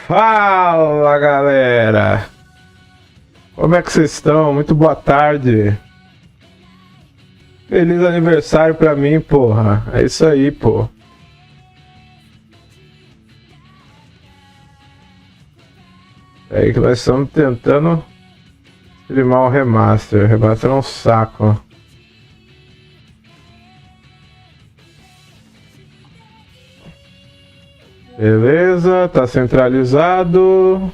Fala, galera! Como é que vocês estão? Muito boa tarde. Feliz aniversário pra mim, porra. É isso aí, pô. É aí que nós estamos tentando streamar o remaster. O remaster é um saco. Beleza, tá centralizado.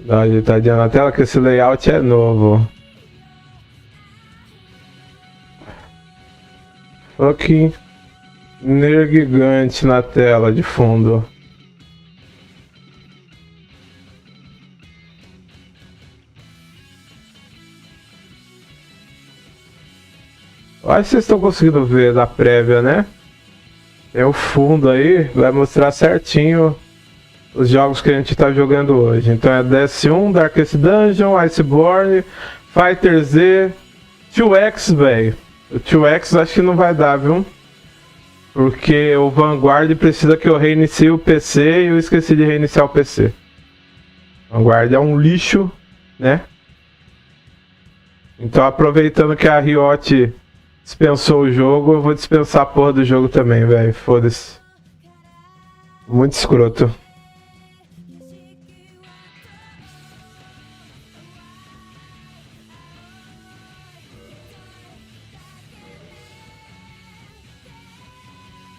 Dá uma ajeitadinha na tela que esse layout é novo. Fucking ner gigante na tela de fundo. Acho que vocês estão conseguindo ver da prévia, né? Tem o fundo aí, vai mostrar certinho os jogos que a gente tá jogando hoje. Então é DS1, Darkest Dungeon, Iceborne, Fighter Z, 2X, velho. O 2X acho que não vai dar, viu? Porque o Vanguard precisa que eu reinicie o PC e eu esqueci de reiniciar o PC. Vanguard é um lixo, né? Então, aproveitando que a Riot dispensou o jogo, eu vou dispensar a porra do jogo também, velho. Foda-se. Muito escroto.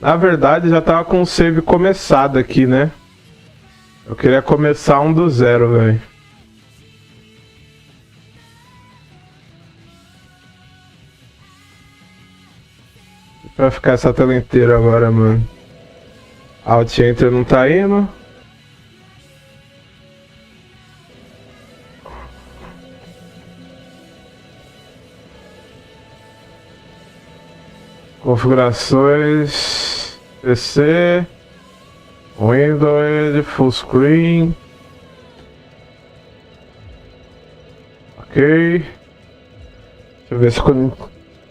Na verdade, já tava com o save começado aqui, né? Eu queria começar um do zero, velho. Pra ficar essa tela inteira agora, mano. Alt Enter não tá indo. Configurações. PC. Windows. Full screen. Ok. Deixa eu ver se a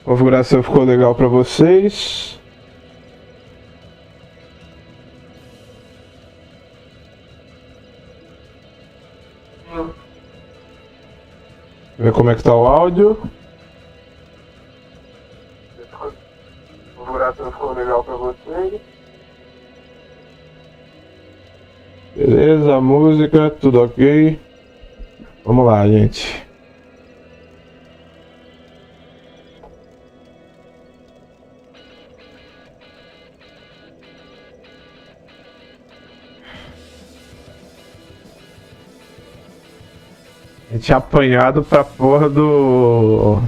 configuração ficou legal pra vocês. Ver como é que tá o áudio. A configuração ficou legal pra vocês. Beleza, música, tudo ok. Vamos lá, gente. A gente é apanhado pra porra do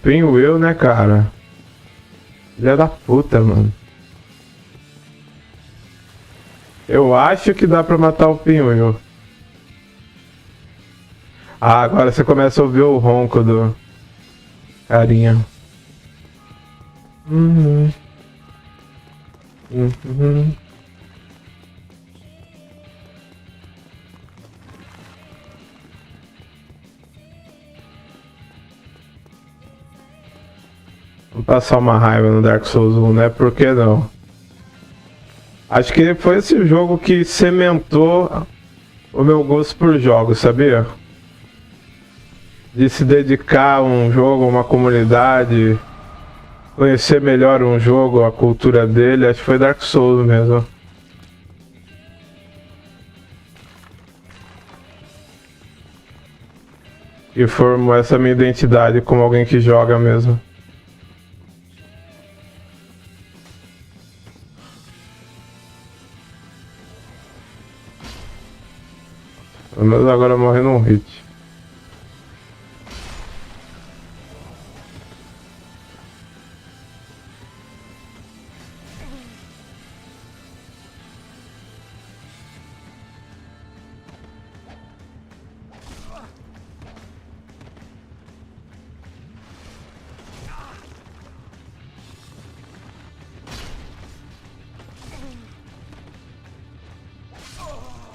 Pinwheel, né, cara? Filha da puta, mano. Eu acho que dá pra matar o Pinwheel. Ah, agora você começa a ouvir o ronco do carinha. Uhum. Uhum. Vou passar uma raiva no Dark Souls 1, né? Por que não? Acho que foi esse jogo que cimentou o meu gosto por jogos, sabia? De se dedicar a um jogo, a uma comunidade, conhecer melhor um jogo, a cultura dele, acho que foi Dark Souls mesmo. E formou essa minha identidade como alguém que joga mesmo. Pelo menos agora morre num hit.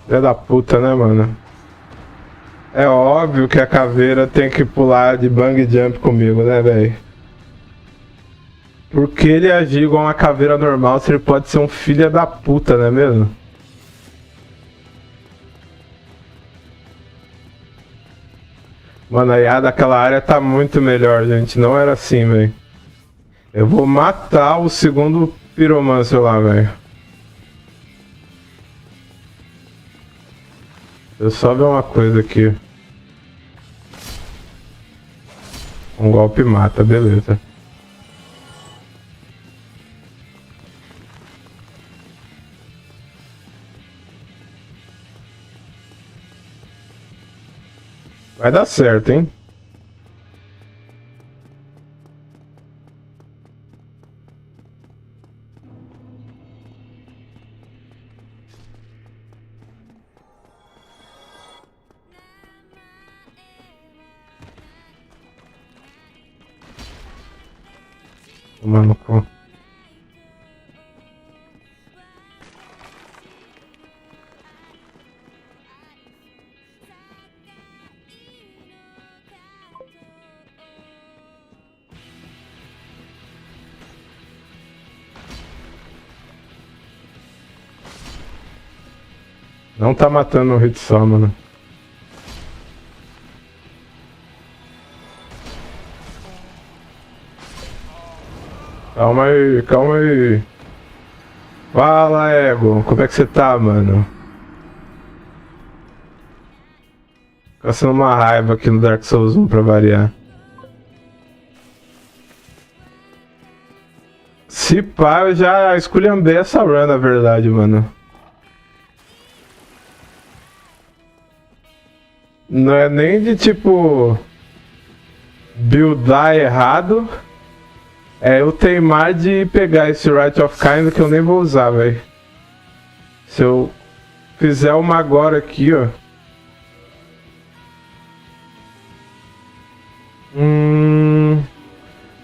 Filha da puta, né, mano? É óbvio que a caveira tem que pular de bang jump comigo, né, velho? Por que ele agir igual uma caveira normal se ele pode ser um filho da puta, não é mesmo? Mano, a IA daquela área tá muito melhor, gente. Não era assim, velho. Eu vou matar o segundo piromancer lá, velho. Eu só ver uma coisa aqui. Um golpe mata, beleza. Vai dar certo, hein? Mano, com... Não tá matando um hit só, mano. Calma aí, calma aí. Fala, ego. Como é que você tá, mano? Passando uma raiva aqui no Dark Souls 1 pra variar. Se pá, eu já esculhambei essa run, na verdade, mano. Não é nem de tipo buildar errado. É eu teimar de pegar esse Right of Kind que eu nem vou usar, velho. Se eu fizer uma agora aqui, ó.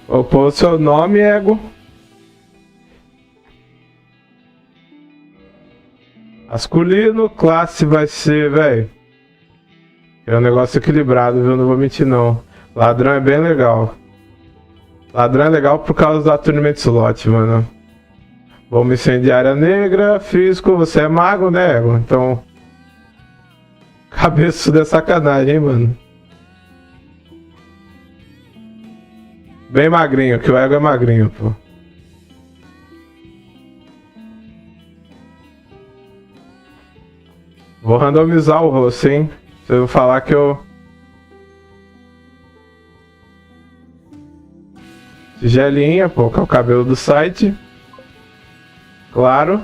Vou pôr o seu nome, ego. Masculino, classe vai ser, velho. É um negócio equilibrado, viu? Não vou mentir, não. Ladrão é bem legal. Ladrão é legal por causa do attunement slot, mano. Bomba incendiária negra, físico, você é mago, né, ego? Então... Cabeçudo é sacanagem, hein, mano. Bem magrinho, que o ego é magrinho, pô. Vou randomizar o rosto, hein? Se eu falar que eu... Tigelinha, pô, que é o cabelo do site. Claro.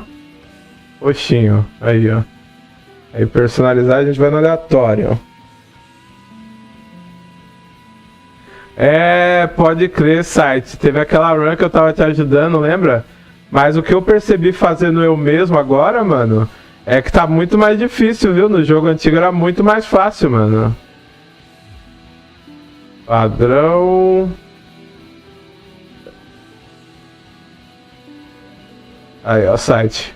Roxinho, aí, ó. Aí personalizar a gente vai no aleatório. É, pode crer, site. Teve aquela run que eu tava te ajudando, lembra? Mas o que eu percebi fazendo eu mesmo agora, mano, é que tá muito mais difícil, viu? No jogo antigo era muito mais fácil, mano. Padrão. Aí, ó, site.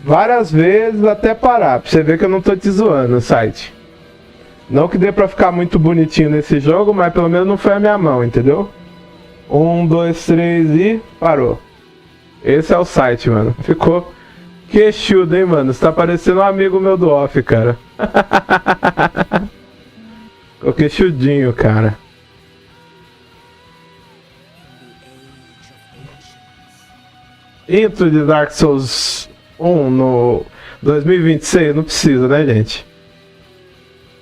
Várias vezes até parar, pra você ver que eu não tô te zoando, site. Não que dê pra ficar muito bonitinho nesse jogo, mas pelo menos não foi a minha mão, entendeu? 1, 2, 3 e parou. Esse é o site, mano. Ficou queixudo, hein, mano? Você tá parecendo um amigo meu do off, cara. Ficou queixudinho, cara. Intro de Dark Souls 1 no 2026, não precisa, né, gente?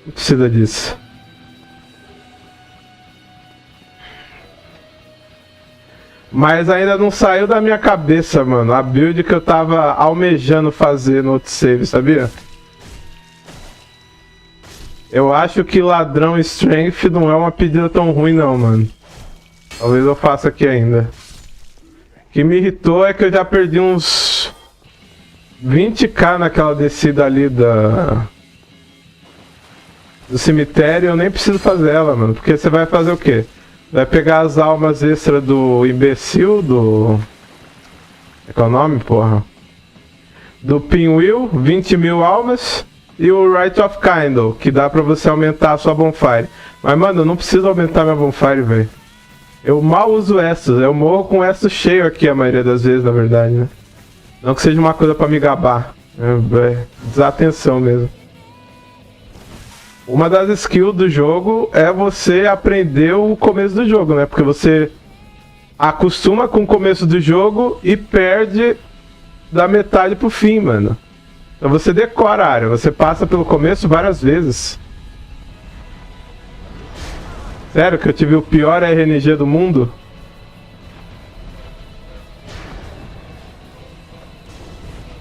Não precisa disso. Mas ainda não saiu da minha cabeça, mano, a build que eu tava almejando fazer no outro save, sabia? Eu acho que ladrão strength não é uma pedida tão ruim não, mano. Talvez eu faça aqui ainda. O que me irritou é que eu já perdi uns 20k naquela descida ali do cemitério. Eu nem preciso fazer ela, mano. Porque você vai fazer o quê? Vai pegar as almas extras do imbecil, do... Qual é o nome, porra? do Pinwheel, 20 mil almas. E o Rite of Kindle, que dá pra você aumentar a sua bonfire. Mas, mano, eu não preciso aumentar minha bonfire, velho. Eu mal uso essas. Eu morro com essas cheio aqui a maioria das vezes, na verdade, né? Não que seja uma coisa pra me gabar. É desatenção mesmo. Uma das skills do jogo é você aprender o começo do jogo, né? Porque você acostuma com o começo do jogo e perde da metade pro fim, mano. Então você decora a área, você passa pelo começo várias vezes. Sério que eu tive o pior RNG do mundo?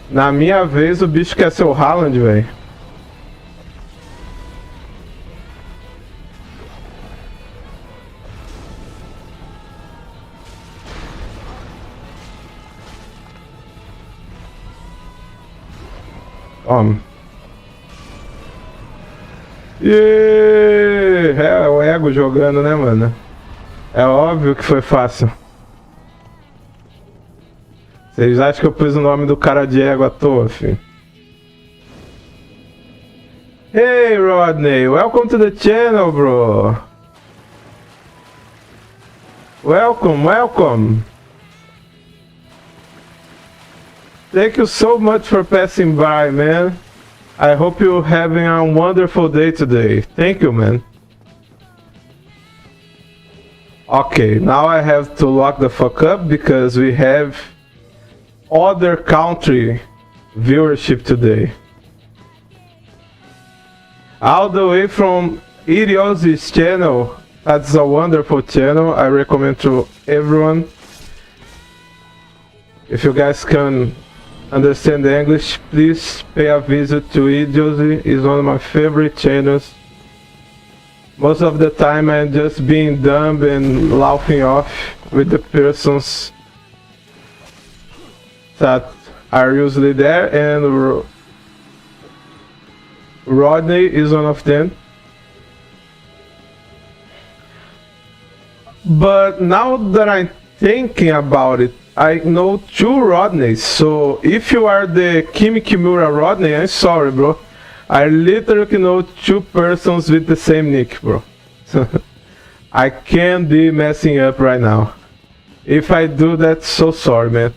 Na minha vez o bicho quer ser o Haaland, velho. É o ego jogando, né, mano? É óbvio que foi fácil. Vocês acham que eu pus o nome do cara de ego à toa, filho? Hey, Rodney, welcome to the channel, bro. Welcome. Thank you so much for passing by, man. I hope you're having a wonderful day today. Thank you, man. Okay, now I have to lock the fuck up because we have other country viewership today. All the way from Iriosi's channel. That's a wonderful channel. I recommend to everyone. If you guys can understand the English, please pay a visit to Idiocy. It's one of my favorite channels. Most of the time I'm just being dumb and laughing off with the persons that are usually there, and Rodney is one of them. But now that I'm thinking about it, I know two Rodneys, so if you are the Kimi Kimura Rodney, I'm sorry, bro. I literally know two persons with the same nick, bro. I can't be messing up right now. If I do that, so sorry, man.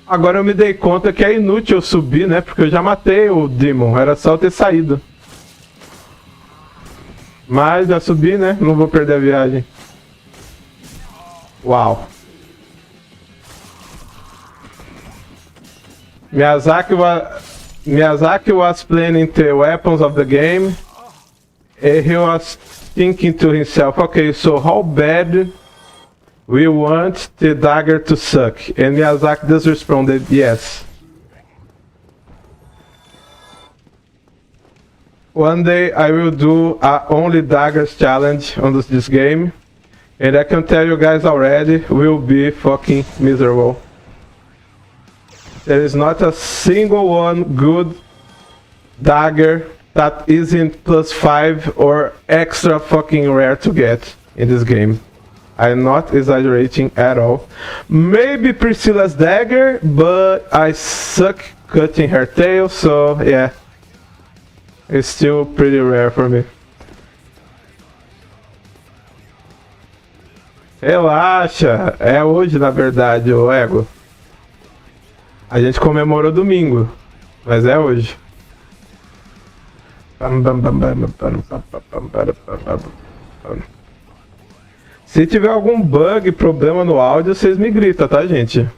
Agora eu me dei conta que é inútil eu subir, né? Porque eu já matei o Demon, era só eu ter saído. Mas já subi, né? Não vou perder a viagem. Uau. Miyazaki was planning the weapons of the game. And he was thinking to himself, okay, so how bad we want the dagger to suck? And Miyazaki just responded, yes. One day I will do a only daggers challenge on this game. And I can tell you guys already, will be fucking miserable. There is not a single one good dagger that isn't +5 or extra fucking rare to get in this game. I'm not exaggerating at all. Maybe Priscilla's dagger, but I suck cutting her tail, so yeah. It's still pretty rare for me. Relaxa, é hoje na verdade, o ego. A gente comemorou domingo, mas é hoje. Se tiver algum bug, problema no áudio, vocês me gritam, tá, gente?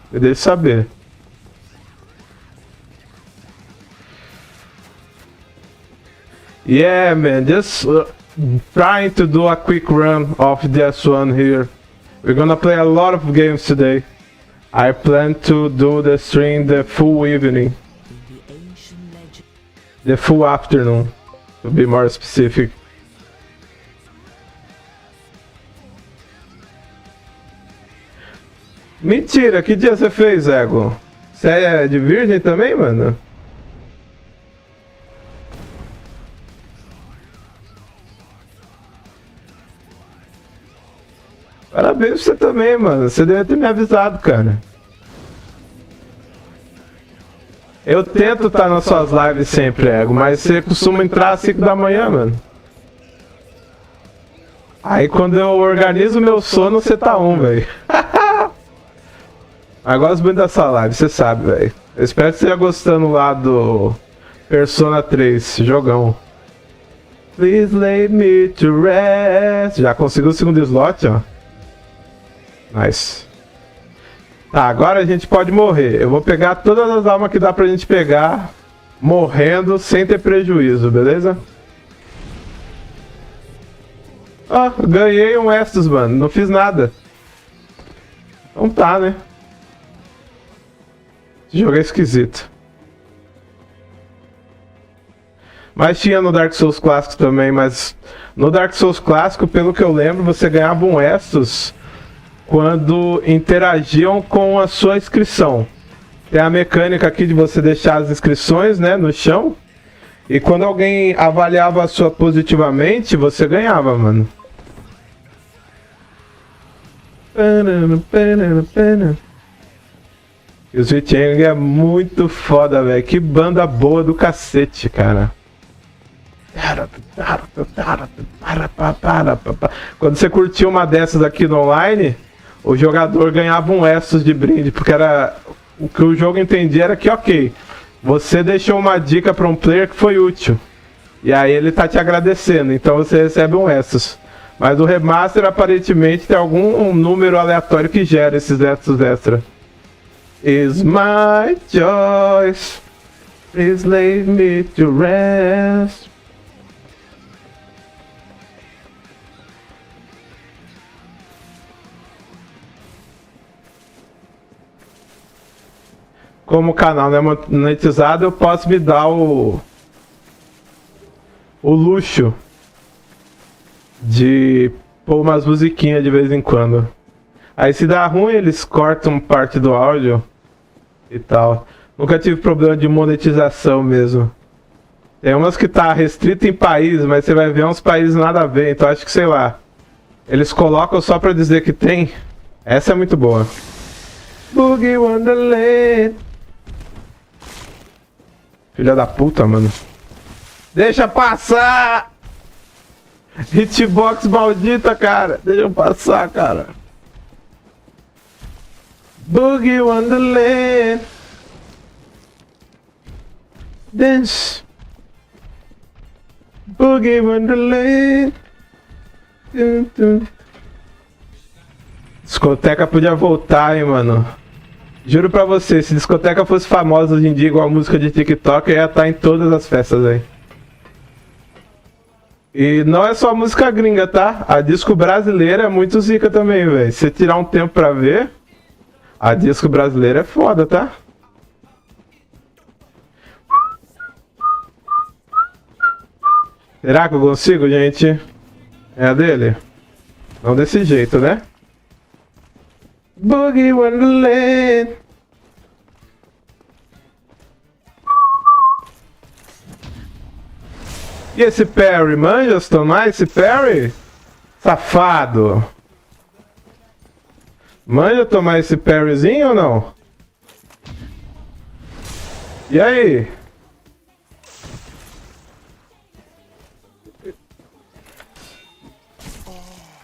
Me deixe saber. Yeah, man, just trying to do a quick run of this one here. We're gonna play a lot of games today. I plan to do the stream the full evening. The full afternoon, to be more specific. Mentira, que dia você fez, Ego? Você é de virgem também, mano? Parabéns pra você também, mano. Você deve ter me avisado, cara. Eu tento estar nas suas lives sempre, Ego, mas você costuma entrar às 5 da manhã, mano. Aí quando eu organizo meu sono, você tá velho. Eu gosto muito dessa live, você sabe, velho. Eu espero que você esteja gostando lá do Persona 3, jogão. Please lay me to rest. Já conseguiu o segundo slot, ó. Nice. Tá, agora a gente pode morrer. Eu vou pegar todas as almas que dá pra gente pegar, morrendo sem ter prejuízo, beleza? Ó, ganhei um Estus, mano. Não fiz nada. Então tá, né? Esse jogo é esquisito. Mas tinha no Dark Souls clássico também, mas no Dark Souls clássico, pelo que eu lembro, você ganhava um Estus quando interagiam com a sua inscrição. Tem a mecânica aqui de você deixar as inscrições, né, no chão. E quando alguém avaliava a sua positivamente, você ganhava, mano. E o Switching é muito foda, velho. Que banda boa do cacete, cara. Quando você curtia uma dessas aqui no online, o jogador ganhava um Estus de brinde, porque era o que o jogo entendia era que, ok, você deixou uma dica para um player que foi útil, e aí ele tá te agradecendo, então você recebe um Estus. Mas o remaster aparentemente tem algum número aleatório que gera esses Estus extra. Is my choice, please leave me to rest. Como o canal não é monetizado, eu posso me dar o luxo de pôr umas musiquinhas de vez em quando. Aí se dá ruim, eles cortam parte do áudio e tal. Nunca tive problema de monetização mesmo. Tem umas que tá restrito em país, mas você vai ver uns países nada a ver, então acho que, sei lá, eles colocam só pra dizer que tem. Essa é muito boa. Boogie Wonderland. Filha da puta, mano. Deixa passar! Hitbox maldita, cara. Deixa eu passar, cara. Boogie Wonderland. Dance. Boogie Wonderland. Discoteca podia voltar, hein, mano. Juro pra você, se discoteca fosse famosa hoje em dia, igual a música de TikTok, eu ia estar em todas as festas aí. E não é só música gringa, tá? A disco brasileira é muito zica também, velho. Se você tirar um tempo pra ver, a disco brasileira é foda, tá? Será que eu consigo, gente? É a dele? Não desse jeito, né? Boogie Wonderland. E esse parry, manja, tomar esse parry? Safado. Manja tomar esse parryzinho ou não? E aí?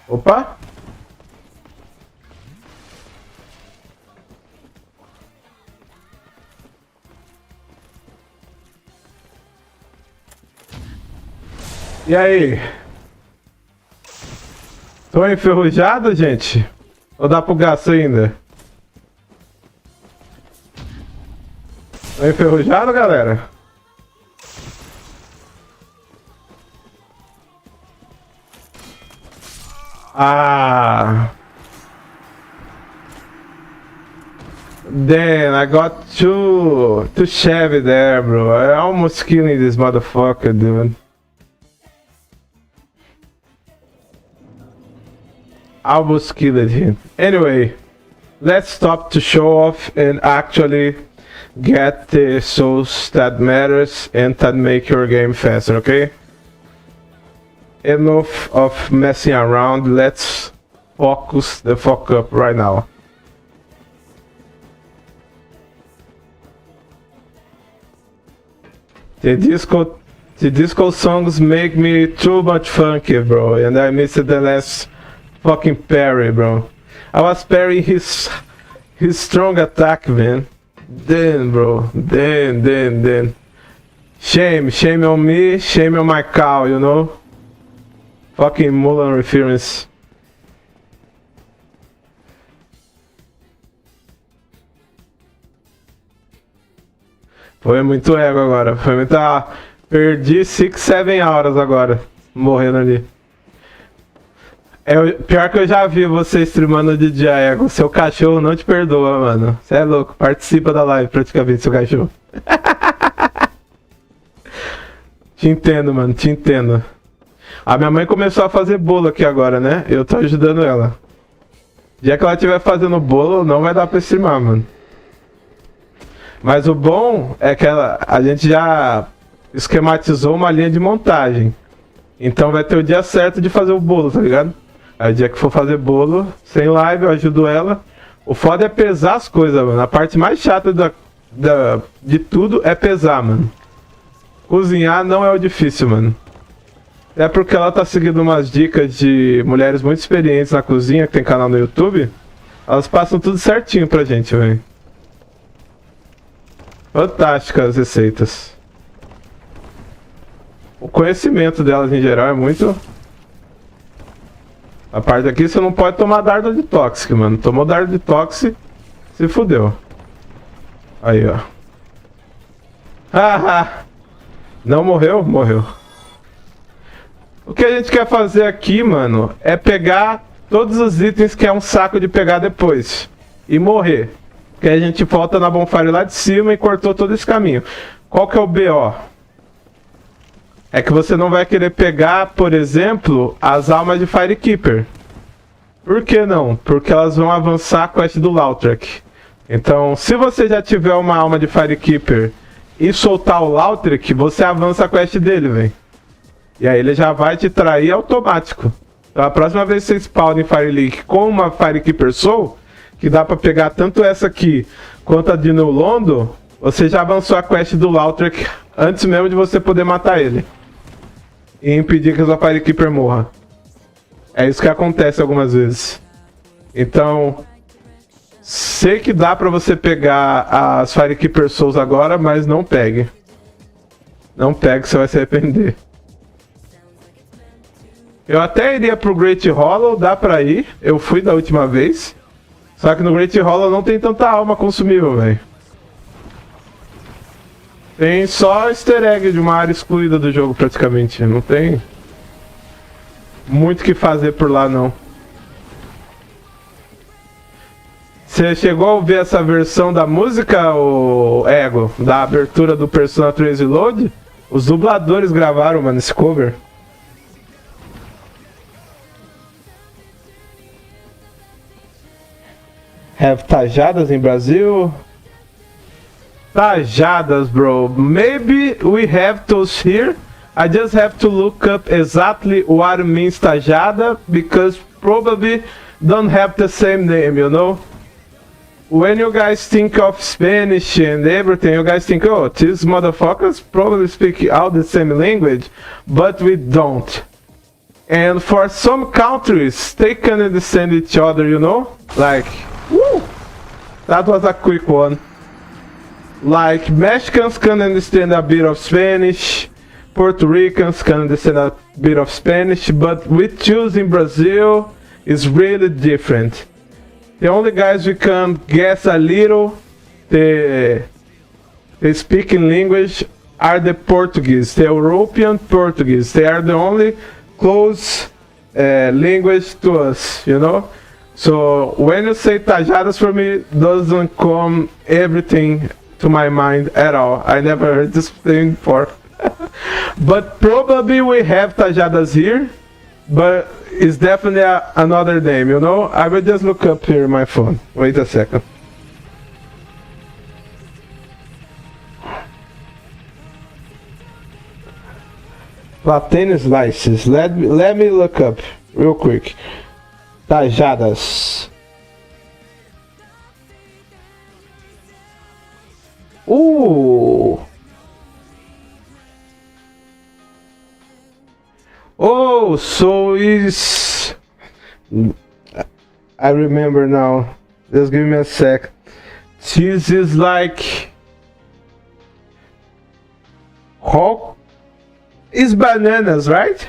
Opa! E aí? Tô enferrujado, gente? Ou dá pro gasto ainda? Tô enferrujado, galera? Ah! Damn, I got too shabby there, bro. I almost killing this motherfucker, dude. Almost killed him. Anyway, let's stop to show off and actually get the souls that matters and that make your game faster, okay? Enough of messing around, let's focus the fuck up right now. The disco songs make me too much funky, bro, and I missed the last fucking parry, bro. I was parrying his strong attack, man. Then, bro, then. Shame on me, shame on my cow, you know? Fucking Mulan reference. Foi muito ego agora, foi muita... Perdi 6, 7 horas agora, morrendo ali. Pior que eu já vi você streamando de dia ego, seu cachorro não te perdoa, mano. Você é louco, participa da live praticamente, seu cachorro. Te entendo, mano, te entendo. A minha mãe começou a fazer bolo aqui agora, né? Eu tô ajudando ela. Dia que ela estiver fazendo bolo, não vai dar pra streamar, mano. Mas o bom é que a gente já esquematizou uma linha de montagem. Então vai ter o dia certo de fazer o bolo, tá ligado? Aí o dia que for fazer bolo, sem live, eu ajudo ela. O foda é pesar as coisas, mano. A parte mais chata de tudo é pesar, mano. Cozinhar não é o difícil, mano. É porque ela tá seguindo umas dicas de mulheres muito experientes na cozinha, que tem canal no YouTube. Elas passam tudo certinho pra gente, velho. Fantásticas as receitas. O conhecimento delas em geral é muito... A parte aqui você não pode tomar dardo de tóxico, mano. Tomou dardo de tóxico, se fudeu. Aí, ó. Haha! Não morreu? Morreu. O que a gente quer fazer aqui, mano, é pegar todos os itens que é um saco de pegar depois. E morrer. Que a gente volta na bonfire lá de cima e cortou todo esse caminho. Qual que é o BO? É que você não vai querer pegar, por exemplo, as almas de Firekeeper. Por que não? Porque elas vão avançar a quest do Lautrec. Então, se você já tiver uma alma de Firekeeper e soltar o Lautrec, você avança a quest dele, velho. E aí ele já vai te trair automático. Então a próxima vez que você spawna em Fireleak com uma Firekeeper Soul, que dá pra pegar tanto essa aqui quanto a de New Londo, você já avançou a quest do Lautrec antes mesmo de você poder matar ele. E impedir que a sua Firekeeper morra. É isso que acontece algumas vezes. Então, sei que dá pra você pegar as Firekeeper Souls agora, mas não pegue. Não pegue, você vai se arrepender. Eu até iria pro Great Hollow, dá pra ir. Eu fui da última vez. Só que no Great Hollow não tem tanta alma consumível, velho. Tem só easter egg de uma área excluída do jogo, praticamente. Não tem muito o que fazer por lá, não. Você chegou a ouvir essa versão da música, o Ego? Da abertura do Persona 3 Reload? Os dubladores gravaram, mano, esse cover. Have tajadas em Brasil? Tajadas, bro. Maybe we have those here. I just have to look up exactly what means tajada, because probably don't have the same name, you know? When you guys think of Spanish and everything, you guys think, oh, these motherfuckers probably speak all the same language, but we don't. And for some countries, they can understand each other, you know? Like, woo! That was a quick one. Like, Mexicans can understand a bit of Spanish, Puerto Ricans can understand a bit of Spanish, but with Jews in Brazil is really different. The only guys we can guess a little the speaking language are the Portuguese, the European Portuguese. They are the only close language to us, you know? So when you say tajadas, for me doesn't come everything to my mind at all. I never heard this thing before. But probably we have tajadas here, but it's definitely another name, you know? I will just look up here on my phone. Wait a second. Plantain slices. Let me look up real quick. Tajadas. Oh, so is I remember now. Just give me a sec. Cheese is like Hulk is bananas, right?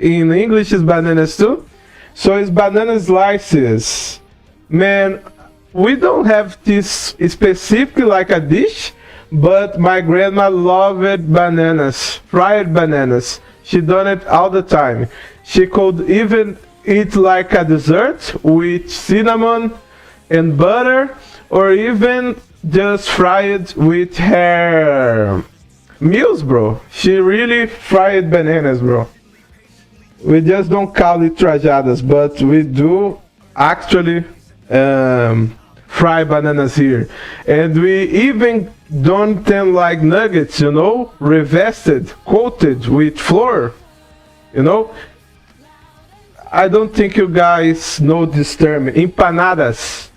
In English is bananas too. So it's banana slices. Man, we don't have this specific like a dish, but my grandma loved bananas, fried bananas. She done it all the time. She could even eat like a dessert with cinnamon and butter, or even just fry it with her meals, bro. She really fried bananas, bro. We just don't call it trajadas, but we do actually fry bananas here. And we even don't them like nuggets, you know, revested, coated with flour, you know. I don't think you guys know this term, empanadas.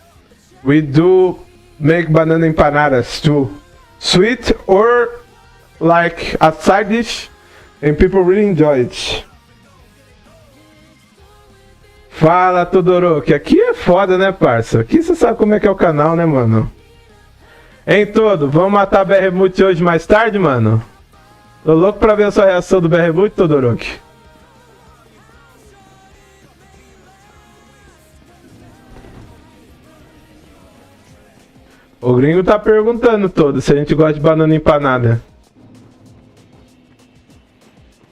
We do make banana empanadas too. Sweet or like a side dish, and people really enjoy it. Fala, Todoroki. Aqui é foda, né, parça? Aqui você sabe como é que é o canal, né, mano? Hein, Todo? Vamos matar Berremute hoje mais tarde, mano? Tô louco pra ver a sua reação do Berremute, Todoroki. O gringo tá perguntando, Todo, se a gente gosta de banana empanada.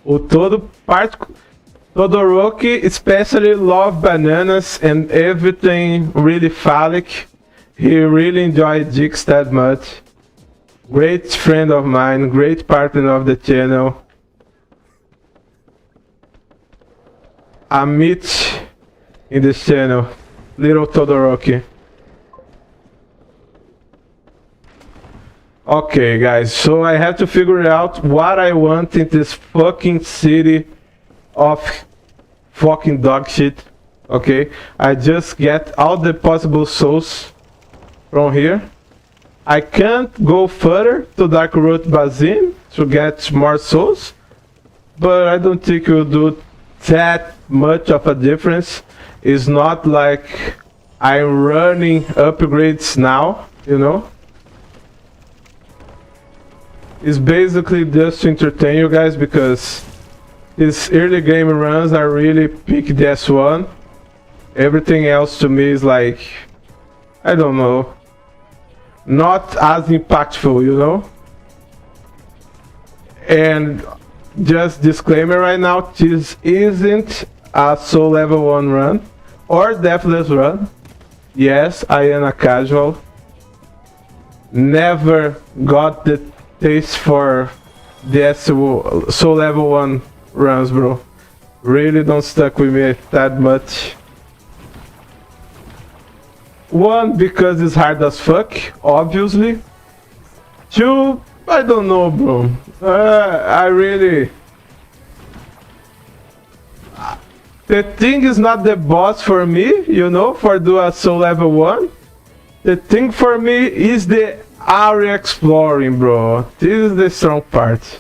O Todo Todoroki especially love bananas and everything really phallic. He really enjoyed Jix that much. Great friend of mine, great partner of the channel. A meet in this channel, little Todoroki. Okay, guys, so I have to figure out what I want in this fucking city of fucking dog shit. Okay, I just get all the possible souls from here. I can't go further to Dark Root Bazin to get more souls, but I don't think it will do that much of a difference. It's not like I'm running upgrades now, you know. It's basically just to entertain you guys because these early game runs are really pick the S1. Everything else to me is like, I don't know, not as impactful, you know. And just disclaimer right now, this isn't a soul level 1 run or deathless run. Yes, I am a casual. Never got the taste for the soul level 1 runs, bro. Really don't stuck with me that much. One, because it's hard as fuck, obviously. Two, I don't know, bro. I really... The thing is not the boss for me, you know, for do a soul level 1. The thing for me is the area exploring, bro. This is the strong part.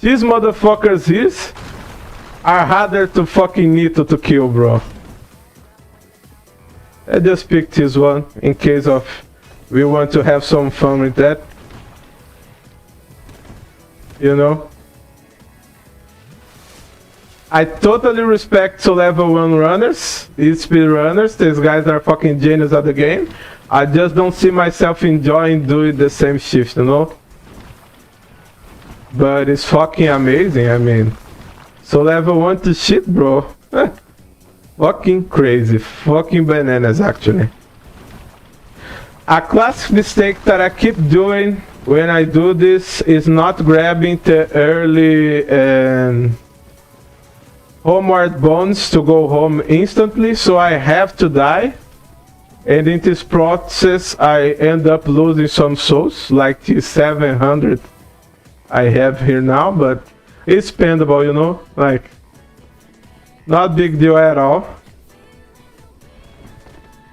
These motherfuckers are harder to fucking need to kill, bro. I just picked this one in case of we want to have some fun with that. You know? I totally respect to level 1 runners, speed runners. These guys are fucking genius at the game. I just don't see myself enjoying doing the same shift, you know? But it's fucking amazing, I mean. So level 1 to shit, bro. Fucking crazy. Fucking bananas, actually. A classic mistake that I keep doing when I do this is not grabbing the early homeward bones to go home instantly, so I have to die. And in this process, I end up losing some souls, like the 700 I have here now, but it's spendable, you know, like, not big deal at all.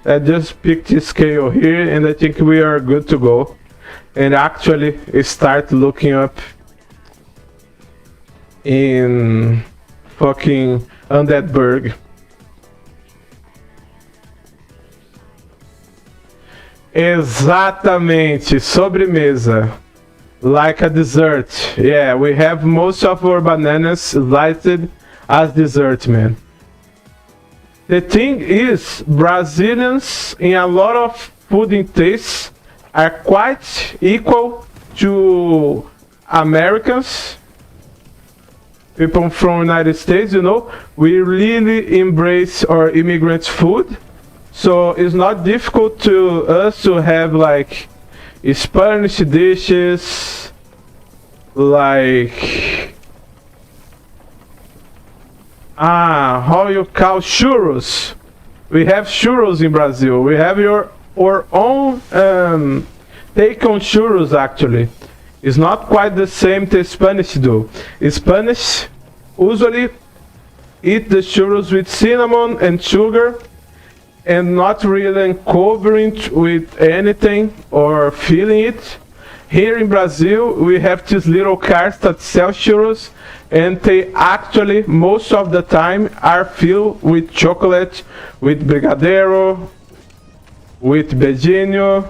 I just picked this scale here, and I think we are good to go. And actually start looking up in fucking Undeadburg. Exatamente, sobremesa. Like a dessert. Yeah, we have most of our bananas sliced as dessert, man. The thing is, Brazilians in a lot of food and tastes are quite equal to Americans, people from United States, you know. We really embrace our immigrants' food, so it's not difficult to us to have like Spanish dishes, like how you call churros. We have churros in Brazil. We have our own take on churros actually. It's not quite the same to Spanish do. Spanish usually eat the churros with cinnamon and sugar and not really covering it with anything or filling it. Here in Brazil, we have these little cars that sell churros, and they actually, most of the time, are filled with chocolate, with brigadeiro, with beijinho,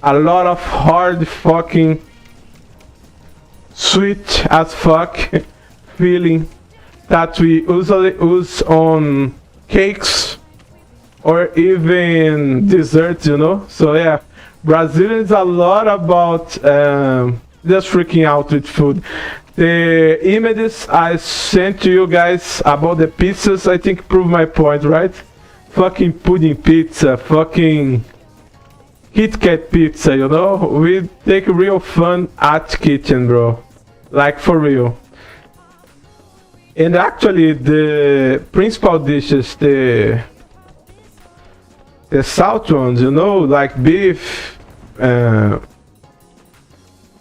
a lot of hard fucking sweet as fuck feeling that we usually use on cakes or even desserts, you know. So yeah, Brazil is a lot about just freaking out with food. The images I sent to you guys about the pizzas, I think prove my point, right? Fucking pudding pizza, fucking Kit Kat pizza, you know? We take real fun at kitchen, bro. Like for real. And actually the principal dishes, the salt ones, you know, like beef,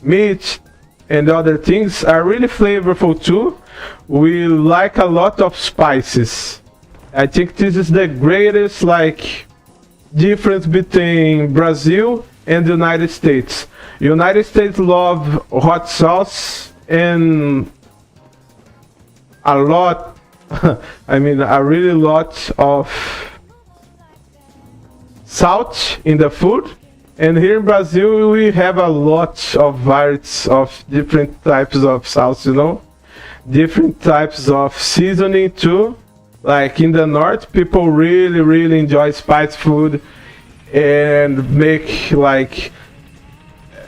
meat, and other things are really flavorful too. We like a lot of spices. I think this is the greatest like difference between Brazil and the United States. United States love hot sauce and a lot, I mean a really lot of salt in the food, and here in Brazil we have a lot of varieties of different types of sauce, you know, different types of seasoning too. Like in the north, people really enjoy spice food and make like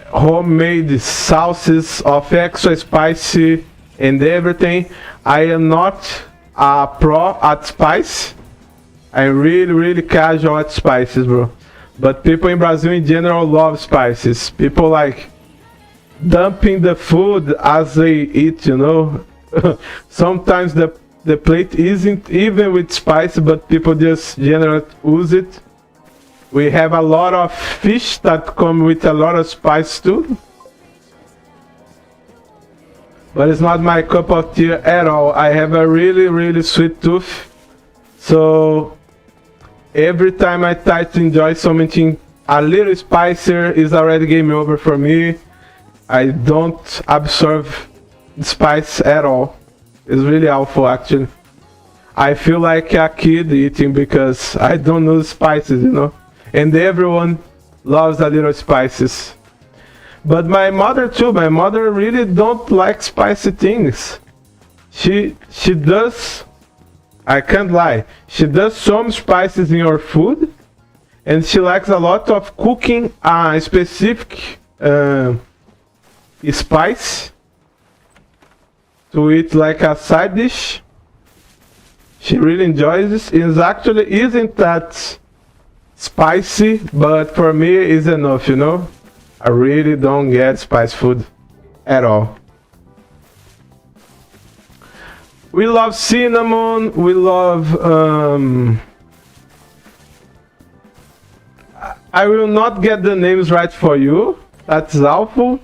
homemade sauces of extra spicy and everything. I am not a pro at spice. I'm really casual at spices, bro. But people in Brazil in general love spices. People like dumping the food as they eat, you know. Sometimes the plate isn't even with spice, but people just generally use it. We have a lot of fish that come with a lot of spice too. But it's not my cup of tea at all. I have a really sweet tooth. So every time I try to enjoy something a little spicier, is already game over for me. I don't absorb spice at all. It's really awful actually. I feel like a kid eating because I don't know spices, you know. And everyone loves a little spices. But my mother too, my mother really don't like spicy things. She does, I can't lie, she does some spices in her food, and she likes a lot of cooking a specific spice to eat like a side dish. She really enjoys this. It actually isn't that spicy, but for me it's enough, you know. I really don't get spice food at all. We love cinnamon, we love I will not get the names right for you. That's awful.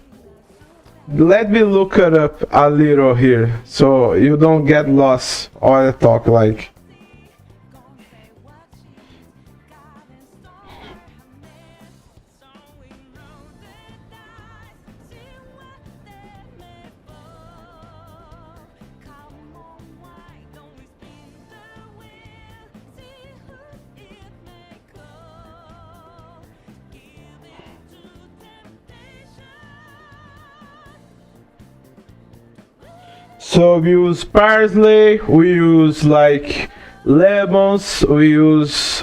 Let me look it up a little here so you don't get lost while I talk like. So we use parsley, we use like lemons, we use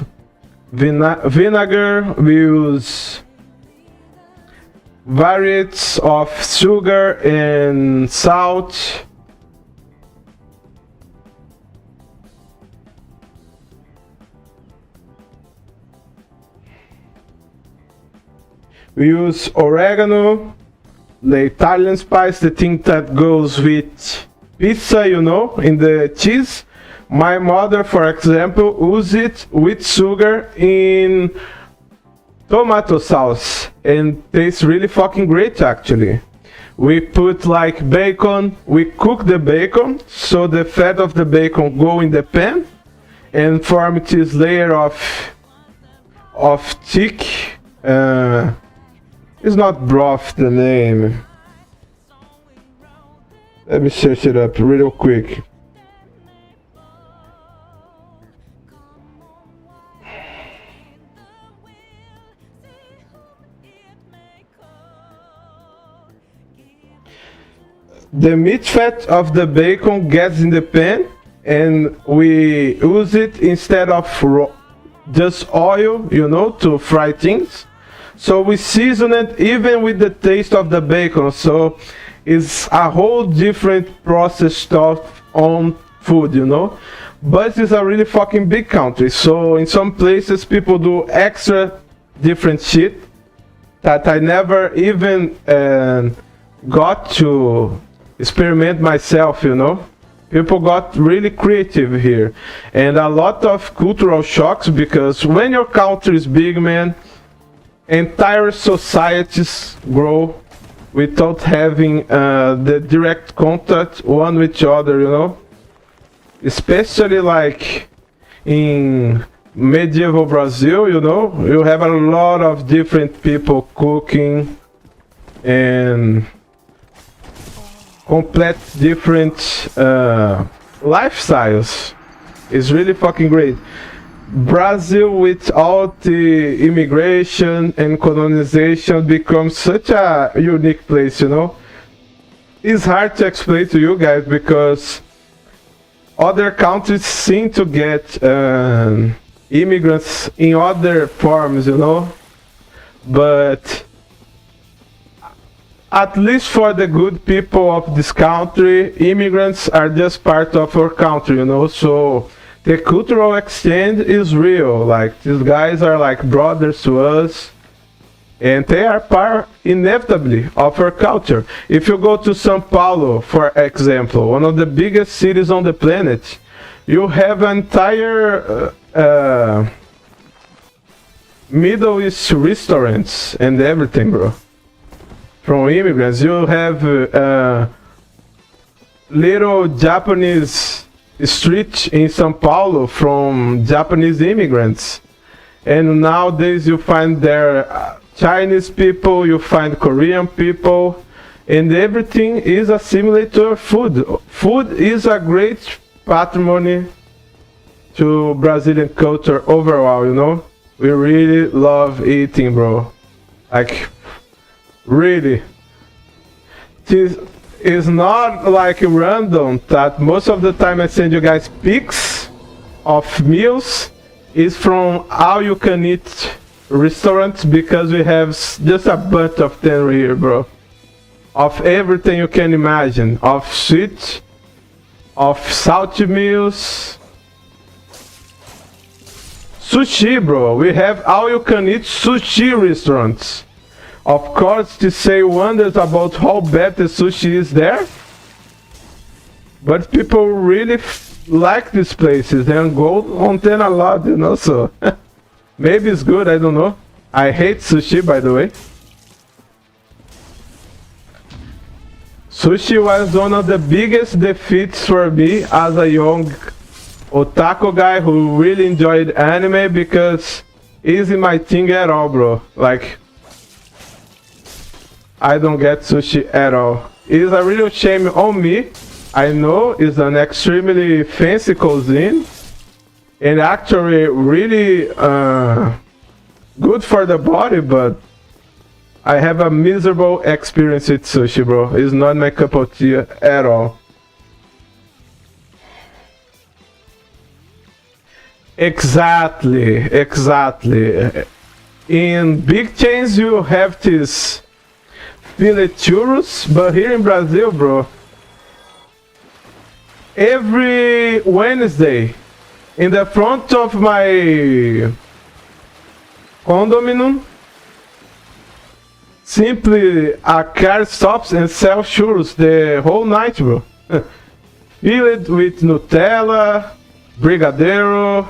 vinegar, we use varieties of sugar and salt. We use oregano, the Italian spice, the thing that goes with pizza, you know, in the cheese. My mother, for example, uses it with sugar in tomato sauce and tastes really fucking great actually. We put like bacon, we cook the bacon so the fat of the bacon go in the pan and form this layer of thick it's not broth the name. Let me search it up real quick. The meat fat of the bacon gets in the pan and we use it instead of just oil, you know, to fry things. So we season it even with the taste of the bacon. So it's a whole different process of on food, you know. But it's a really fucking big country. So in some places people do extra different shit that I never even got to experiment myself, you know. People got really creative here. And a lot of cultural shocks because when your country is big, man, entire societies grow without having the direct contact one with each other, you know. Especially like in medieval Brazil, you know, you have a lot of different people cooking and complete different lifestyles. It's really fucking great. Brazil, with all the immigration and colonization, becomes such a unique place, you know. It's hard to explain to you guys because other countries seem to get immigrants in other forms, you know. But at least for the good people of this country, immigrants are just part of our country, you know. So the cultural exchange is real. Like these guys are like brothers to us, and they are part inevitably of our culture. If you go to São Paulo, for example, one of the biggest cities on the planet, you have entire Middle East restaurants and everything, bro. From immigrants, you have little Japanese street in São Paulo from Japanese immigrants, and nowadays you find there Chinese people, you find Korean people, and everything is assimilated to food. Food is a great patrimony to Brazilian culture overall, you know. We really love eating, bro. Like, really. This is not like random that most of the time I send you guys pics of meals is from all you can eat restaurants because we have just a bunch of them here, bro. Of everything you can imagine. Of sweet, of salty meals. Sushi, bro. We have all you can eat sushi restaurants. Of course, to say wonders about how bad the sushi is there. But people really like these places and go on them a lot, you know, so maybe it's good, I don't know. I hate sushi, by the way. Sushi was one of the biggest defeats for me as a young otaku guy who really enjoyed anime because it isn't my thing at all, bro. Like, I don't get sushi at all. It's a real shame on me. I know it's an extremely fancy cuisine and actually really good for the body, but I have a miserable experience with sushi, bro. It's not my cup of tea at all. Exactly, exactly. In big chains you have this fillet churros, but here in Brazil, bro, every Wednesday, in the front of my condominium, simply a car stops and sells churros the whole night, bro. Filled with Nutella, Brigadeiro,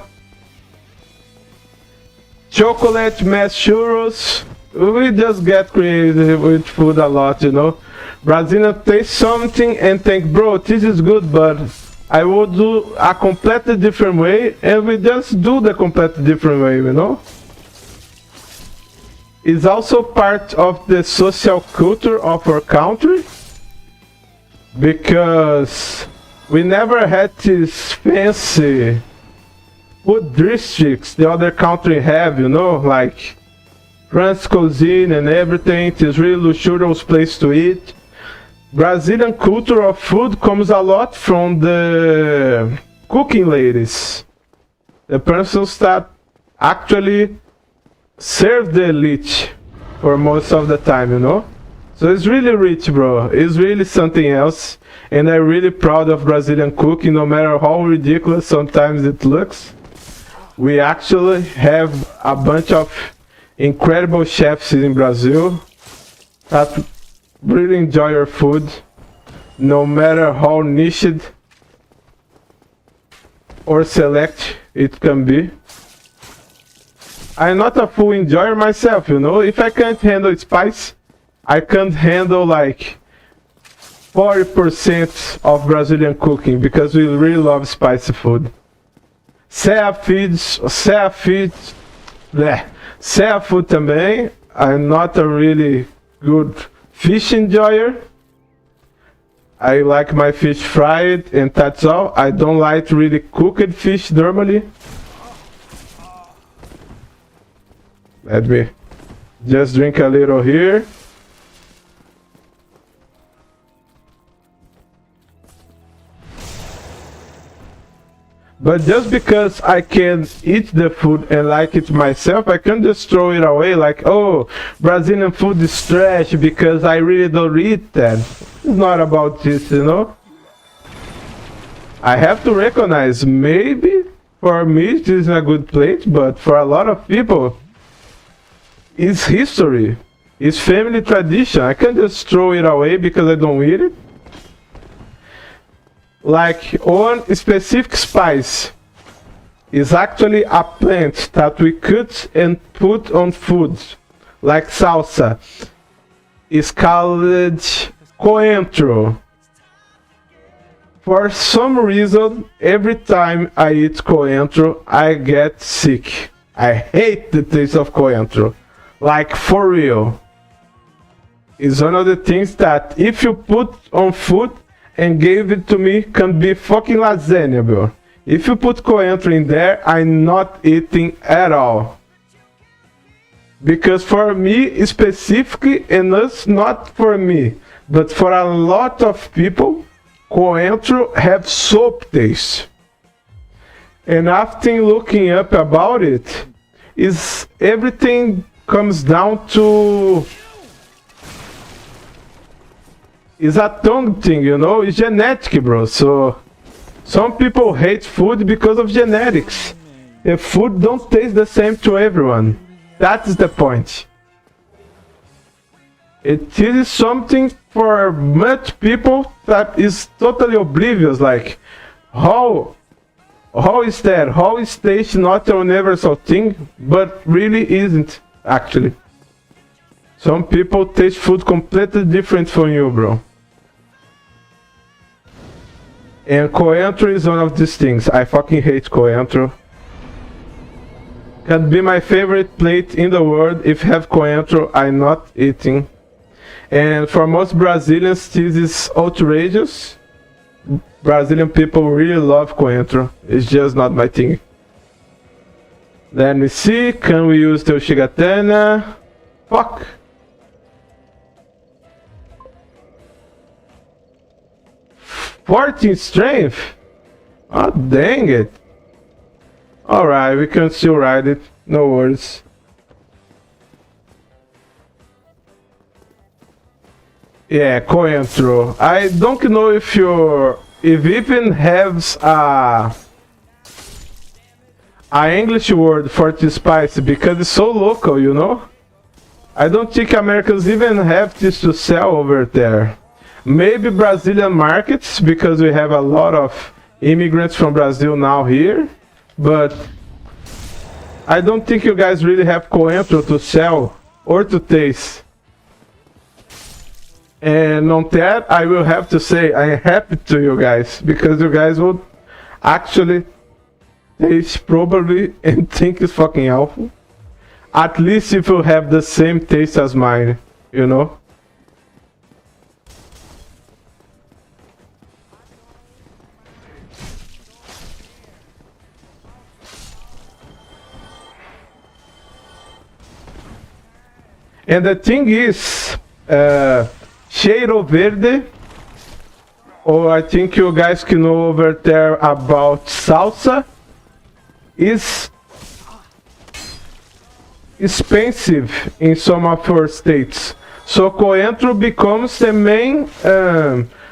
chocolate mass churros. We just get creative with food a lot, you know. Brazilians taste something and think, bro, this is good, but I will do a completely different way, and we just do the completely different way, you know. It's also part of the social culture of our country, because we never had these fancy food districts the other country have, you know, like France cuisine and everything. It's really luxurious place to eat. Brazilian culture of food comes a lot from the cooking ladies, the persons that actually serve the elite for most of the time, you know. So it's really rich, bro. It's really something else, and I'm really proud of Brazilian cooking, no matter how ridiculous sometimes it looks. We actually have a bunch of incredible chefs in Brazil that really enjoy our food, no matter how niched or select it can be. I'm not a full enjoyer myself, you know. If I can't handle spice, I can't handle like 40% of Brazilian cooking, because we really love spicy food. Seafood também. I'm not a really good fish enjoyer. I like my fish fried and that's all. I don't like really cooked fish normally. Let me just drink a little here. But just because I can eat the food and like it myself, I can't just throw it away like, oh, Brazilian food is trash because I really don't eat that. It's not about this, you know? I have to recognize, maybe for me this is a good plate, but for a lot of people, it's history. It's family tradition. I can't just throw it away because I don't eat it. Like one specific spice is actually a plant that we cut and put on food, like salsa. It's called coentro. For some reason, every time I eat coentro, I get sick. I hate the taste of coentro. Like, for real. It's one of the things that if you put on food and gave it to me, can be fucking lasagna, bro. If you put coentro in there, I'm not eating at all. Because for me, specifically, and it's not for me, but for a lot of people, coentro have soap taste. And after looking up about it, is everything comes down to, it's a tongue thing, you know. It's genetic, bro. So some people hate food because of genetics. The food don't taste the same to everyone. That is the point. It is something for much people that is totally oblivious, like how is that? How is taste not a universal thing, but really isn't actually. Some people taste food completely different from you, bro. And coentro is one of these things. I fucking hate coentro. Can be my favorite plate in the world. If have coentro, I'm not eating. And for most Brazilians, this is outrageous. Brazilian people really love coentro. It's just not my thing. Let me see. Can we use the Shigatana? Fuck. 14 strength? Oh, dang it. Alright, we can still ride it. No worries. Yeah, coentro. I don't know if even has a English word for this spice because it's so local, you know? I don't think Americans even have this to sell over there. Maybe Brazilian markets because we have a lot of immigrants from Brazil now here, but I don't think you guys really have coentro to sell or to taste. And on that, I will have to say I'm happy to you guys because you guys will actually taste probably and think it's fucking awful. At least if you have the same taste as mine, you know? And the thing is, Cheiro Verde, or I think you guys can know over there about salsa, is expensive in some of our states. So coentro becomes the main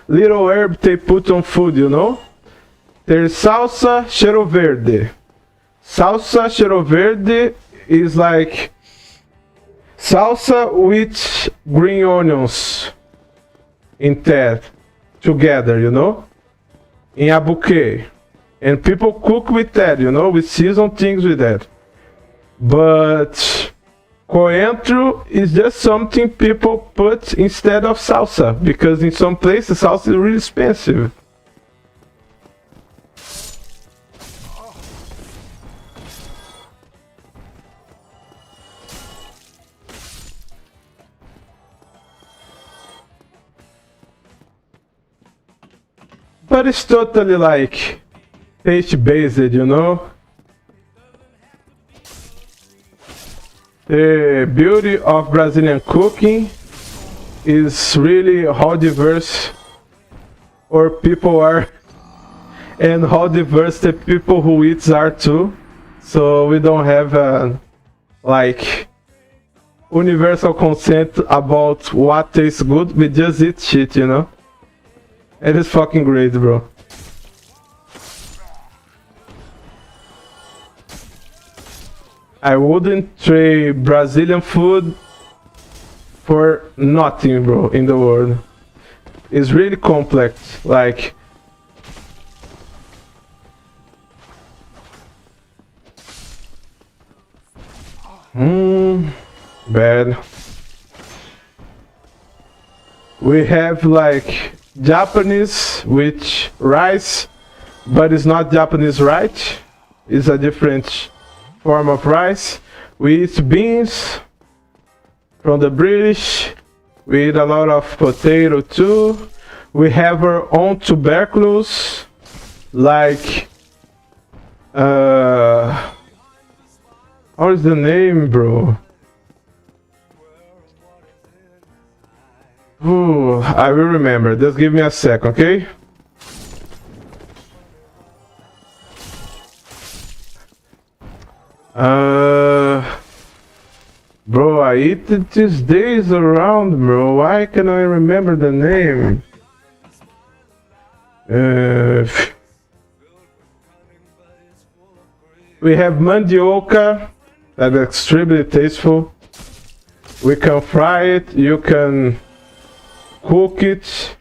little herb they put on food, you know? There's salsa cheiro verde. Salsa cheiro verde is like salsa with green onions in that together, you know, in a bouquet, and people cook with that, you know, we season things with that. But coentro is just something people put instead of salsa because in some places salsa is really expensive. But it's totally like taste based, you know? The beauty of Brazilian cooking is really how diverse our people are and how diverse the people who eat are too. So we don't have like universal consent about what tastes good, we just eat shit, you know? It is fucking great, bro. I wouldn't trade Brazilian food for nothing, bro, in the world. It's really complex, like... Bad. We have like Japanese with rice, but it's not Japanese rice. It's a different form of rice. We eat beans from the British. We eat a lot of potato too. We have our own tuberculous, like how is the name, bro? Ooh, I will remember. Just give me a sec, okay? Bro, I eat it these days around, bro. Why can I remember the name? We have mandioca, that's extremely tasteful. We can fry it, you can cook it.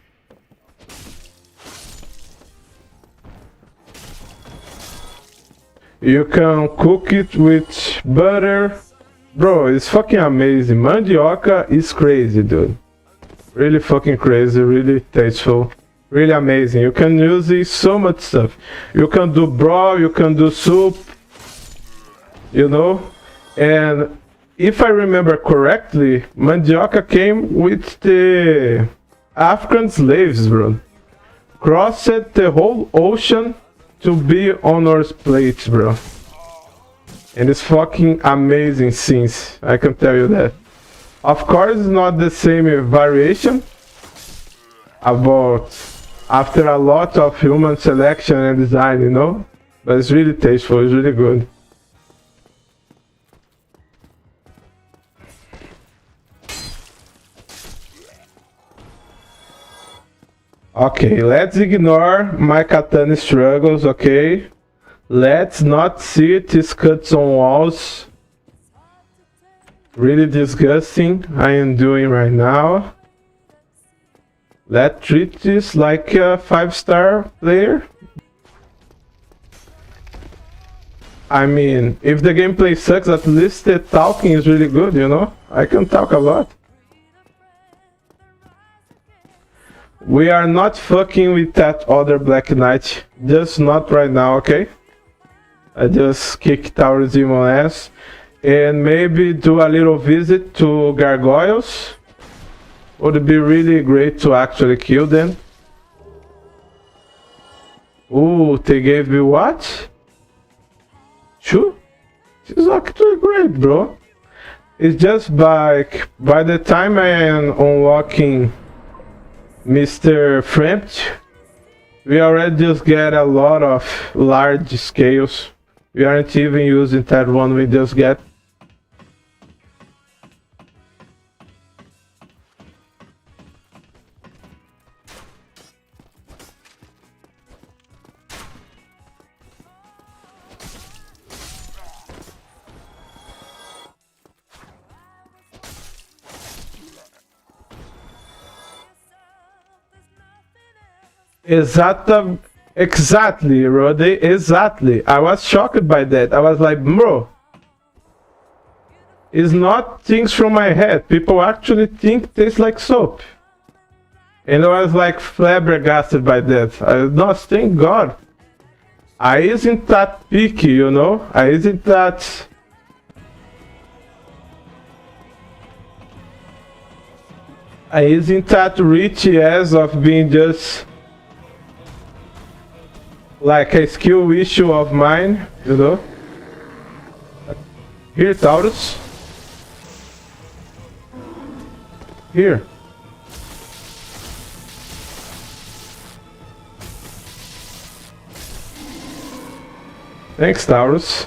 You can cook it with butter. Bro, it's fucking amazing. Mandioca is crazy, dude. Really fucking crazy, really tasteful. Really amazing. You can use it so much stuff. You can do broth, you can do soup. You know? And if I remember correctly, mandioca came with the African slaves, bro. Crossed the whole ocean to be on our plates, bro. And it's fucking amazing scenes, I can tell you that. Of course, it's not the same variation. About after a lot of human selection and design, you know? But it's really tasteful, it's really good. Okay, let's ignore my katana struggles, okay? Let's not see its cuts on walls. Really disgusting I am doing right now. Let's treat this like a 5-star player. I mean, if the gameplay sucks, at least the talking is really good, you know? I can talk a lot. We are not fucking with that other Black Knight. Just not right now, okay? I just kicked our demon ass. And maybe do a little visit to gargoyles. Would be really great to actually kill them. Ooh, they gave me what? 2? This is actually great, bro. It's just like by the time I am unlocking Mr. French, we already just get a lot of large scales. We aren't even using that one we just get. Exactly, Roddy, exactly. I was shocked by that. I was like, bro, it's not things from my head. People actually think it tastes like soap. And I was like flabbergasted by that. I not thank God. I isn't that picky, you know? I isn't that... I isn't that rich as of being just... like a skill issue of mine, you know? Here, Taurus. Here. Thanks, Taurus.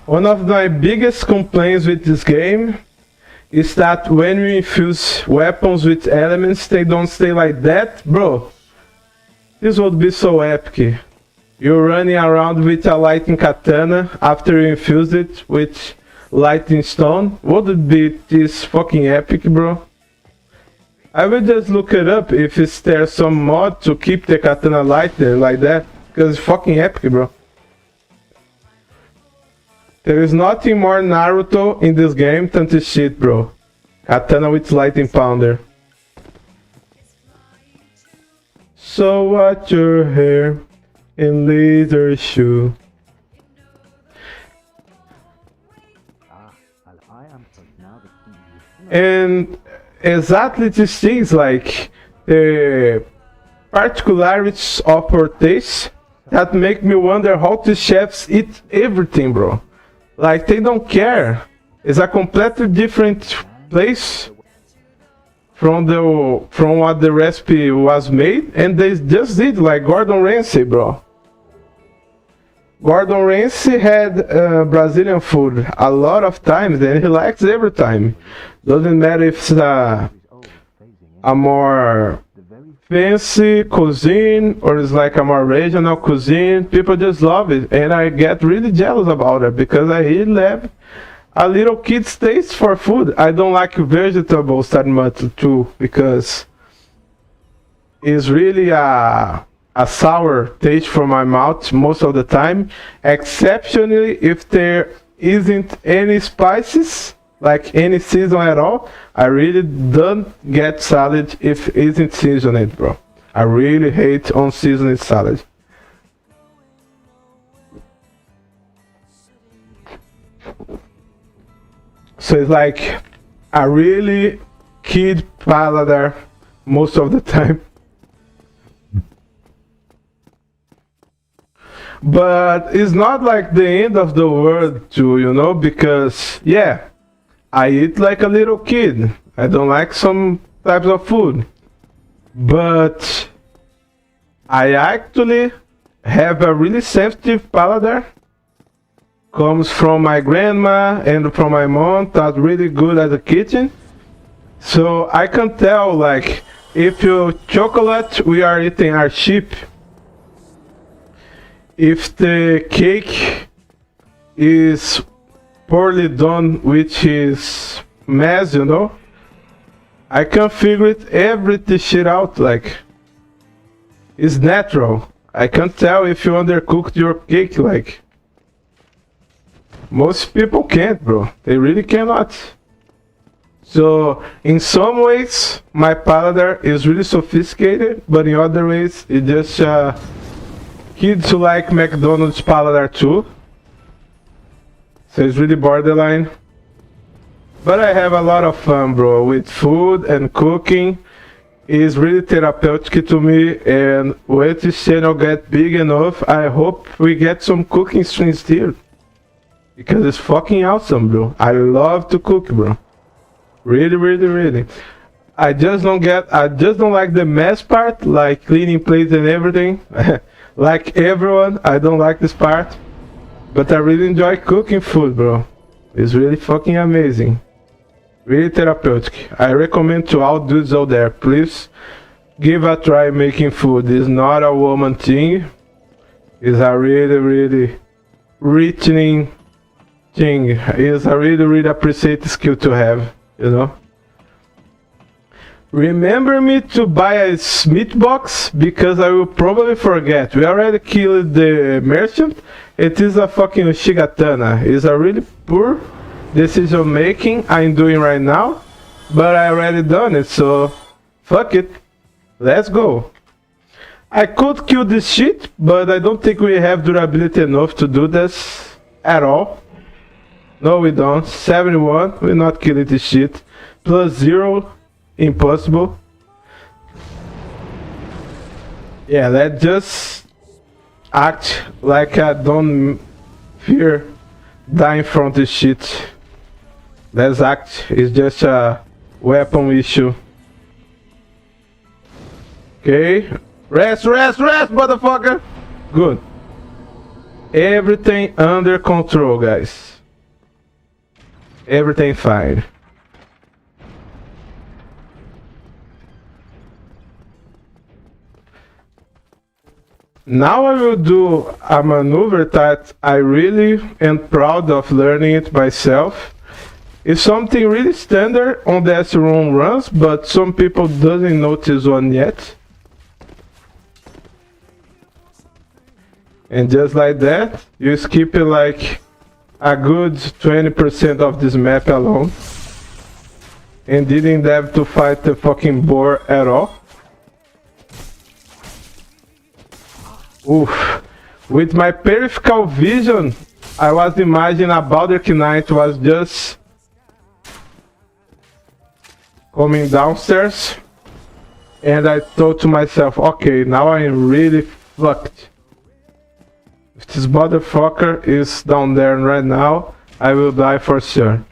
One of my biggest complaints with this game is that when we infuse weapons with elements, they don't stay like that. Bro, this would be so epic. You're running around with a lightning katana after you infuse it with lightning stone. Would it be this fucking epic, bro? I will just look it up if there's some mod to keep the katana lightning like that, because it's fucking epic, bro. There is nothing more Naruto in this game than this shit, bro. Katana with lightning pounder. So what your hair in laser shoe. And exactly these things, like the particularities of our taste that make me wonder how the chefs eat everything, bro. Like, they don't care. It's a completely different place from what the recipe was made, and they just did like Gordon Ramsay, bro. Gordon Ramsay had Brazilian food a lot of times, and he likes every time. Doesn't matter if it's a more fancy cuisine or it's like a more regional cuisine. People just love it, and I get really jealous about it because I really have a little kid's taste for food. I don't like vegetables that much too, because it's really a sour taste for my mouth most of the time, exceptionally if there isn't any spices, like any season at all. I really don't get salad if it isn't seasoned, bro. I really hate unseasoned salad. So it's like a really kid paladar most of the time. But it's not like the end of the world too, you know, because yeah, I eat like a little kid. I don't like some types of food. But I actually have a really sensitive palate. Comes from my grandma and from my mom, that's really good at the kitchen. So I can tell, like, if you chocolate we are eating are cheap. If the cake is poorly done, which is mess, you know, I can figure it every shit out, like, it's natural. I can tell if you undercooked your cake, like. Most people can't, bro. They really cannot. So, in some ways, my palate is really sophisticated, but in other ways, it's just kids who like McDonald's palate too. So it's really borderline. But I have a lot of fun, bro, with food and cooking. Is really therapeutic to me, and when this channel get big enough, I hope we get some cooking streams here. Because it's fucking awesome, bro. I love to cook, bro. Really, really, really. I just don't like the mess part, like cleaning plates and everything. Like everyone, I don't like this part. But I really enjoy cooking food, bro. It's really fucking amazing. Really therapeutic. I recommend to all dudes out there, please give a try making food. It's not a woman thing. It's a really, really reaching thing. It's a really, really appreciated skill to have, you know. Remember me to buy a Smith box, because I will probably forget. We already killed the merchant. It is a fucking Shigatana. It's a really poor decision making I'm doing right now, but I already done it, so fuck it. Let's go. I could kill this shit, but I don't think we have durability enough to do this at all. No, we don't. 71, we're not killing this shit. Plus 0, impossible. Yeah, let's just act like I don't fear dying from this shit. Let's act, it's just a weapon issue. Okay, rest, motherfucker! Good. Everything under control, guys. Everything fine. Now I will do a maneuver that I really am proud of learning it myself. It's something really standard on the S-Room runs, but some people doesn't notice one yet. And just like that, you skip it like a good 20% of this map alone. And didn't have to fight the fucking boar at all. Oof. With my peripheral vision, I was imagining a Baldur's Knight was just coming downstairs, and I thought to myself, okay, now I'm really fucked. If this motherfucker is down there right now, I will die for sure.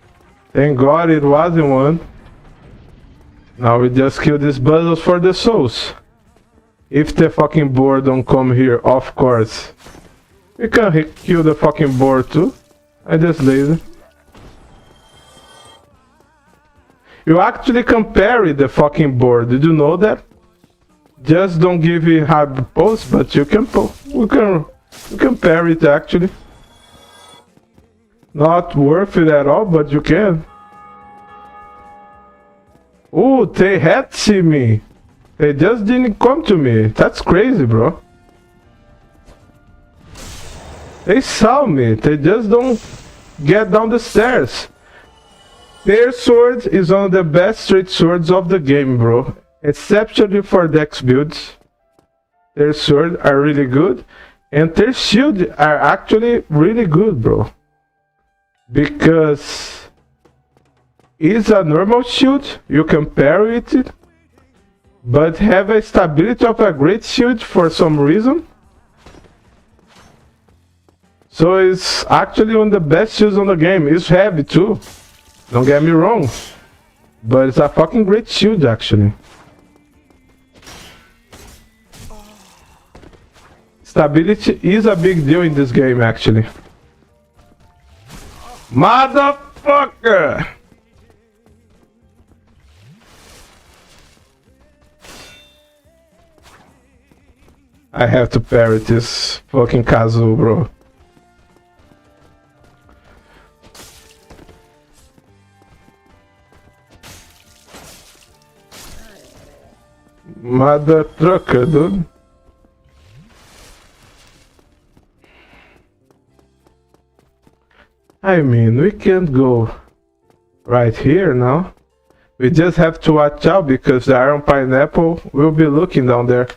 Thank God it wasn't one. Now we just kill these puzzles for the souls. If the fucking boar don't come here, of course. We can kill the fucking boar too. I just lazy. You actually can parry the fucking boar. Did you know that? Just don't give it hard pulse, but you can you can parry it actually. Not worth it at all, but you can. Oh, they had seen me. They just didn't come to me. That's crazy, bro. They saw me. They just don't get down the stairs. Their sword is one of the best straight swords of the game, bro. Exceptionally for dex builds. Their swords are really good. And their shield are actually really good, bro. Because it's a normal shield. You can parry it. But have a stability of a great shield for some reason. So it's actually one of the best shields on the game. It's heavy too. Don't get me wrong. But it's a fucking great shield actually. Stability is a big deal in this game, actually. Motherfucker! I have to parry this fucking Kazoo, bro. Mother trucker, dude. I mean, we can't go right here now. We just have to watch out because the Iron Pineapple will be looking down there.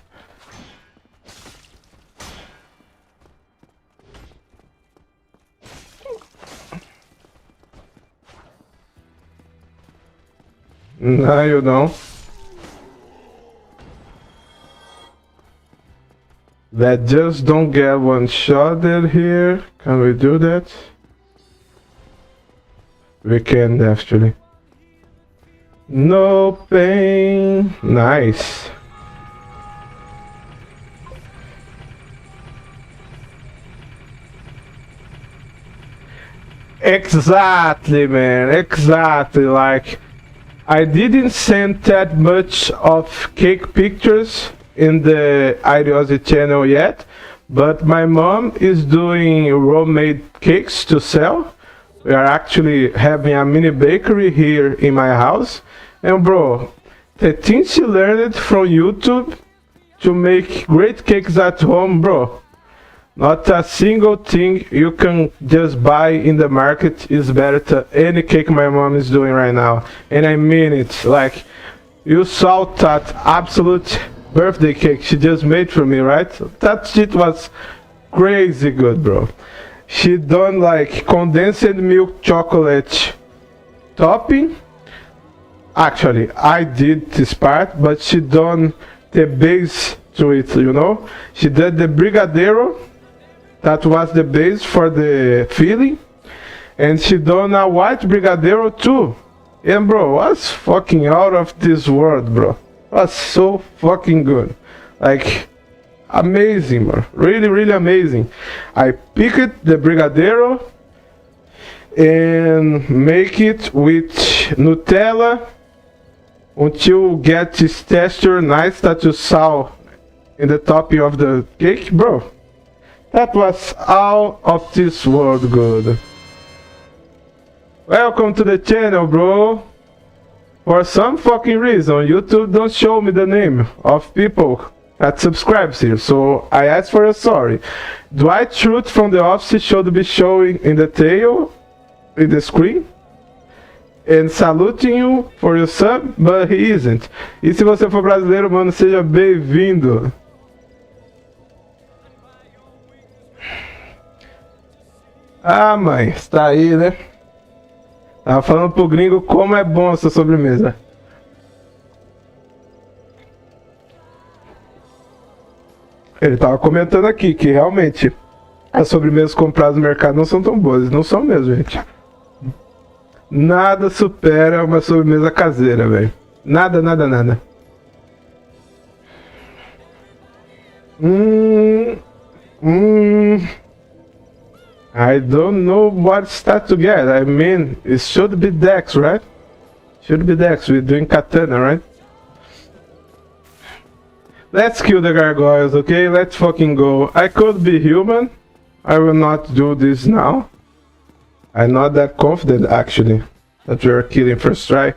No, you don't. That just don't get one shot in here. Can we do that? We can actually. No pain. Nice. Exactly, man. Exactly. Like, I didn't send that much of cake pictures in the Ideosity channel yet, but my mom is doing homemade cakes to sell. We are actually having a mini bakery here in my house, and bro, the things she learned from YouTube to make great cakes at home, bro, not a single thing you can just buy in the market is better than any cake my mom is doing right now. And I mean it. Like, you saw that absolute birthday cake she just made for me, right? That shit was crazy good, bro. She done like condensed milk chocolate topping. Actually, I did this part, but she done the base to it, you know? She did the brigadeiro. That was the base for the filling. And she done a white brigadeiro too. And bro, was fucking out of this world, bro. Was so fucking good. Like, amazing, bro. Really, really amazing. I picked the brigadeiro and make it with Nutella until get this texture nice that you saw in the topping of the cake, bro. That was out of this world good. Welcome to the channel, bro. For some fucking reason, YouTube don't show me the name of people that subscribes here, so I ask for a sorry. Dwight Schrute from The Office should be showing in the tail, in the screen, and saluting you for your sub, but he isn't. E se você for brasileiro, mano, seja bem-vindo. Ah, mãe, está aí, né? Tava falando pro gringo como é bom essa sobremesa. Ele tava comentando aqui que realmente as sobremesas compradas no mercado não são tão boas. Não são mesmo, gente. Nada supera uma sobremesa caseira, velho. Nada, nada, nada. I don't know what start to get. I mean, it should be Dex, right? Should be Dex. We're doing katana, right? Let's kill the gargoyles, okay? Let's fucking go. I could be human. I will not do this now. I'm not that confident, actually, that we are killing first try.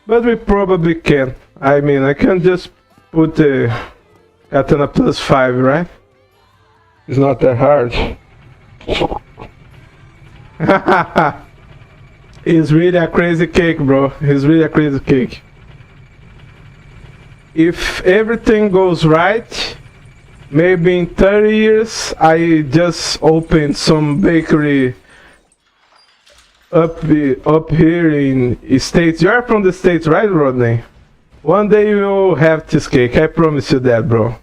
But we probably can. I mean, I can just put the katana +5, right? It's not that hard. It's really a crazy cake, bro. It's really a crazy cake. If everything goes right, maybe in 30 years I just open some bakery up here in States. You are from the States, right, Rodney? One day you will have this cake, I promise you that, bro.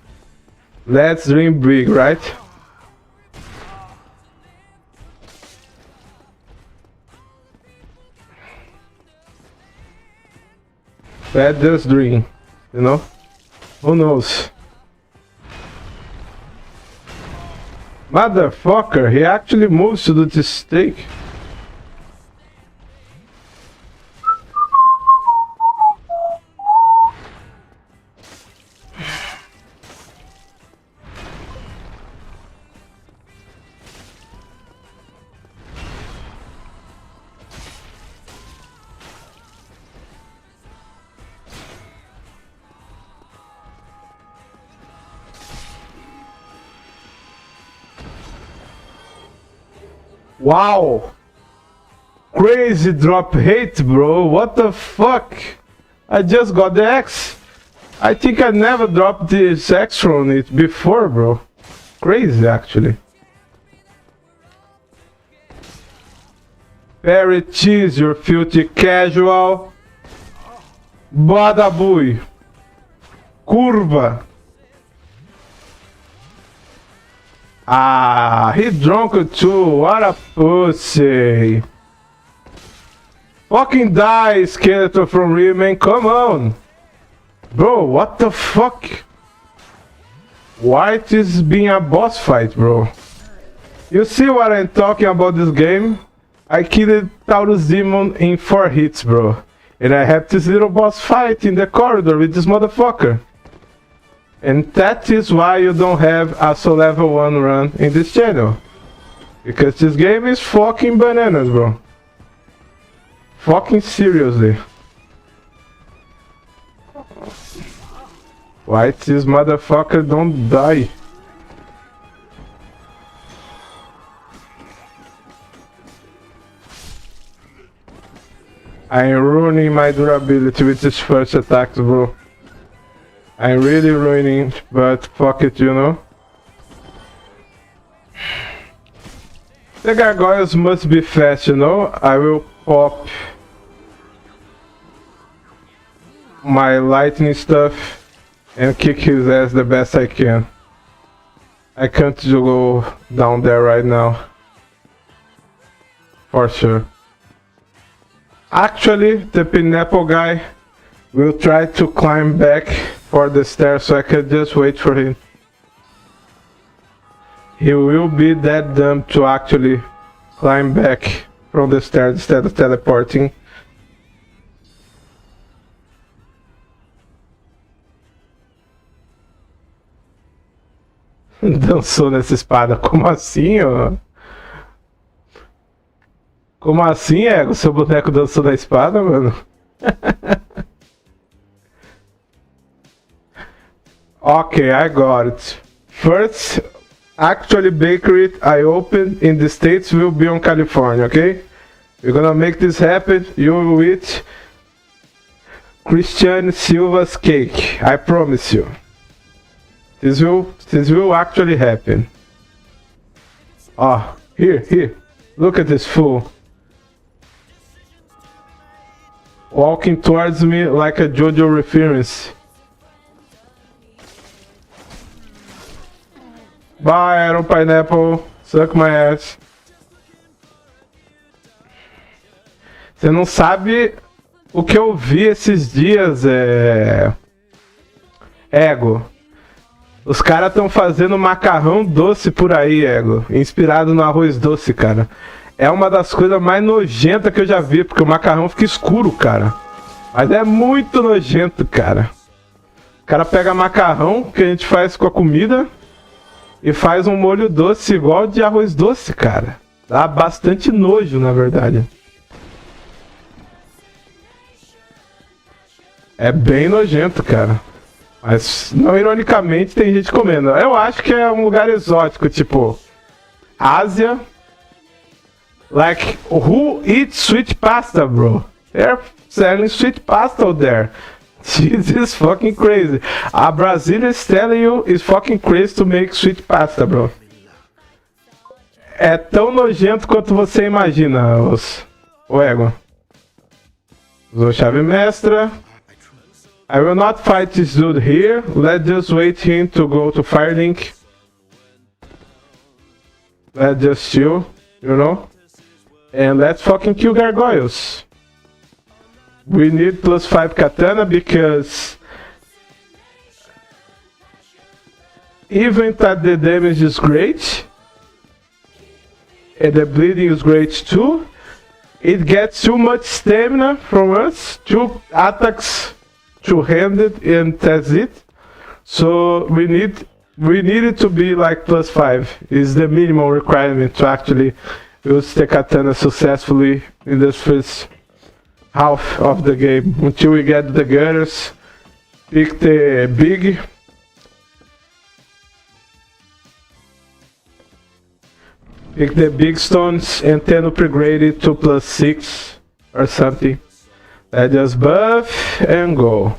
Let's dream big, right? Let's just dream, you know? Who knows? Motherfucker, he actually moves to do this stake. Wow! Crazy drop hate, bro. What the fuck? I just got the X. I think I never dropped this X from it before, bro. Crazy, actually. Very cheese, your filthy casual. Badabui. Curva. Ah, he drunk it too. What a pussy. Fucking die, Skeletor from Riemann. Come on. Bro, what the fuck? White is being a boss fight, bro. You see what I'm talking about this game? I killed Taurus Demon in 4 hits, bro. And I have this little boss fight in the corridor with this motherfucker. And that is why you don't have a Soul Level 1 run in this channel. Because this game is fucking bananas, bro. Fucking seriously. Why this motherfucker don't die? I'm ruining my durability with this first attack, bro. I'm really ruining, but fuck it, you know. The gargoyles must be fast, you know. I will pop my lightning stuff and kick his ass the best I can. I can't go down there right now. For sure. Actually, the pineapple guy will try to climb back for the stairs, so I can just wait for him. He will be that dumb to actually climb back from the stairs instead of teleporting. Dançou nessa espada, como assim, ó? Como assim, Ego? Seu boneco dançou na espada, mano? Okay, I got it. First, actually bakery I opened in the States will be on California, okay? We're gonna make this happen. You will eat Christian Silva's cake. I promise you. This will actually happen. Ah, here. Look at this fool. Walking towards me like a JoJo reference. Bye, Iron Pineapple. Suck my ass. Você não sabe o que eu vi esses dias, Ego. Os caras estão fazendo macarrão doce por aí, Ego. Inspirado no arroz doce, cara. É uma das coisas mais nojentas que eu já vi, porque o macarrão fica escuro, cara. Mas é muito nojento, cara. O cara pega macarrão que a gente faz com a comida e faz um molho doce igual de arroz doce, cara. Dá bastante nojo, na verdade. É bem nojento, cara. Mas, não ironicamente, tem gente comendo. Eu acho que é um lugar exótico, tipo Ásia. Like, who eats sweet pasta, bro? They're selling sweet pasta out there. This is fucking crazy. A Brazilian is telling you it's fucking crazy to make sweet pasta, bro. É tão nojento quanto você imagina, o Ego. Usou chave mestra. I will not fight this dude here. Let's just wait him to go to Firelink. Let's just chill, you know? And let's fucking kill gargoyles. We need +5 katana because even that the damage is great, and the bleeding is great too. It gets too much stamina from us, 2 attacks, 2-handed, and that's it. So we need it to be like +5 is the minimum requirement to actually use the katana successfully in this first half of the game. Until we get the gutters, pick the big. Pick the big stones and then upgrade it to +6 or something. Let's just buff and go.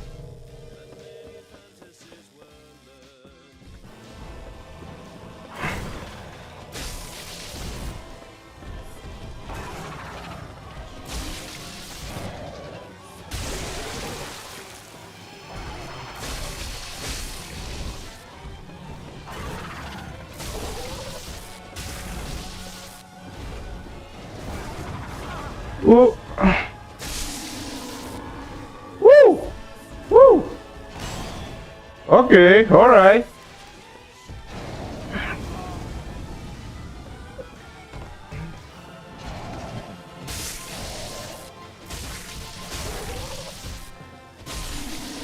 Woo! Woo! Woo! Okay, alright.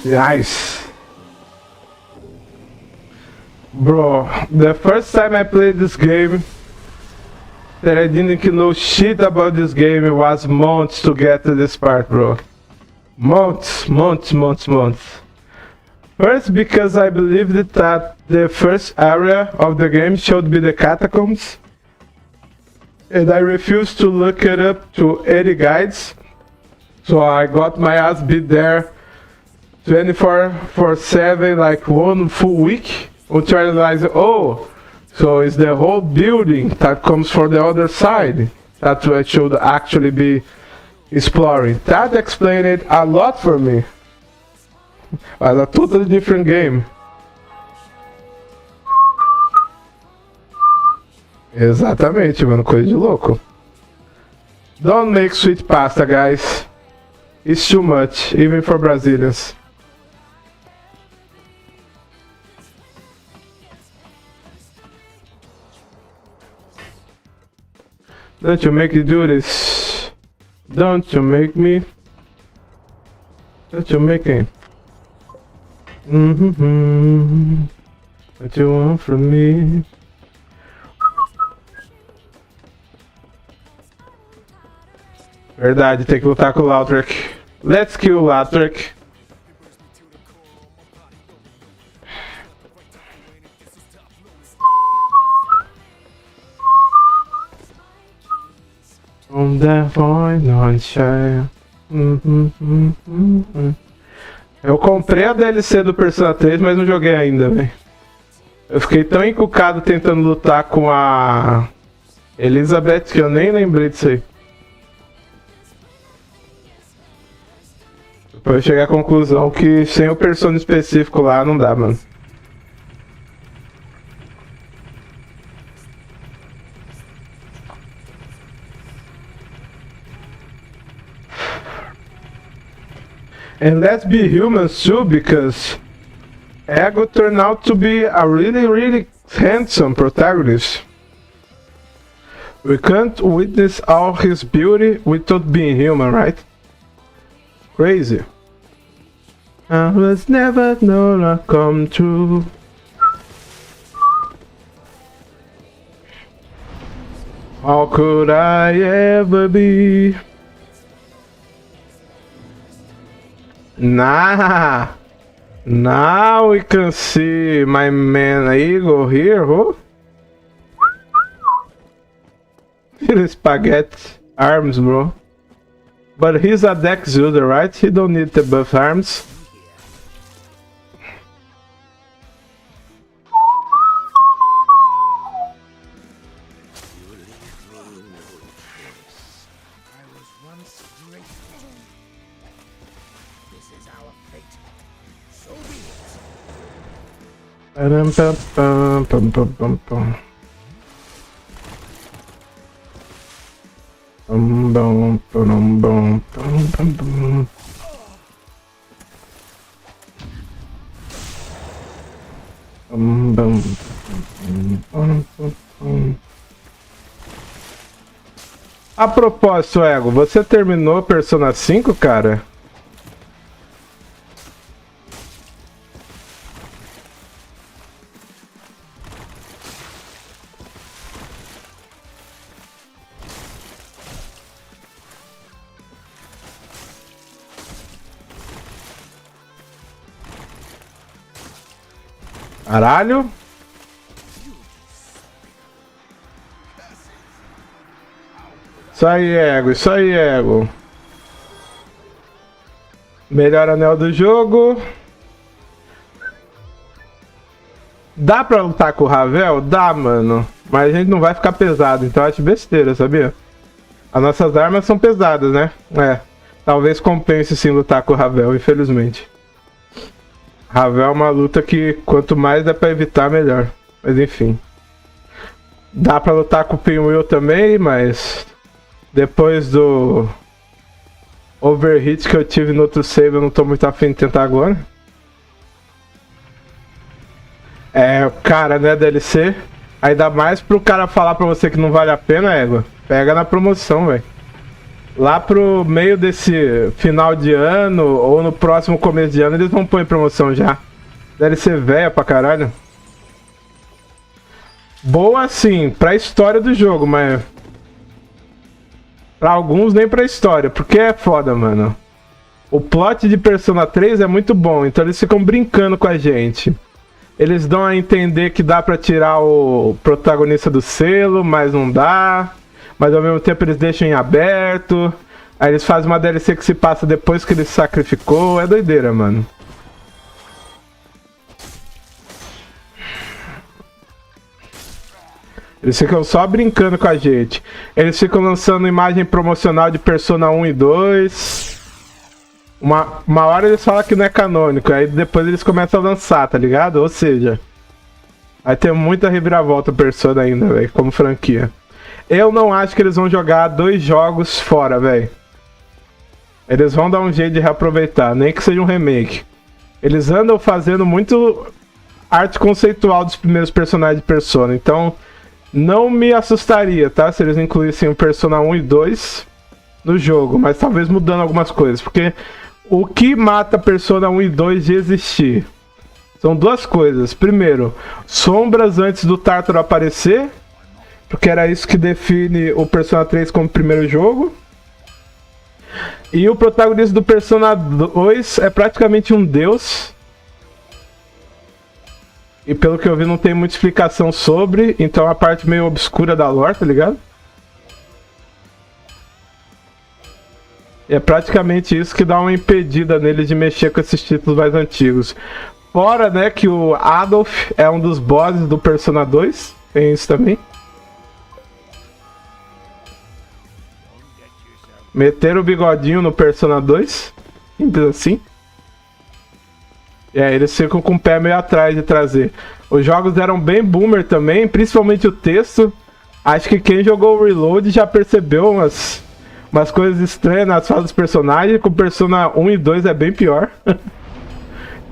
Nice. Bro, the first time I played this game, that I didn't know shit about this game, it was months to get to this part, bro. Months. First, because I believed that the first area of the game should be the catacombs, and I refused to look it up to any guides, so I got my ass beat there 24/7, like 1 full week, until I realized, oh, so it's the whole building that comes from the other side that I should actually be exploring. That explained it a lot for me. Was a totally different game. Exatamente, mano, coisa de louco. Don't make sweet pasta, guys. It's too much, even for Brazilians. Don't you make me do this. Don't you make me. Don't you make me. What you want from me? Verdade, tem que lutar com o Lautrec. Let's kill Lautrec. On the point on share. Eu comprei a DLC do Persona 3, mas não joguei ainda, velho. Eu fiquei tão encucado tentando lutar com a Elizabeth que eu nem lembrei disso aí. Depois eu cheguei à conclusão que sem o Persona específico lá não dá, mano. And let's be humans too, because Ego turned out to be a really handsome protagonist. We can't witness all his beauty without being human, right? Crazy. I was never gonna come true. How could I ever be? Nah, now we can see my man Eagle here, who? Little spaghetti arms, bro. But he's a dex user, right? He don't need the buff arms. A propósito, Ego, você terminou Persona 5, cara? Caralho. Isso aí, Ego. Isso aí, Ego. Melhor anel do jogo. Dá pra lutar com o Ravel? Dá, mano. Mas a gente não vai ficar pesado, então eu acho besteira, sabia? As nossas armas são pesadas, né? É. Talvez compense sim lutar com o Ravel, infelizmente. Ravel é uma luta que quanto mais dá pra evitar, melhor. Mas enfim. Dá pra lutar com o Pinwheel também, mas... depois do... overhit que eu tive no outro save, eu não tô muito afim de tentar agora. É, cara, né, DLC. Ainda mais pro cara falar pra você que não vale a pena, égua. Pega na promoção, velho. Lá pro meio desse final de ano, ou no próximo começo de ano, eles vão pôr em promoção já. DLC velha pra caralho. Boa sim, pra história do jogo, mas... pra alguns nem pra história, porque é foda, mano. O plot de Persona 3 é muito bom, então eles ficam brincando com a gente. Eles dão a entender que dá pra tirar o protagonista do selo, mas não dá. Mas ao mesmo tempo eles deixam em aberto. Aí eles fazem uma DLC que se passa depois que ele se sacrificou. É doideira, mano. Eles ficam só brincando com a gente. Eles ficam lançando imagem promocional de Persona 1 e 2. Uma hora eles falam que não é canônico, aí depois eles começam a lançar, tá ligado? Ou seja, vai ter muita reviravolta Persona ainda, velho, como franquia. Eu não acho que eles vão jogar 2 jogos fora, velho. Eles vão dar um jeito de reaproveitar, nem que seja um remake. Eles andam fazendo muito arte conceitual dos primeiros personagens de Persona, então não me assustaria, tá? Se eles incluíssem o Persona 1 e 2 no jogo, mas talvez mudando algumas coisas, porque o que mata Persona 1 e 2 de existir são 2 coisas. Primeiro, sombras antes do Tártaro aparecer, porque era isso que define o Persona 3 como primeiro jogo. E o protagonista do Persona 2 é praticamente um deus. E pelo que eu vi não tem muita explicação sobre, então é a parte meio obscura da lore, tá ligado? É praticamente isso que dá uma impedida nele de mexer com esses títulos mais antigos. Fora, né, que o Adolf é um dos bosses do Persona 2. Tem isso também. Meter o bigodinho no Persona 2. Simples assim. E aí eles ficam com o pé meio atrás de trazer. Os jogos eram bem boomer também, principalmente o texto. Acho que quem jogou o Reload já percebeu umas coisas estranhas nas falas dos personagens. Com Persona 1 e 2 é bem pior.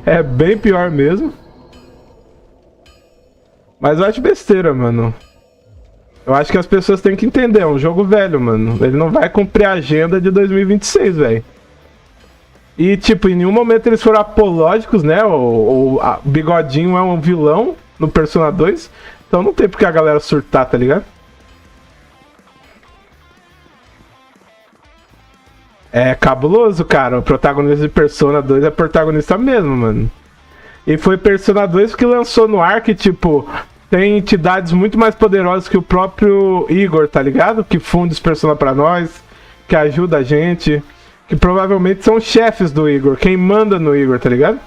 É bem pior mesmo. Mas eu acho besteira, mano. Eu acho que as pessoas têm que entender. É um jogo velho, mano. Ele não vai cumprir a agenda de 2026, velho. E, tipo, em nenhum momento eles foram apológicos, né? O Bigodinho é um vilão no Persona 2. Então não tem porque a galera surtar, tá ligado? É cabuloso, cara. O protagonista de Persona 2 é protagonista mesmo, mano. E foi Persona 2 que lançou no ar que, tipo, tem entidades muito mais poderosas que o próprio Igor, tá ligado? Que funde os Persona pra nós, que ajuda a gente, que provavelmente são chefes do Igor, quem manda no Igor, tá ligado?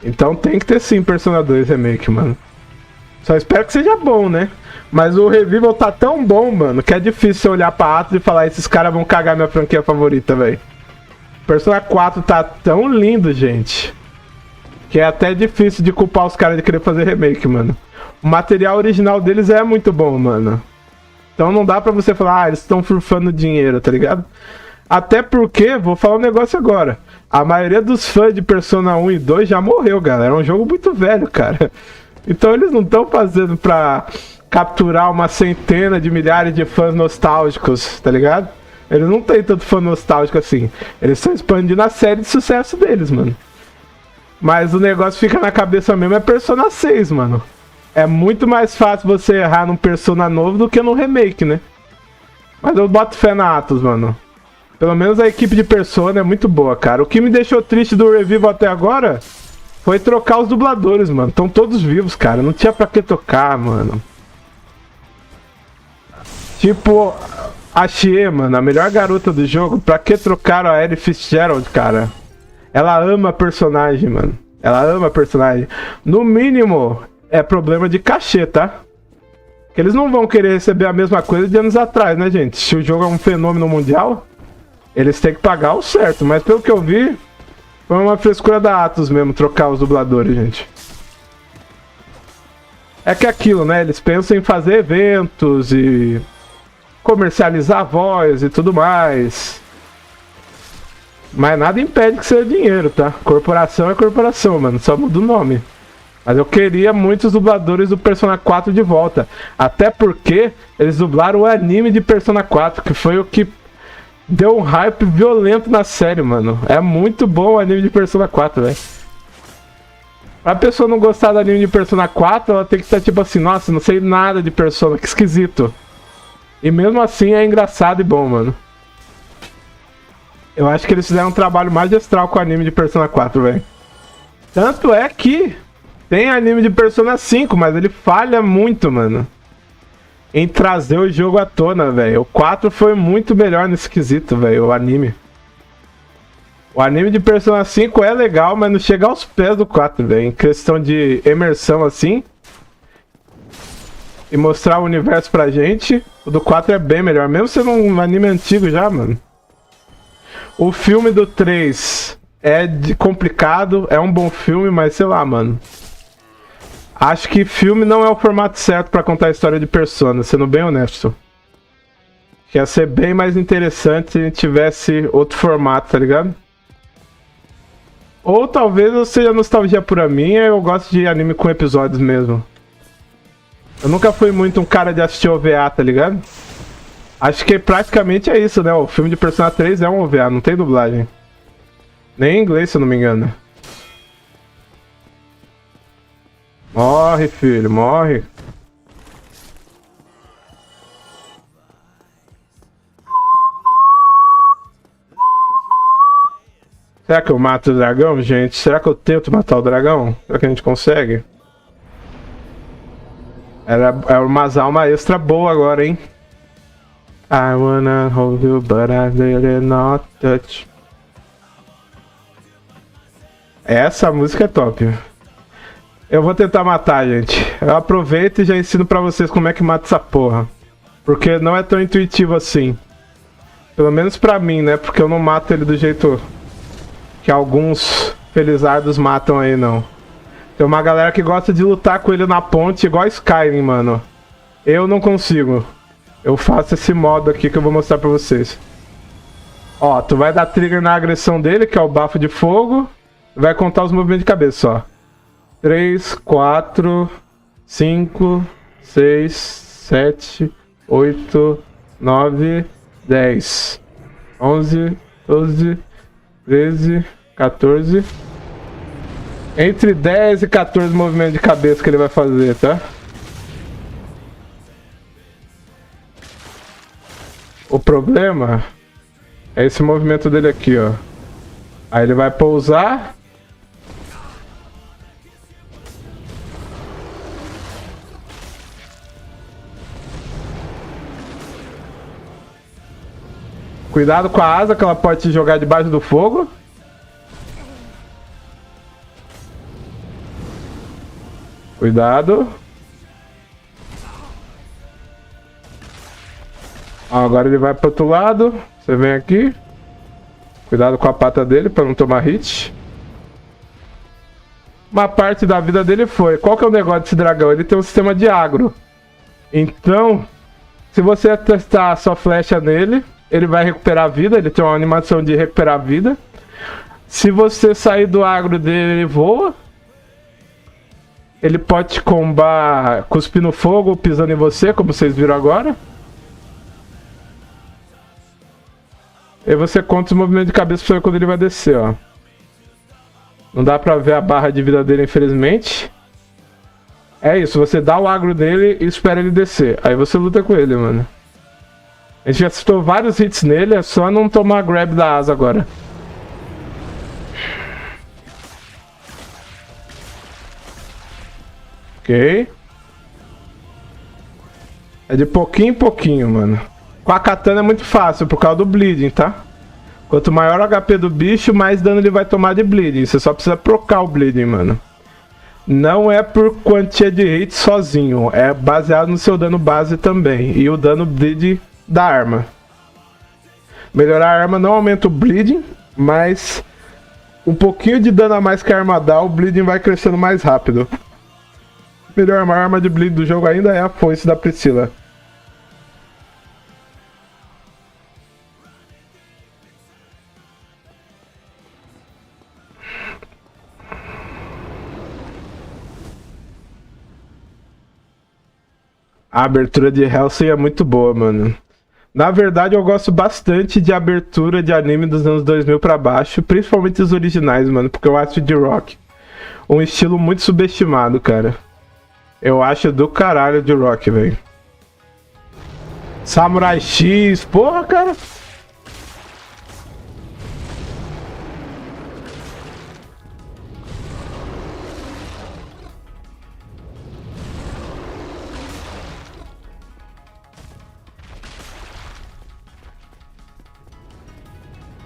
Então tem que ter sim Persona 2 Remake, mano. Só espero que seja bom, né? Mas o Revival tá tão bom, mano, que é difícil você olhar pra Atlas e falar: esses caras vão cagar minha franquia favorita, velho. Persona 4 tá tão lindo, gente, que é até difícil de culpar os caras de querer fazer remake, mano. O material original deles é muito bom, mano. Então não dá pra você falar: eles estão furfando dinheiro, tá ligado? Até porque, vou falar um negócio agora, a maioria dos fãs de Persona 1 e 2 já morreu, galera. É um jogo muito velho, cara. Então eles não estão fazendo pra capturar uma centena de milhares de fãs nostálgicos, tá ligado? Eles não tem tanto fã nostálgico assim. Eles estão expandindo a série de sucesso deles, mano. Mas o negócio fica na cabeça mesmo é Persona 6, mano. É muito mais fácil você errar num Persona novo do que no remake, né? Mas eu boto fé na Atlus, mano. Pelo menos a equipe de Persona é muito boa, cara. O que me deixou triste do Revival até agora foi trocar os dubladores, mano. Estão todos vivos, cara. Não tinha pra que tocar, mano. Tipo, a Chie, mano, a melhor garota do jogo. Pra que trocaram a Ellie Fitzgerald, cara? Ela ama a personagem, mano. Ela ama a personagem. No mínimo, é problema de cachê, tá? Que eles não vão querer receber a mesma coisa de anos atrás, né, gente? Se o jogo é um fenômeno mundial, eles têm que pagar o certo. Mas pelo que eu vi, foi uma frescura da Atlus mesmo, trocar os dubladores, gente. É que é aquilo, né? Eles pensam em fazer eventos e comercializar a voz e tudo mais. Mas nada impede que seja dinheiro, tá? Corporação é corporação, mano. Só muda o nome. Mas eu queria muitos dubladores do Persona 4 de volta. Até porque eles dublaram o anime de Persona 4, que foi o que deu um hype violento na série, mano. É muito bom o anime de Persona 4, velho. Pra pessoa não gostar do anime de Persona 4, ela tem que estar tipo assim, nossa, não sei nada de Persona, que esquisito. E mesmo assim é engraçado e bom, mano. Eu acho que eles fizeram um trabalho magistral com o anime de Persona 4, velho. Tanto é que tem anime de Persona 5, mas ele falha muito, mano, em trazer o jogo à tona, velho. O 4 foi muito melhor nesse quesito, velho, o anime. O anime de Persona 5 é legal, mas não chega aos pés do 4, velho. Em questão de imersão, assim. E mostrar o universo pra gente, o do 4 é bem melhor. Mesmo sendo um anime antigo já, mano. O filme do 3 é complicado, é um bom filme, mas sei lá, mano. Acho que filme não é o formato certo pra contar a história de Persona, sendo bem honesto. Ia ser bem mais interessante se tivesse outro formato, tá ligado? Ou talvez seja nostalgia pura minha, eu gosto de anime com episódios mesmo. Eu nunca fui muito um cara de assistir OVA, tá ligado? Acho que praticamente é isso, né? O filme de Persona 3 é um OVA, não tem dublagem. Nem em inglês, se eu não me engano. Morre, filho, morre. Será que eu mato o dragão, gente? Será que eu tento matar o dragão? Será que a gente consegue? Era umas almas extra boa agora, hein? I wanna hold you, but I really not touch. Essa música é top. Eu vou tentar matar, gente. Eu aproveito e já ensino pra vocês como é que mata essa porra. Porque não é tão intuitivo assim. Pelo menos pra mim, né? Porque eu não mato ele do jeito que alguns felizardos matam aí, não. Tem uma galera que gosta de lutar com ele na ponte igual Skyrim, mano. Eu não consigo. Eu faço esse modo aqui que eu vou mostrar pra vocês. Ó, tu vai dar trigger na agressão dele, que é o bafo de fogo. Vai contar os movimentos de cabeça, ó. 3, 4, 5, 6, 7, 8, 9, 10, 11, 12, 13, 14. Entre 10 e 14 movimentos de cabeça que ele vai fazer, tá? O problema é esse movimento dele aqui, ó. Aí ele vai pousar. Cuidado com a asa, que ela pode te jogar debaixo do fogo. Cuidado. Ó, agora ele vai pro outro lado. Você vem aqui. Cuidado com a pata dele para não tomar hit. Uma parte da vida dele foi. Qual que é o negócio desse dragão? Ele tem um sistema de agro. Então, se você testar sua flecha nele, ele vai recuperar a vida. Ele tem uma animação de recuperar a vida. Se você sair do agro dele, ele voa. Ele pode te combar cuspindo fogo, pisando em você, como vocês viram agora. E você conta os movimentos de cabeça pra ver quando ele vai descer, ó. Não dá pra ver a barra de vida dele, infelizmente. É isso, você dá o agro dele e espera ele descer. Aí você luta com ele, mano. A gente já acertou vários hits nele, é só não tomar grab da asa agora. Ok. É de pouquinho em pouquinho, mano. Com a katana é muito fácil, por causa do bleeding, tá? Quanto maior o HP do bicho, mais dano ele vai tomar de bleeding. Você só precisa procar o bleeding, mano. Não é por quantia de hit sozinho. É baseado no seu dano base também. E o dano bleed da arma. Melhorar a arma não aumenta o bleeding, mas um pouquinho de dano a mais que a arma dá, o bleeding vai crescendo mais rápido. Melhor arma de bleed do jogo ainda é a foice da Priscila. A abertura de Hellsing é muito boa, mano. Na verdade, eu gosto bastante de abertura de anime dos anos 2000 pra baixo, principalmente os originais, mano, porque eu acho de rock um estilo muito subestimado, cara. Eu acho do caralho de rock, velho. Samurai X, porra, cara.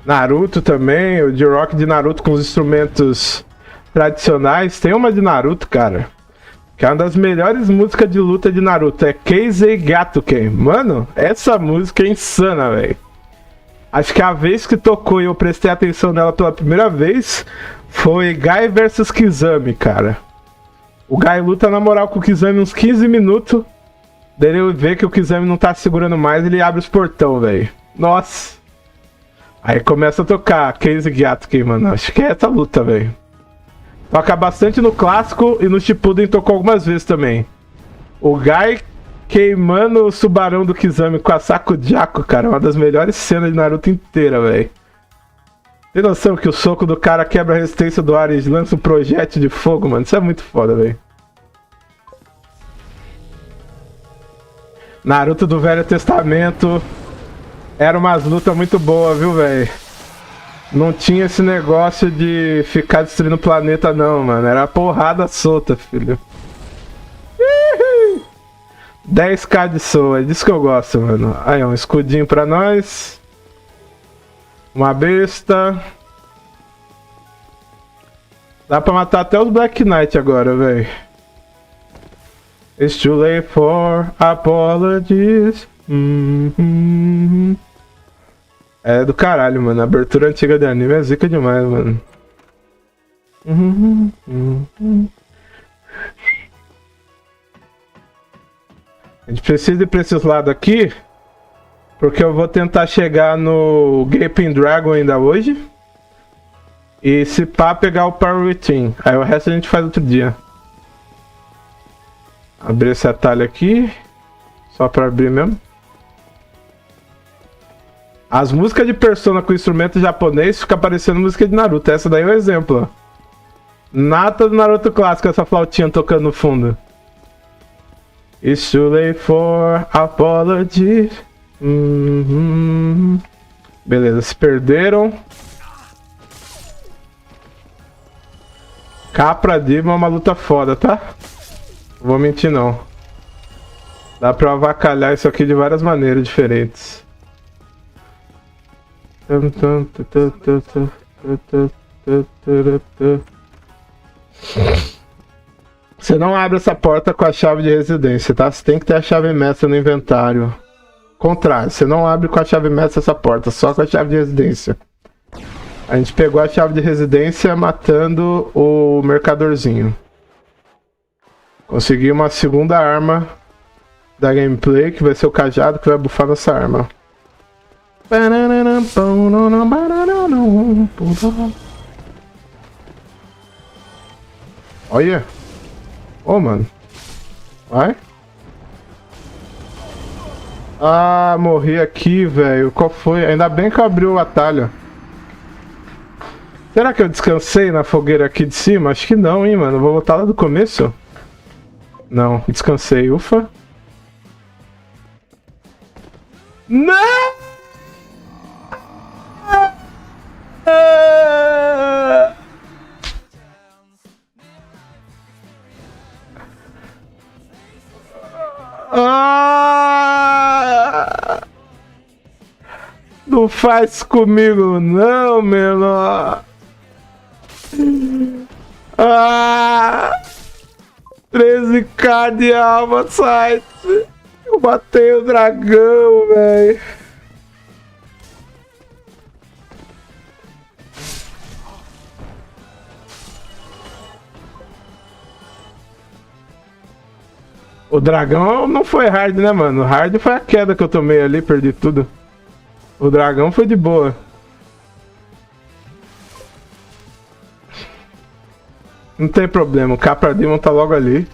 Naruto também, o de rock de Naruto com os instrumentos tradicionais. Tem uma de Naruto, cara, que é uma das melhores músicas de luta de Naruto. É Keizei Gatuken. Mano, essa música é insana, velho. Acho que a vez que tocou e eu prestei atenção nela pela primeira vez foi Guy vs Kizami, cara. O Guy luta na moral com o Kizami uns 15 minutos. Daí ele vê que o Kizami não tá segurando mais, ele abre os portão, velho. Nossa. Aí começa a tocar Keizei Gatuken, mano. Acho que é essa luta, velho. Toca bastante no clássico e no Shippuden tocou algumas vezes também. O Guy queimando o Subarão do Kizami com a Sakujaku, cara. Uma das melhores cenas de Naruto inteira, velho. Tem noção que o soco do cara quebra a resistência do ar e lança um projétil de fogo, mano? Isso é muito foda, velho. Naruto do Velho Testamento. Era umas lutas muito boas, viu, velho? Não tinha esse negócio de ficar destruindo o planeta, não, mano. Era porrada solta, filho. 10k de soa, é disso que eu gosto, mano. Aí, um escudinho pra nós. Uma besta. Dá pra matar até os Black Knight agora, velho. It's too late for apologies. É do caralho, mano. A abertura antiga de anime é zica demais, mano. A gente precisa ir pra esses lados aqui, porque eu vou tentar chegar no Gaping Dragon ainda hoje. E se pá, pegar o Power Routine. Aí o resto a gente faz outro dia. Abrir esse atalho aqui. Só pra abrir mesmo. As músicas de Persona com instrumento japonês ficam parecendo música de Naruto. Essa daí é o exemplo, ó. Nata do Naruto clássico, essa flautinha tocando no fundo. It's too late for apology. Beleza, se perderam. Capra Demon é uma luta foda, tá? Não vou mentir, não. Dá pra avacalhar isso aqui de várias maneiras diferentes. Você não abre essa porta com a chave de residência, tá? Você tem que ter a chave mestra no inventário. Contrário, você não abre com a chave mestra essa porta, só com a chave de residência. A gente pegou a chave de residência matando o mercadorzinho. Consegui uma segunda arma da gameplay, que vai ser o cajado que vai bufar nossa arma. Olha. Ô, mano. Vai. Ah, morri aqui, velho. Qual foi? Ainda bem que eu abri o atalho. Será que eu descansei na fogueira aqui de cima? Acho que não, hein, mano. Vou voltar lá do começo. Não, descansei. Ufa. Não! Não faz comigo não, menor. 13k de alma, site. Eu matei o dragão, velho. O dragão não foi hard, né, mano? O hard foi a queda que eu tomei ali, perdi tudo. O dragão foi de boa. Não tem problema, o Capra Demon tá logo ali.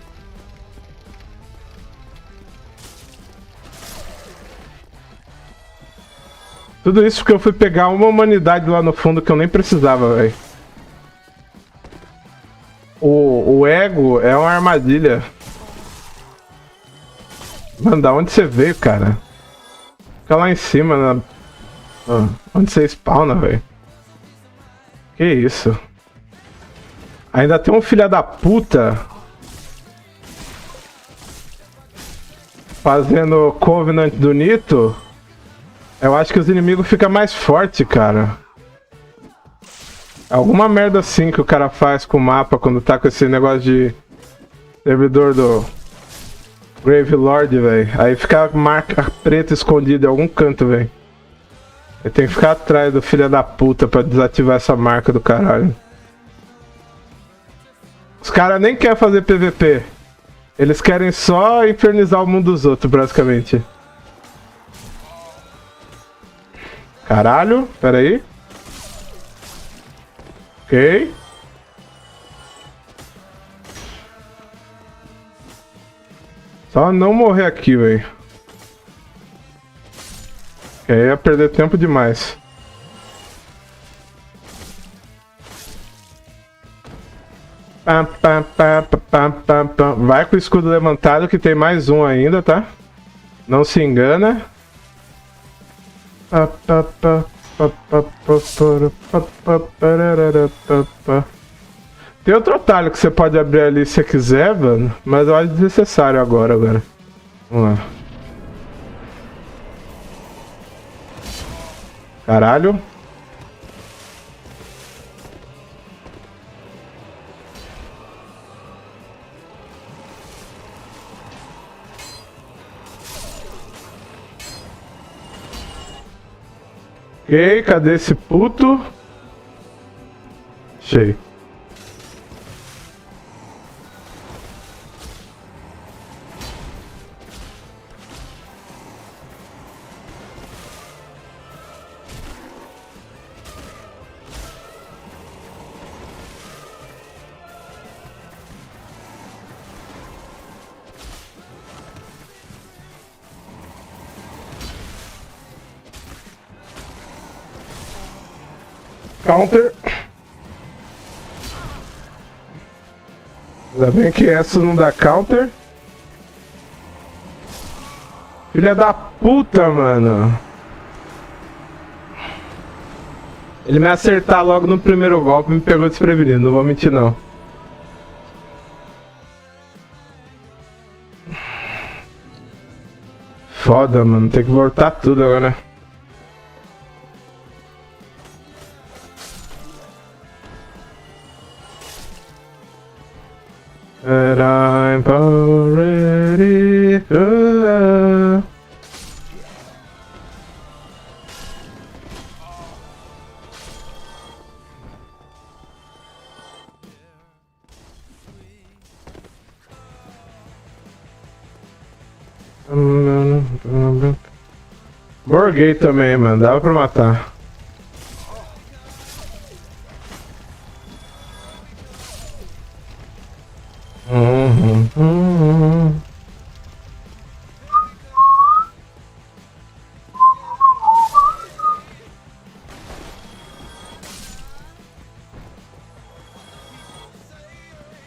Tudo isso porque eu fui pegar uma humanidade lá no fundo que eu nem precisava, velho. O ego é uma armadilha. Mano, da onde você veio, cara? Fica lá em cima, na... onde você spawna, velho? Que isso? Ainda tem um filho da puta fazendo Covenant do Nito. Eu acho que os inimigos ficam mais fortes, cara. Alguma merda assim que o cara faz com o mapa quando tá com esse negócio de servidor do Grave Lord, velho. Aí fica a marca preta escondida em algum canto, velho. Ele tem que ficar atrás do filho da puta pra desativar essa marca do caralho. Os caras nem querem fazer PVP. Eles querem só infernizar o mundo dos outros, basicamente. Caralho, pera aí. Ok. Só não morrer aqui, velho. Ok, ia perder tempo demais. Vai com o escudo levantado que tem mais um ainda, tá? Não se engana. Tem outro atalho que você pode abrir ali se você quiser, mano. Mas eu acho desnecessário agora. Vamos lá. Caralho. Ok, cadê esse puto? Achei. Counter. Ainda bem que essa não dá counter. Filha da puta, mano. Ele me acertar logo no primeiro golpe me pegou desprevenido, não vou mentir não. Foda, mano, tem que voltar tudo agora. And I'm already good. Morguei também, mano, dava pra matar.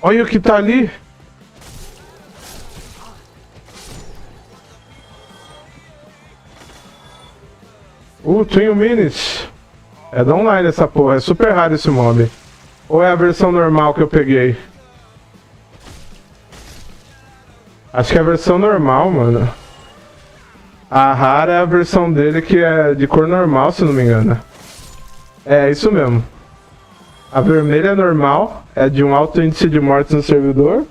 Olha o que tá ali. Twin Minis. É da online essa porra, é super raro esse mob. Ou é a versão normal que eu peguei? Acho que é a versão normal, mano. A rara é a versão dele que é de cor normal, se não me engano. É, isso mesmo. A vermelha é normal, é de um alto índice de mortes no servidor.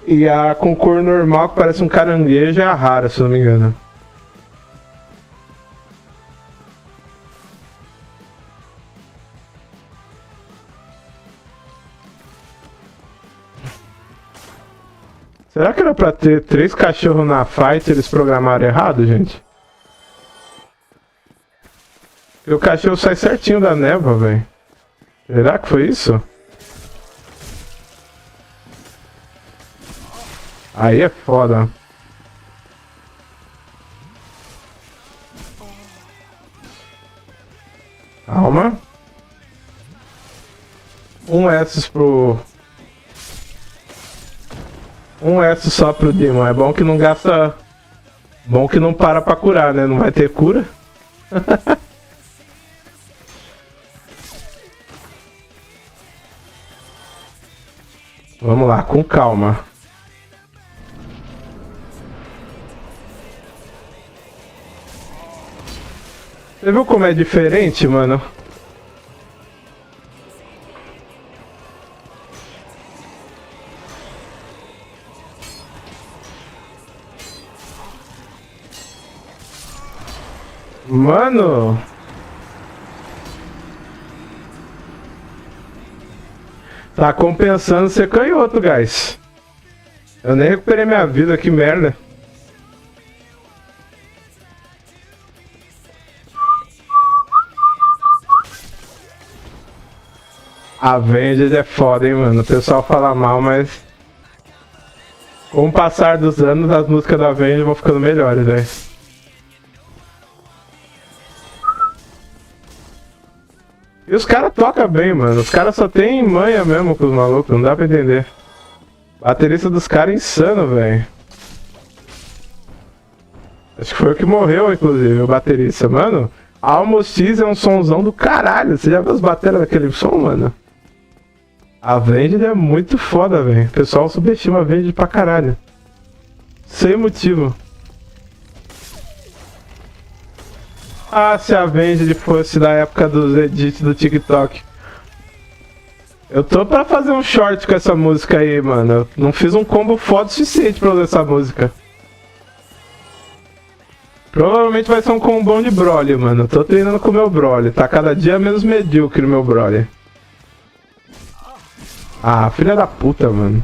E a com cor normal, que parece um caranguejo, é a rara, se não me engano. Será que era pra ter 3 cachorros na fight e eles programaram errado, gente? Porque o cachorro sai certinho da névoa, velho. Será que foi isso? Aí é foda. Calma. Um S pro... Um S só pro Demon. É bom que não gasta... Bom que não para pra curar, né? Não vai ter cura. Vamos lá, com calma. Você viu como é diferente, mano? Mano... Tá compensando ser canhoto, guys. Eu nem recuperei minha vida, que merda. A Avenged é foda, hein, mano. O pessoal fala mal, mas... Com o passar dos anos, as músicas da Avenged vão ficando melhores, velho. E os caras tocam bem, mano. Os caras só tem manha mesmo com os malucos, não dá pra entender. Baterista dos caras é insano, velho. Acho que foi o que morreu, inclusive, o baterista. Mano, Almost X é um sonzão do caralho. Você já viu as baterias daquele som, mano? A Avenged é muito foda, velho. O pessoal subestima a Avenged pra caralho. Sem motivo. Ah, se a Avenged fosse da época dos edits do TikTok. Eu tô pra fazer um short com essa música aí, mano. Eu não fiz um combo foda o suficiente pra usar essa música. Provavelmente vai ser um combão de Broly, mano. Eu tô treinando com o meu Broly. Tá cada dia menos medíocre o meu Broly. Ah, filha da puta, mano.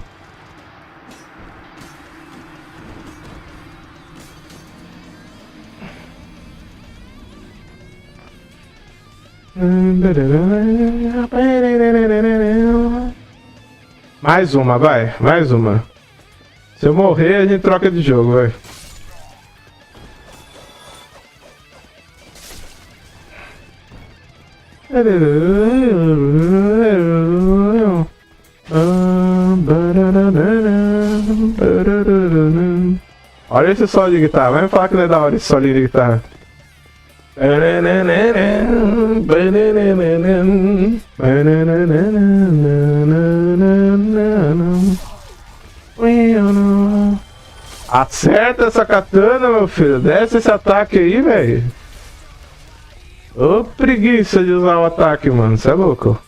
Mais uma, vai. Mais uma. Se eu morrer, a gente troca de jogo, vai. Olha esse solo de guitarra. Vai me falar que não é da hora esse solinho de guitarra. Acerta essa katana, meu filho. Desce esse ataque aí, velho. Ô, preguiça de usar o ataque, mano. Cê é louco.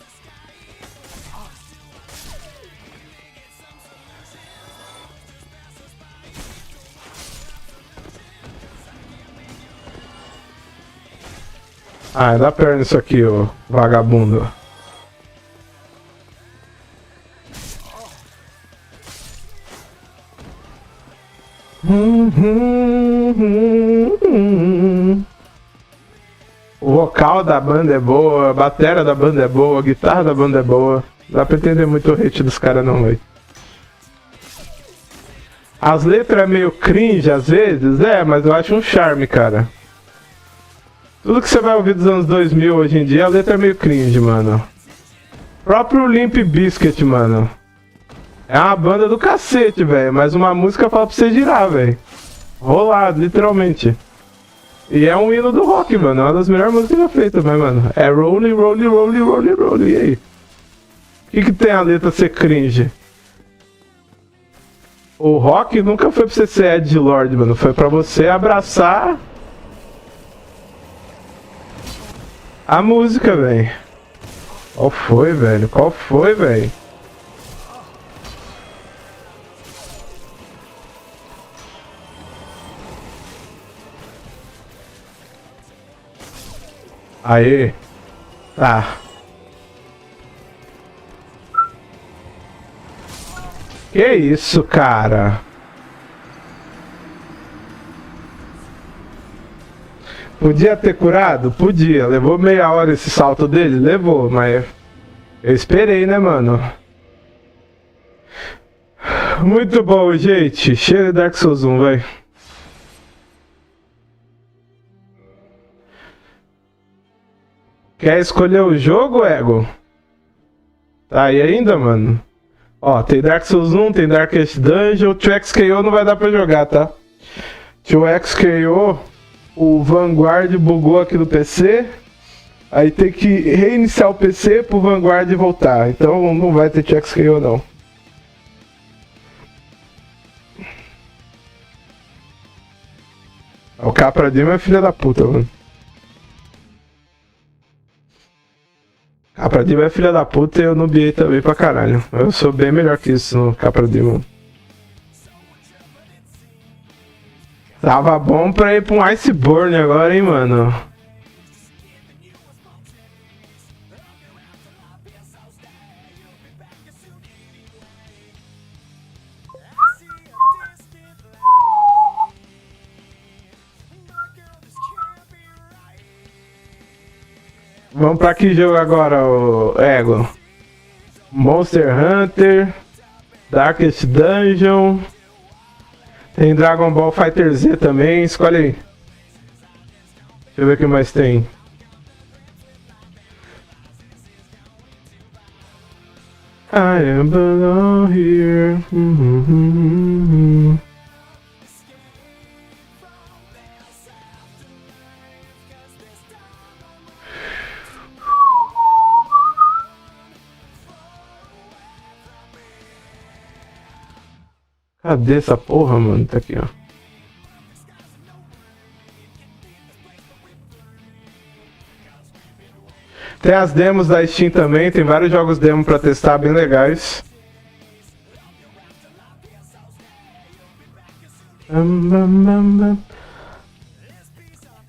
Ah, dá perna isso aqui, ô vagabundo. O vocal da banda é boa, a bateria da banda é boa, a guitarra da banda é boa. Dá pra entender muito o hate dos caras não, velho. As letras é meio cringe às vezes, mas eu acho um charme, cara. Tudo que você vai ouvir dos anos 2000 hoje em dia, a letra é meio cringe, mano. O próprio Limp Bizkit, mano. É uma banda do cacete, velho. Mas uma música fala pra você girar, velho. Rolado, literalmente. E é um hino do rock, mano. É uma das melhores músicas já feitas, mas, mano. É Rolling, Rolling, Rolling, Rolling, Rolling. E aí? O que tem a letra ser cringe? O rock nunca foi pra você ser Ed Lord, mano. Foi pra você abraçar a música, velho. Qual foi, velho? Qual foi, velho? Aê. Tá. Que isso, cara? Podia ter curado? Podia. Levou meia hora esse salto dele? Levou, mas eu esperei, né, mano? Muito bom, gente. Chega de Dark Souls 1, vai. Quer escolher o jogo, Ego? Tá aí ainda, mano? Ó, tem Dark Souls 1, tem Darkest Dungeon. 2XKO não vai dar pra jogar, tá? 2XKO, o Vanguard bugou aqui no PC. Aí tem que reiniciar o PC pro Vanguard voltar. Então não vai ter 2XKO não. O Capra Dima é filha da puta, mano. Capra Dima é filha da puta e eu nubiei também pra caralho. Eu sou bem melhor que isso no Capra Dima. Tava bom pra ir pra um Iceborne agora, hein, mano. Vamos pra que jogo agora, o Ego? Monster Hunter, Darkest Dungeon, tem Dragon Ball Fighter Z também, escolhe aí. Deixa eu ver o que mais tem. I am belong here. Cadê essa porra, mano? Tá aqui, ó. Tem as demos da Steam também, tem vários jogos demo pra testar, bem legais.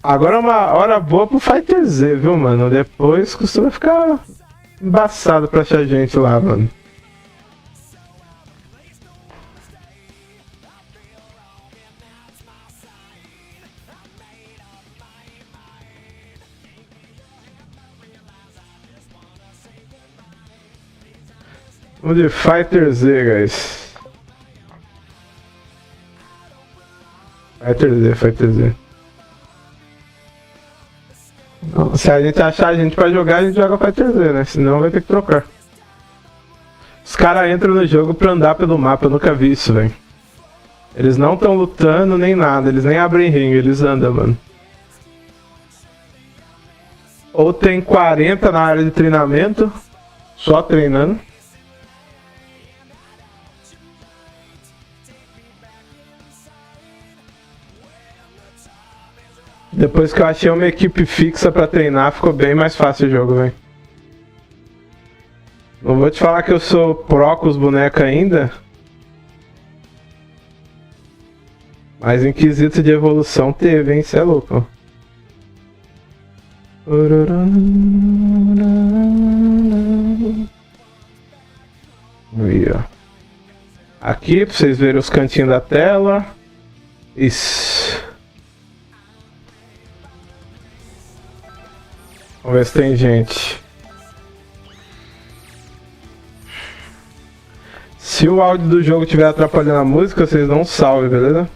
Agora é uma hora boa pro Fighter Z, viu, mano? Depois costuma ficar embaçado pra achar gente lá, mano. Vamos de Fighter Z, guys. Fighter Z, Fighter Z. Não, se a gente achar a gente pra jogar, a gente joga Fighter Z, né? Senão vai ter que trocar. Os caras entram no jogo pra andar pelo mapa, eu nunca vi isso, velho. Eles não estão lutando nem nada, eles nem abrem ringue, eles andam, mano. Ou tem 40 na área de treinamento, só treinando. Depois que eu achei uma equipe fixa pra treinar, ficou bem mais fácil o jogo, velho. Não vou te falar que eu sou pro com os bonecos ainda. Mas em quesito de evolução teve, hein? Cê é louco. Aí, ó. Aqui, pra vocês verem os cantinhos da tela. Isso. Vamos ver se tem gente. Se o áudio do jogo estiver atrapalhando a música, vocês dão um salve, beleza?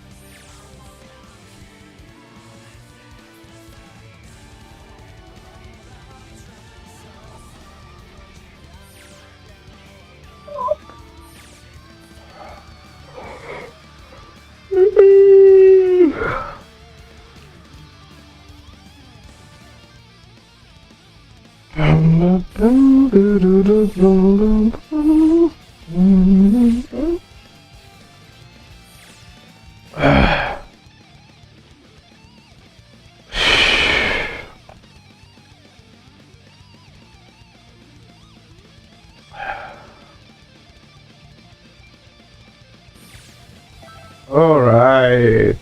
Alright.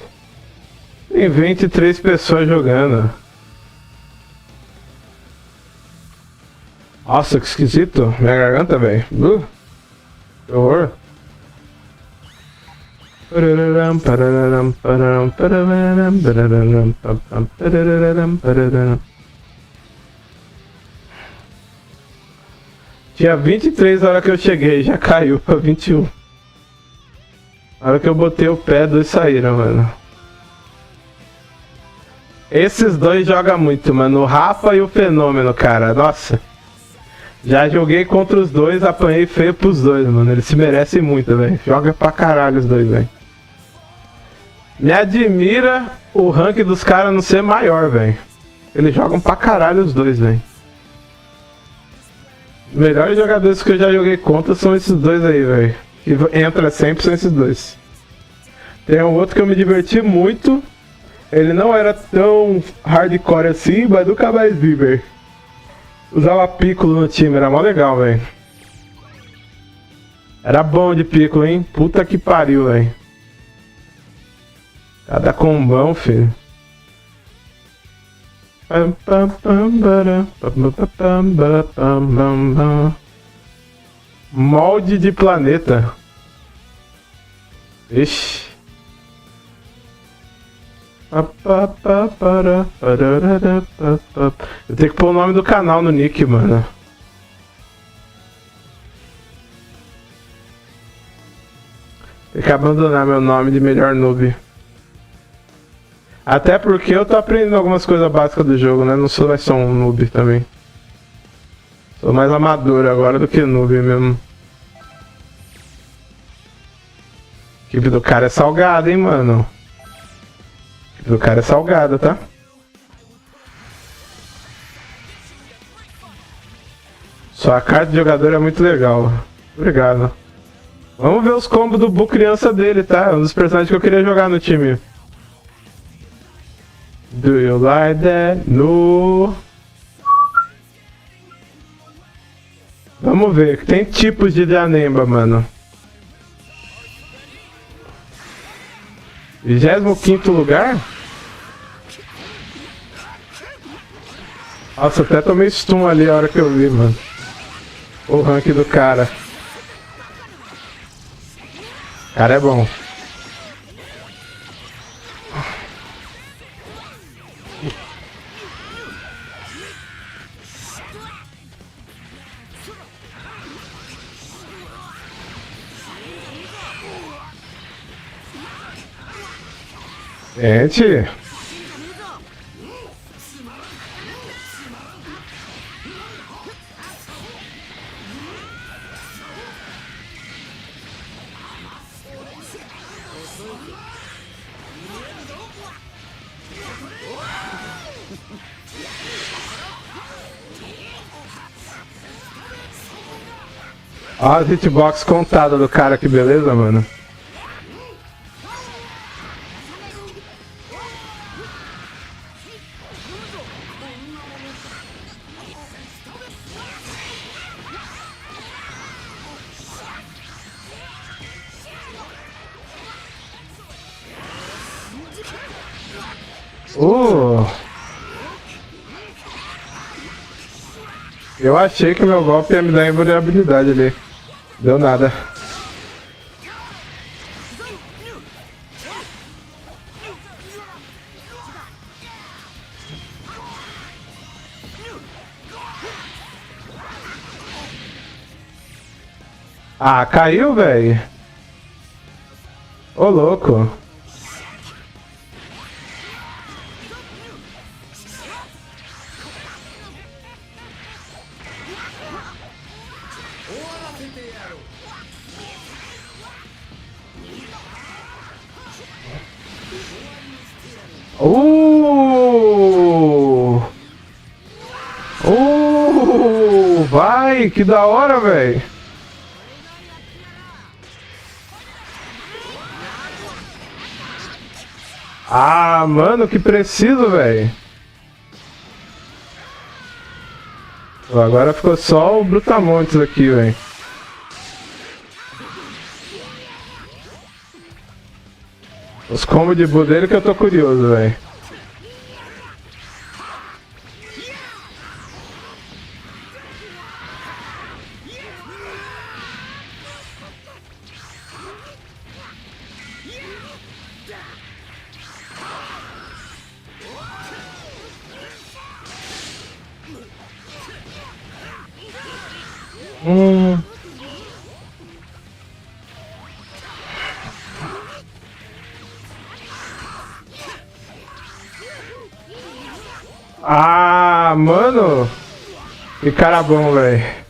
Tem 23 pessoas jogando. Nossa, que esquisito. Minha garganta, velho. Que horror. Tinha 23 na hora que eu cheguei, já caiu pra 21. Na hora que eu botei o pé, dois saíram, mano. Esses dois jogam muito, mano. O Rafa e o Fenômeno, cara. Nossa. Já joguei contra os dois, apanhei feio pros dois, mano. Eles se merecem muito, velho. Joga pra caralho os dois, velho. Me admira o rank dos caras não ser maior, velho. Eles jogam pra caralho os dois, velho. Os melhores jogadores que eu já joguei contra são esses dois aí, velho. Que entra sempre são esses dois. Tem um outro que eu me diverti muito. Ele não era tão hardcore assim, mas nunca mais vi, velho. Usava Piccolo no time, era mó legal, velho. Era bom de Piccolo, hein? Puta que pariu, velho. Cada combão, filho. Molde de planeta. Ixi. Eu tenho que pôr o nome do canal no nick, mano. Tem que abandonar meu nome de melhor noob. Até porque eu tô aprendendo algumas coisas básicas do jogo, né? Não sou mais só um noob também. Sou mais amador agora do que noob mesmo. A equipe do cara é salgada, hein, mano. A equipe do cara é salgada, tá? Sua carta de jogador é muito legal. Obrigado. Vamos ver os combos do Bu criança dele, tá? Um dos personagens que eu queria jogar no time. Do you like that? No. Vamos ver. Tem tipos de Janemba, mano. 25º lugar? Nossa, até tomei stun ali a hora que eu vi, mano. O rank do cara. O cara é bom. Gente. Olha a hitbox contada do cara, que beleza, mano. Eu achei que meu golpe ia me dar invulnerabilidade ali. Deu nada. Ah, caiu, velho. Ô, louco. Vai, que da hora, velho. Ah, mano, que preciso, velho. Agora ficou só o Brutamontes aqui, velho. Os combos de bull dele que eu tô curioso, velho. Ah, mano! Que cara bom, velho.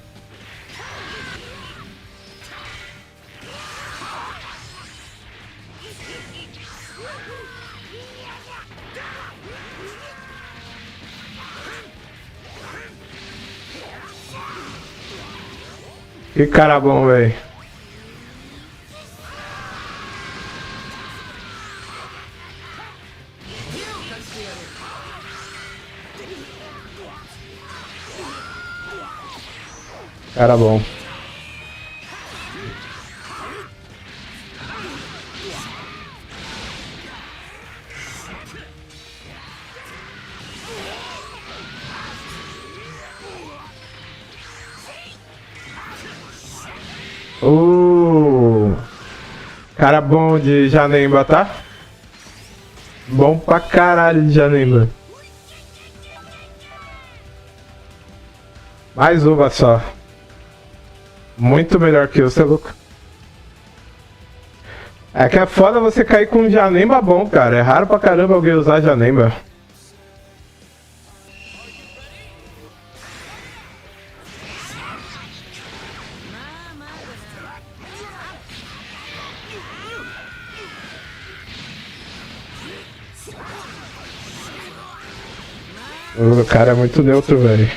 Que cara bom, velho. Cara bom. Cara bom de Janemba, tá? Bom pra caralho de Janemba. Mais uma só. Muito melhor que eu, você é louco. É que é foda você cair com um Janemba bom, cara. É raro pra caramba alguém usar Janemba. O cara é muito neutro, velho.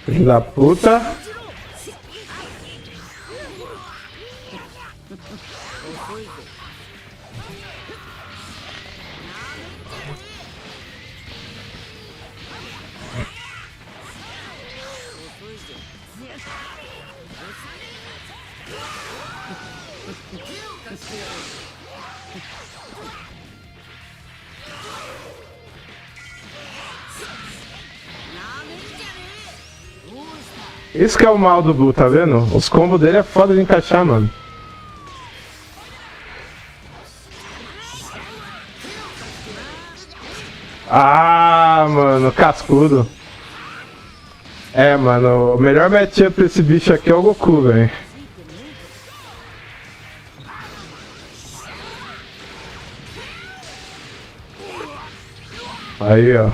Filho da puta. Esse que é o mal do Blue, tá vendo? Os combos dele é foda de encaixar, mano. Ah, mano, cascudo. É, mano, o melhor matchup pra esse bicho aqui é o Goku, velho. Aí, ó.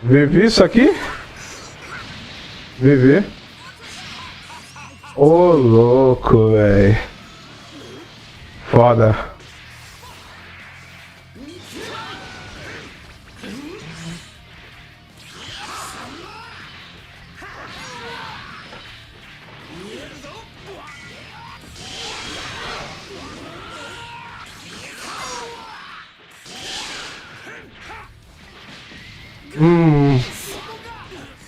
Vivi isso aqui? Vivi. Ô, louco, velho. Foda.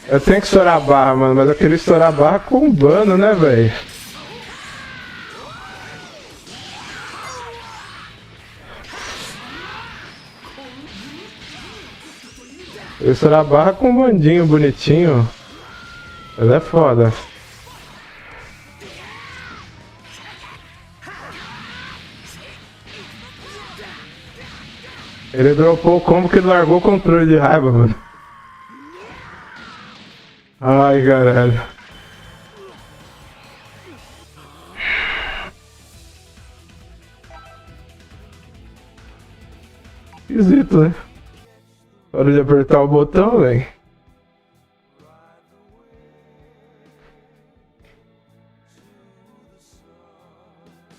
Eu tenho que estourar a barra, mano, mas eu queria estourar a barra combando, né, velho? Eu estourar a barra com um bandinho bonitinho. Mas é foda. Ele dropou o combo que ele largou o controle de raiva, mano. Ai, caralho. Esquisito, né? Hora de apertar o botão, velho.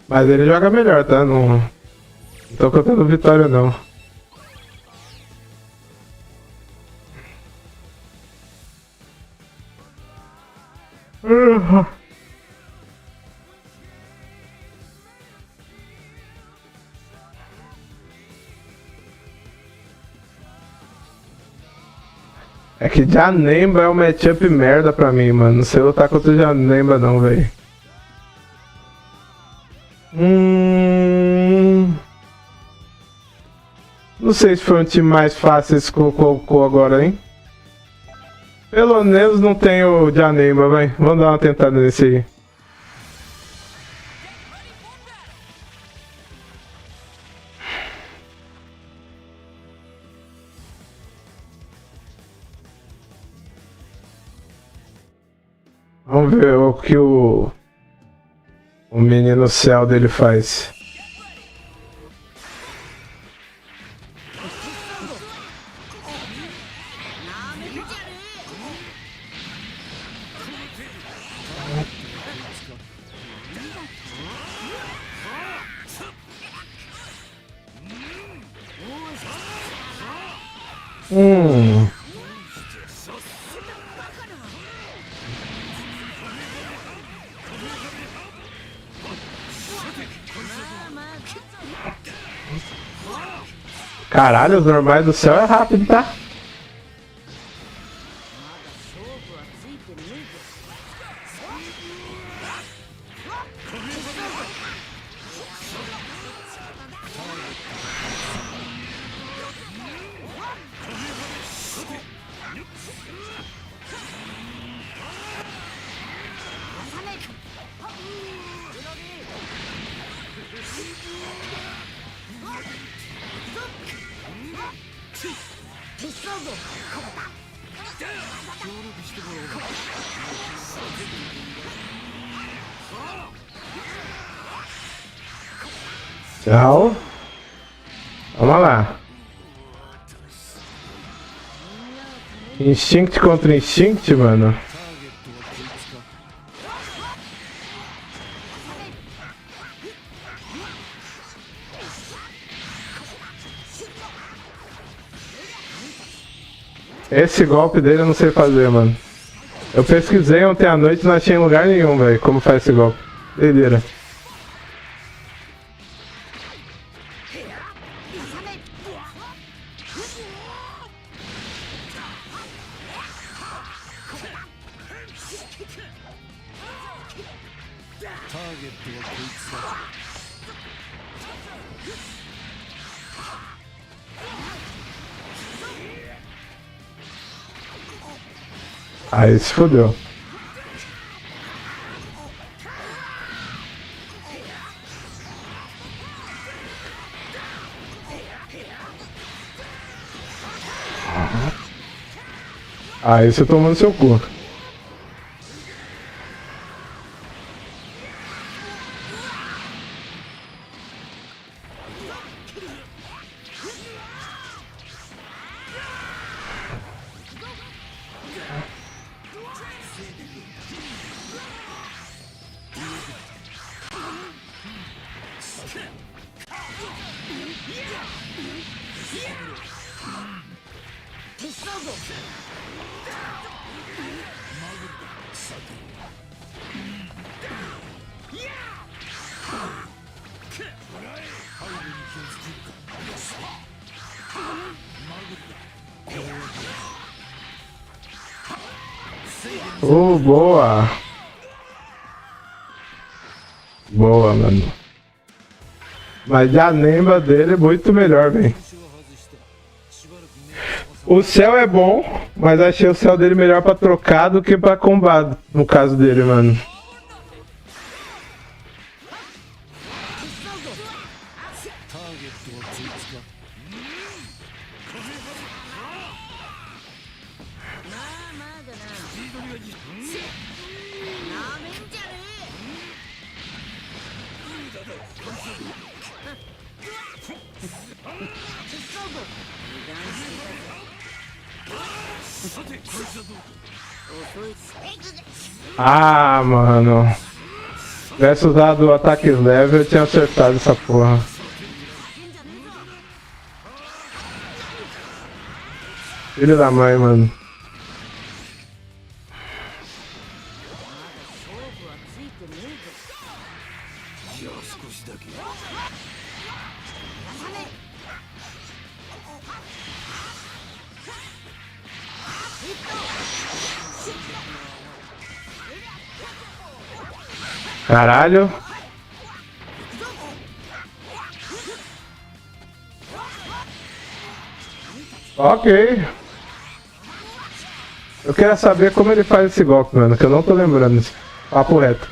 Mas ele joga melhor, tá? Não tô contando vitória, não. É que Janemba é um matchup merda pra mim, mano. Não sei lutar contra o Janemba não, velho. Não sei se foi um time mais fácil esse que colocou agora, hein? Pelo menos não tem o Janemba, vai. Vamos dar uma tentada nesse aí. Vamos ver o que o menino céu dele faz. Caralho, os normais do céu é rápido, tá? Tchau. Vamos lá. Instinct contra Instinct, mano. Esse golpe dele eu não sei fazer, mano. Eu pesquisei ontem à noite e não achei em lugar nenhum, velho, como faz esse golpe. Doideira. Aí se fodeu. Aí você tomou no seu cu. Boa. Boa, mano. Mas a Nemba dele é muito melhor, velho. O céu é bom, mas achei o céu dele melhor pra trocar do que pra combate, no caso dele, mano. Ah, mano. Se tivesse usado o ataque leve, eu tinha acertado essa porra. Filho da mãe, mano. Caralho. Ok. Eu quero saber como ele faz esse golpe, mano, que eu não tô lembrando disso. Papo reto.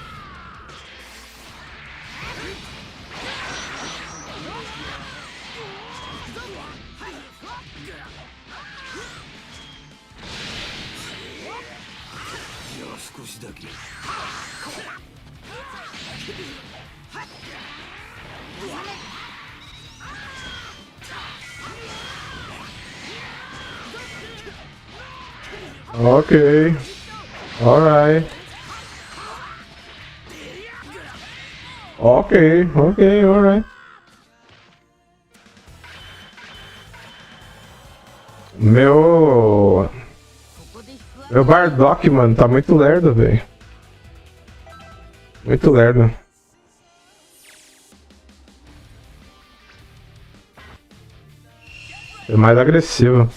Ok. Alright. Ok, alright. Meu Bardock, mano, tá muito lerdo, velho. Muito lerdo. É mais agressivo.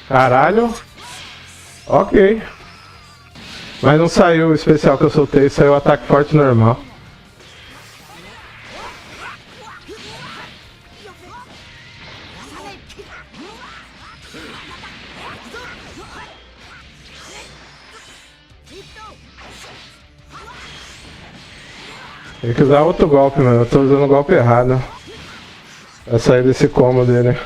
Caralho. Ok. Mas não saiu o especial que eu soltei, saiu o ataque forte normal. Tem que usar outro golpe, mano. Eu tô usando o golpe errado. Pra sair desse combo dele.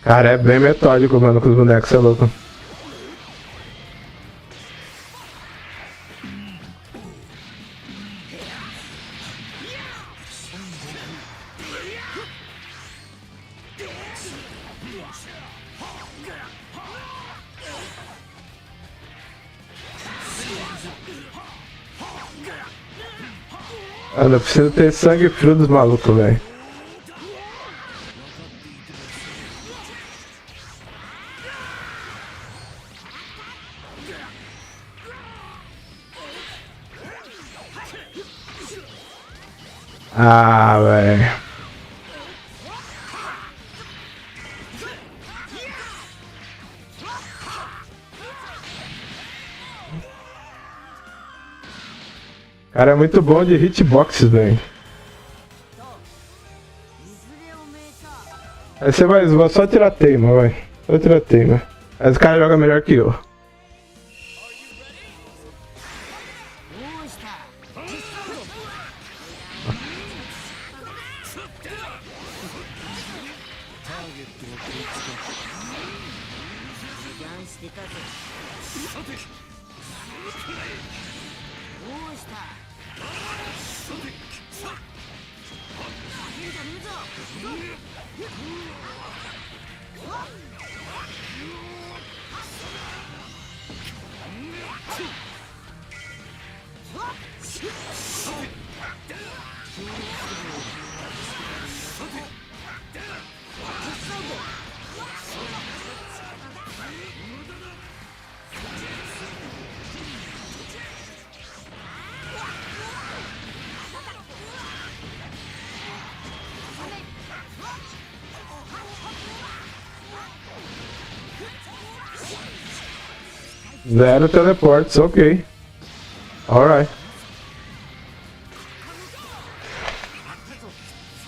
Cara, é bem metódico, mano, com os bonecos, você é louco. Mano, eu preciso ter sangue frio dos malucos, velho. Ah, velho. Cara, é muito bom de hitboxes, velho. Aí você vai, vou só tirar teima, vai. Só tirar teima. Mas o cara joga melhor que eu. Zero teleportes, ok. Alright.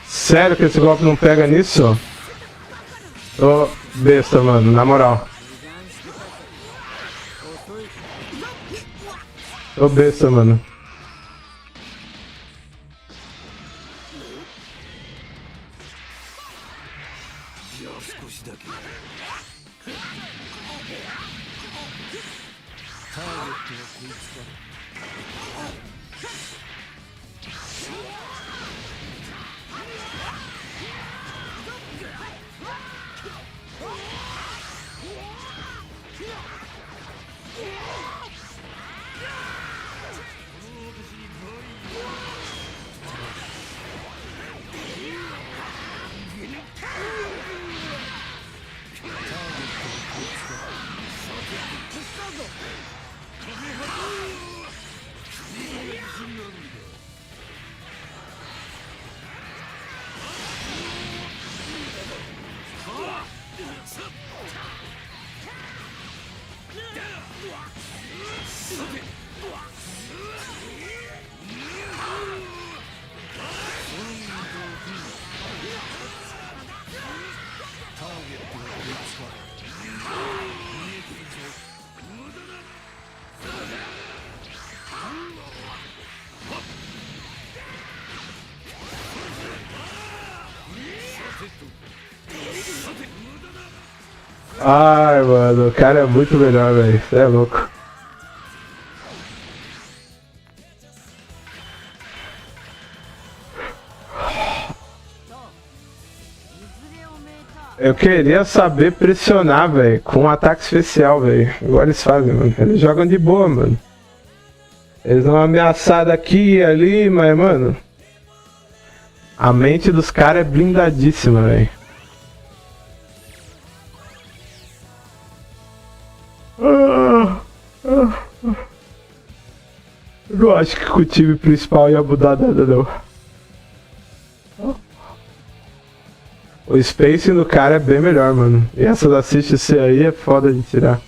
Sério que esse golpe não pega nisso? Ô, besta, mano, na moral. Ô, besta, mano. Ai, mano, o cara é muito melhor, velho. Você é louco. Eu queria saber pressionar, velho, com um ataque especial, velho. Igual eles fazem, mano. Eles jogam de boa, mano. Eles dão uma ameaçada aqui e ali, mas, mano... A mente dos caras é blindadíssima, velho. Eu não acho que o time principal ia mudar nada, não. O spacing do cara é bem melhor, mano. E essa da assist C aí é foda de tirar.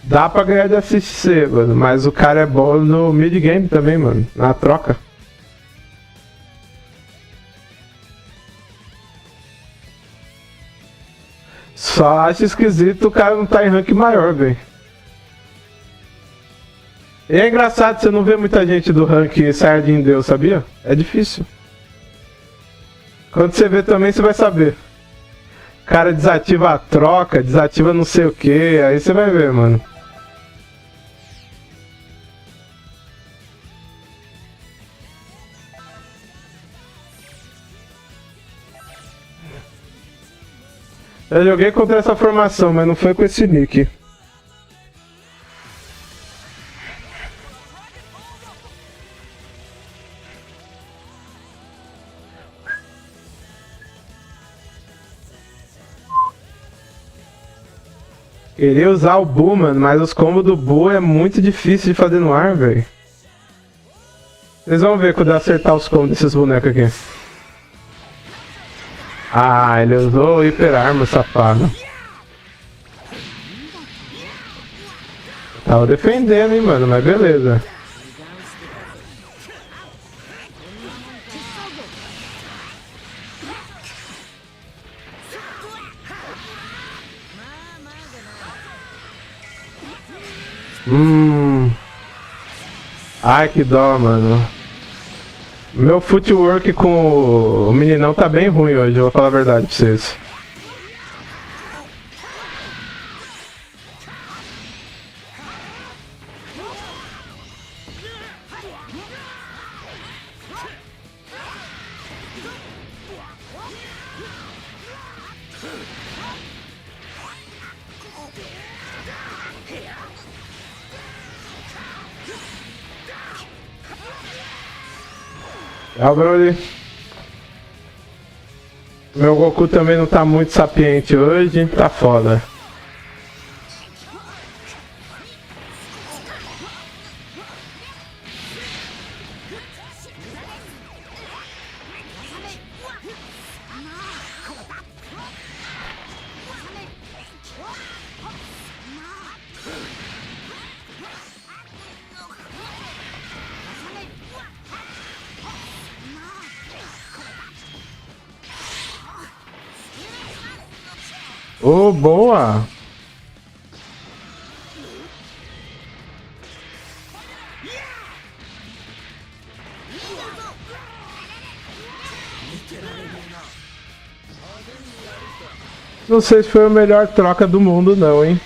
Dá pra ganhar de assist C, mano, mas o cara é bom no mid game também, mano, na troca. Só acho esquisito o cara não tá em rank maior, velho. E é engraçado, você não vê muita gente do rank Sardinha Deus, sabia? É difícil. Quando você vê também, você vai saber. O cara desativa a troca, desativa não sei o que, aí você vai ver, mano. Eu joguei contra essa formação, mas não foi com esse nick. Queria usar o Buu, mano, mas os combos do Buu é muito difícil de fazer no ar, velho. Vocês vão ver quando eu acertar os combos desses bonecos aqui. Ah, ele usou o hiper arma, safado. Tava defendendo, hein, mano, mas beleza. Ai, que dó, mano. Meu footwork com o meninão tá bem ruim hoje, eu vou falar a verdade pra vocês. Brody. Meu Goku também não tá muito sapiente hoje, tá foda. Oh, boa! Não sei se foi a melhor troca do mundo não, hein?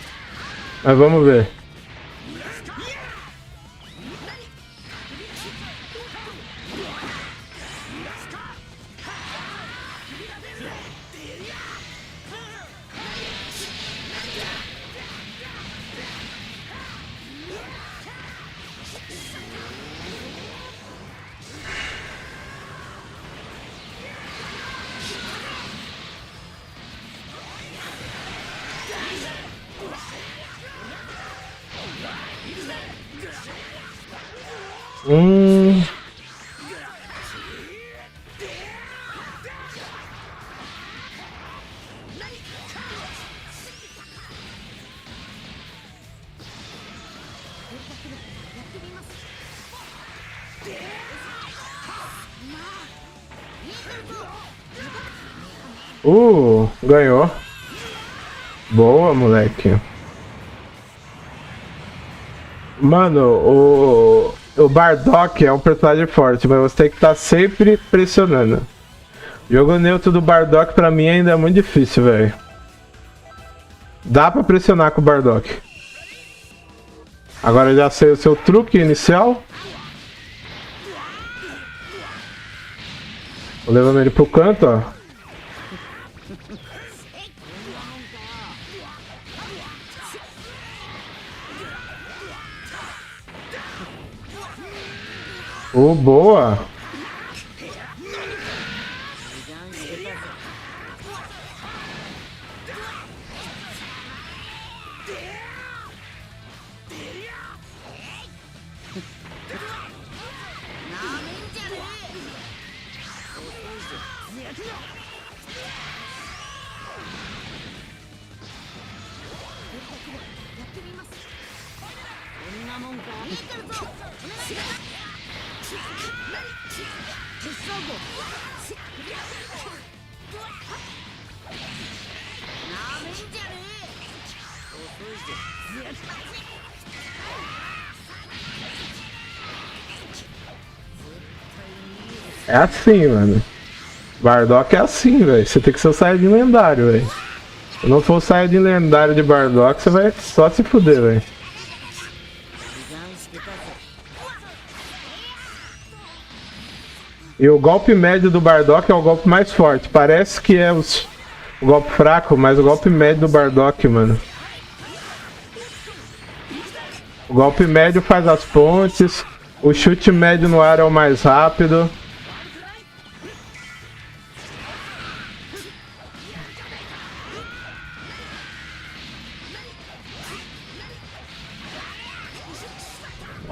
Mas vamos ver. Ganhou. Boa, moleque. Mano, o Bardock é um personagem forte, mas você tem que estar sempre pressionando. O jogo neutro do Bardock pra mim ainda é muito difícil, velho. Dá pra pressionar com o Bardock. Agora eu já sei o seu truque inicial. Vou levando ele pro canto, ó. Boa! É assim, mano. Bardock é assim, velho. Você tem que ser o Saiyajin lendário, velho. Se não for o Saiyajin lendário de Bardock, você vai só se fuder, velho. E o golpe médio do Bardock é o golpe mais forte. Parece que é o golpe fraco, mas o golpe médio do Bardock, mano. O golpe médio faz as pontes. O chute médio no ar é o mais rápido.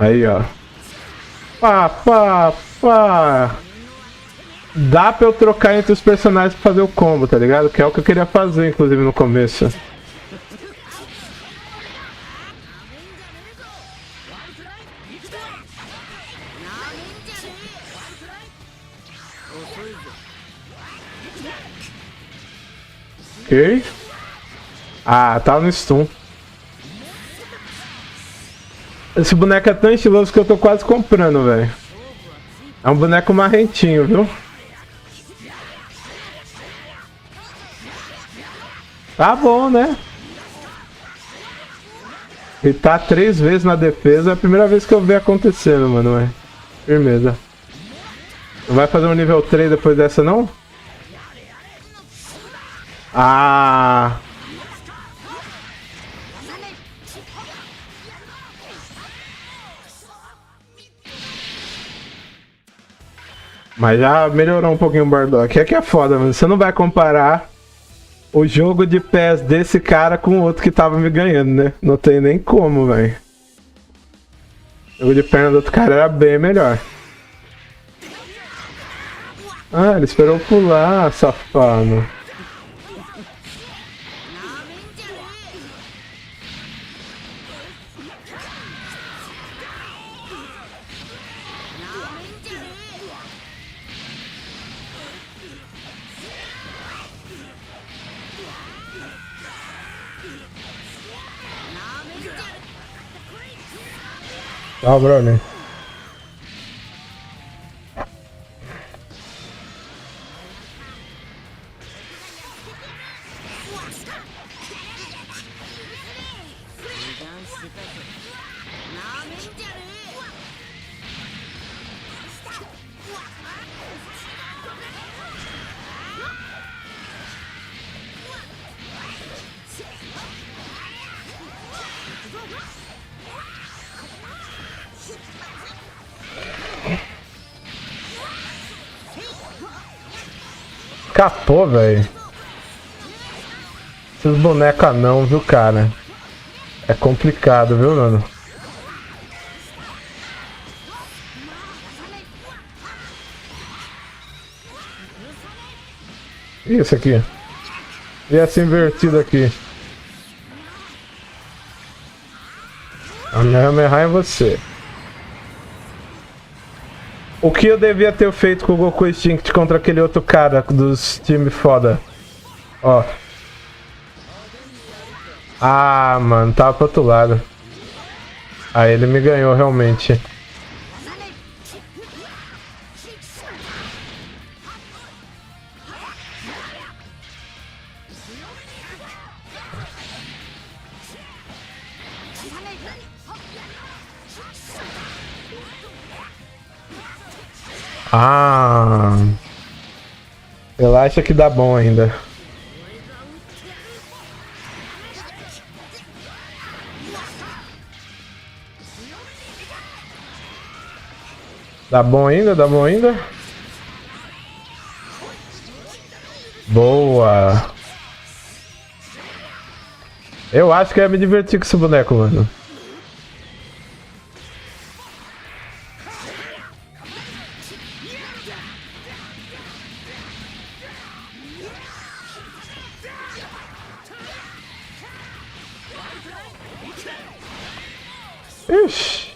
Aí, ó. Pá, pá, pá. Dá pra eu trocar entre os personagens pra fazer o combo, tá ligado? Que é o que eu queria fazer, inclusive, no começo. Ok. Ah, tá no stun. Esse boneco é tão estiloso que eu tô quase comprando, velho. É um boneco marrentinho, viu? Tá bom, né? Ele tá 3 vezes na defesa. É a primeira vez que eu vejo acontecendo, mano. Véio. Firmeza. Não vai fazer um nível 3 depois dessa, não? Ah... Mas já melhorou um pouquinho o Bardock. É que é foda, mano. Você não vai comparar o jogo de pés desse cara com o outro que tava me ganhando, né? Não tem nem como, velho. O jogo de perna do outro cara era bem melhor. Ah, ele esperou pular, safado. Tá, brother. Capô, velho. Esses bonecos não, viu, cara? É complicado, viu, mano? Isso aqui. E essa invertida aqui. A Kamehameha é você. O que eu devia ter feito com o Goku Extinct contra aquele outro cara dos times foda? Ó. Ah, mano, tava pro outro lado. Aí ele me ganhou realmente. Ah, relaxa que dá bom ainda. Dá bom ainda? Dá bom ainda? Boa! Eu acho que eu ia me divertir com esse boneco, mano. Ixi.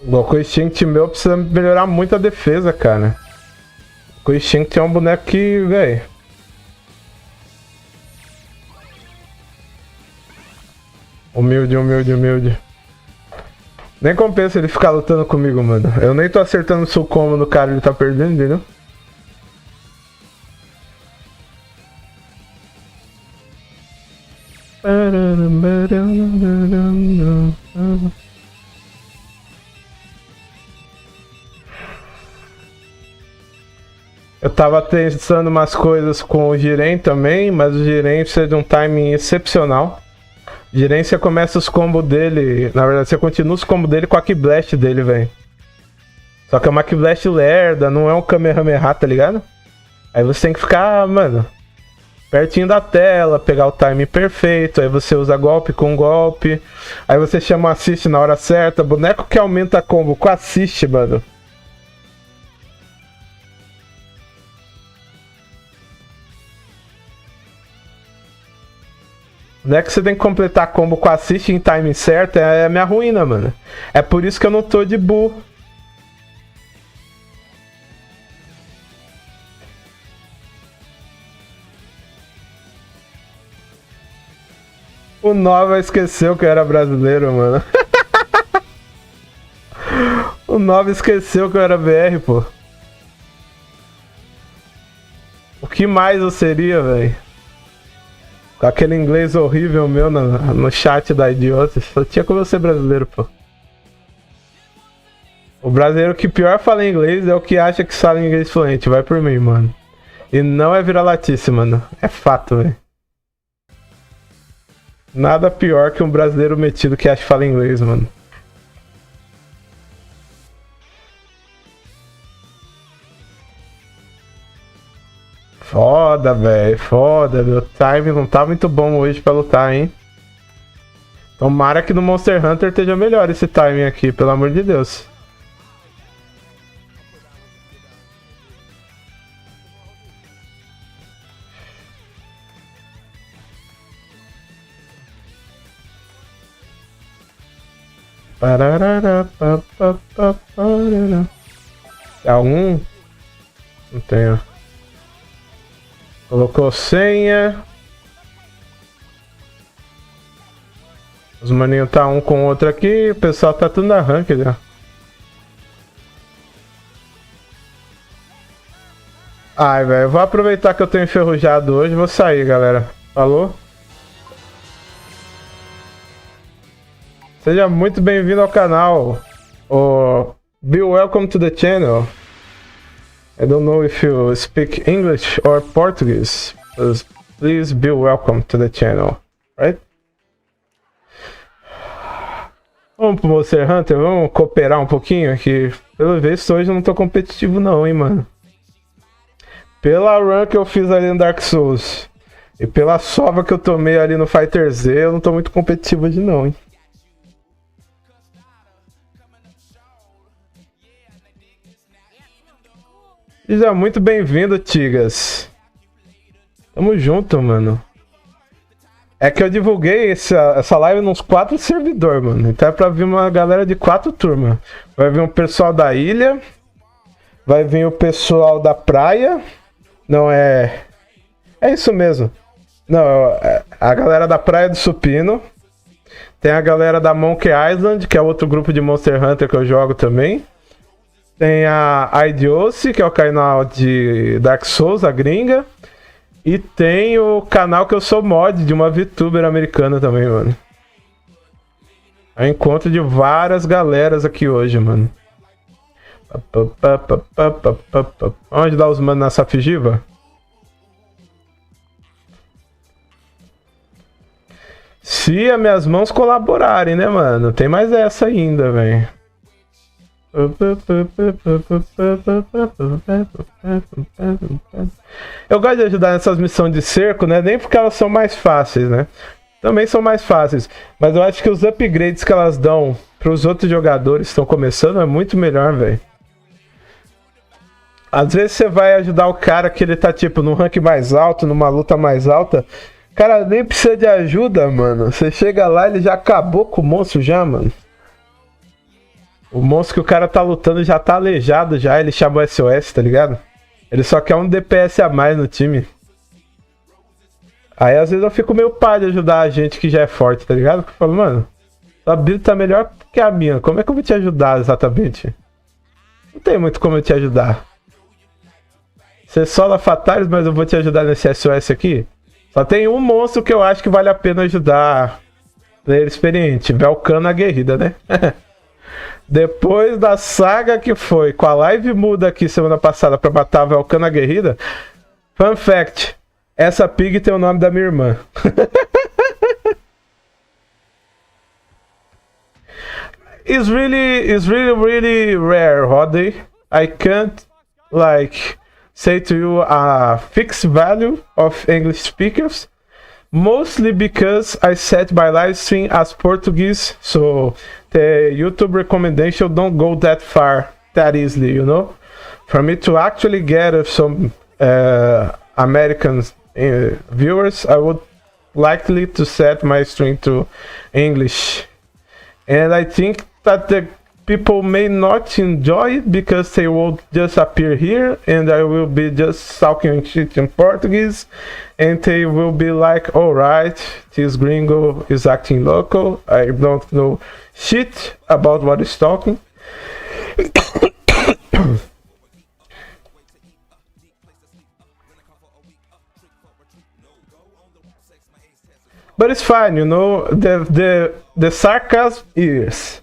O Goku Extinct meu precisa melhorar muito a defesa, cara. O Goku Extinct é um boneco que, velho. Humilde, humilde, humilde. Nem compensa ele ficar lutando comigo, mano. Eu nem tô acertando o seu combo no cara, ele tá perdendo, entendeu? Eu tava testando umas coisas com o Jiren também, mas o Jiren precisa de um timing excepcional. O Jiren, você começa os combos dele... Na verdade, você continua os combos dele com a Ki Blast dele, velho. Só que é uma Ki Blast lerda, não é um Kamehameha, tá ligado? Aí você tem que ficar, mano, pertinho da tela, pegar o timing perfeito. Aí você usa golpe com golpe. Aí você chama o assist na hora certa. Boneco que aumenta combo com assist, mano. Não é que você tem que completar combo com assist em timing certo, é a minha ruína, mano. É por isso que eu não tô de bull. O Nova esqueceu que eu era brasileiro, mano. O Nova esqueceu que eu era BR, pô. O que mais eu seria, velho? Com aquele inglês horrível meu no chat da idiota. Só tinha como eu ser brasileiro, pô. O brasileiro que pior fala inglês é o que acha que fala inglês fluente. Vai por mim, mano. E não é vira-latice, mano. É fato, velho. Nada pior que um brasileiro metido que acha que fala inglês, mano. Foda, velho. Foda. Meu time não tá muito bom hoje pra lutar, hein? Tomara que no Monster Hunter esteja melhor esse timing aqui, pelo amor de Deus. É um? Não tenho. Colocou senha. Os maninhos tá um com o outro aqui. O pessoal tá tudo na ranked, né? Ai, velho. Vou aproveitar que eu tô enferrujado hoje e vou sair, galera. Falou? Seja muito bem-vindo ao canal. Be welcome to the channel. I don't know if you speak English or Portuguese, but please be welcome to the channel, right? Vamos pro Monster Hunter, vamos cooperar um pouquinho aqui. Pelo visto hoje eu não tô competitivo não, hein, mano. Pela run que eu fiz ali no Dark Souls e pela sova que eu tomei ali no Fighter Z, eu não tô muito competitivo hoje não, hein. Seja muito bem-vindo, Tigas. Tamo junto, mano. É que eu divulguei essa live nos 4 servidores, mano. Então é pra vir uma galera de 4 turmas. Vai vir o pessoal da ilha. Vai vir o pessoal da praia. Não, é isso mesmo. Não, é a galera da Praia do Supino. Tem a galera da Monkey Island, que é outro grupo de Monster Hunter que eu jogo também. Tem a Idiocy, que é o canal de Dark Souls, a gringa. E tem o canal que eu sou mod de uma VTuber americana também, mano. É um encontro de várias galeras aqui hoje, mano. Vamos ajudar os manos na Safigiva? Se as minhas mãos colaborarem, né, mano? Tem mais essa ainda, velho. Eu gosto de ajudar nessas missões de cerco, né? Nem porque elas são mais fáceis, né? Também são mais fáceis. Mas eu acho que os upgrades que elas dão para os outros jogadores que estão começando é muito melhor, velho. Às vezes você vai ajudar o cara que ele tá tipo num rank mais alto, numa luta mais alta. Cara, nem precisa de ajuda, mano. Você chega lá, ele já acabou com o monstro já, mano. O monstro que o cara tá lutando já tá aleijado já, ele chamou SOS, tá ligado? Ele só quer um DPS a mais no time. Aí às vezes eu fico meio pá de ajudar a gente que já é forte, tá ligado? Porque eu falo, mano, sua build tá melhor que a minha, como é que eu vou te ajudar exatamente? Não tem muito como eu te ajudar. Você sola Fatalis, mas eu vou te ajudar nesse SOS aqui? Só tem um monstro que eu acho que vale a pena ajudar. Player experiente, Velcana Guerrida, né? Depois da saga que foi com a live muda aqui semana passada pra matar a Valcana Guerrida. Fun fact: essa pig tem o nome da minha irmã. It's really rare, Rodney. I can't like say to you a fixed value of English speakers. Mostly because I set my live stream as Portuguese, so the YouTube recommendation don't go that far that easily, you know. For me to actually get some American viewers, I would likely to set my stream to English, and I think that the people may not enjoy it because they will just appear here and I will be just talking shit in Portuguese and they will be like, alright, this gringo is acting local, I don't know shit about what he's talking. But it's fine, you know, the sarcasm is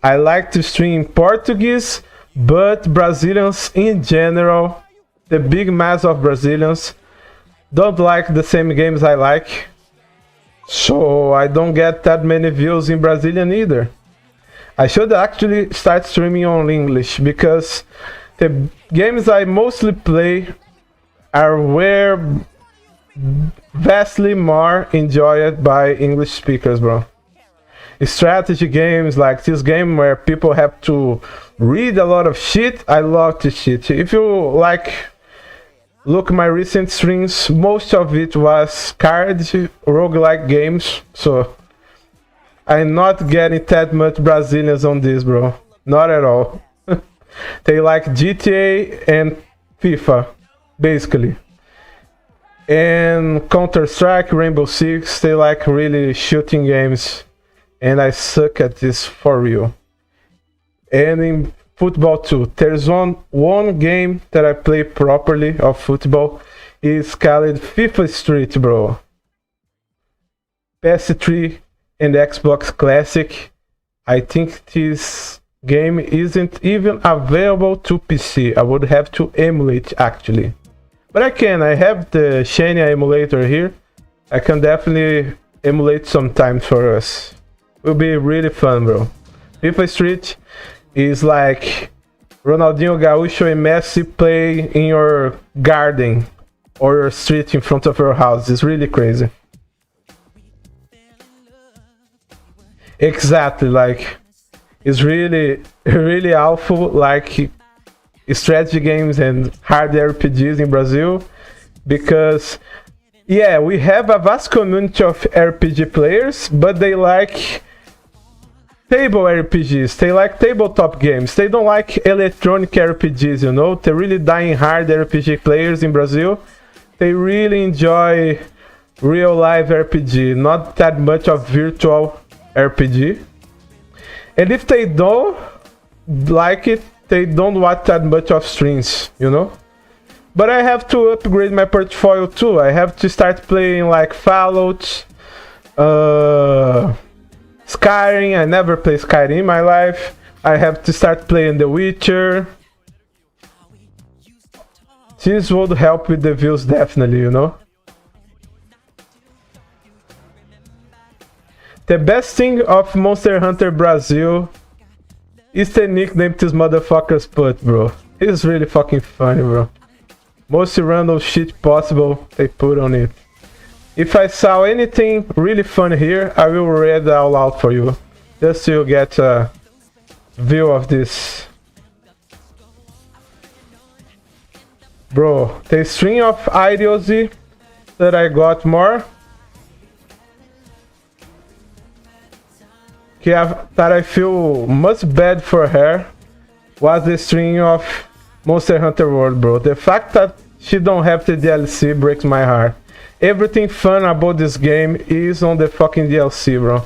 I like to stream Portuguese, but Brazilians in general, the big mass of Brazilians, don't like the same games I like. So I don't get that many views in Brazilian either. I should actually start streaming on English because the games I mostly play are vastly more enjoyed by English speakers, bro. Strategy games like this game where people have to read a lot of shit, I love this shit. If you like look my recent streams, most of it was card roguelike games, so I'm not getting that much Brazilians on this, bro. Not at all. They like GTA and FIFA, basically. And Counter-Strike, Rainbow Six, they like really shooting games. And I suck at this for real. And in football too. There's one game that I play properly of football. It's called FIFA Street, bro. PS3 and Xbox Classic. I think this game isn't even available to PC. I would have to emulate actually. But I can. I have the Shania emulator here. I can definitely emulate sometime for us. Will be really fun, bro. FIFA Street is like Ronaldinho Gaúcho and Messi play in your garden or your street in front of your house. It's really crazy. Exactly, like it's really awful like strategy games and hard RPGs in Brazil because yeah, we have a vast community of RPG players, but they like table RPGs, they like tabletop games, they don't like electronic RPGs, you know. They're really dying hard RPG players in Brazil. They really enjoy real life RPG, not that much of virtual RPG. And if they don't like it, they don't watch that much of streams, you know. But I have to upgrade my portfolio too. I have to start playing like Fallout, Skyrim. I never played Skyrim in my life. I have to start playing The Witcher. This would help with the views definitely, you know. The best thing of Monster Hunter Brazil is the nickname this motherfuckers put, bro. It's really fucking funny, bro. Most random shit possible they put on it. If I saw anything really fun here, I will read it out loud for you. Just so you get a view of this. Bro, the string of idiocy that I got more. That I feel much bad for her was the string of Monster Hunter World, bro. The fact that she don't have the DLC breaks my heart. Everything fun about this game is on the fucking DLC, bro.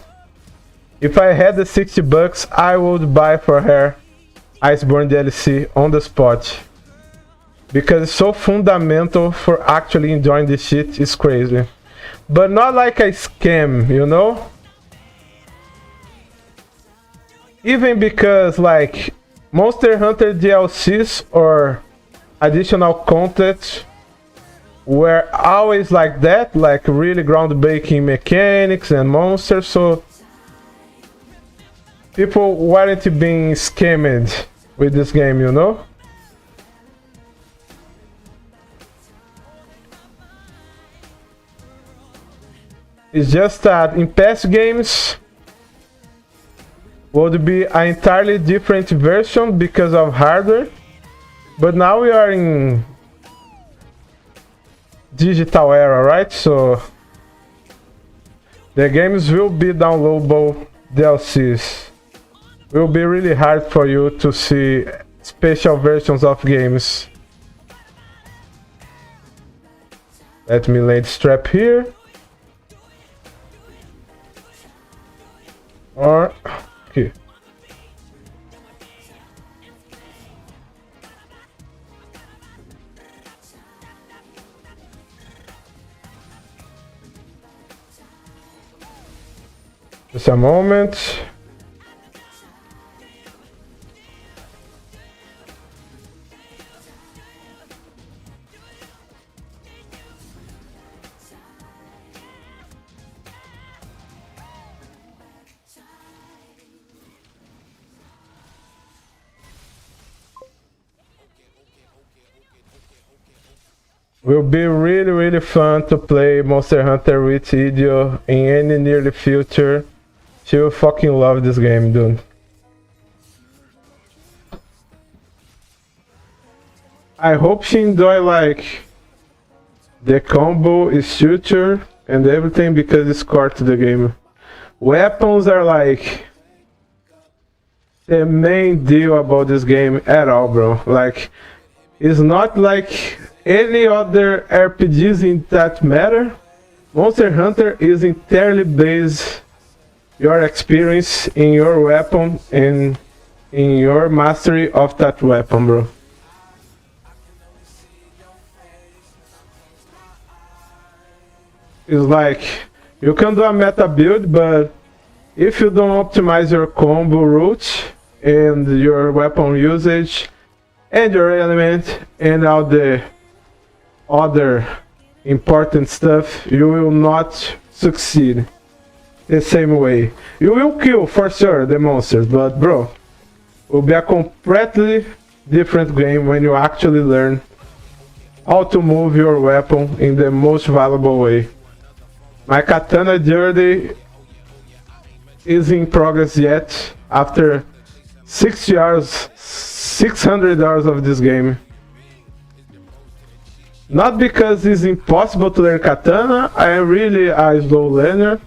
If I had the $60, I would buy for her Iceborne DLC on the spot. Because it's so fundamental for actually enjoying this shit, it's crazy. But not like a scam, you know? Even because like Monster Hunter DLCs or additional content were always like that, like really groundbreaking mechanics and monsters, so people weren't being scammed with this game, you know? It's just that in past games would be an entirely different version because of hardware, but now we are in digital era, right? So the games will be downloadable DLCs. Will be really hard for you to see special versions of games. Let me lay the strap here. Or okay. Just a moment. Will be really fun to play Monster Hunter with Idio in any near future. She will fucking love this game, dude. I hope she enjoy like the combo structure and everything because it's core to the game. Weapons are like the main deal about this game at all, bro. Like, it's not like any other RPGs in that matter. Monster Hunter is entirely based your experience in your weapon and in your mastery of that weapon, bro. It's like you can do a meta build, but if you don't optimize your combo route and your weapon usage and your element and all the other important stuff, you will not succeed the same way. You will kill for sure the monsters, but bro, it will be a completely different game when you actually learn how to move your weapon in the most valuable way. My katana journey is in progress yet after 6 hours, 600 hours of this game. Not because it's impossible to learn katana, I am really a slow learner.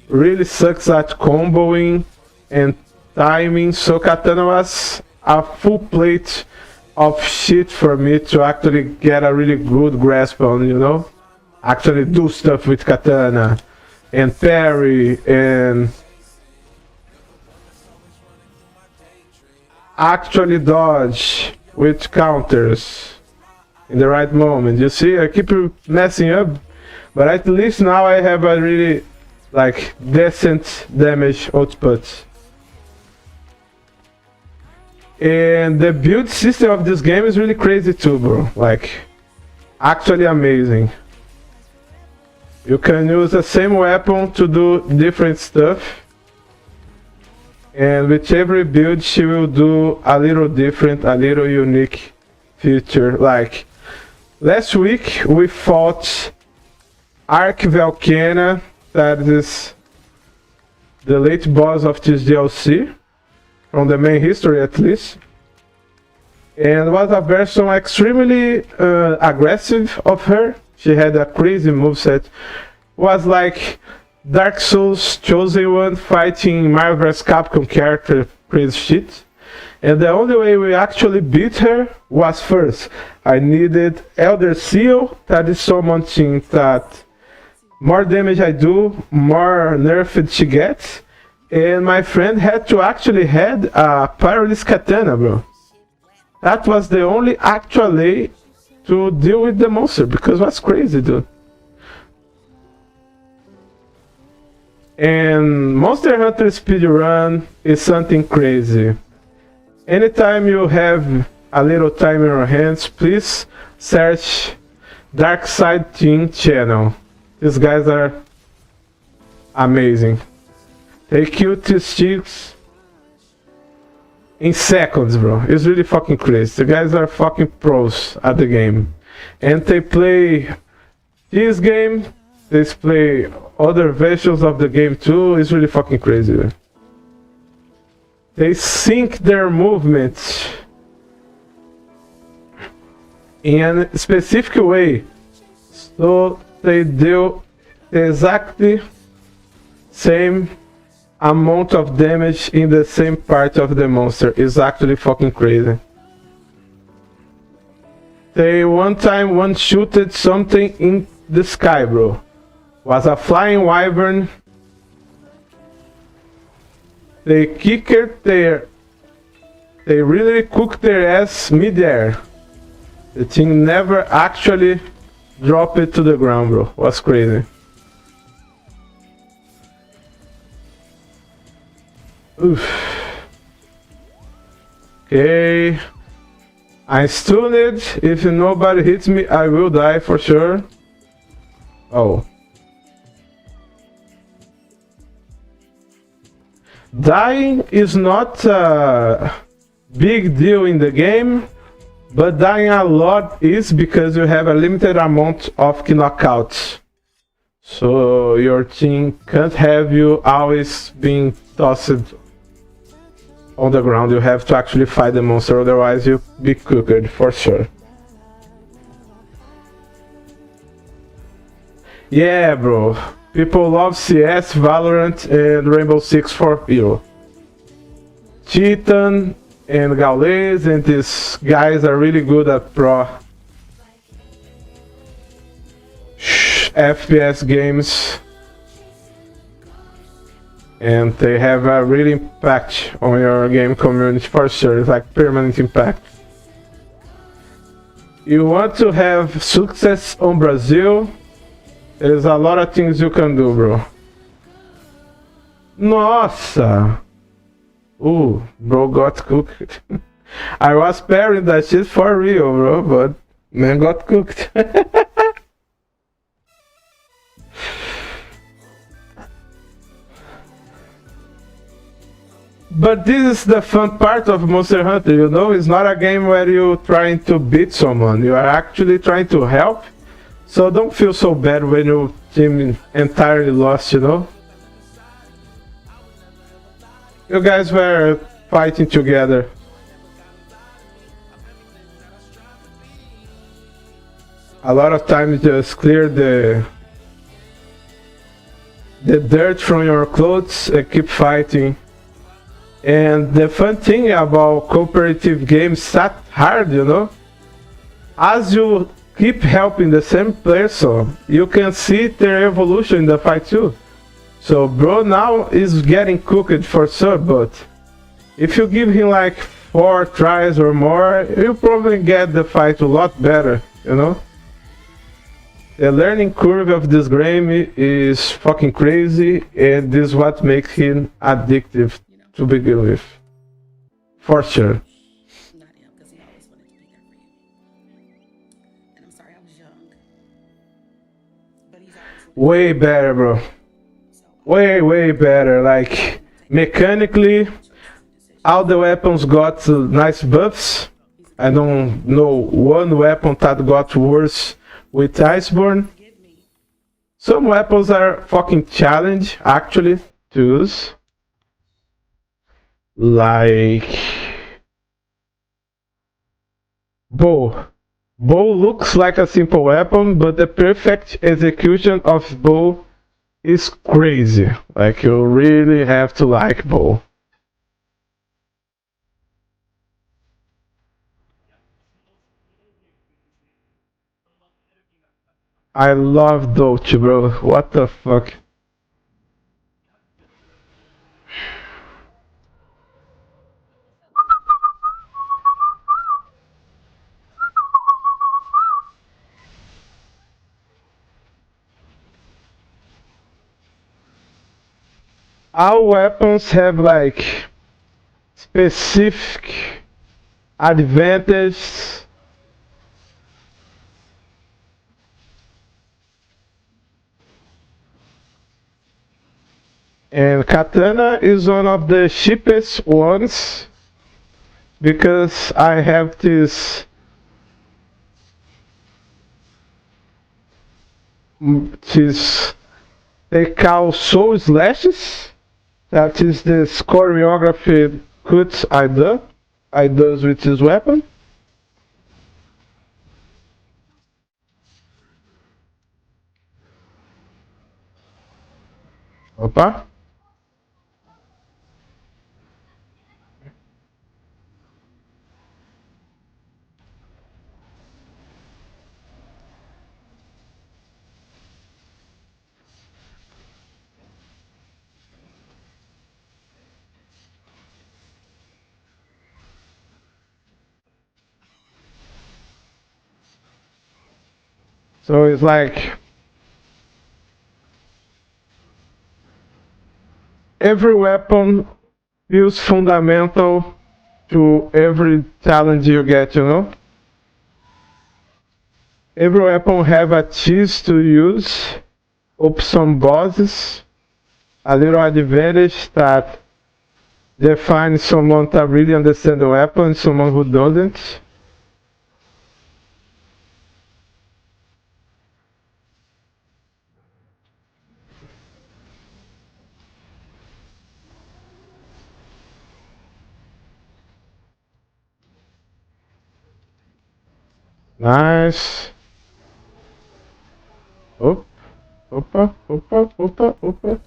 Really sucks at comboing and timing, so katana was a full plate of shit for me to actually get a really good grasp on, you know? Actually do stuff with katana and parry and actually dodge with counters in the right moment. You see, I keep messing up, but at least now I have a really like decent damage output. And the build system of this game is really crazy too, bro. Like, actually amazing. You can use the same weapon to do different stuff. And with every build she will do a little different, a little unique feature. Like, last week we fought Arc Volcana, that is the late boss of this DLC, from the main history at least. And was a version extremely aggressive of her. She had a crazy moveset. Was like Dark Souls Chosen One fighting Marvel vs. Capcom character, crazy shit. And the only way we actually beat her was first. I needed Elder Seal, that is something that more damage I do, more nerfed she gets. And my friend had to actually had a Pyrolis Katana, bro. That was the only actual way to deal with the monster, because that's crazy, dude. And Monster Hunter speedrun is something crazy. Anytime you have a little time in your hands, please search Dark Side Team channel. These guys are amazing. They kill two sticks in seconds, bro. It's really fucking crazy. The guys are fucking pros at the game. And they play this game, they play other versions of the game too. It's really fucking crazy, bro. They sync their movements in a specific way. So they do exactly same amount of damage in the same part of the monster. Is actually fucking crazy. They one time one-shooted something in the sky, bro. Was a flying wyvern. They kicked their... They really cooked their ass mid-air. The thing never actually dropped it to the ground, bro. Was crazy. Oof. Okay. I'm stunned. If nobody hits me, I will die for sure. Oh. Dying is not a big deal in the game, but dying a lot is because you have a limited amount of knockouts. So your team can't have you always being tossed on the ground. You have to actually fight the monster, otherwise you'll be cooked for sure. Yeah, bro. People love CS, Valorant, and Rainbow Six for you. Cheaton and Gaules and these guys are really good at pro FPS games. And they have a real impact on your game community for sure. It's like permanent impact. You want to have success on Brazil? There's a lot of things you can do, bro. Nossa! Ooh, bro got cooked. I was pairing that shit for real, bro, but man got cooked. But this is the fun part of Monster Hunter, you know? It's not a game where you're trying to beat someone. You are actually trying to help. So don't feel so bad when your team entirely lost, you know? You guys were fighting together. A lot of times just clear the dirt from your clothes and keep fighting. And the fun thing about cooperative games is that hard, you know? As you keep helping the same person, you can see their evolution in the fight too. So bro now is getting cooked for sure, but if you give him like 4 tries or more, you'll probably get the fight a lot better, you know? The learning curve of this game is fucking crazy, and this is what makes him addictive to begin with. For sure. Way better, bro. Way better. Like, mechanically, all the weapons got nice buffs. I don't know one weapon that got worse with Iceborne. Some weapons are fucking challenge, actually, to use. Like... bow. Bow looks like a simple weapon, but the perfect execution of bow is crazy. Like, you really have to like bow. I love Dolce, bro. What the fuck? All weapons have like specific advantages. And katana is one of the cheapest ones because I have this they call soul slashes. That is the choreography cuts I does with this weapon. Opa. So it's like every weapon feels fundamental to every challenge you get, you know? Every weapon have a cheese to use, up some bosses, a little advantage that defines someone that really understands the weapon and someone who doesn't. Nice. Oh, opa, opa, opa, opa.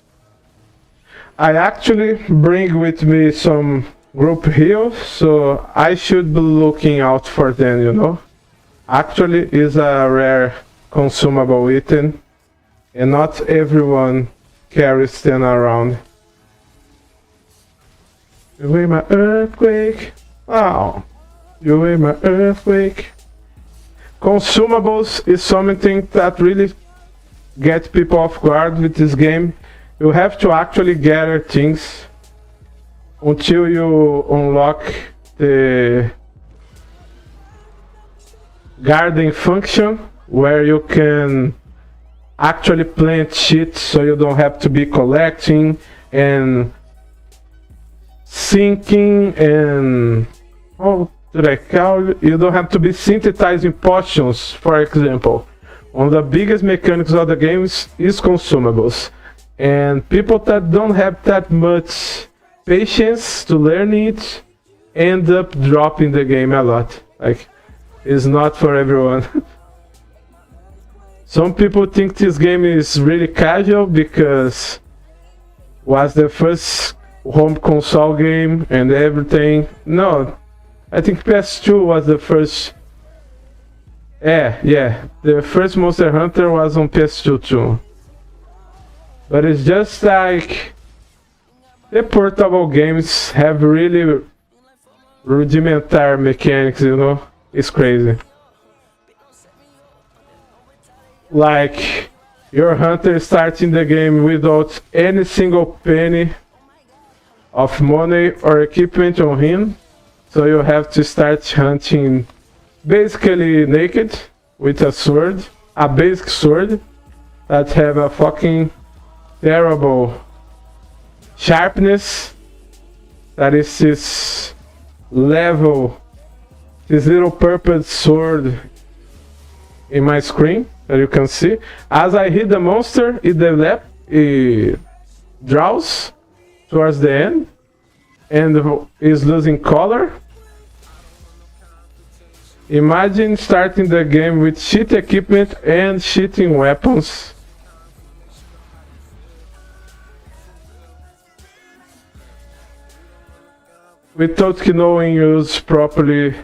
I actually bring with me some group heals, so I should be looking out for them, you know? Actually, is a rare consumable item, and not everyone carries them around. You weigh my earthquake. Oh, you weigh my earthquake. Consumables is something that really gets people off guard with this game. You have to actually gather things until you unlock the garden function, where you can actually plant shit so you don't have to be collecting and sinking and you don't have to be synthesizing potions, for example. One of the biggest mechanics of the games is consumables, and people that don't have that much patience to learn it end up dropping the game a lot. Like, it's not for everyone. Some people think this game is really casual because was the first home console game and everything. No, I think PS2 was the first. Yeah, the first Monster Hunter was on PS2 too. But it's just like the portable games have really rudimentary mechanics, you know? It's crazy. Like, your hunter starting the game without any single penny of money or equipment on him, so you have to start hunting basically naked with a sword, a basic sword that have a fucking terrible sharpness. That is this level, this little purple sword in my screen that you can see. As I hit the monster, it draws towards the end and is losing color. Imagine starting the game with shit equipment and shitting weapons. Without knowing use properly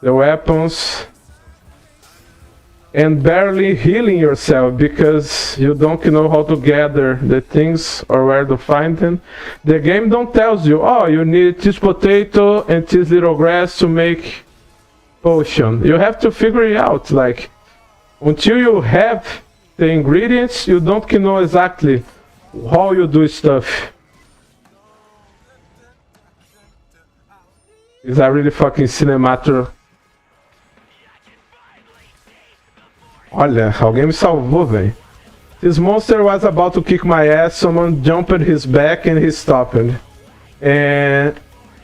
the weapons and barely healing yourself because you don't know how to gather the things or where to find them. The game don't tells you, oh, you need this potato and this little grass to make potion. You have to figure it out. Like, until you have the ingredients, you don't know exactly how you do stuff. It's a really fucking cinematic. Olha, alguém me salvou, velho. This monster was about to kick my ass, someone jumped his back and he stopped. And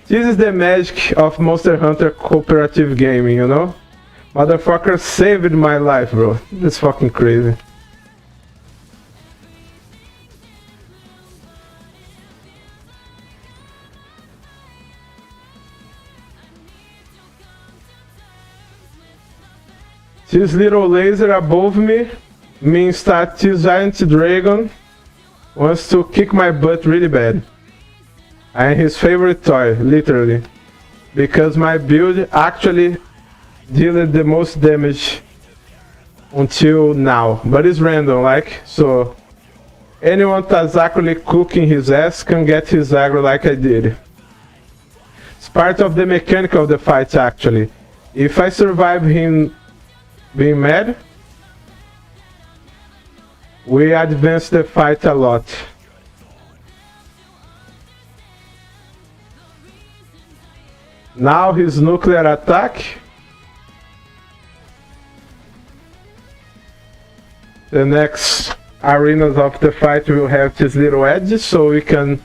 this is the magic of Monster Hunter cooperative gaming, you know? Motherfucker saved my life, bro. This is fucking crazy. This little laser above me means that this giant dragon wants to kick my butt really bad. I am his favorite toy, literally. Because my build actually dealt the most damage until now. But it's random, like, so anyone that's actually cooking his ass can get his aggro like I did. It's part of the mechanic of the fight, actually. If I survive him being mad, we advance the fight a lot. Now his nuclear attack. The next arenas of the fight will have this little edge, so we can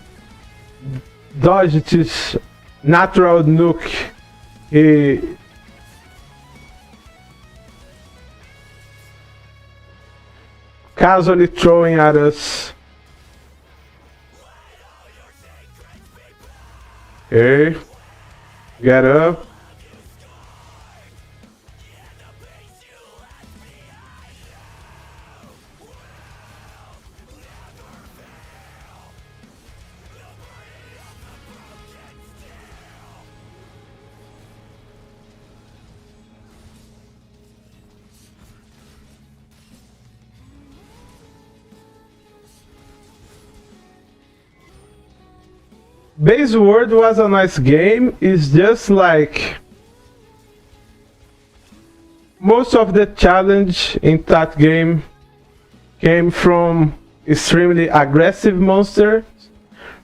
dodge this natural nuke he casually throwing at us. Okay, get up. Base World was a nice game. It's just like most of the challenge in that game came from extremely aggressive monsters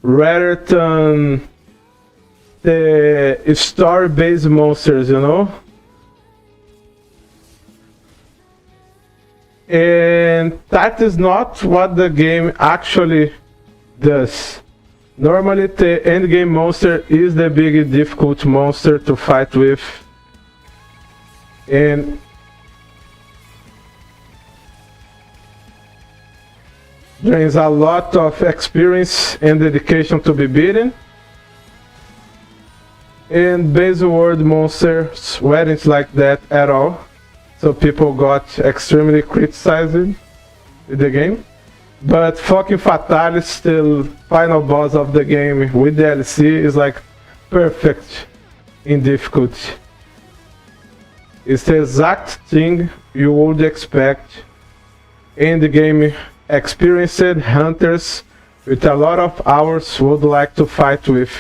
rather than the story-based monsters, you know? And that is not what the game actually does. Normally the endgame monster is the big difficult monster to fight with, and there is a lot of experience and dedication to be beaten. And base world monsters weren't like that at all, so people got extremely criticized in the game. But fucking Fatalis, the final boss of the game with DLC, is like perfect in difficulty. It's the exact thing you would expect in the game experienced hunters with a lot of hours would like to fight with,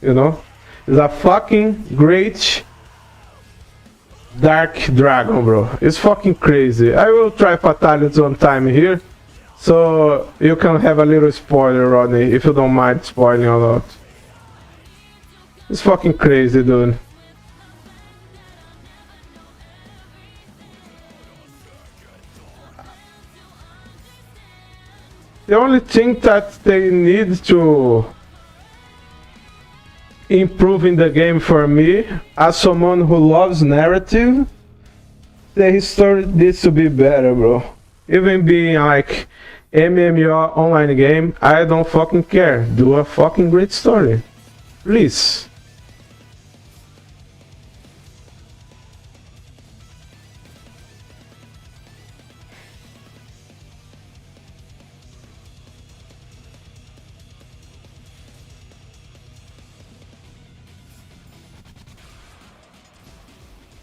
you know? It's a fucking great dark dragon, bro. It's fucking crazy. I will try Fatalis one time here, so you can have a little spoiler, Rodney, if you don't mind spoiling a lot. It's fucking crazy, dude. The only thing that they need to improve in the game for me, as someone who loves narrative, the history needs to be better, bro. Even being like MMO online game, I don't fucking care. Do a fucking great story, please.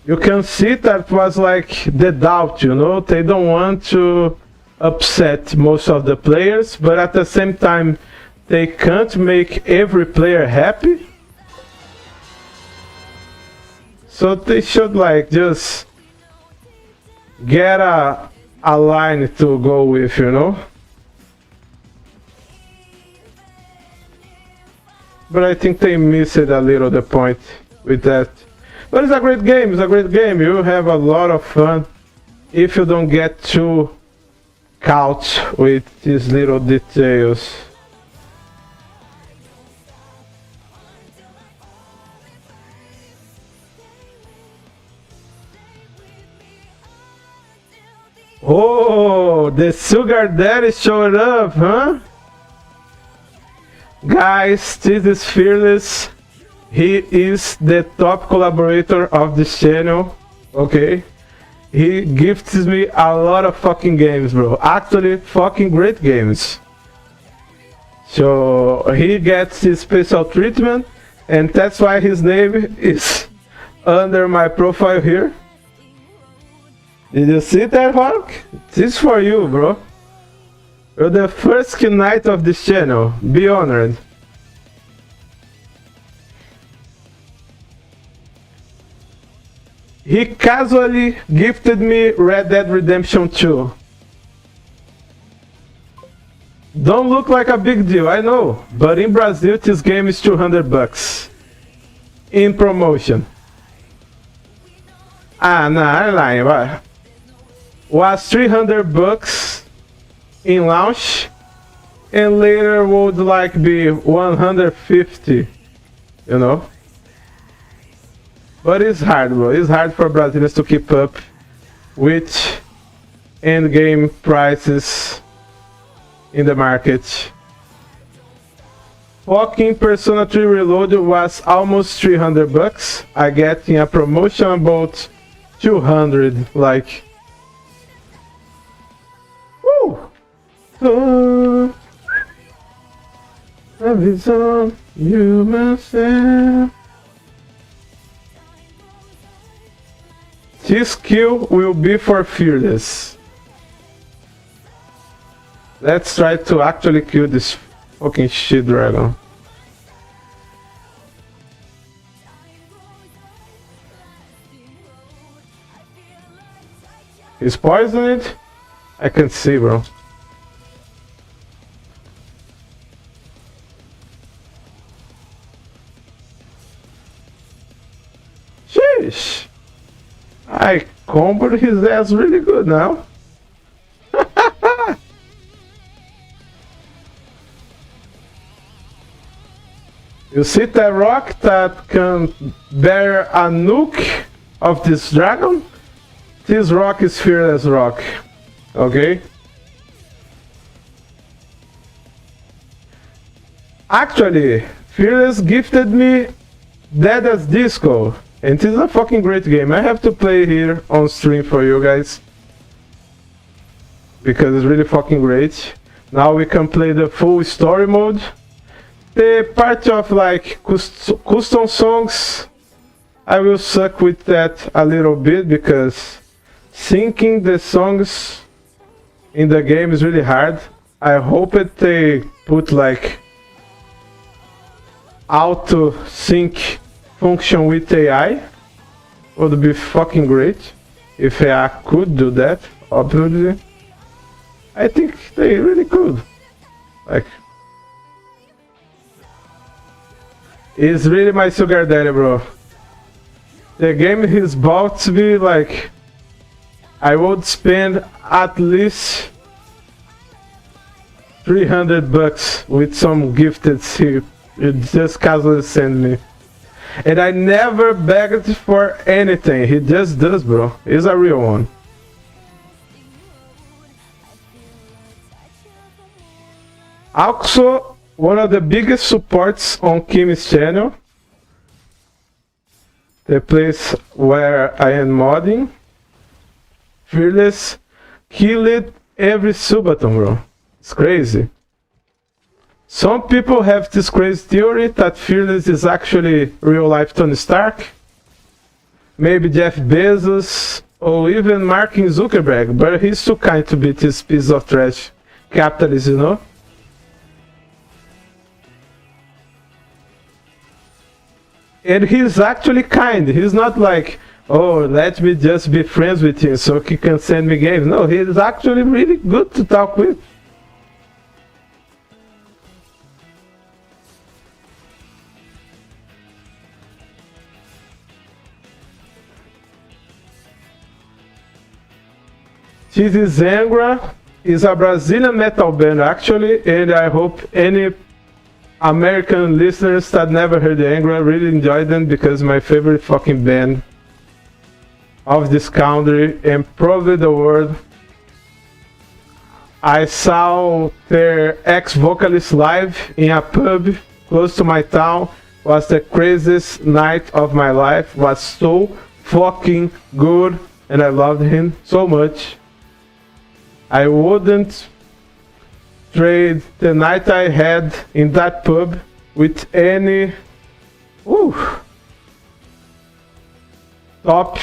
You can see that was like the doubt, you know? They don't want to upset most of the players, but at the same time, they can't make every player happy. So they should like just get a line to go with, you know? But I think they missed a little the point. with that. But it's a great game, it's a great game. You have a lot of fun if you don't get too caught with these little details. Oh, the sugar daddy showed up, huh? Guys, this is Fearless. He is the top collaborator of this channel, okay? He gifts me a lot of fucking games, bro. Actually, fucking great games. So, he gets his special treatment, and that's why his name is under my profile here. Did you see that, Hawk? This is for you, bro. You're the first knight of this channel. Be honored. He casually gifted me Red Dead Redemption 2. Don't look like a big deal, I know, but in Brazil this game is $200 in promotion. Ah, nah, I'm lying. Was $300 in launch, and later would like be 150, you know. But it's hard, bro. It's hard for Brazilians to keep up with end game prices in the market. Fucking Persona 3 Reloaded was almost $300. I get in a promotion about 200, like. Woo! A vision you must have. This kill will be for Fearless. Let's try to actually kill this fucking shit dragon. He's poisoned? I can see, bro. Sheesh. I comboed his ass really good now. You see that rock that can bear a nuke of this dragon? This rock is Fearless rock. Okay? Actually, Fearless gifted me Dead as Disco. And this is a fucking great game. I have to play here on stream for you guys, because it's really fucking great. Now we can play the full story mode. The part of like custom songs, I will suck with that a little bit, because syncing the songs in the game is really hard. I hope that they put like auto sync function with AI. Would be fucking great if AI could do that, obviously. I think they really could. Like, it's really my sugar daddy, bro. The game he's bought to be like, I would spend at least $300 with some gifts he just casually send me. And I never begged for anything. He just does, bro. He's a real one. Also, one of the biggest supports on Kim's channel, the place where I am modding, Fearless killed every subathon, bro. It's crazy. Some people have this crazy theory that Fearless is actually real-life Tony Stark, maybe Jeff Bezos, or even Mark Zuckerberg, but he's too kind to be this piece of trash capitalist, you know? And he's actually kind. He's not like, oh, let me just be friends with him so he can send me games. No, he's actually really good to talk with. Cheesy Zangra is a Brazilian metal band actually, and I hope any American listeners that never heard Angra really enjoy them because my favorite fucking band of this country and probably the world. I saw their ex-vocalist live in a pub close to my town. Was the craziest night of my life. Was so fucking good and I loved him so much. I wouldn't trade the night I had in that pub with any top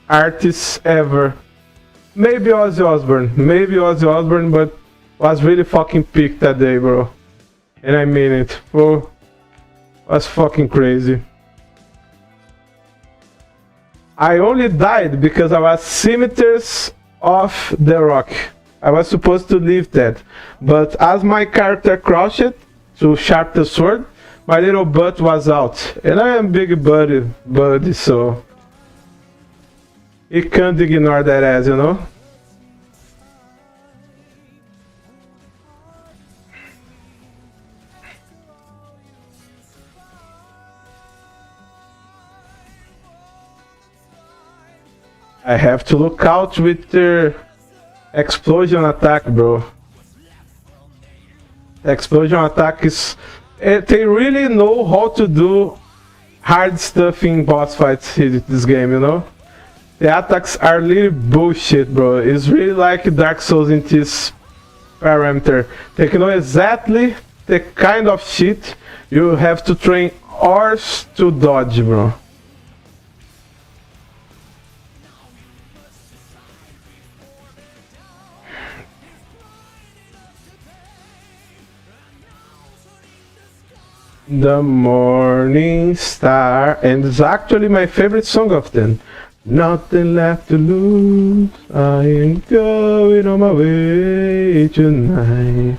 artists ever. Maybe Ozzy Osbourne, but was really fucking peak that day, bro. And I mean it, bro. Was fucking crazy. I only died because I was centimeters off the rock. I was supposed to leave that, but as my character crouched to sharp the sword, my little butt was out, and I am big buddy, so you can't ignore that ass, you know. I have to look out with their explosion attack, bro. Explosion attack is... They really know how to do hard stuff in boss fights in this game, you know? The attacks are really bullshit, bro. It's really like Dark Souls in this parameter. They know exactly the kind of shit you have to train hours to dodge, bro. The Morning Star, and it's actually my favorite song of them. Nothing left to lose, I am going on my way tonight.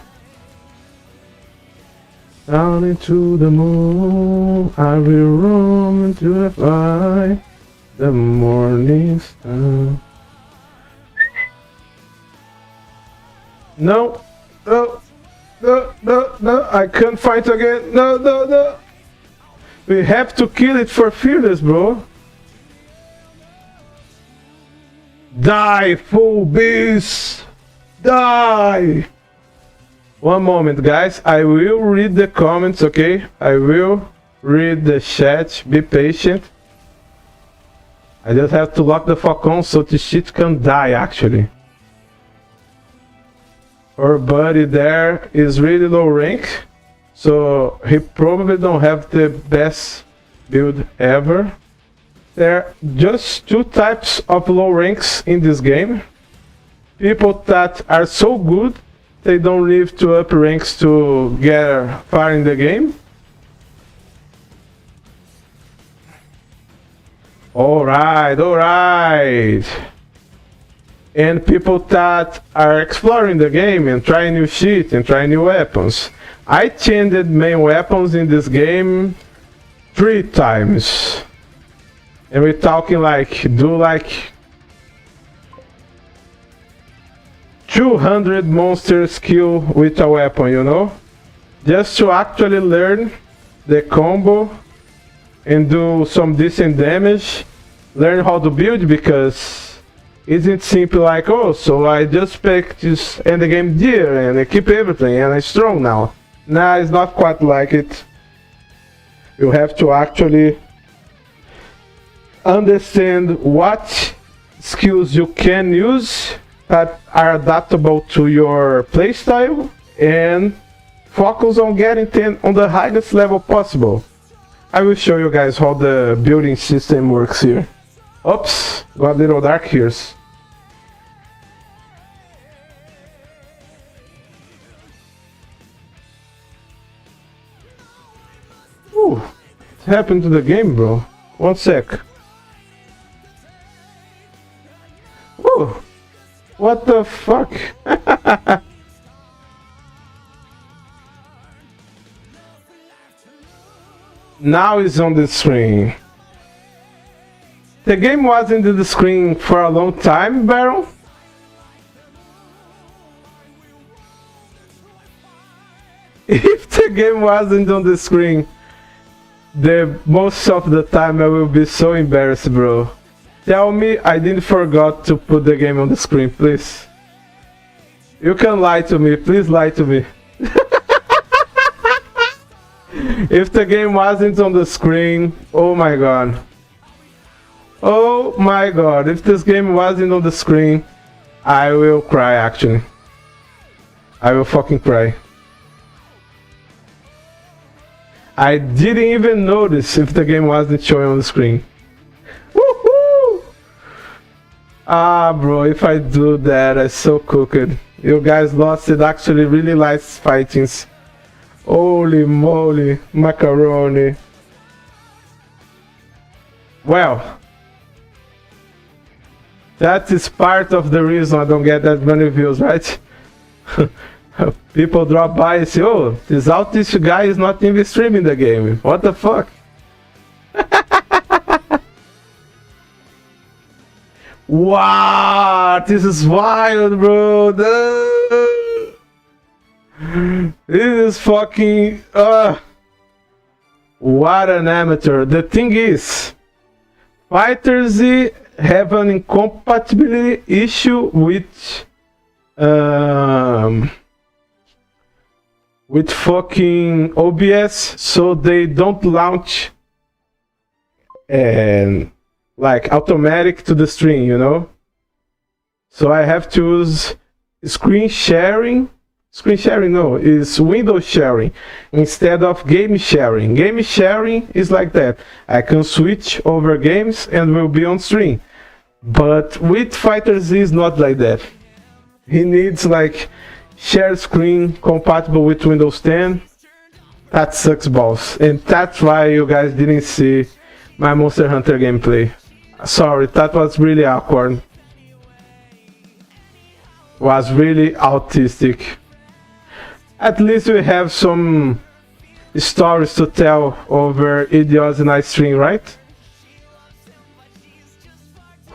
Down into the moon, I will roam into the fire. The Morning Star. No, no. No, I can't fight again. No. We have to kill it for fearless, bro. Die, fool beast! Die! One moment, guys. I will read the comments, okay? I will read the chat. Be patient. I just have to lock the fuck on so this shit can die, actually. Our buddy there is really low rank, so he probably don't have the best build ever. There are just two types of low ranks in this game. People that are so good they don't live to up ranks to get far in the game. Alright. And people that are exploring the game and trying new shit and trying new weapons. I changed main weapons in this game 3 times. And we're talking like, do like 200 monsters kill with a weapon, you know? Just to actually learn the combo and do some decent damage. Learn how to build, because isn't simple like, oh, so I just picked this and the game gear and I keep everything and I'm strong now. Nah, it's not quite like it. You have to actually understand what skills you can use that are adaptable to your playstyle and focus on getting on the highest level possible. I will show you guys how the building system works here. Oops, got a little dark here. What happened to the game, bro? One sec. Ooh, what the fuck? Now it's on the screen. The game wasn't on the screen for a long time, Baron. If the game wasn't on the screen, the most of the time I will be so embarrassed, bro. Tell me I didn't forget to put the game on the screen, please. You can lie to me, please lie to me. If the game wasn't on the screen, oh my god. Oh my god, if this game wasn't on the screen, I will cry actually. I will fucking cry. I didn't even notice if the game wasn't showing on the screen. Woohoo! Ah, bro, if I do that, I'm so cooked. You guys lost it actually really nice fightings. Holy moly, macaroni. Well, that is part of the reason I don't get that many views, right? People drop by and say, oh, this autist guy is not even streaming the game. What the fuck? Wow, this is wild, bro. This is fucking... what an amateur. The thing is, FighterZ have an incompatibility issue with fucking OBS, so they don't launch like automatic to the stream, you know. So I have to use screen sharing. Screen sharing, no, is window sharing instead of game sharing. Game sharing is like that. I can switch over games and will be on stream. But with FighterZ is not like that. He needs like share screen compatible with Windows 10. That sucks balls. And that's why you guys didn't see my Monster Hunter gameplay. Sorry, that was really awkward. Was really autistic. At least we have some stories to tell over Idiots in Ice Stream, right?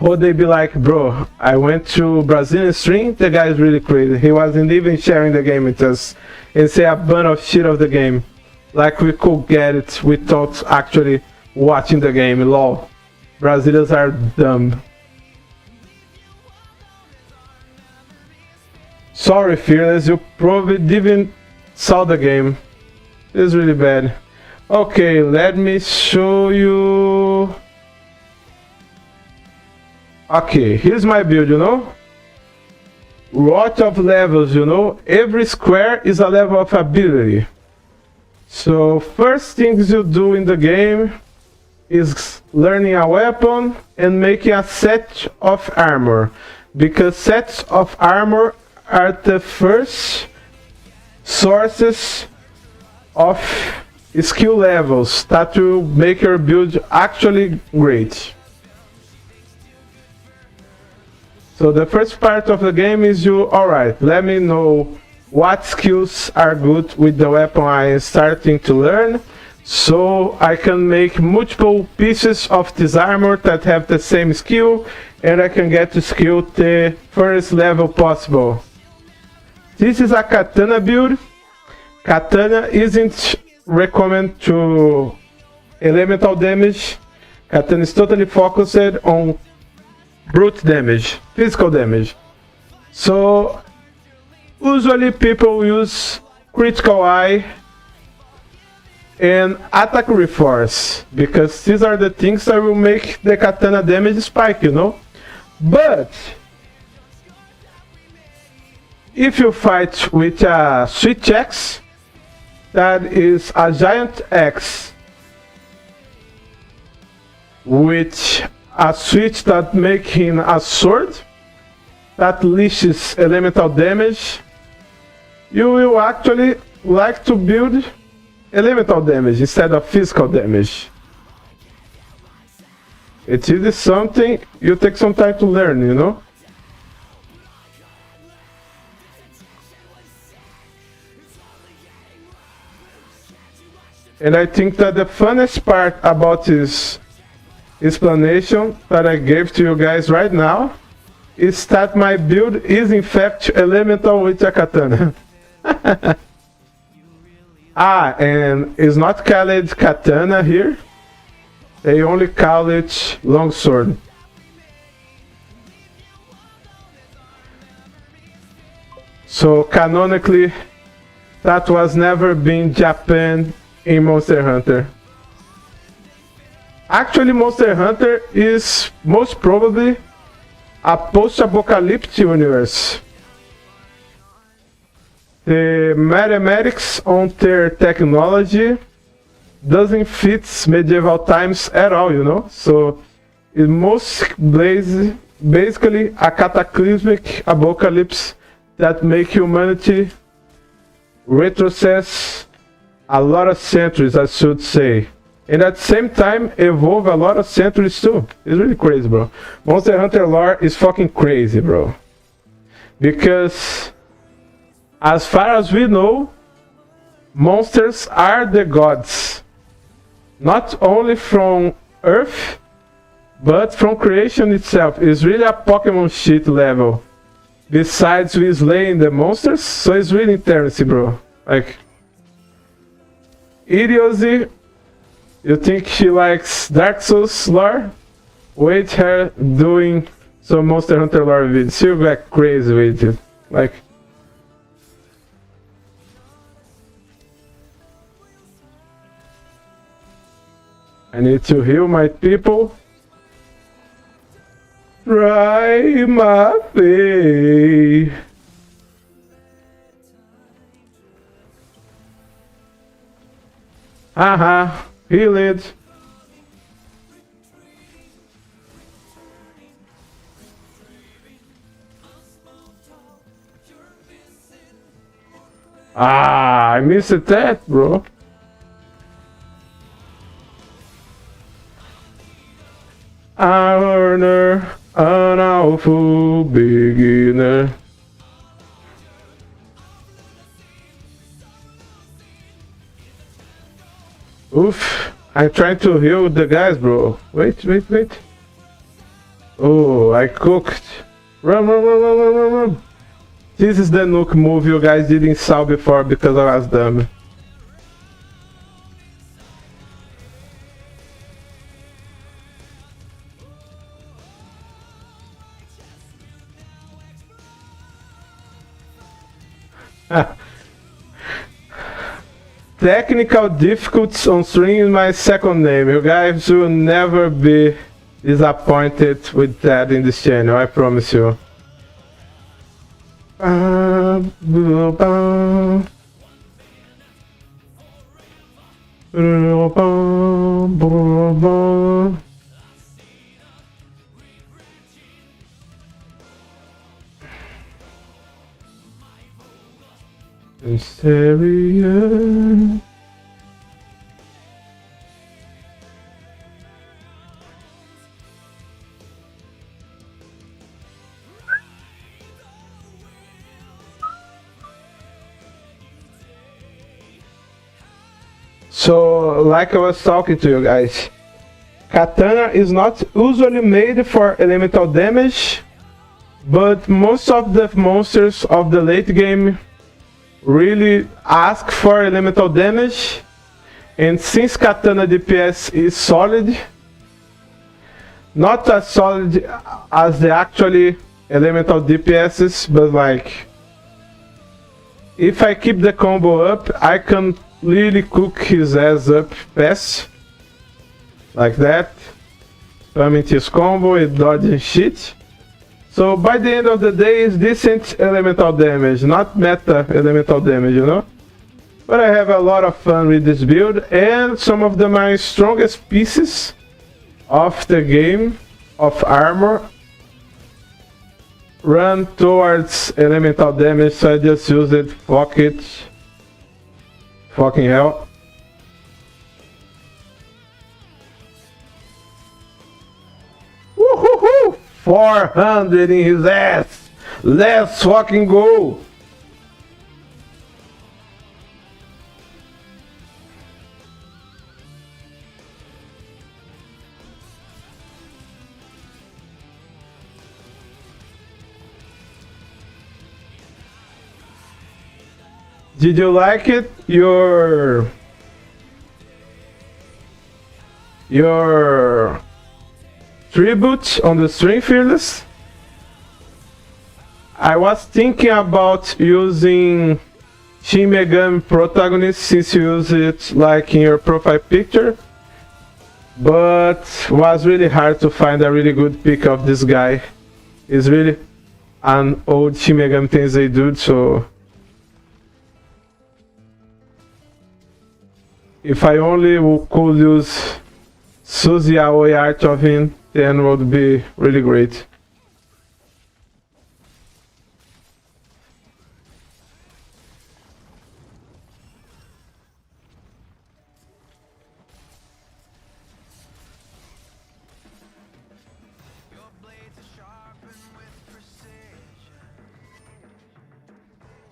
Or they be like, bro, I went to Brazilian stream, the guy is really crazy. He wasn't even sharing the game with us and say a bunch of shit of the game. Like we could get it without actually watching the game, lol. Brazilians are dumb. Sorry, Fearless, you probably didn't saw the game. It's really bad. Okay, let me show you. Okay, here's my build, you know. Lot of levels, you know. Every square is a level of ability. So first things you do in the game is learning a weapon and making a set of armor. Because sets of armor are the first sources of skill levels that will make your build actually great. So the first part of the game is you, alright, let me know what skills are good with the weapon I am starting to learn, so I can make multiple pieces of this armor that have the same skill, and I can get to skill the first level possible. This is a katana build. Katana isn't recommended to elemental damage. Katana is totally focused on brute damage, physical damage. So usually people use critical eye and attack reforce, because these are the things that will make the katana damage spike, you know. But if you fight with a switch axe, that is a giant axe with a switch that makes him a sword that leashes elemental damage, you will actually like to build elemental damage instead of physical damage. It is something you take some time to learn, you know. And I think that the funnest part about this explanation that I gave to you guys right now is that my build is in fact elemental with a katana. Ah, and it's not called katana here. They only call it longsword. So canonically, that was never been Japan in Monster Hunter. Actually, Monster Hunter is most probably a post-apocalyptic universe. The mathematics on their technology doesn't fit medieval times at all, you know? So it's basically a cataclysmic apocalypse that make humanity retrocess a lot of centuries, I should say. And at the same time, evolve a lot of centuries too. It's really crazy, bro. Monster Hunter lore is fucking crazy, bro. Because as far as we know, monsters are the gods. Not only from Earth, but from creation itself. It's really a Pokemon shit level. Besides we slaying the monsters, so it's really interesting, bro. Like, idiocy. You think she likes Dark Souls lore? Wait her doing some Monster Hunter lore videos. She'll get crazy with it. Like, I need to heal my people. Try my faith. Haha, heal it. Ah, I missed that, bro. I learner, an awful beginner. Oof, I'm trying to heal the guys, bro. Wait. Oh, I cooked. Run. This is the nuke move you guys didn't saw before because I was dumb. Technical difficulties on stream is my second name. You guys will never be disappointed with that in this channel, I promise you. Aniversário. So, like I was talking to you guys, katana is not usually made for elemental damage, but most of the monsters of the late game really ask for elemental damage, and since katana DPS is solid, not as solid as the actually elemental DPSs, but like if I keep the combo up, I can really cook his ass up fast, like that, spamming his combo and dodging shit. So by the end of the day, it's decent elemental damage, not meta elemental damage, you know? But I have a lot of fun with this build, and some of my strongest pieces of the game, of armor, run towards elemental damage, so I just use it, fuck it. Fucking hell. Woohoo! 400 in his ass! Let's fucking go! Did you like it? Your tribute on the stream, Fearless? I was thinking about using Shin Megami protagonist since you use it like in your profile picture, but was really hard to find a really good pic of this guy. He's really an old Shin Megami Tensei dude, so if I only could use Suzy Aoi art of him, then would be really great.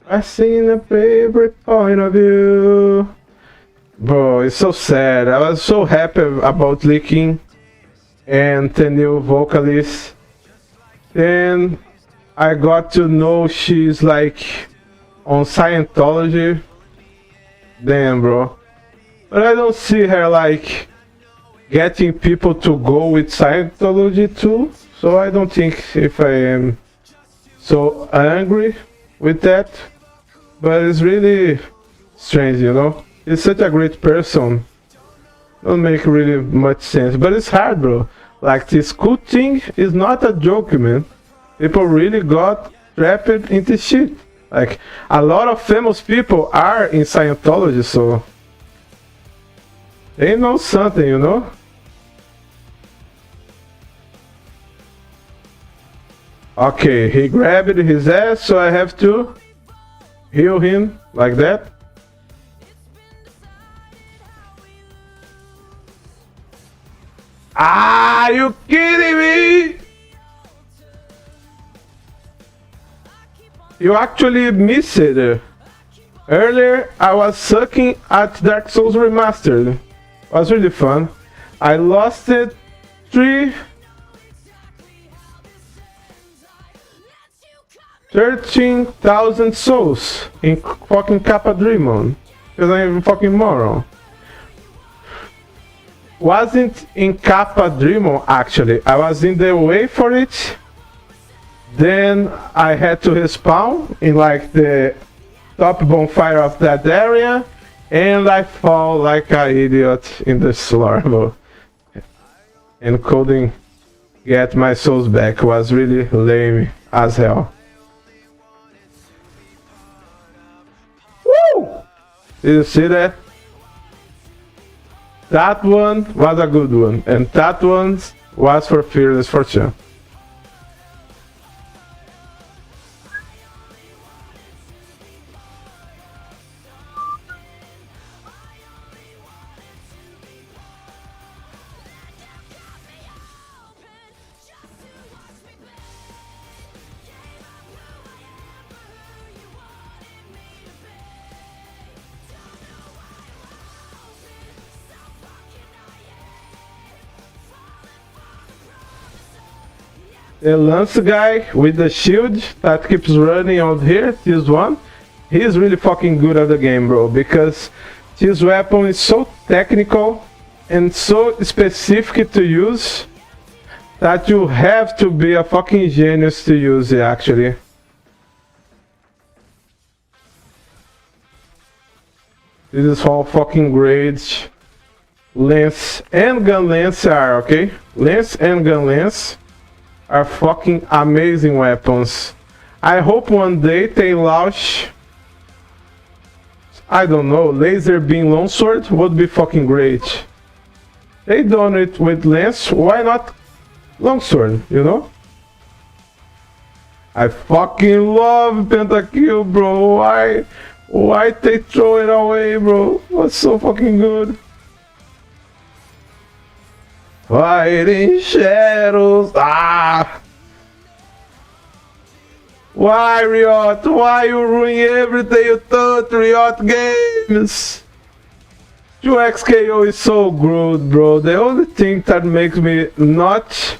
I seen a favorite point of view. Bro, it's so sad. I was so happy about leaking and the new vocalist. Then I got to know she's like on Scientology. Damn, bro. But I don't see her like getting people to go with Scientology too. So I don't think if I am so angry with that. But it's really strange, you know? He's such a great person. Don't make really much sense. But it's hard, bro. Like, this cool thing is not a joke, man. People really got trapped into shit. Like, a lot of famous people are in Scientology, so they know something, you know? Okay, he grabbed his ass, so I have to heal him like that. Ah, you kidding me? You actually missed it. Earlier, I was sucking at Dark Souls Remastered. It was really fun. I lost it 13,000 souls in fucking Kappa Dreamon. Because I'm a fucking moron. Wasn't in Kappa Dreamon actually. I was in the way for it. Then I had to respawn in like the top bonfire of that area. And I fall like an idiot in the slurm. And couldn't get my souls back. Was really lame as hell. Did you see that? That one was a good one, and that one was for Fearless Fortune. The Lance guy with the shield that keeps running out here, this one, he's really fucking good at the game, bro, because this weapon is so technical and so specific to use that you have to be a fucking genius to use it, actually. This is how fucking great Lance and Gun Lance are, okay? Lance and Gun Lance are fucking amazing weapons. I hope one day they launch, I don't know, laser beam longsword would be fucking great. They done it with lance, why not longsword, you know? I fucking love pentakill, bro. Why they throw it away, bro? What's so fucking good? Fighting shadows. Ah! Why, Riot? Why you ruin everything you thought, Riot Games? 2XKO is so good, bro. The only thing that makes me not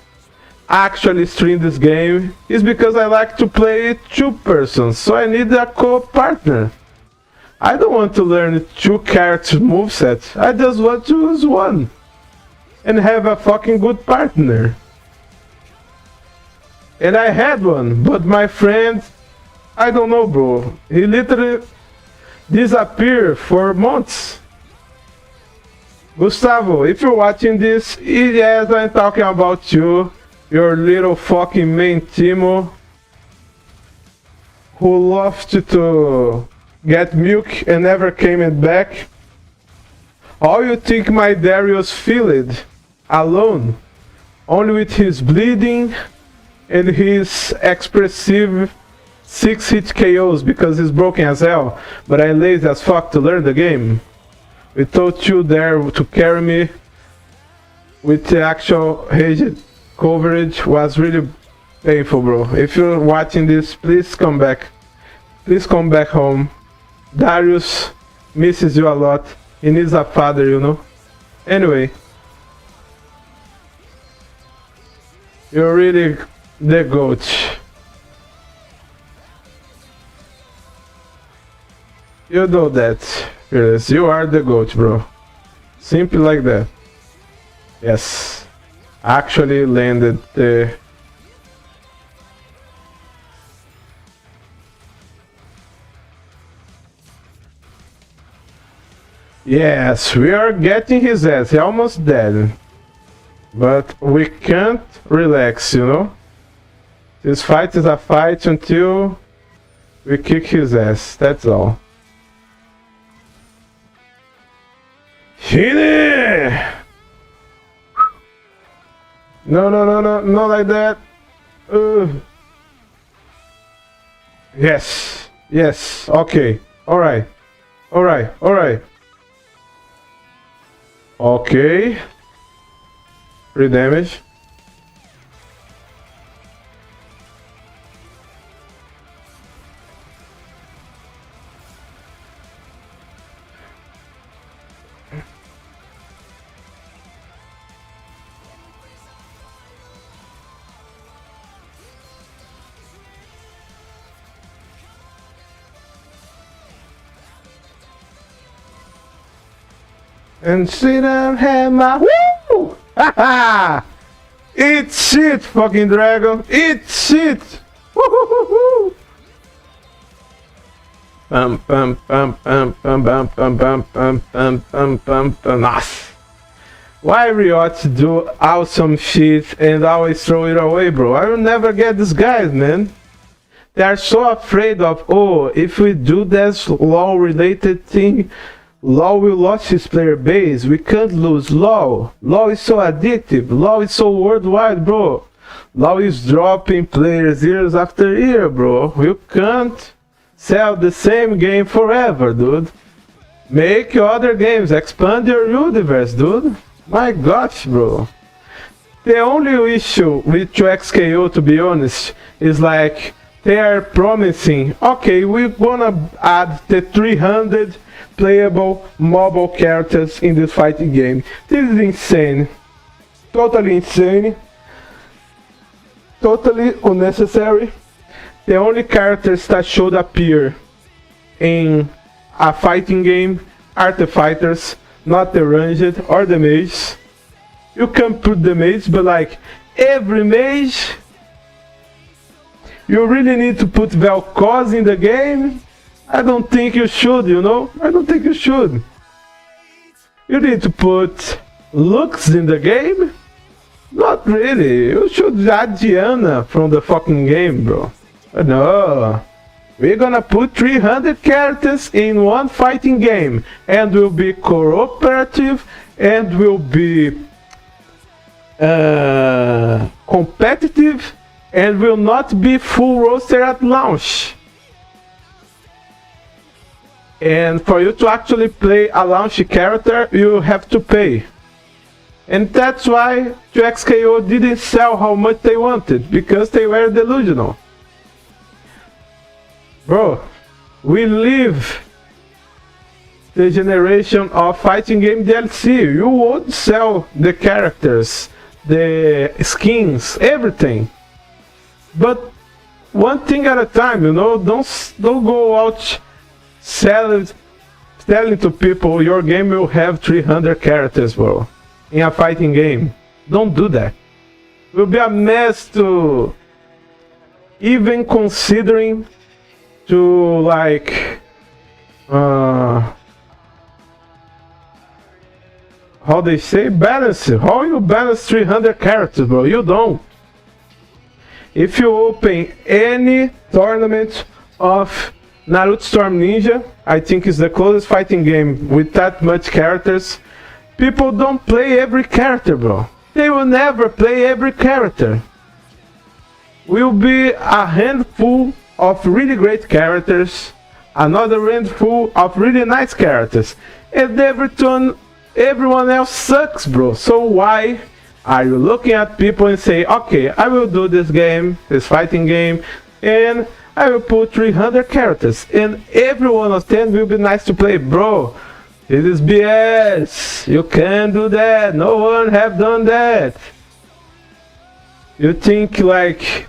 actually stream this game is because I like to play it two persons, so I need a co-partner. I don't want to learn 2 character movesets. I just want to use one. And have a fucking good partner. And I had one, but my friend, I don't know, bro. He literally disappeared for months. Gustavo, if you're watching this, yes, I'm talking about you. Your little fucking main Timo. Who loved to get milk and never came back. How you think my Darius feel it? Alone. Only with his bleeding and his expressive 6-hit KOs because he's broken as hell. But I lazy as fuck to learn the game. Without you there to carry me with the actual Hoje coverage was really painful, bro. If you're watching this, please come back. Please come back home. Darius misses you a lot. He needs a father, you know. Anyway. You're really the GOAT. You know that. Fearless. You are the GOAT, bro. Simple like that. Yes. Actually landed the... Yes, we are getting his ass. He almost dead. But we can't relax, you know? This fight is a fight until we kick his ass. That's all. Hit it! No, not like that. Yes, okay. Alright. Okay. 3 damage. And sit and have my woo! Haha! Eat shit, fucking dragon! Eat shit! Woo-hoo-hoo-hoo! Nossa! Why Riot do awesome shit and always throw it away, bro? I will never get these guys, man. They are so afraid of, oh, if we do this LoL related thing, LoL will lose his player base. We can't lose LoL. LoL is so addictive. LoL is so worldwide, bro. LoL is dropping players years after year, bro. You can't sell the same game forever, dude. Make other games. Expand your universe, dude. My gosh, bro. The only issue with 2xKO, to be honest, is like they are promising, okay, we're gonna add the 300 playable mobile characters in this fighting game. This is insane. Totally insane. Totally unnecessary. The only characters that should appear in a fighting game are the fighters, not the ranged or the mage. You can put the mage, but like every mage, you really need to put Vel'Koz in the game? I don't think you should, you know? I don't think you should. You need to put Lux in the game? Not really. You should add Diana from the fucking game, bro. But no. We're gonna put 300 characters in one fighting game. And will be cooperative and will be competitive and will not be full roster at launch. And for you to actually play a launch character, you have to pay. And that's why 2xKO didn't sell how much they wanted, because they were delusional. Bro, we live the generation of fighting game DLC. You would sell the characters, the skins, everything. But one thing at a time, you know, don't go out selling telling to people your game will have 300 characters, bro, in a fighting game. Don't do that. It will be a mess to even considering to like how they say balance it. How you balance 300 characters, bro? You don't. If you open any tournament of Naruto Storm Ninja, I think it's the closest fighting game with that much characters. People don't play every character, bro. They will never play every character. Will be a handful of really great characters, another handful of really nice characters, and everyone else sucks, bro. So why are you looking at people and say, okay, I will do this game, this fighting game, and I will put 300 characters, and every one of them will be nice to play, bro? It is BS. You can't do that. No one have done that. You think like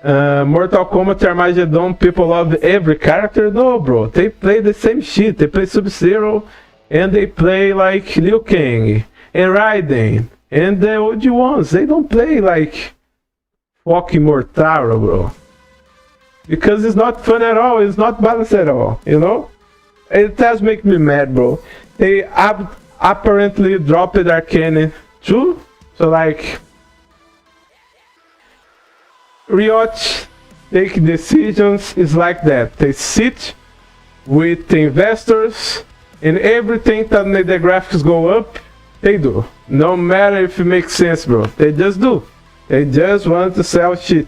Mortal Kombat Armageddon, people love every character? No, bro. They play the same shit. They play Sub-Zero, and they play like Liu Kang and Raiden and the OG ones. They don't play like fucking Mortaro, bro. Because it's not fun at all. It's not balanced at all, you know? It does make me mad, bro. They apparently dropped Arcane too. So like Riot take decisions is like that. They sit with the investors and everything that made the graphics go up, they do. No matter if it makes sense, bro. They just do. They just want to sell shit.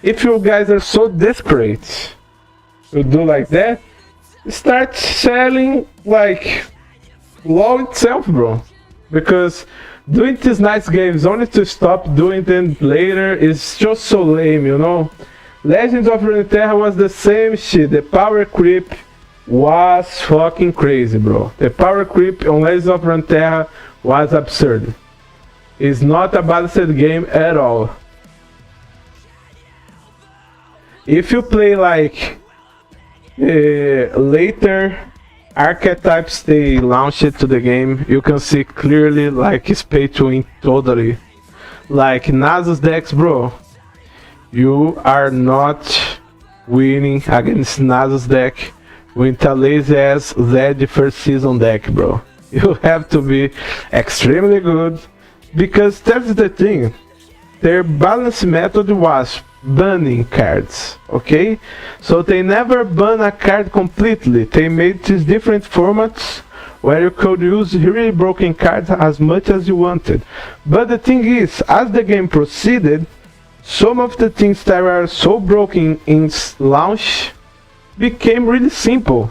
If you guys are so desperate to do like that, start selling like LoL itself, bro. Because doing these nice games only to stop doing them later is just so lame, you know? Legends of Runeterra was the same shit. The power creep was fucking crazy, bro. The power creep on Legends of Runeterra was absurd. It's not a balanced game at all. If you play like later archetypes they launch it to the game, you can see clearly like it's pay to win totally. Like Nasus decks, bro, you are not winning against Nasus deck with a lazy ass Zed first season deck, bro. You have to be extremely good, because that's the thing. Their balance method was banning cards, okay? So they never ban a card completely. They made these different formats where you could use really broken cards as much as you wanted. But the thing is, as the game proceeded, some of the things that were so broken in launch became really simple.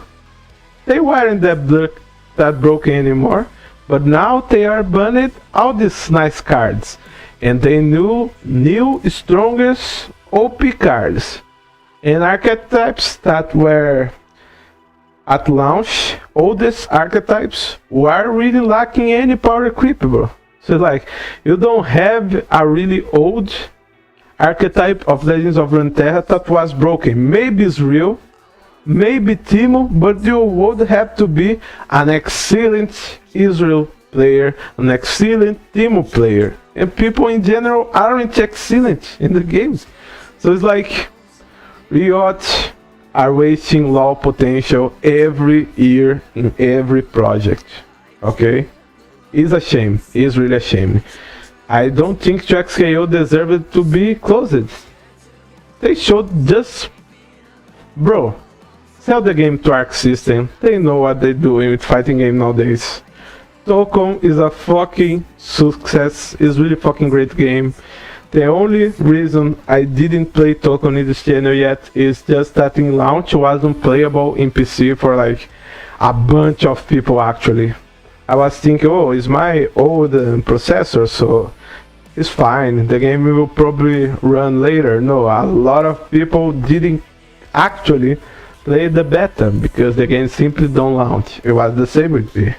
They weren't that broken anymore, but now they are banned all these nice cards. And they new strongest OP cards and archetypes that were at launch. Oldest archetypes were really lacking any power creep, bro. So like, you don't have a really old archetype of Legends of Runeterra that was broken. Maybe it's real, maybe Timo, but you would have to be an excellent Israel player, an excellent Timo player. And people in general aren't excellent in the games. So it's like Riot are wasting LoL potential every year in every project. Okay? It's a shame. It's really a shame. I don't think 2XKO deserved to be closed. They should just... Bro, sell the game to Arc System. They know what they're doing with fighting game nowadays. Tokon is a fucking success. It's really fucking great game. The only reason I didn't play Tokon in this channel yet is just that in launch wasn't playable in PC for like a bunch of people actually. I was thinking, oh, it's my old processor, so it's fine. The game will probably run later. No, a lot of people didn't actually play the beta because the game simply don't launch. It was the same with me.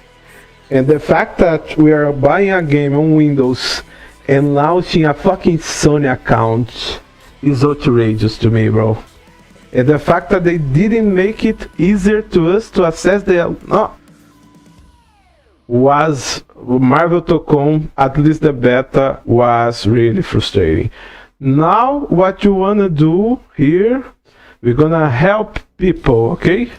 And the fact that we are buying a game on Windows and launching a fucking Sony account is outrageous to me, bro. And the fact that they didn't make it easier to us to access the was Marvel.com, at least the beta, was really frustrating. Now what you wanna do here, we're gonna help people, okay?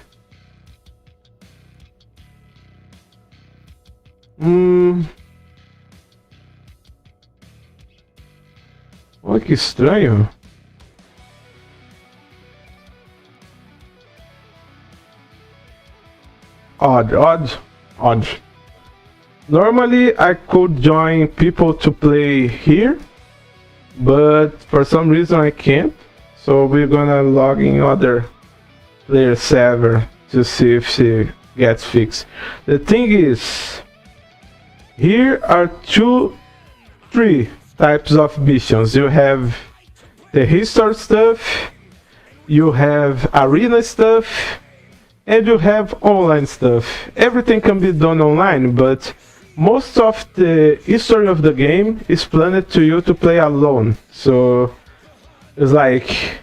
Olha que estranho. Odd. Normally I could join people to play here, but for some reason I can't. So we're gonna log in other player server to see if she gets fixed. The thing is, here are three types of missions. You have the history stuff, you have arena stuff, and you have online stuff. Everything can be done online, but most of the history of the game is planned to you to play alone. So it's like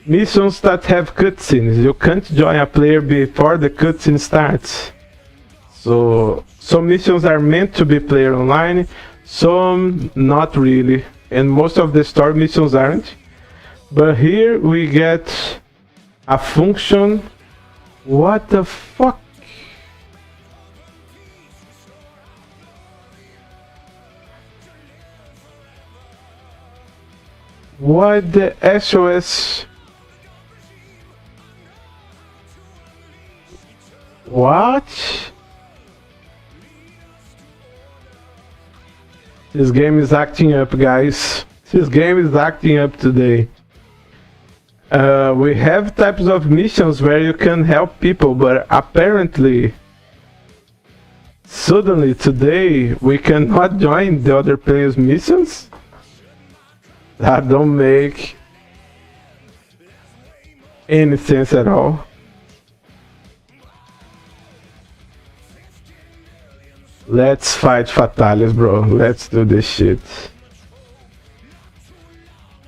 missions that have cutscenes. You can't join a player before the cutscene starts. So some missions are meant to be played online, some not really, and most of the story missions aren't. But here we get a function. What the fuck? Why the SOS? What? This game is acting up, guys. This game is acting up today. We have types of missions where you can help people, but apparently, suddenly today, we cannot join the other players' missions? That don't make any sense at all. Let's fight Fatalis, bro. Let's do this shit.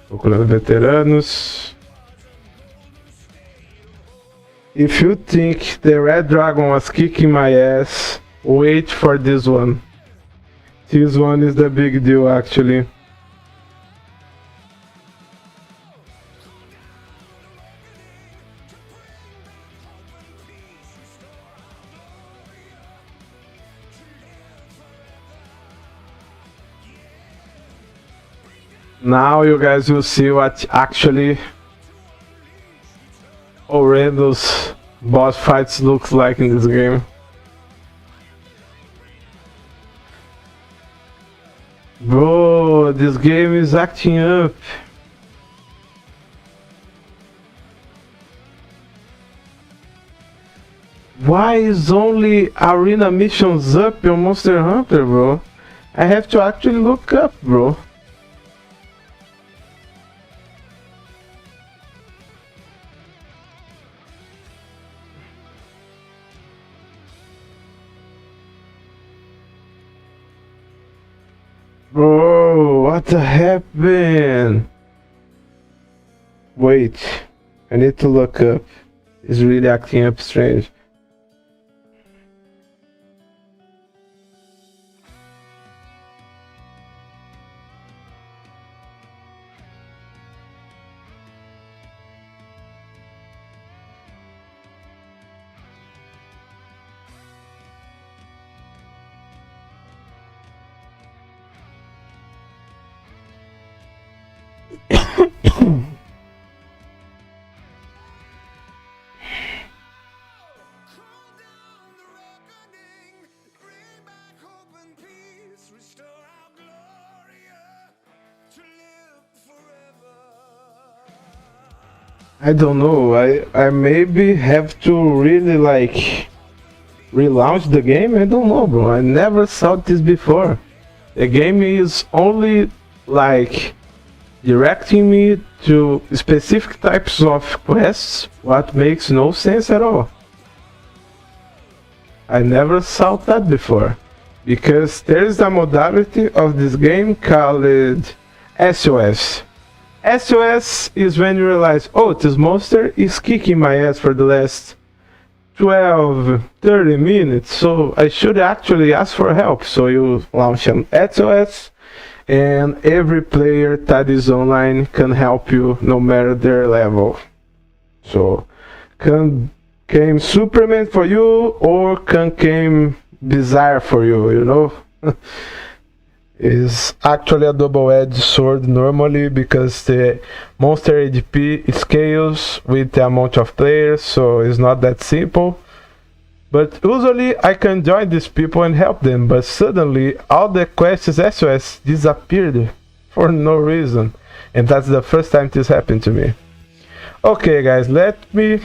Procurando veteranos. If you think the Red Dragon was kicking my ass, wait for this one. This one is the big deal, actually. Now you guys will see what actually horrendous boss fights looks like in this game. Bro, this game is acting up. Why is only arena missions up on Monster Hunter, bro? I have to actually look up, bro. Bro, what happened? Wait, I need to look up. It's really acting up strange. I don't know, I maybe have to really like relaunch the game. I don't know, bro. I never saw this before. The game is only like directing me to specific types of quests, what makes no sense at all. I never saw that before, because there is a modality of this game called SOS. SOS is when you realize, oh, this monster is kicking my ass for the last 12-30 minutes, so I should actually ask for help. So you launch an SOS, and every player that is online can help you no matter their level. So came Superman for you, or came Bizarre for you, you know? Is actually a double-edged sword normally, because the monster HP scales with the amount of players, so it's not that simple. But usually I can join these people and help them, but suddenly all the quests SOS disappeared for no reason, and that's the first time this happened to me. Okay guys, let me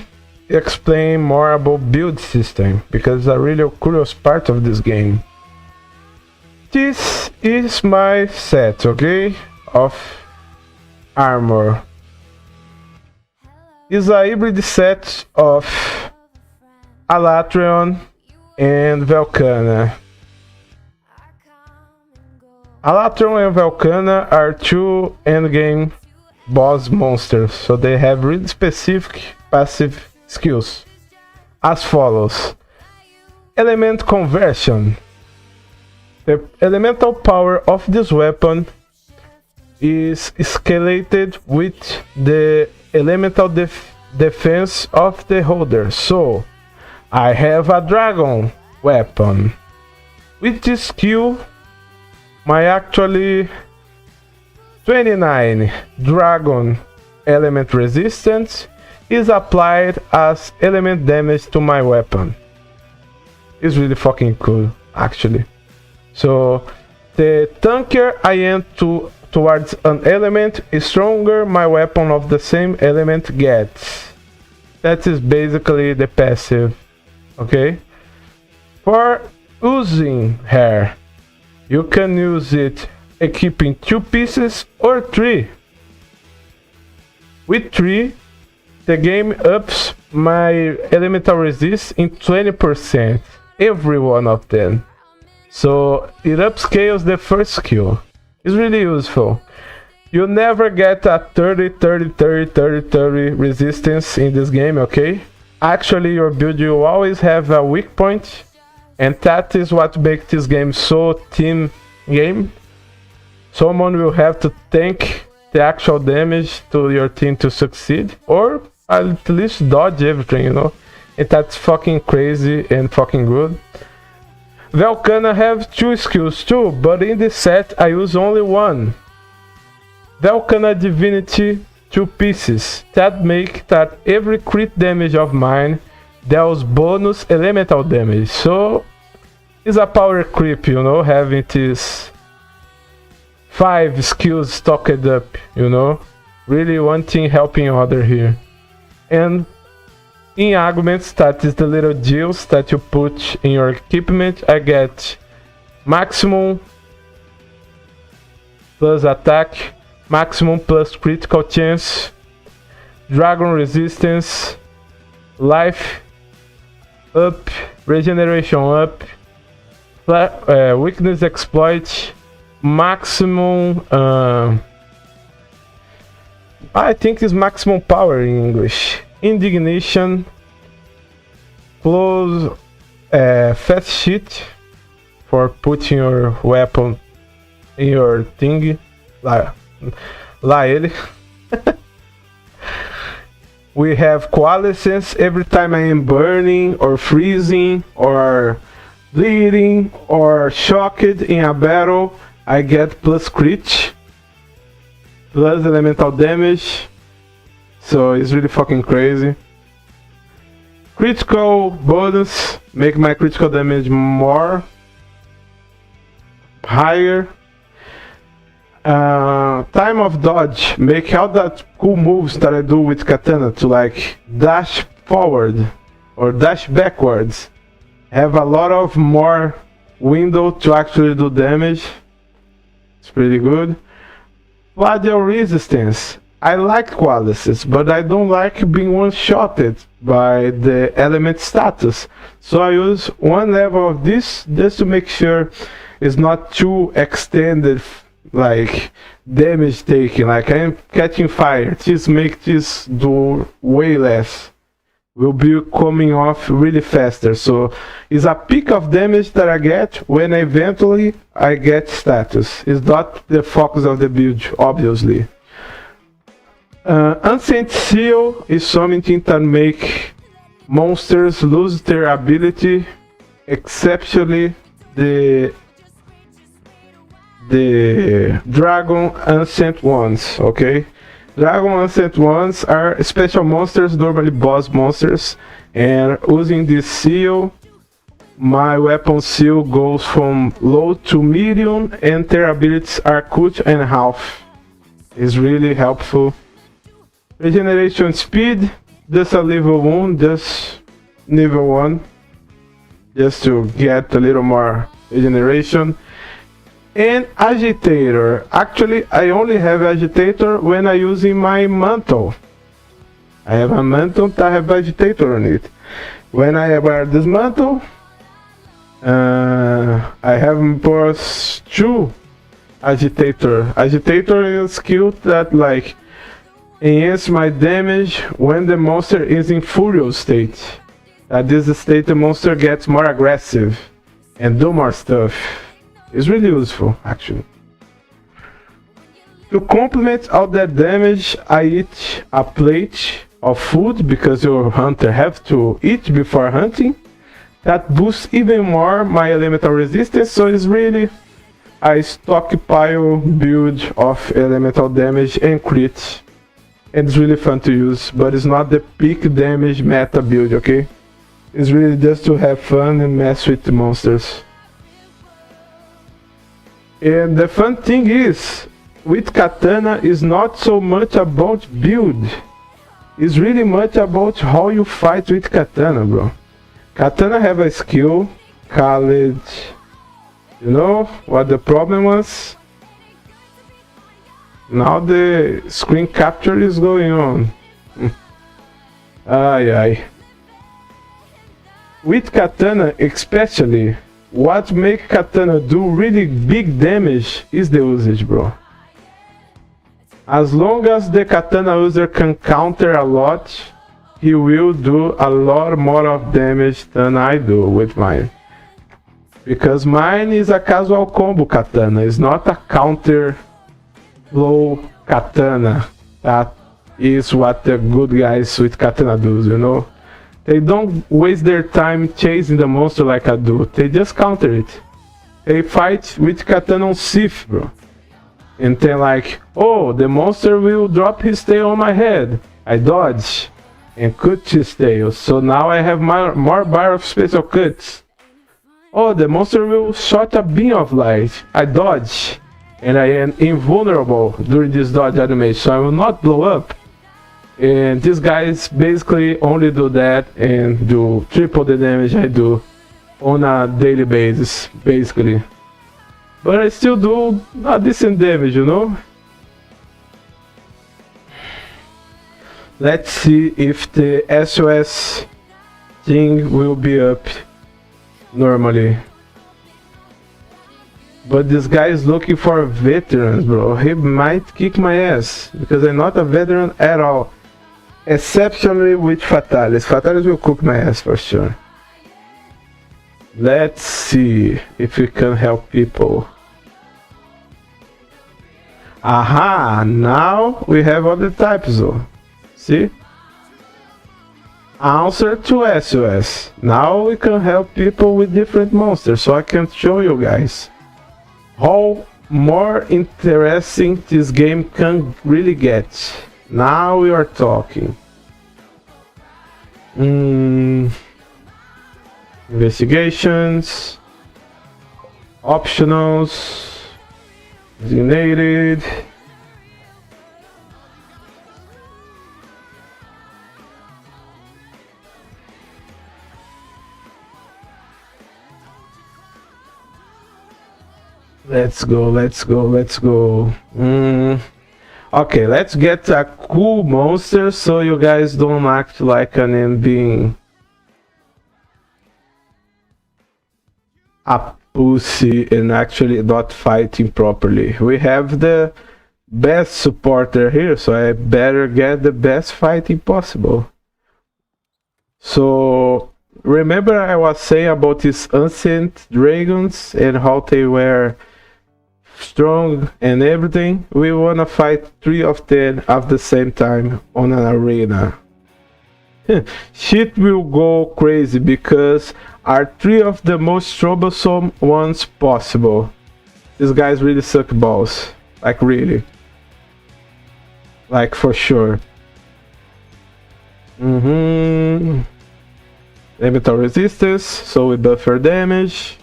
explain more about build system, because it's a really curious part of this game. This is my set, okay, of armor. It's a hybrid set of Alatreon and Velcana. Alatreon and Velcana are two endgame boss monsters, so they have really specific passive skills as follows. Element conversion. The elemental power of this weapon is escalated with the elemental defense of the holder. So I have a dragon weapon. With this skill, my actually 29 dragon element resistance is applied as element damage to my weapon. It's really fucking cool, actually. So the tankier I am towards an element, the stronger my weapon of the same element gets. That is basically the passive, okay? For using her, you can use it equipping 2 pieces or 3. With 3, the game ups my elemental resist in 20%, every one of them. So it upscales the first skill. It's really useful. You never get a 30 resistance in this game, okay? Actually, your build will always have a weak point, and that is what makes this game so team game. Someone will have to tank the actual damage to your team to succeed, or at least dodge everything, you know? And that's fucking crazy and fucking good. Velcana have 2 skills too, but in this set I use only 1. Velcana Divinity 2 pieces, that make that every crit damage of mine deals bonus elemental damage. So it's a power creep, you know, having this 5 skills stocked up, you know. Really one thing helping other here. And in augments, that is the little deals that you put in your equipment, I get maximum plus attack, maximum plus critical chance, dragon resistance, life up, regeneration up, weakness exploit, maximum, I think it's maximum power in English. Indignation, close, fast sheet for putting your weapon in your thing. Lá ele. We have coalescence every time I am burning or freezing or bleeding or shocked in a battle. I get plus crit, plus elemental damage. So it's really fucking crazy. Critical bonus, make my critical damage more higher. Time of dodge, make all that cool moves that I do with katana to like dash forward or dash backwards. Have a lot of more window to actually do damage. It's pretty good. Radial resistance. I like coalescence, but I don't like being one-shotted by the element status. So I use one level of this just to make sure it's not too extended, like damage taking, like I'm catching fire, just make this do way less. Will be coming off really faster. So it's a peak of damage that I get when eventually I get status. It's not the focus of the build, obviously. Ancient Seal is something that make monsters lose their ability, exceptionally the Dragon Ancient ones, okay? Dragon Ancient ones are special monsters, normally boss monsters, and using this seal, my weapon seal goes from low to medium, and their abilities are cut in half. It's really helpful. Regeneration speed, just a level 1, just level 1, just to get a little more regeneration. And agitator. Actually, I only have agitator when I using my mantle. I have a mantle that have agitator on it. When I wear this mantle, I have plus 2 agitator. Agitator is a skill that like enhance my damage when the monster is in furious state. At this state, the monster gets more aggressive and do more stuff. It's really useful, actually. To complement all that damage, I eat a plate of food because your hunter have to eat before hunting. That boosts even more my elemental resistance, so it's really a stockpile build of elemental damage and crit. And it's really fun to use, but it's not the peak damage meta build, okay? It's really just to have fun and mess with the monsters. And the fun thing is, with Katana is not so much about build. It's really much about how you fight with Katana, bro. Katana have a skill called, you know what the problem was? Now the screen capture is going on. Ay. With Katana especially, what makes Katana do really big damage is the usage, bro. As long as the Katana user can counter a lot, he will do a lot more of damage than I do with mine. Because mine is a casual combo Katana, it's not a counter flow Katana. That is what the good guys with Katana do, you know? They don't waste their time chasing the monster like I do. They just counter it. They fight with Katana on Sith, bro. And then like, oh, the monster will drop his tail on my head. I dodge and cut his tail. So now I have more bar of special cuts. Oh, the monster will shot a beam of light. I dodge. And I am invulnerable during this dodge animation. So I will not blow up. And these guys basically only do that and do triple the damage I do on a daily basis, basically. But I still do a decent damage, you know? Let's see if the SOS thing will be up normally. But this guy is looking for veterans, bro. He might kick my ass because I'm not a veteran at all. Exceptionally with Fatalis. Fatalis will cook my ass for sure. Let's see if we can help people. Aha! Now we have other types though. See? Answer to SOS. Now we can help people with different monsters, so I can show you guys how more interesting this game can really get. Now we are talking. Investigations, optionals, designated. Let's go. Okay, let's get a cool monster so you guys don't act like an am being a pussy and actually not fighting properly. We have the best supporter here, so I better get the best fighting possible. So remember I was saying about these ancient dragons and how they were strong and everything? We wanna fight 3 of them at the same time on an arena. Shit will go crazy because are 3 of the most troublesome ones possible. These guys really suck balls. Like really. Like for sure. Elemental resistance, so we buffer damage.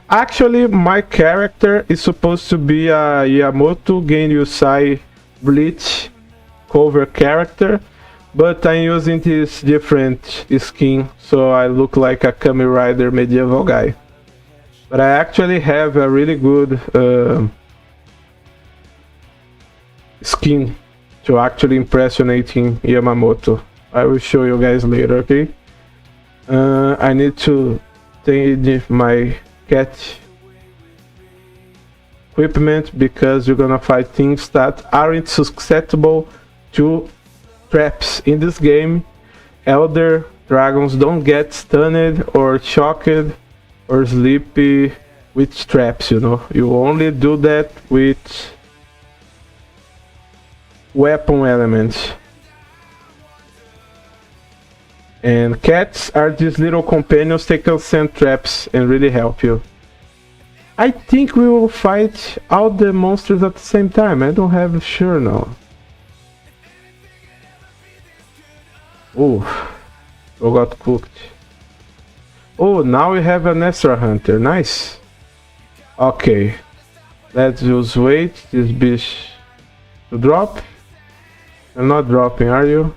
Actually, my character is supposed to be a Yamato Genryusai Bleach cover character, but I'm using this different skin, so I look like a Kamen Rider medieval guy. But I actually have a really good skin to actually impersonating Yamamoto. I will show you guys later, okay? I need to change my cat equipment because you're gonna fight things that aren't susceptible to traps in this game. Elder dragons don't get stunned or shocked or sleepy with traps, you know. You only do that with weapon elements. And cats are these little companions, they can send traps and really help you. I think we will fight all the monsters at the same time. I don't have sure now. Oh, we got cooked. Oh, now we have an extra hunter. Nice. Okay. Let's just wait this bitch to drop. You're not dropping, are you?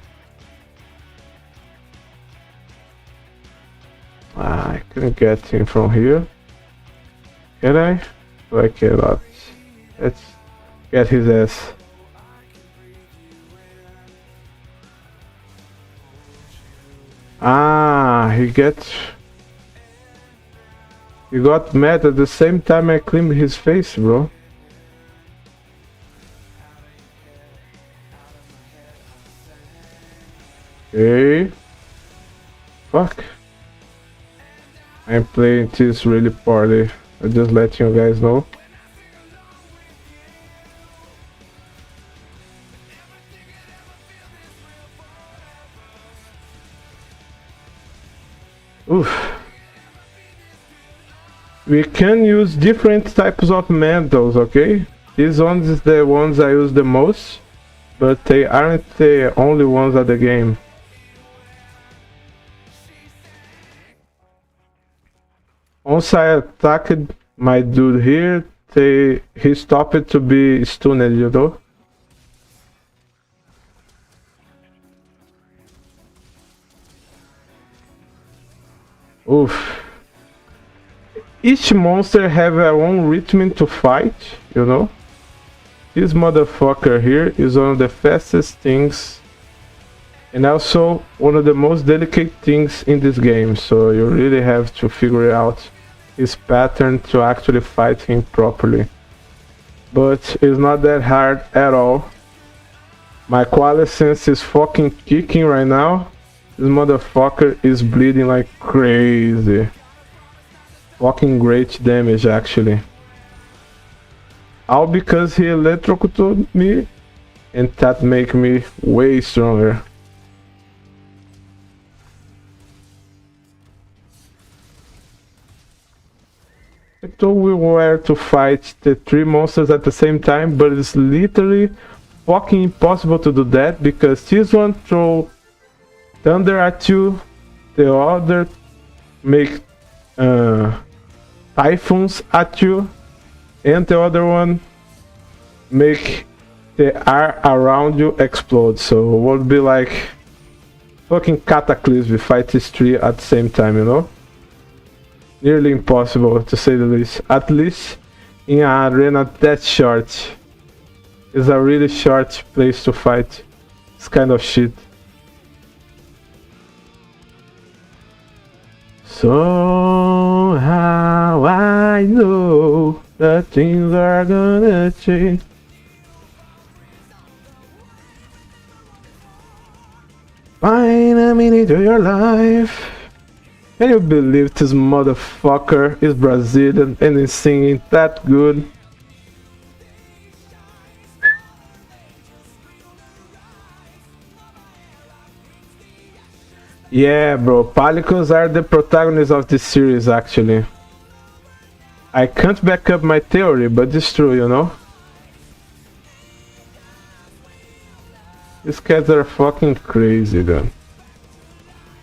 I couldn't get him from here. Can I? No, I cannot. Let's get his ass. Ah, he got mad at the same time I cleaned his face, bro. Okay. Fuck. I'm playing this really poorly. I'm just letting you guys know. Oof. We can use different types of metals, okay? These ones is the ones I use the most, but they aren't the only ones at the game. Once I attacked my dude here, he stopped to be stunned, you know? Oof. Each monster have their own rhythm to fight, you know? This motherfucker here is one of the fastest things and also one of the most delicate things in this game, so you really have to figure out his pattern to actually fight him properly. But it's not that hard at all. My quality sense is fucking kicking right now. This motherfucker is bleeding like crazy. Fucking great damage actually. All because he electrocuted me and that make me way stronger. I thought we were to fight the 3 monsters at the same time, but it's literally fucking impossible to do that because this one throw thunder at you, the other make typhoons at you, and the other one make the air around you explode. So it would be like fucking cataclysm. We fight these 3 at the same time, you know? Nearly impossible to say the least. At least in an arena that short. It's a really short place to fight this kind of shit. Somehow I know that things are gonna change. Find a minute of your life. Can you believe this motherfucker is Brazilian and is singing that good? Yeah, bro, Palicos are the protagonists of this series, actually. I can't back up my theory, but it's true, you know? These cats are fucking crazy, dude.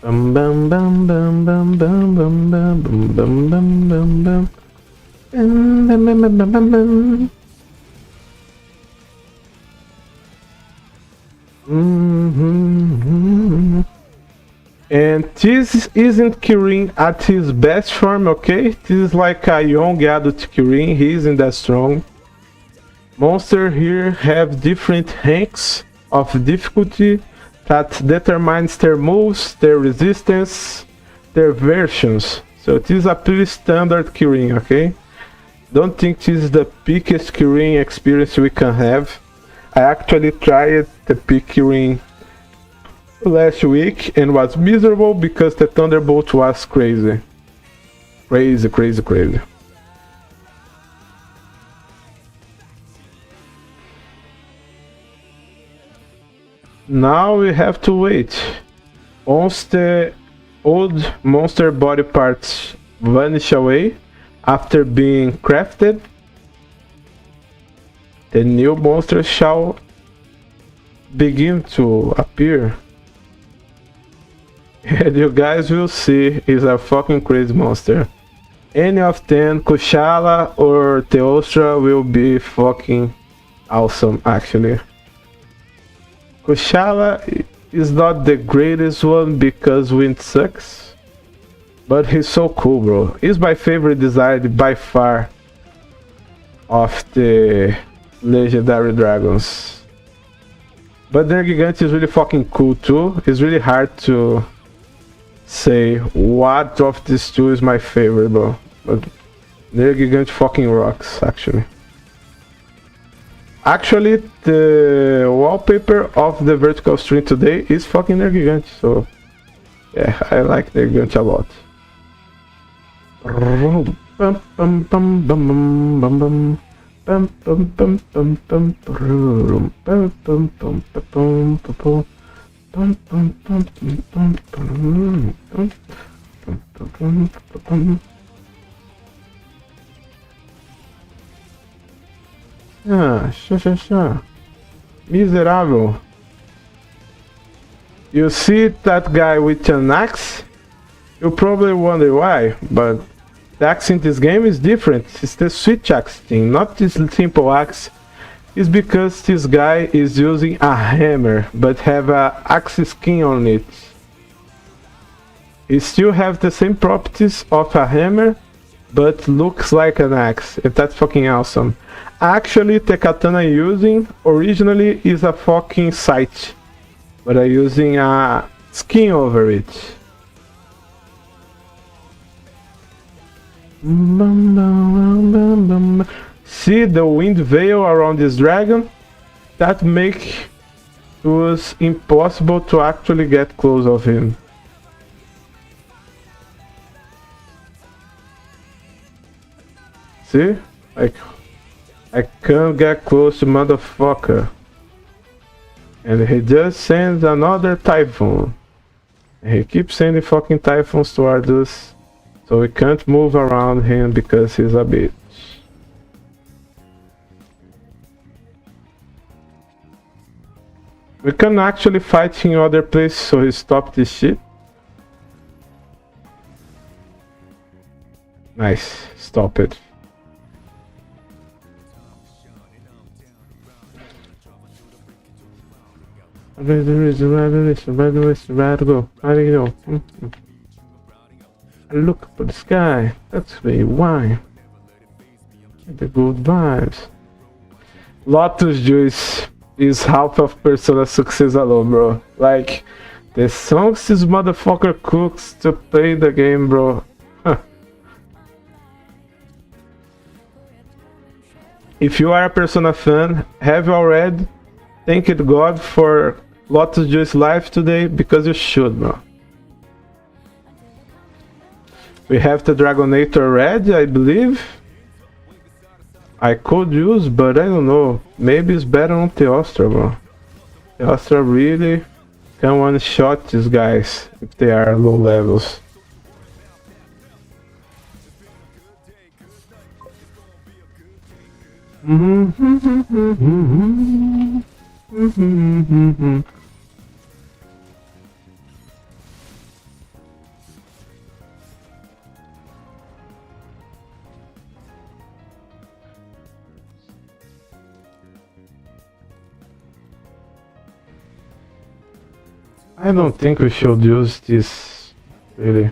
Bum bum bum bum bum bum bum bum bum bum bum bum bum. Bum bum bum bum bum bum. And this isn't Kirin at his best form, okay? This is like a young adult Kirin, he isn't that strong. Monsters here have different ranks of difficulty that determines their moves, their resistance, their versions. So this is a pretty standard Kirin, okay? Don't think this is the peakest Kirin experience we can have. I actually tried the peak Kirin last week and was miserable because the Thunderbolt was crazy. Crazy. Now we have to wait. Once the old monster body parts vanish away after being crafted, the new monster shall begin to appear. And you guys will see, is a fucking crazy monster. Any of them, Kushala or Teostra, will be fucking awesome, actually. Kushala is not the greatest one because wind sucks, but he's so cool, bro. He's my favorite design by far of the legendary dragons. But Nergigant is really fucking cool too. It's really hard to say what of these two is my favorite, bro. But Nergigant fucking rocks, actually. Actually, the wallpaper of the vertical stream today is fucking Nergigant, so yeah, I like Nergigant a lot. Ah, miserável. You see that guy with an axe? You probably wonder why, but the axe in this game is different. It's the switch axe thing, not this simple axe. It's because this guy is using a hammer, but have a axe skin on it. It still have the same properties of a hammer, but looks like an axe, and that's fucking awesome. Actually, the katana I'm using originally is a fucking sight, but I'm using a skin over it. See the wind veil around this dragon? That make it was impossible to actually get close of him. See? Like, I can't get close to motherfucker. And he just sends another typhoon. And he keeps sending fucking typhoons towards us. So we can't move around him because he's a bitch. We can actually fight in other places, so he stopped this shit. Nice, stop it. Where to go? How do you know? I look up at the sky. That's me. Why? The good vibes. Lotus Juice is half of Persona success alone, bro. Like, the songs this motherfucker cooks to play the game, bro. Huh. If you are a Persona fan, have you already thanked God for Lotus Juice life today? Because you should, bro. We have the Dragonator Red, I believe. I could use, but I don't know. Maybe it's better on Teostra, bro. Teostra really can one-shot these guys if they are low levels. I don't think we should use this, really.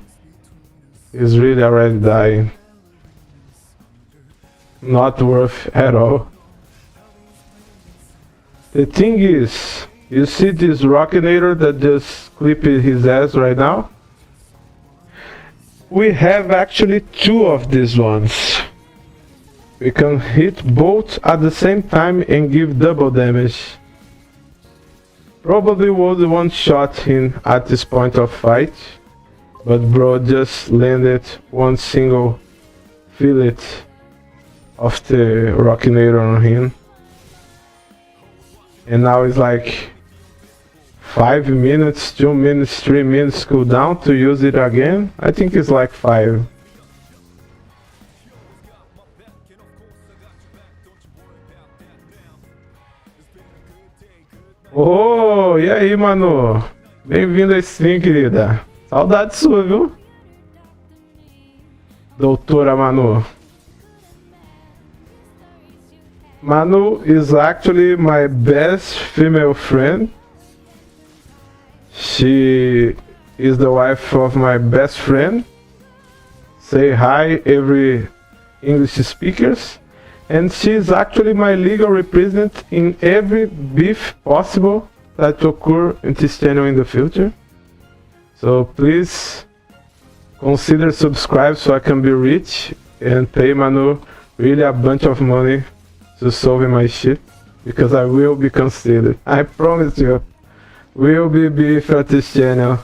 He's really already dying. Not worth at all. The thing is, you see this Rockinator that just clipped his ass right now? We have actually two of these ones. We can hit both at the same time and give double damage. Probably would one-shot him at this point of fight, but bro just landed one single fillet of the Rockinator on him. And now it's like 5 minutes, 2 minutes, 3 minutes cooldown to use it again. I think it's like 5. Oh, e aí, mano? Bem-vindo à stream, querida. Saudade sua, viu? Doutora Manu. Manu is actually my best female friend. She is the wife of my best friend. Say hi, every English speakers. And she is actually my legal representative in every beef possible that occur in this channel in the future. So please consider subscribe so I can be rich and pay Manu really a bunch of money to solve my shit, because I will be considered. I promise you, will be beef at this channel.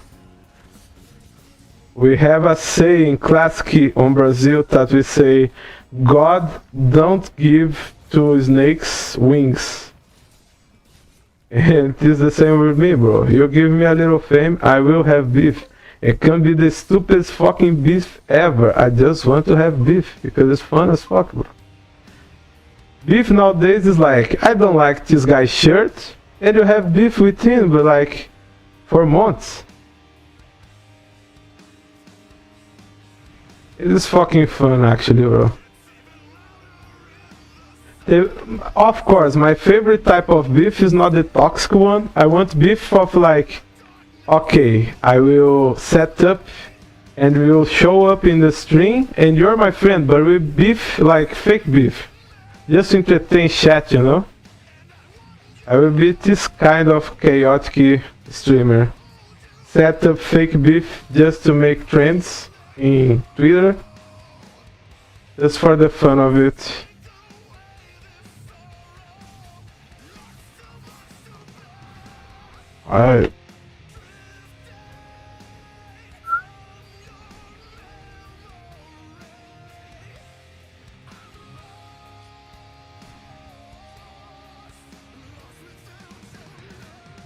We have a saying classic on Brazil that we say, God don't give to snakes wings. And it is the same with me, bro. You give me a little fame, I will have beef. It can be the stupidest fucking beef ever. I just want to have beef because it's fun as fuck, bro. Beef nowadays is like, I don't like this guy's shirt, and you have beef with him, but like, for months. It is fucking fun actually, bro. Of course, my favorite type of beef is not the toxic one. I want beef of like, okay, I will set up and we will show up in the stream and you're my friend, but we beef like fake beef. Just to entertain chat, you know? I will be this kind of chaotic streamer. Set up fake beef just to make trends in Twitter. Just for the fun of it. Alright.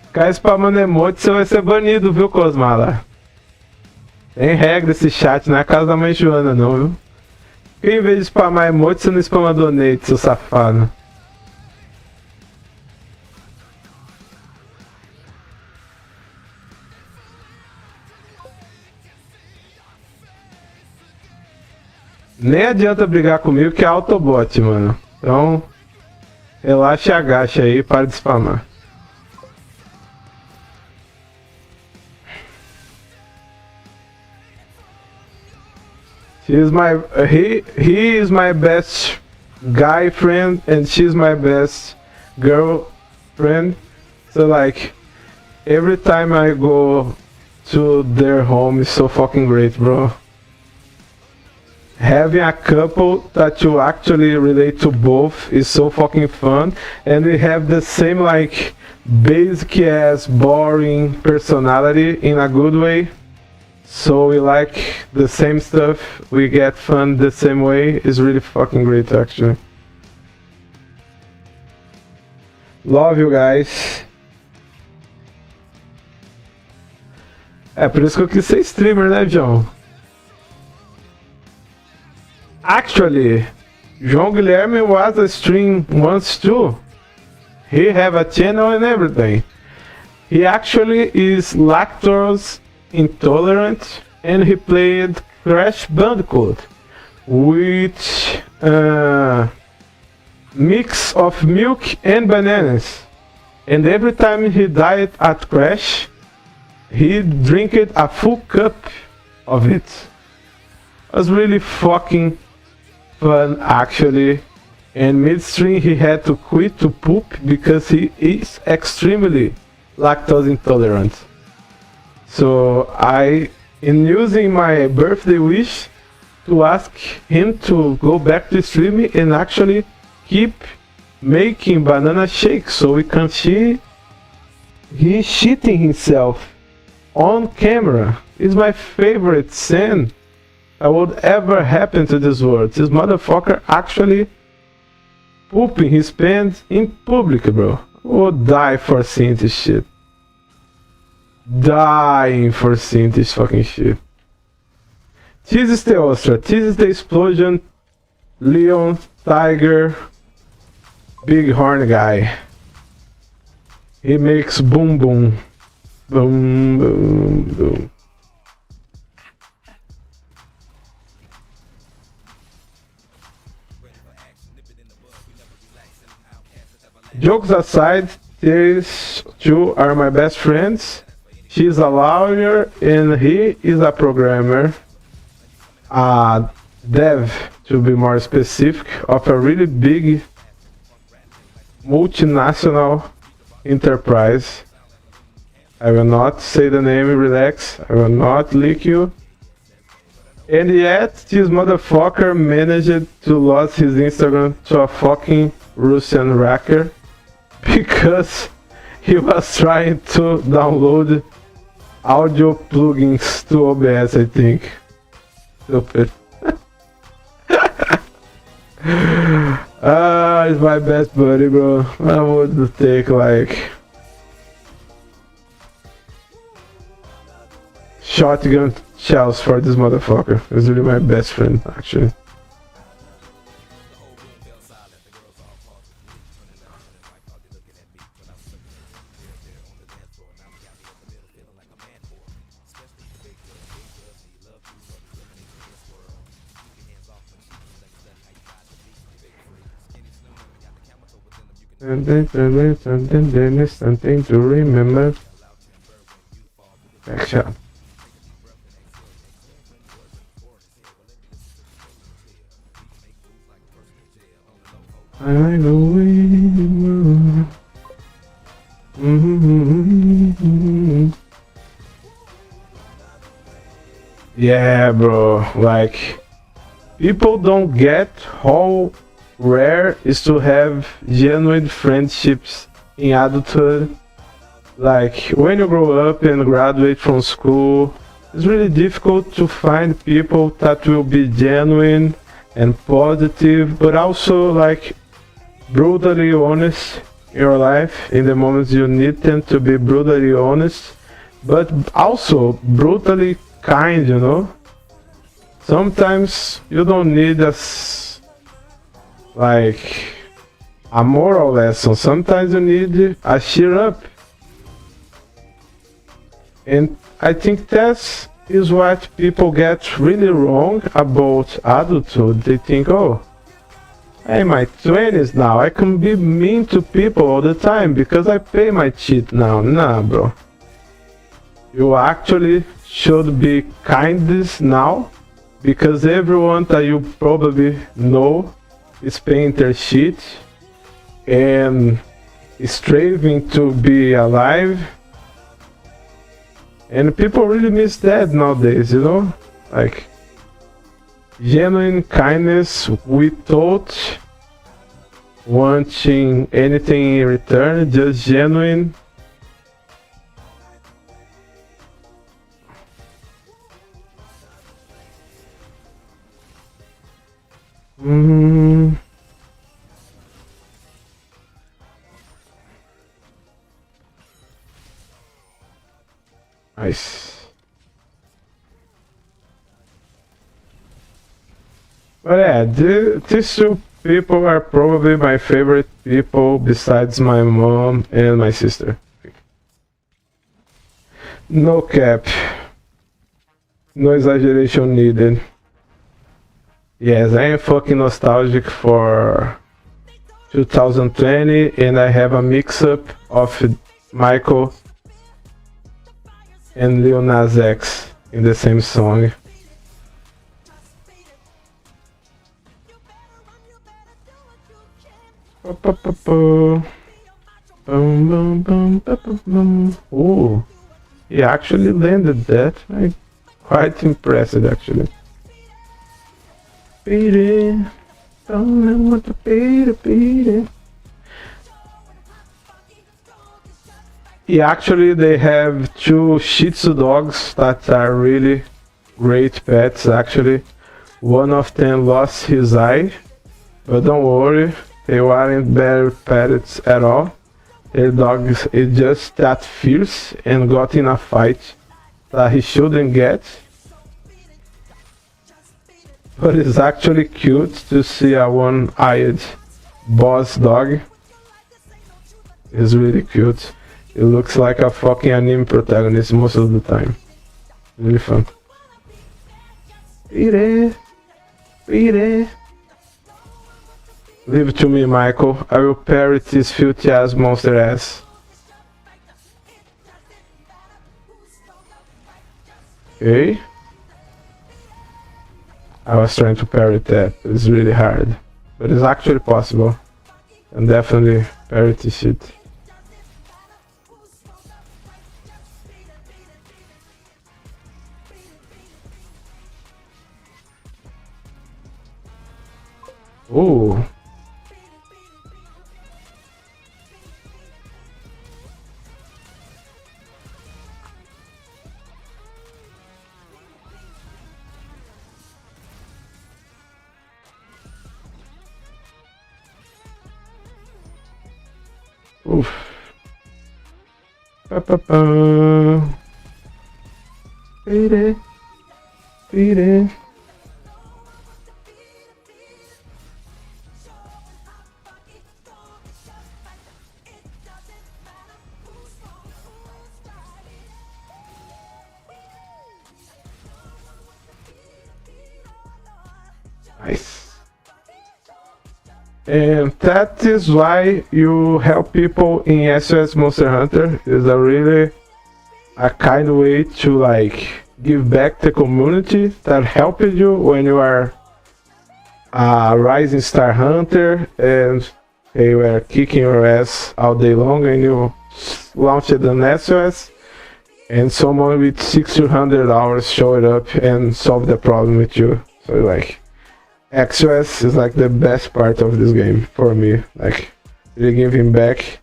Ficar spamando emote, você vai ser banido, viu, Cosmala? Tem regra esse chat, não é a casa da mãe Joana, não, viu? Porque em vez de spamar emote, você não spama donate, seu safado. Nem adianta brigar comigo que é autobot, mano. Então, relaxa e agacha aí, para de spamar. He is my best guy friend and she's my best girl friend. So like, every time I go to their home is so fucking great, bro. having a couple that you actually relate to both is so fucking fun, and we have the same like basic ass boring personality in a good way. So we like the same stuff, we get fun the same way. It's really fucking great actually. Love you guys. É por isso que eu quis ser streamer, né, João? Actually, João Guilherme was a stream once too. He have a channel and everything. He actually is lactose intolerant and he played Crash Bandicoot, which mix of milk and bananas. And every time he died at Crash, he drank a full cup of it. It was really fucking fun actually. And midstream he had to quit to poop because he is extremely lactose intolerant. So I am using my birthday wish to ask him to go back to streaming and actually keep making banana shakes so we can see he shitting himself on camera. It's my favorite scene that would ever happen to this world. This motherfucker actually pooping his pants in public, bro. I would die for seeing this shit. Dying for seeing this fucking shit. This is the Ostra, this is the explosion, Leon, Tiger, big horn guy. He makes boom boom. Boom boom boom. Jokes aside, these two are my best friends. She's a lawyer and he is a programmer. A dev, to be more specific, of a really big multinational enterprise. I will not say the name, relax. I will not leak you. And yet, this motherfucker managed to lose his Instagram to a fucking Russian hacker because he was trying to download audio plugins to OBS, I think. Stupid. It's my best buddy, bro. I would take like shotgun shells for this motherfucker. He's really my best friend, actually. Something to remember. Back shot. I like the way you move. Yeah, bro. Like, people don't get how rare is to have genuine friendships in adulthood. Like, when you grow up and graduate from school, it's really difficult to find people that will be genuine and positive, but also like brutally honest in your life in the moments you need them to be brutally honest, but also brutally kind, you know? Sometimes you don't need like a moral lesson. Sometimes you need a cheer up. And I think that is what people get really wrong about adulthood. They think, oh, I'm in my 20s now, I can be mean to people all the time because I pay my shit now. Nah, bro. You actually should be kindness now because everyone that you probably know is paying their shit and striving to be alive. And people really miss that nowadays, you know? Like, genuine kindness without wanting anything in return, just genuine. Nice. But yeah, these two people are probably my favorite people besides my mom and my sister. No cap. No exaggeration needed. Yes, I am fucking nostalgic for 2020 and I have a mix-up of Michael and Lil Nas X in the same song. Oh, he actually landed that. I'm quite impressed actually. Beat it. Don't want to beat it. Yeah, actually they have two Shih Tzu dogs that are really great pets actually. One of them lost his eye, but don't worry, they weren't bad pets at all. Their dog is just that fierce and got in a fight that he shouldn't get. But it's actually cute to see a one-eyed boss dog. It's really cute. It looks like a fucking anime protagonist most of the time. Really fun. Beat it. Beat it. Leave it to me, Michael. I will parrot this filthy ass monster ass. Okay. I was trying to parrot that. It's really hard. But it's actually possible. And definitely parrot this shit. Ooh. Oof. Pa-pa-pa. Beat it. Beat it. Nice. And that is why you help people in SOS Monster Hunter. Is a really a kind way to like give back the community that helped you when you are a rising star hunter and they were kicking your ass all day long and you launched an SOS and someone with $600 showed up and solved the problem with you. So like XOS is like the best part of this game for me, like really giving back.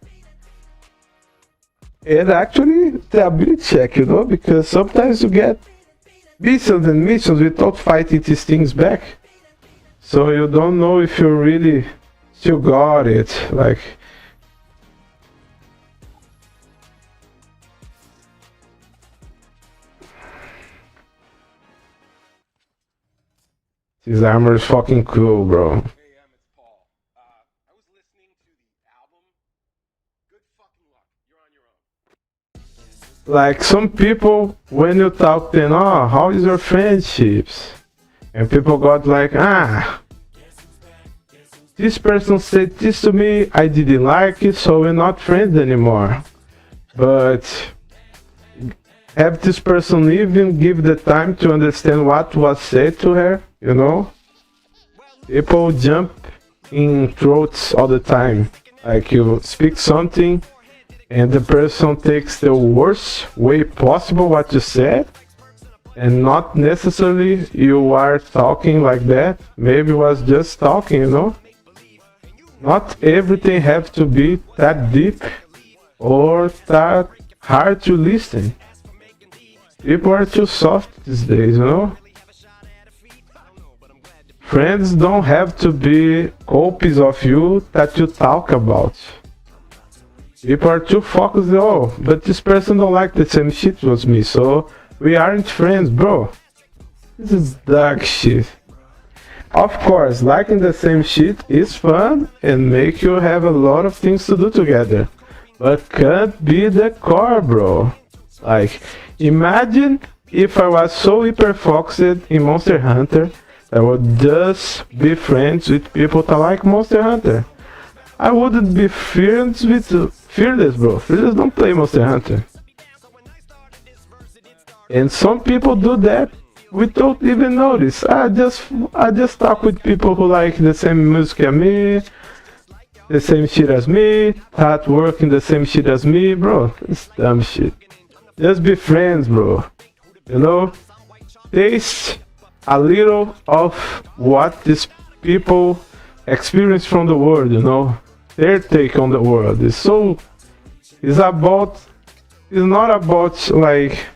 And actually the ability check, you know, because sometimes you get missions and missions without fighting these things back. So you don't know if you really still got it, like. This armor is fucking cool, bro. It's Paul. I was listening to the album. Good fucking luck. You're on your own. Like some people, when you talk to them, oh, how is your friendships? And people got like, this person said this to me, I didn't like it, so we're not friends anymore. But have this person even give the time to understand what was said to her, you know? People jump in throats all the time. Like you speak something and the person takes the worst way possible what you said And not necessarily you are talking like that. Maybe it was just talking, you know? Not everything have to be that deep or that hard to listen. People are too soft these days, you know? Friends don't have to be copies of you that you talk about. People are too focused, oh, but this person don't like the same shit as me, so we aren't friends, bro. This is dark shit. Of course, liking the same shit is fun and make you have a lot of things to do together. But can't be the core, bro. Like, imagine if I was so hyper focused in Monster Hunter that I would just be friends with people that like Monster Hunter. I wouldn't be friends with Fearless, bro. Fearless don't play Monster Hunter. And some people do that without even notice. I just talk with people who like the same music as me, the same shit as me, that work in the same shit as me, bro. It's dumb shit. Just be friends, bro. You know? Taste a little of what these people experience from the world, you know? Their take on the world is so... It's not about like...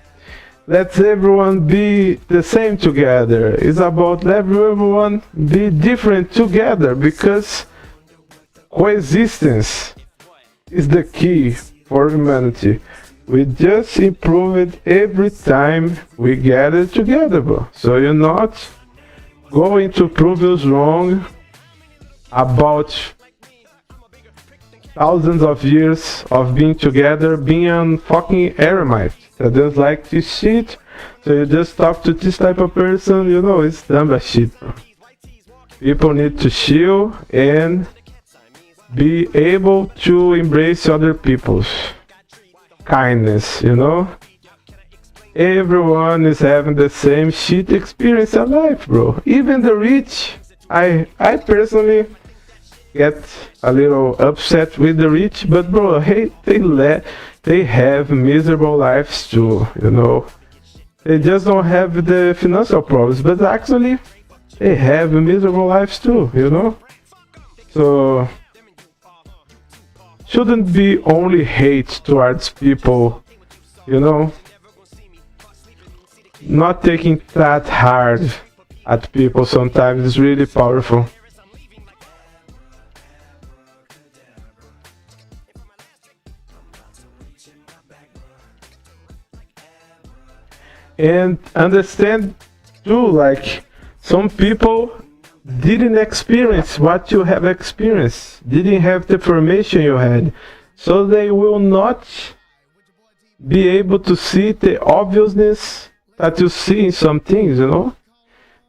Let everyone be the same together. It's about let everyone be different together, because coexistence is the key for humanity. We just improve it every time we gather together, bro. So you're not going to prove us wrong about thousands of years of being together, being on fucking eremite. I just like this shit, so you just talk to this type of person, you know, it's dumb as shit, bro. People need to chill and be able to embrace other people's kindness, you know? Everyone is having the same shit experience in life, bro. Even the rich. I personally get a little upset with the rich, but bro, hey, they have miserable lives too, you know. They just don't have the financial problems, but actually they have miserable lives too, you know. So shouldn't be only hate towards people, you know. Not taking that hard at people sometimes is really powerful. And understand too, like, some people didn't experience what you have experienced, didn't have the information you had, so they will not be able to see the obviousness that you see in some things, you know.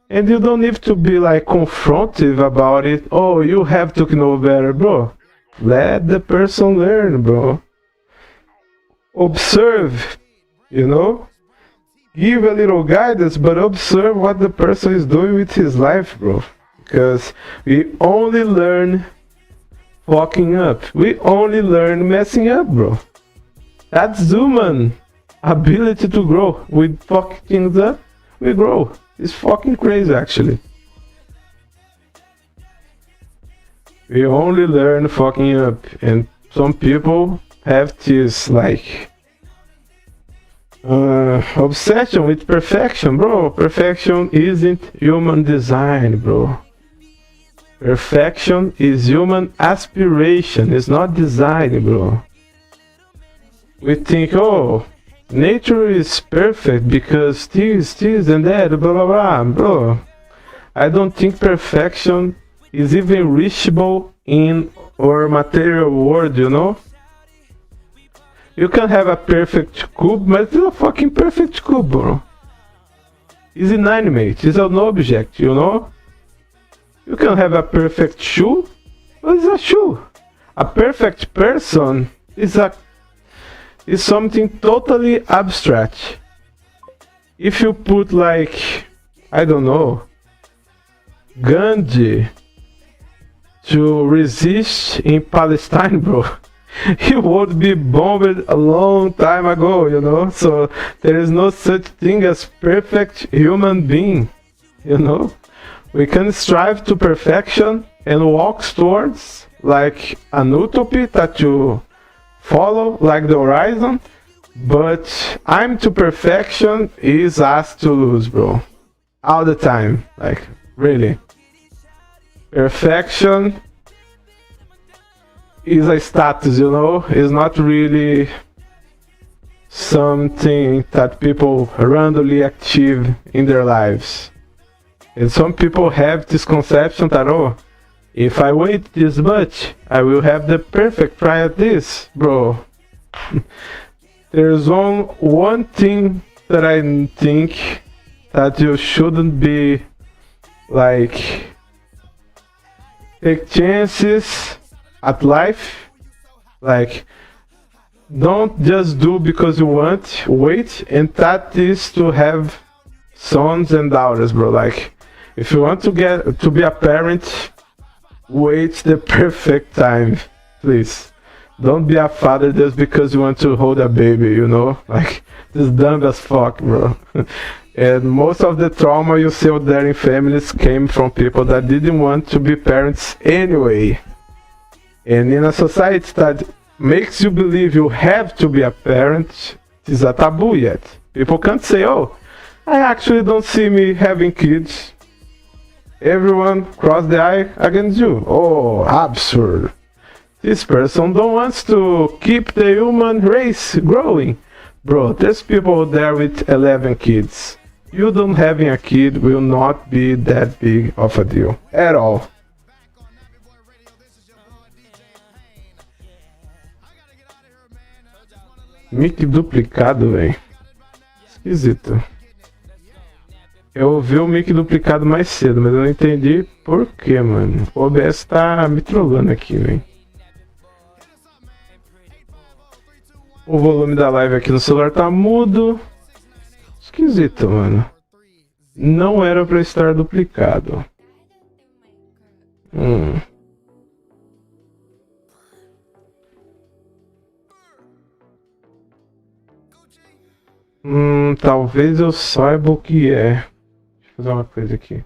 And you don't need to be like confrontive about it. Oh, you have to know better, bro. Let the person learn, bro. Observe, you know. Give a little guidance, but observe what the person is doing with his life, bro. Because we only learn fucking up. We only learn messing up, bro. That's human ability to grow. We fuck things up, we grow. It's fucking crazy, actually. We only learn fucking up, and some people have this like obsession with perfection, bro. Perfection isn't human design, bro. Perfection is human aspiration. It's not design, bro. We think, oh, nature is perfect because this, and that, blah, blah, blah, bro. I don't think perfection is even reachable in our material world, you know? You can have a perfect cube, but it's not a fucking perfect cube, bro. It's inanimate, it's an object, you know? You can have a perfect shoe, but it's a shoe. A perfect person is something totally abstract. If you put like, I don't know, Gandhi to resist in Palestine, bro, He would be bombed a long time ago, you know? So there is no such thing as perfect human being, you know? We can strive to perfection and walk towards like an utopia that you follow like the horizon, but I'm to perfection is asked to lose, bro. All the time, like really. Perfection is a status, you know? It's not really something that people randomly achieve in their lives. And some people have this conception that, oh, if I wait this much, I will have the perfect try at this, bro. There's one thing that I think that you shouldn't be like take chances at life. Like don't just do because you want, wait, and that is to have sons and daughters, bro. Like if you want to get to be a parent, wait the perfect time, please. Don't be a father just because you want to hold a baby, you know? Like, this is dumb as fuck, bro. And most of the trauma you see out there in families came from people that didn't want to be parents anyway. And in a society that makes you believe you have to be a parent, it is a taboo yet. People can't say, oh, I actually don't see me having kids. Everyone cross the eye against you. Oh, absurd. This person don't want to keep the human race growing. Bro, there's people there with 11 kids. You don't having a kid will not be that big of a deal. At all. Mic duplicado, velho. Esquisito. Eu ouvi o mic duplicado mais cedo, mas eu não entendi por que, mano. O OBS tá me trollando aqui, velho. O volume da live aqui no celular tá mudo. Esquisito, mano. Não era pra estar duplicado. Talvez eu saiba o que é. Deixa eu fazer uma coisa aqui.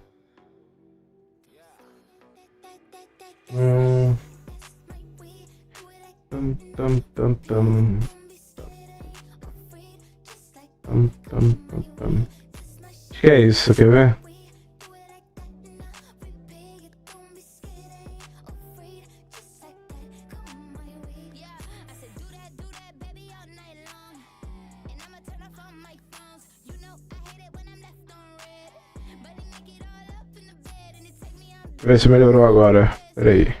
Acho que é isso, quer ver? Deixa eu ver se melhorou agora. Pera aí.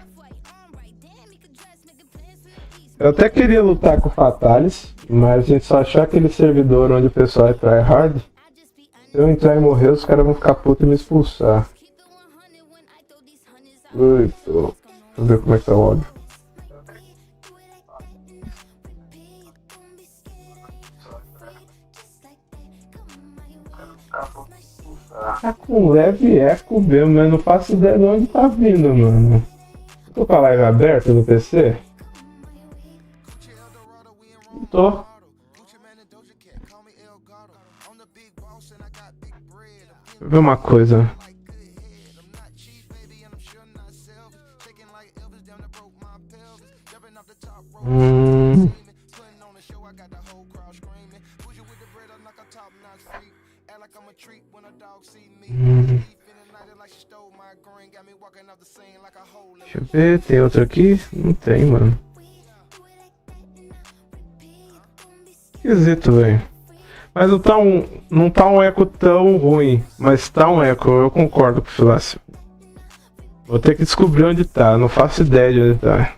Eu até queria lutar com o Fatalis, mas a gente só achar aquele servidor onde o pessoal é tryhard. Se eu entrar e morrer, os caras vão ficar putos e me expulsar. Deixa eu ver como é que tá o áudio. Tá com leve eco mesmo, mas não faço ideia de onde tá vindo, mano. Tô com a live aberta no PC? Não tô. Deixa eu ver uma coisa. Deixa eu ver, tem outro aqui? Não tem, mano. Esquisito, velho. Mas não tá um eco tão ruim, mas tá um eco, eu concordo com o Filácio. Vou ter que descobrir onde tá, não faço ideia de onde tá.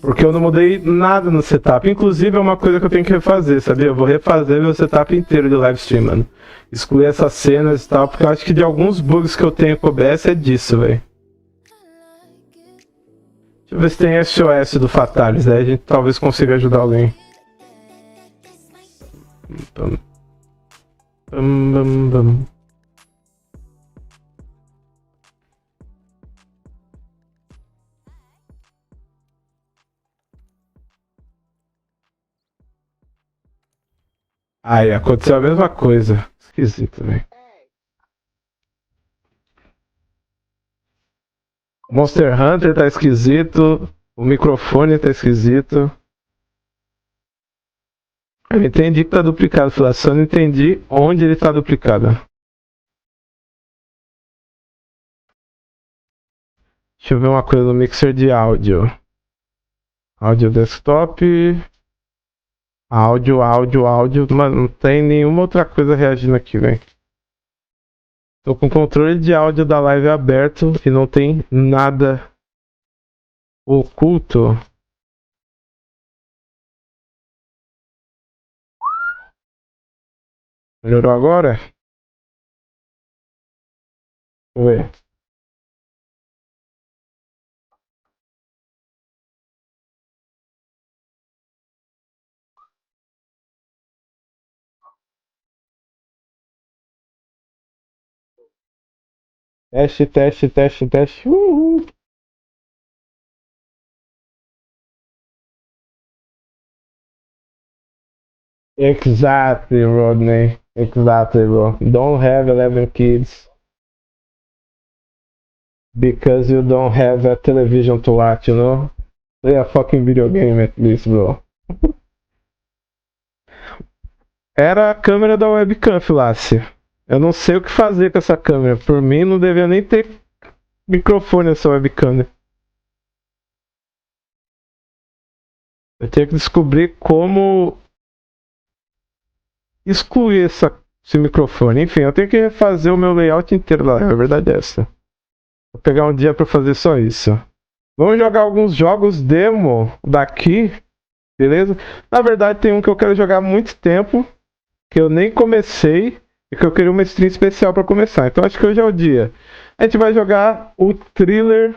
Porque eu não mudei nada no setup, inclusive é uma coisa que eu tenho que refazer, sabia? Eu vou refazer meu setup inteiro de live stream, mano. Excluir essas cenas e tal, porque eu acho que de alguns bugs que eu tenho com o OBS é disso, velho. Deixa eu ver se tem SOS do Fatalis, aí a gente talvez consiga ajudar alguém. Aí, aconteceu a mesma coisa. Esquisito, velho. Monster Hunter tá esquisito. O microfone tá esquisito. Eu entendi que tá duplicado, só não entendi onde ele tá duplicado. Deixa eu ver uma coisa no mixer de áudio. Áudio desktop. Áudio. Mano, não tem nenhuma outra coisa reagindo aqui, velho. Tô com o controle de áudio da live aberto e não tem nada oculto. Melhorou agora? Deixa eu ver. Teste. Uhul. Exactly, Rodney. Exactly, bro. Don't have 11 kids because you don't have a television to watch, you know? Play a fucking video game at least, bro. Era a câmera da webcam, Filácio. Eu não sei o que fazer com essa câmera. Por mim, não devia nem ter microfone essa webcam, né? Eu tinha que descobrir como excluir esse microfone. Enfim, eu tenho que refazer o meu layout inteiro da live. A verdade é essa. Vou pegar um dia pra fazer só isso. Vamos jogar alguns jogos demo daqui, beleza? Na verdade, tem um que eu quero jogar há muito tempo, que eu nem comecei e que eu queria uma stream especial pra começar. Então acho que hoje é o dia. A gente vai jogar o thriller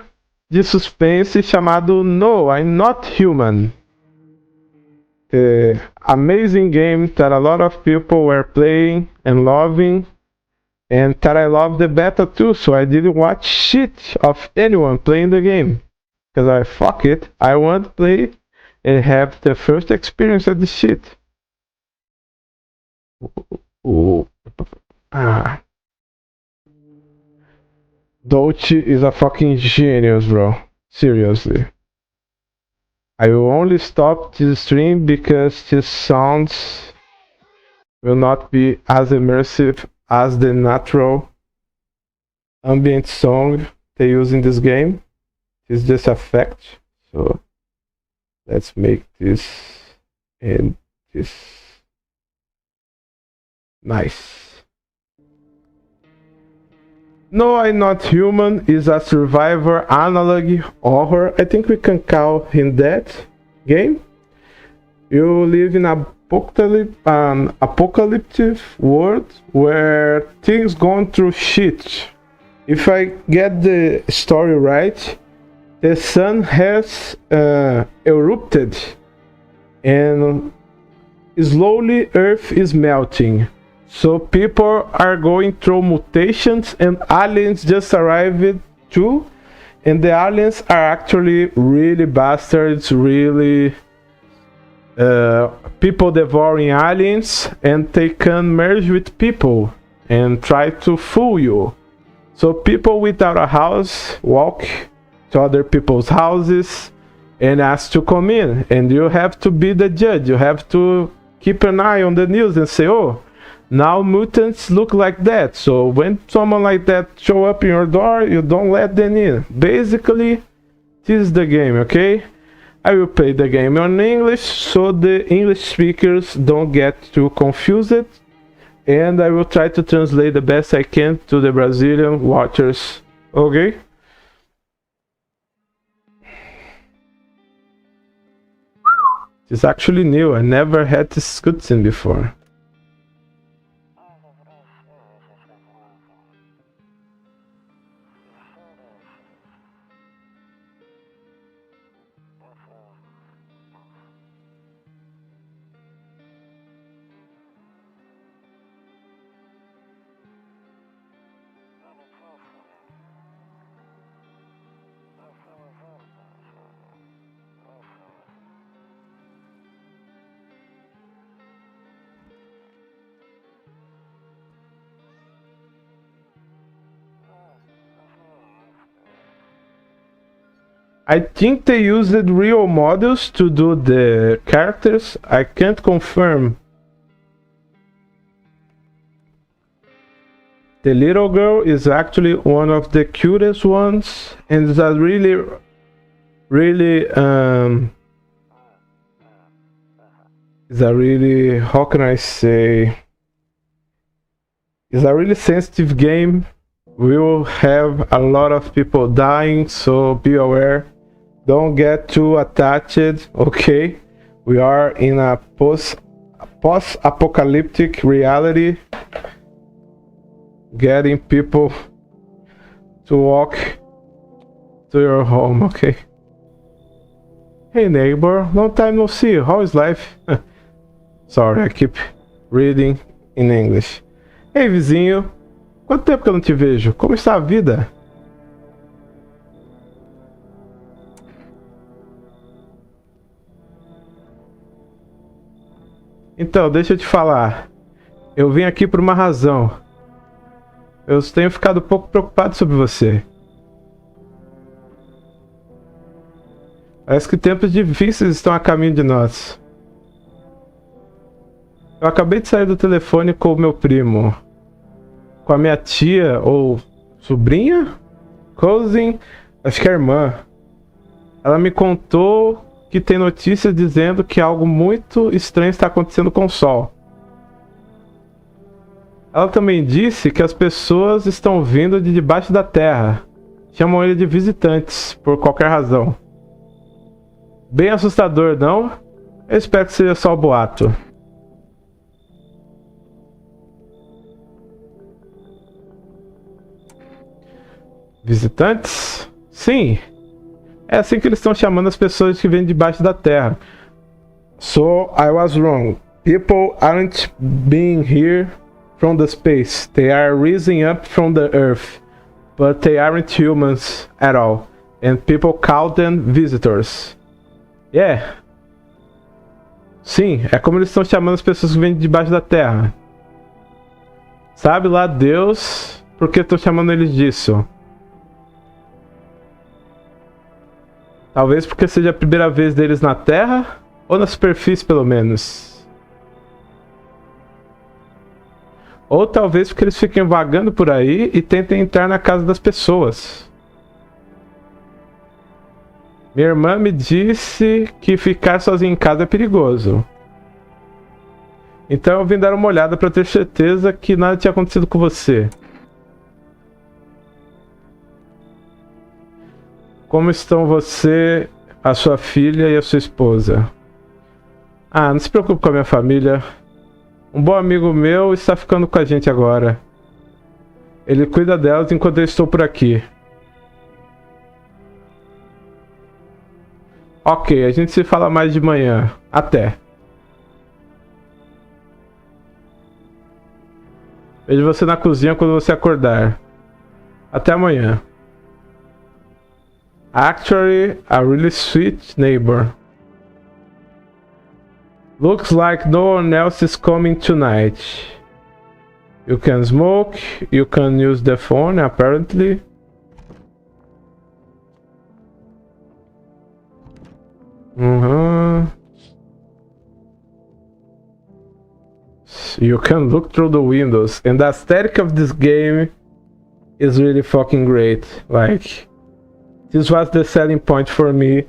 de suspense chamado No, I'm Not Human. The amazing game that a lot of people were playing and loving, and that I love the beta too, so I didn't watch shit of anyone playing the game. Because I fuck it, I want to play and have the first experience of the shit. Ooh. Ah. Dolce is a fucking genius, bro. Seriously. I will only stop this stream because his sounds will not be as immersive as the natural ambient song they use in this game. It's just effect. So let's make this and this nice. No, I'm Not Human is a survivor analog horror. I think we can call him that game. You live in an apocalyptic world where things going through shit. If I get the story right, the sun has erupted and slowly Earth is melting. So people are going through mutations and aliens just arrived too. And the aliens are actually really bastards, really people devouring aliens, and they can merge with people and try to fool you. So people without a house walk to other people's houses and ask to come in, and you have to be the judge. You have to keep an eye on the news and say, oh, now mutants look like that, so when someone like that show up in your door, you don't let them in. Basically, this is the game, okay? I will play the game in English so the English speakers don't get too confused, and I will try to translate the best I can to the Brazilian watchers, okay? It's actually new. I never had this cutscene before. I think they used real models to do the characters. I can't confirm. The little girl is actually one of the cutest ones, and is a really how can I say? It's a really sensitive game. We will have a lot of people dying, so be aware. Don't get too attached, okay? We are in a post-apocalyptic reality. Getting people to walk to your home, okay? Hey neighbor, long time no see. How is life? Sorry, I keep reading in English. Hey vizinho, quanto tempo que eu não te vejo? Como está a vida? Então, deixa eu te falar. Eu vim aqui por uma razão. Eu tenho ficado um pouco preocupado sobre você. Parece que tempos difíceis estão a caminho de nós. Eu acabei de sair do telefone com o meu primo. Com a minha tia, ou sobrinha? Cousin? Acho que é irmã. Ela me contou que tem notícias dizendo que algo muito estranho está acontecendo com o Sol. Ela também disse que as pessoas estão vindo de debaixo da terra. Chamam ele de visitantes, por qualquer razão. Bem assustador, não? Eu espero que seja só o boato. Visitantes? Sim. É assim que eles estão chamando as pessoas que vêm debaixo da terra. So, I was wrong. People aren't being here from the space. They are rising up from the earth. But they aren't humans at all. And people call them visitors. Yeah. Sim, é como eles estão chamando as pessoas que vêm debaixo da terra. Sabe lá Deus por que estão chamando eles disso? Talvez porque seja a primeira vez deles na Terra, ou na superfície pelo menos. Ou talvez porque eles fiquem vagando por aí e tentem entrar na casa das pessoas. Minha irmã me disse que ficar sozinho em casa é perigoso. Então eu vim dar uma olhada para ter certeza que nada tinha acontecido com você. Como estão você, a sua filha e a sua esposa? Ah, não se preocupe com a minha família. Um bom amigo meu está ficando com a gente agora. Ele cuida delas enquanto eu estou por aqui. Ok, a gente se fala mais de manhã. Até. Vejo você na cozinha quando você acordar. Até amanhã. Actually, a really sweet neighbor. Looks like no one else is coming tonight. You can smoke, you can use the phone, apparently. You can look through the windows, and the aesthetic of this game is really fucking great. Like, this was the selling point for me.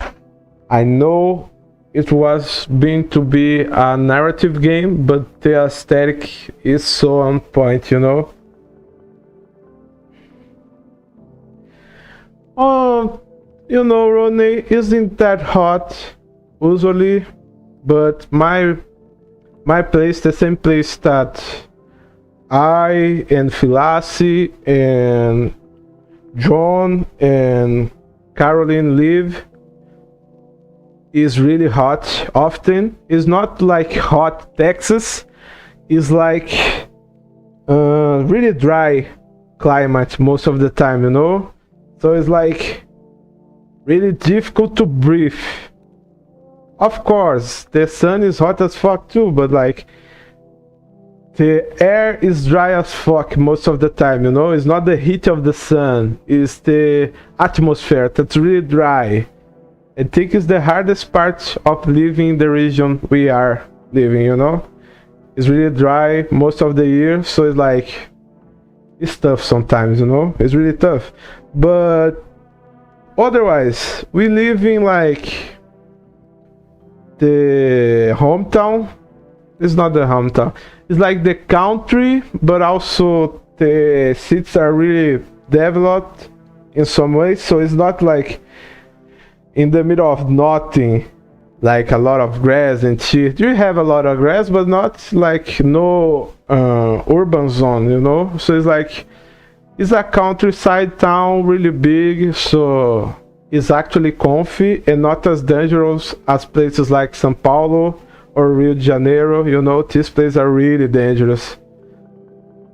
I know it was meant to be a narrative game, but the aesthetic is so on point, you know? Oh, you know, Ronnie isn't that hot usually, but my place, the same place that I and Philasi and John and Caroline live, is really hot often. It's not like hot Texas, it's like really dry climate most of the time, you know? So it's like really difficult to breathe. Of course, the sun is hot as fuck too, but like the air is dry as fuck most of the time, you know? It's not the heat of the sun, it's the atmosphere that's really dry. I think it's the hardest part of living in the region we are living, you know? It's really dry most of the year, so it's like, it's tough sometimes, you know? It's really tough. But otherwise, we live in like the hometown. It's not the hometown. It's like the country, but also the cities are really developed in some ways. So it's not like in the middle of nothing, like a lot of grass and shit. You have a lot of grass, but not like no urban zone, you know? So it's like, it's a countryside town, really big, so it's actually comfy and not as dangerous as places like São Paulo or Rio de Janeiro, you know? These places are really dangerous.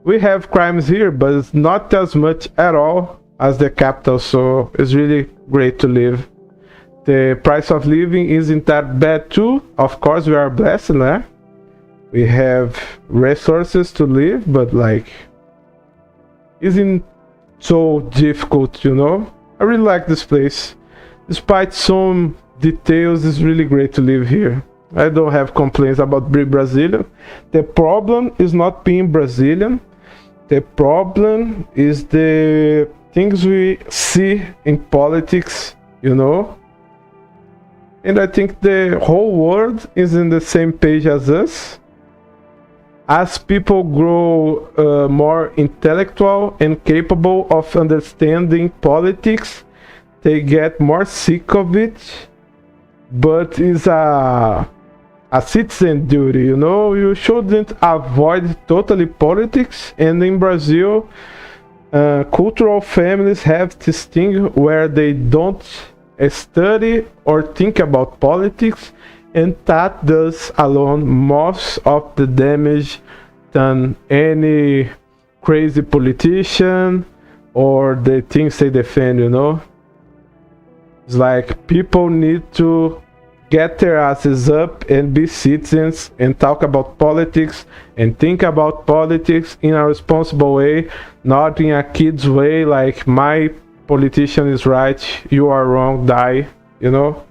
We have crimes here, but it's not as much at all as the capital, so it's really great to live. The price of living isn't that bad too. Of course, we are blessed, né? We have resources to live, but like, isn't so difficult, you know? I really like this place. Despite some details, it's really great to live here. I don't have complaints about being Brazilian. The problem is not being Brazilian. The problem is the things we see in politics, you know? And I think the whole world is in the same page as us. As people grow more intellectual and capable of understanding politics, they get more sick of it. But it's a citizen duty, you know? You shouldn't avoid totally politics. And in Brazil, cultural families have this thing where they don't study or think about politics, and that does alone most of the damage than any crazy politician or the things they defend, you know? It's like people need to get their asses up and be citizens and talk about politics and think about politics in a responsible way, not in a kid's way like my politician is right, you are wrong, die, you know?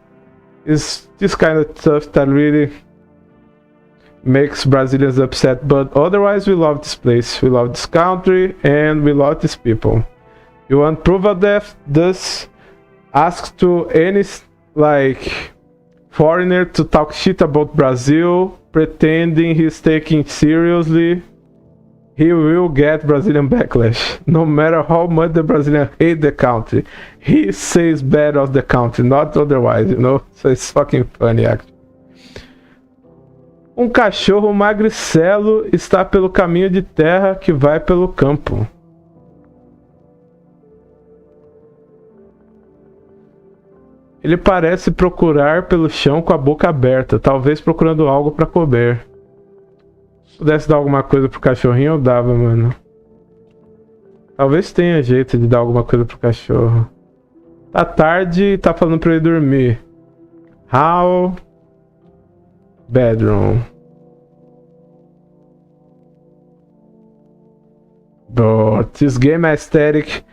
It's this kind of stuff that really makes Brazilians upset, but otherwise we love this place, we love this country, and we love these people. You want proof of that? Just ask to any like foreigner to talk shit about Brazil, pretending he's taking seriously. He will get Brazilian backlash. No matter how much the Brazilian hate the country, he says bad of the country, not otherwise, you know? So it's fucking funny, actually. Um cachorro magricelo está pelo caminho de terra que vai pelo campo. Ele parece procurar pelo chão com a boca aberta, talvez procurando algo para comer. Se pudesse dar alguma coisa pro cachorrinho, eu dava, mano. Talvez tenha jeito de dar alguma coisa pro cachorro. Tá tarde e tá falando pra ele dormir. How? Bedroom. But this game aesthetic,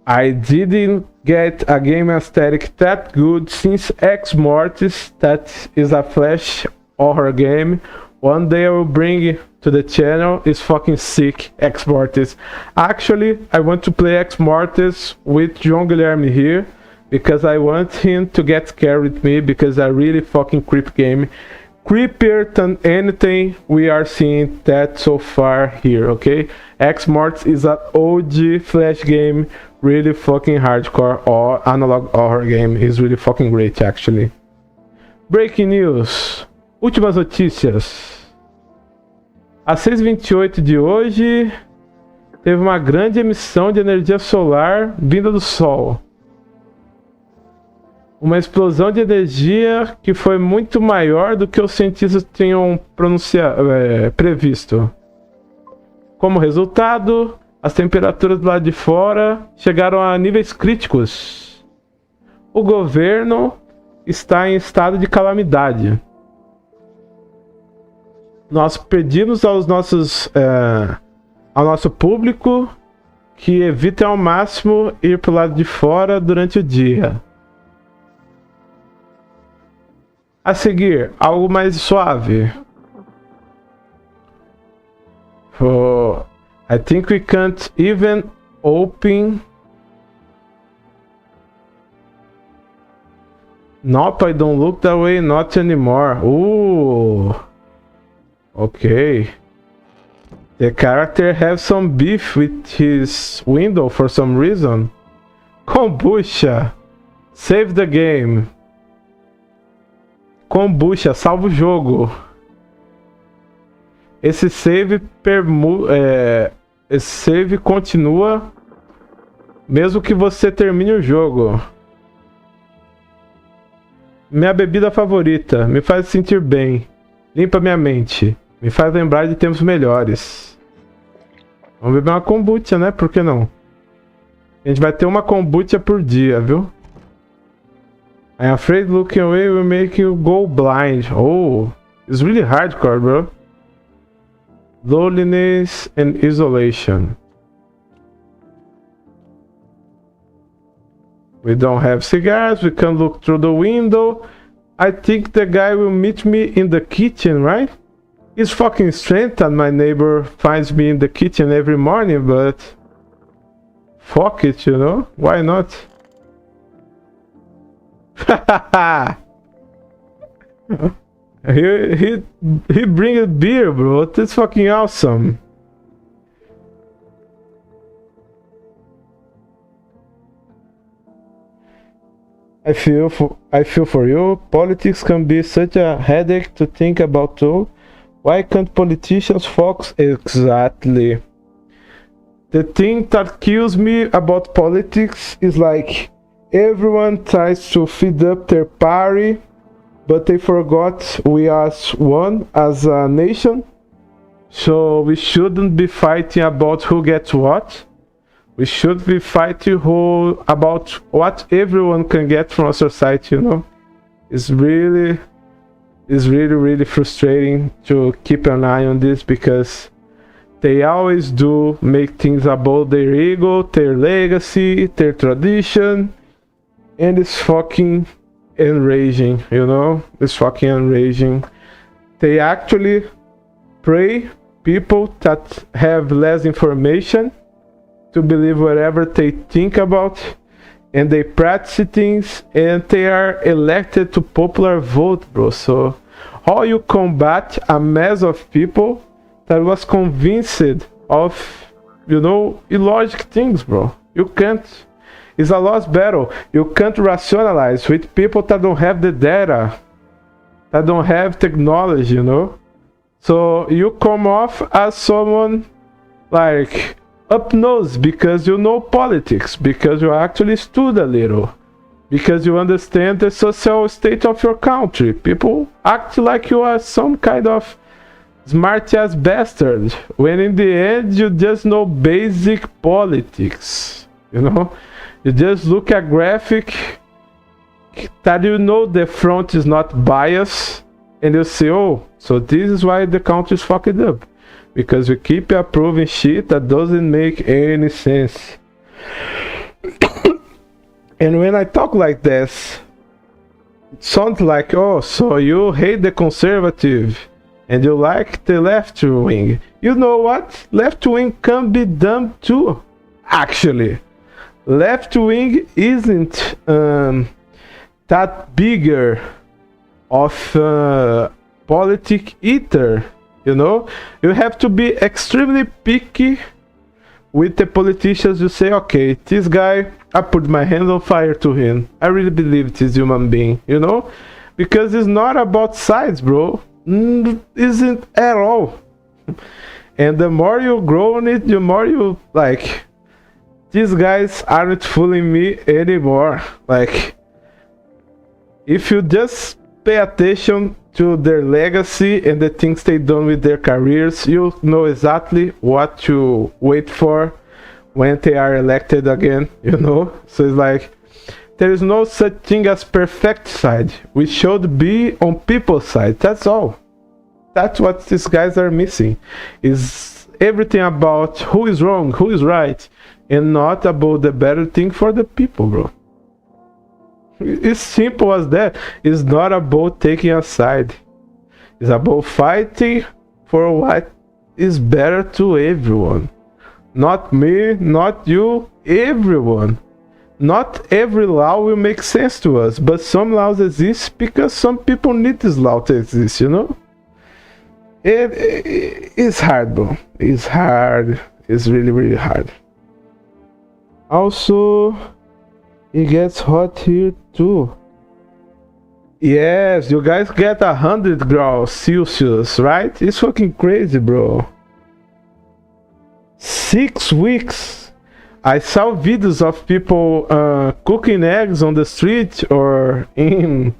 I didn't get a game aesthetic that good since Ex Mortis, that is a flash horror game. One day I will bring it to the channel. It's fucking sick, Ex Mortis. Actually, I want to play Ex Mortis with João Guilherme here, because I want him to get scared with me, because I really fucking creep game. Creepier than anything we are seeing that so far here, okay? Ex Mortis is an OG flash game, really fucking hardcore or analog horror game. It's really fucking great, actually. Breaking news. Últimas notícias. Às 6h28 de hoje, teve uma grande emissão de energia solar vinda do Sol. Uma explosão de energia que foi muito maior do que os cientistas tinham previsto. Como resultado, as temperaturas do lado de fora chegaram a níveis críticos. O governo está em estado de calamidade. Nós pedimos ao nosso público que evitem ao máximo ir para o lado de fora durante o dia. A seguir, algo mais suave. Oh, I think we can't even open. Nope, I don't look that way, not anymore. Ooh. Okay. The character has some beef with his window for some reason. Kombucha. Save the game. Kombucha, salva o jogo. Esse save esse save continua mesmo que você termine o jogo. Minha bebida favorita, me faz sentir bem, limpa minha mente, me faz lembrar de tempos melhores. Vamos beber uma kombucha, né? Por que não? A gente vai ter uma kombucha por dia, viu? I'm afraid looking away will make you go blind. Oh, it's really hardcore, bro. Loneliness and isolation. We don't have cigars, we can look through the window. I think the guy will meet me in the kitchen, right? It's fucking strange that my neighbor finds me in the kitchen every morning, but fuck it, you know? Why not? he bring a beer, bro. That's fucking awesome. I feel for you. Politics can be such a headache to think about too. Why can't politicians focus exactly? The thing that kills me about politics is like everyone tries to feed up their party, but they forgot we are one as a nation. So we shouldn't be fighting about who gets what. We should be fighting about what everyone can get from a society, you know? It's really frustrating to keep an eye on this because they always do make things about their ego, their legacy, their tradition, and it's fucking enraging, you know? It's fucking enraging. They actually pray people that have less information to believe whatever they think about, and they practice things, and they are elected to popular vote, bro. So how you combat a mass of people that was convinced of, you know, illogic things, bro? You can't. It's a lost battle. You can't rationalize with people that don't have the data, that don't have technology, you know? So you come off as someone like up nose because you know politics, because you actually stood a little, because you understand the social state of your country. People act like you are some kind of smart ass bastard, when in the end you just know basic politics, you know? You just look at graphic that you know the front is not biased, and you say, oh, so this is why the country is fucked up. Because we keep approving shit that doesn't make any sense. And when I talk like this, it sounds like, oh, so you hate the conservative and you like the left wing. You know what? Left wing can be dumb too, actually. Left wing isn't that bigger of politic either. You know, you have to be extremely picky with the politicians. You say, okay, this guy, I put my hand on fire to him. I really believe this human being, you know? Because it's not about sides, bro. Isn't at all. And the more you grow on it, the more you, like, these guys aren't fooling me anymore. Like, if you just pay attention to their legacy and the things they done with their careers, you know exactly what to wait for when they are elected again, you know? So it's like, there is no such thing as perfect side. We should be on people's side, that's all. That's what these guys are missing, is everything about who is wrong, who is right, and not about the better thing for the people, bro. It's simple as that. It's not about taking a side. It's about fighting for what is better to everyone. Not me, not you, everyone. Not every law will make sense to us, but some laws exist because some people need this law to exist, you know? It's hard, bro. It's hard. It's really, really hard. Also, it gets hot here too. Yes, you guys get 100 graus Celsius, right? It's fucking crazy, bro. 6 weeks. I saw videos of people cooking eggs on the street or in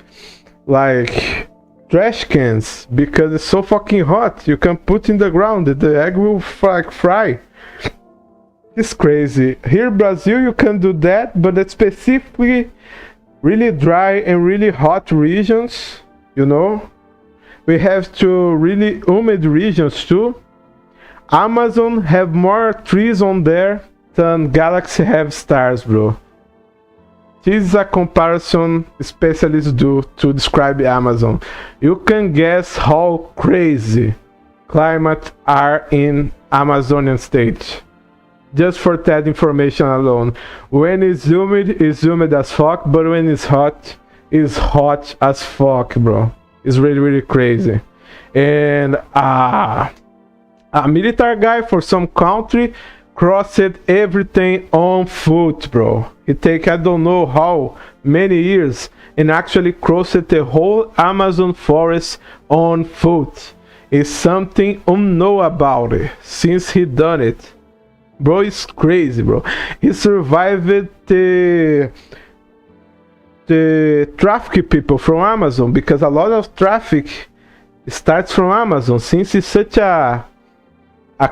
like trash cans because it's so fucking hot. You can put in the ground, the egg will like fry. It's crazy. Here in Brazil, you can do that, but it's specifically really dry and really hot regions, you know. We have two really humid regions too. Amazon have more trees on there than Galaxy have stars, bro. This is a comparison specialists do to describe Amazon. You can guess how crazy climate are in Amazonian state. Just for that information alone. When it's humid as fuck, but when it's hot as fuck, bro. It's really, really crazy. And a military guy for some country crossed everything on foot, bro. It take I don't know how many years and actually crossed the whole Amazon forest on foot. It's something unknown about it since he done it. Bro, it's crazy, bro. He survived the traffic people from Amazon because a lot of traffic starts from Amazon. Since it's such a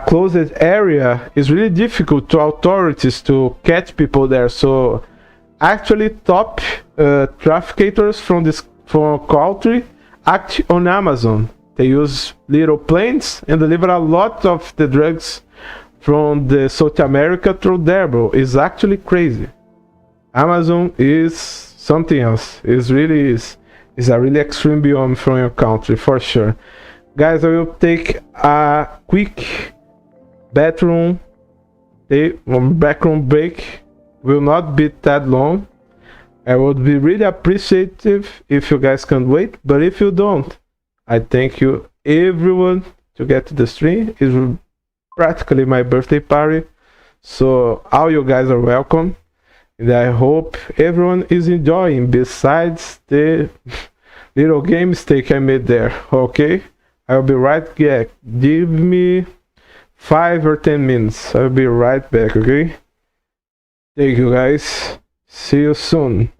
closed area, it's really difficult to authorities to catch people there. So actually top traffickers from country act on Amazon. They use little planes and deliver a lot of the drugs from the South America through there, bro. It's actually crazy. Amazon is something else. It's really is. It's a really extreme biome from your country for sure. Guys, I will take a quick bathroom break. Will not be that long. I would be really appreciative if you guys can wait, but if you don't, I thank you everyone to get to the stream. It's practically my birthday party, so all you guys are welcome, and I hope everyone is enjoying besides the little game mistake I made there. Okay, I'll be right back. Give me 5 or 10 minutes. I'll be right back. Okay, thank you guys, see you soon.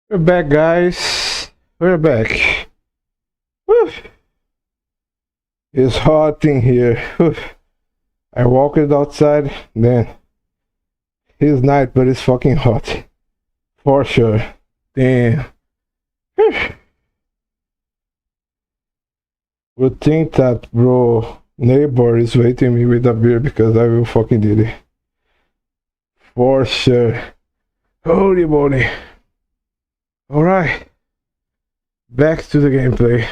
We're back, guys. We're back. Whew. It's hot in here. Whew. I walked outside, then it's night, but it's fucking hot. For sure. Damn. Whew. Would think that bro neighbor is waiting me with a beer because I will fucking did it. For sure. Holy moly. Alright. Back to the gameplay.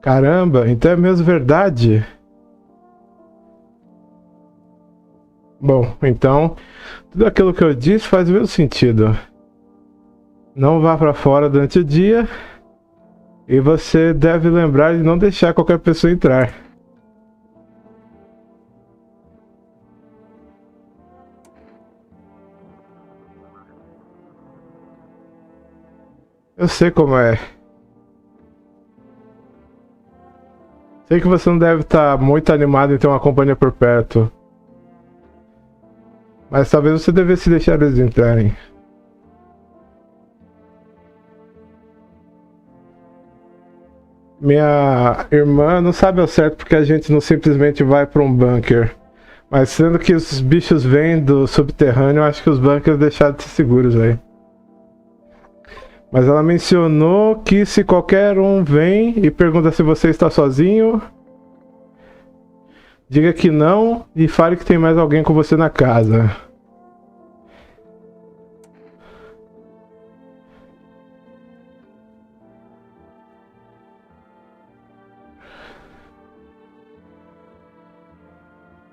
Caramba, então é mesmo verdade? Bom, então tudo aquilo que eu disse faz o mesmo sentido. Não vá pra fora durante o dia e você deve lembrar de não deixar qualquer pessoa entrar. Eu sei como é. Sei que você não deve estar muito animado em ter uma companhia por perto. Mas talvez você devesse deixar eles entrarem. Minha irmã não sabe ao certo porque a gente não simplesmente vai para um bunker. Mas sendo que os bichos vêm do subterrâneo, eu acho que os bunkers deixaram de ser seguros aí. Mas ela mencionou que se qualquer um vem e pergunta se você está sozinho, diga que não e fale que tem mais alguém com você na casa.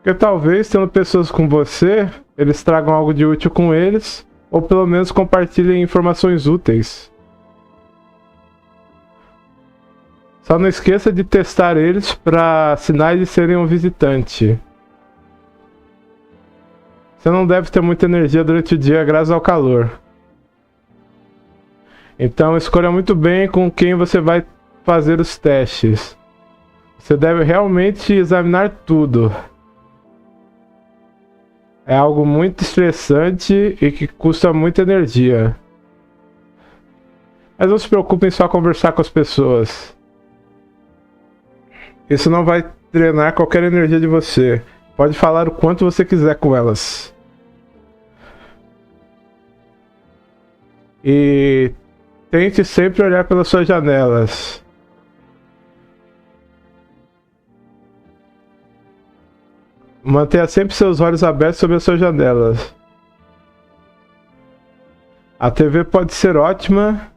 Porque talvez, tendo pessoas com você, eles tragam algo de útil com eles, ou pelo menos compartilhem informações úteis. Só não esqueça de testar eles para sinais de serem um visitante. Você não deve ter muita energia durante o dia graças ao calor. Então escolha muito bem com quem você vai fazer os testes. Você deve realmente examinar tudo. É algo muito estressante e que custa muita energia. Mas não se preocupe em só conversar com as pessoas. Isso não vai drenar qualquer energia de você. Pode falar o quanto você quiser com elas. E tente sempre olhar pelas suas janelas. Mantenha sempre seus olhos abertos sobre as suas janelas. A TV pode ser ótima,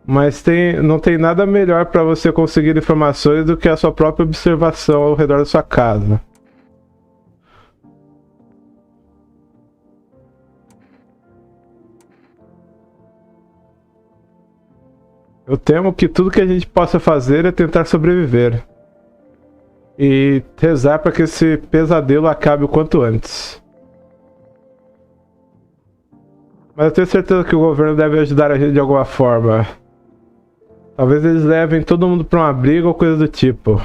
mas não tem nada melhor para você conseguir informações do que a sua própria observação ao redor da sua casa. Eu temo que tudo que a gente possa fazer é tentar sobreviver. E rezar para que esse pesadelo acabe o quanto antes. Mas eu tenho certeza que o governo deve ajudar a gente de alguma forma. Talvez eles levem todo mundo para um abrigo ou coisa do tipo.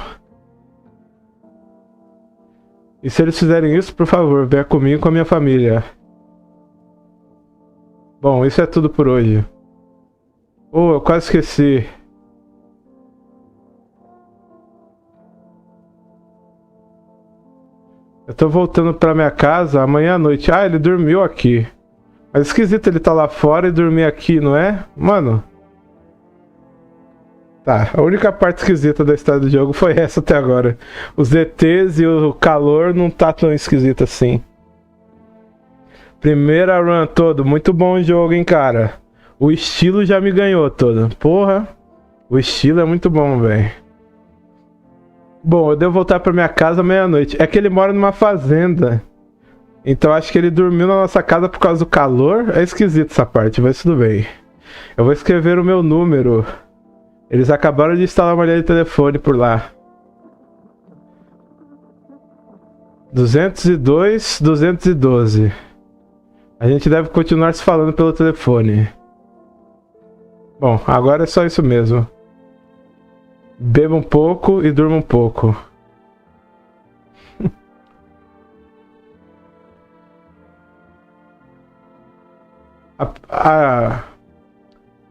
E se eles fizerem isso, por favor, venha comigo e com a minha família. Bom, isso é tudo por hoje. Oh, eu quase esqueci. Eu tô voltando pra minha casa amanhã à noite. Ah, ele dormiu aqui. Mas esquisito ele tá lá fora e dormir aqui, não é? Mano. Tá, a única parte esquisita da história do jogo foi essa até agora. Os ETs e o calor não tá tão esquisito assim. Primeira run todo. Muito bom o jogo, hein, cara. O estilo já me ganhou todo. Porra. O estilo é muito bom, velho. Bom, eu devo voltar pra minha casa meia-noite. É que ele mora numa fazenda. Então acho que ele dormiu na nossa casa por causa do calor. É esquisito essa parte, mas tudo bem. Eu vou escrever o meu número. Eles acabaram de instalar uma linha de telefone por lá. 202, 212. A gente deve continuar se falando pelo telefone. Bom, agora é só isso mesmo. Beba um pouco e durma um pouco.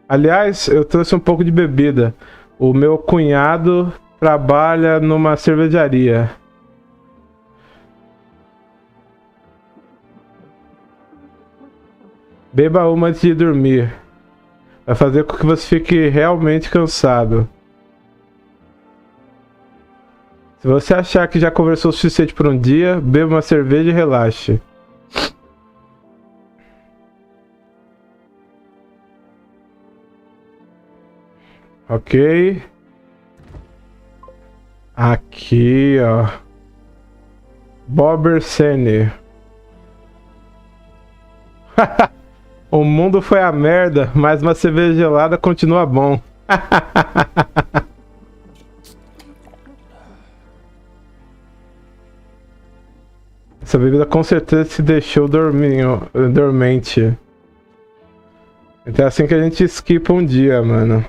Aliás, eu trouxe um pouco de bebida. O meu cunhado trabalha numa cervejaria. Beba uma antes de dormir. Vai fazer com que você fique realmente cansado. Se você achar que já conversou o suficiente por um dia, beba uma cerveja e relaxe. Ok. Aqui, ó. Bobersene. O mundo foi a merda, mas uma cerveja gelada continua bom. Essa bebida com certeza se deixou dormente. Então é assim que a gente esquipa um dia, mano.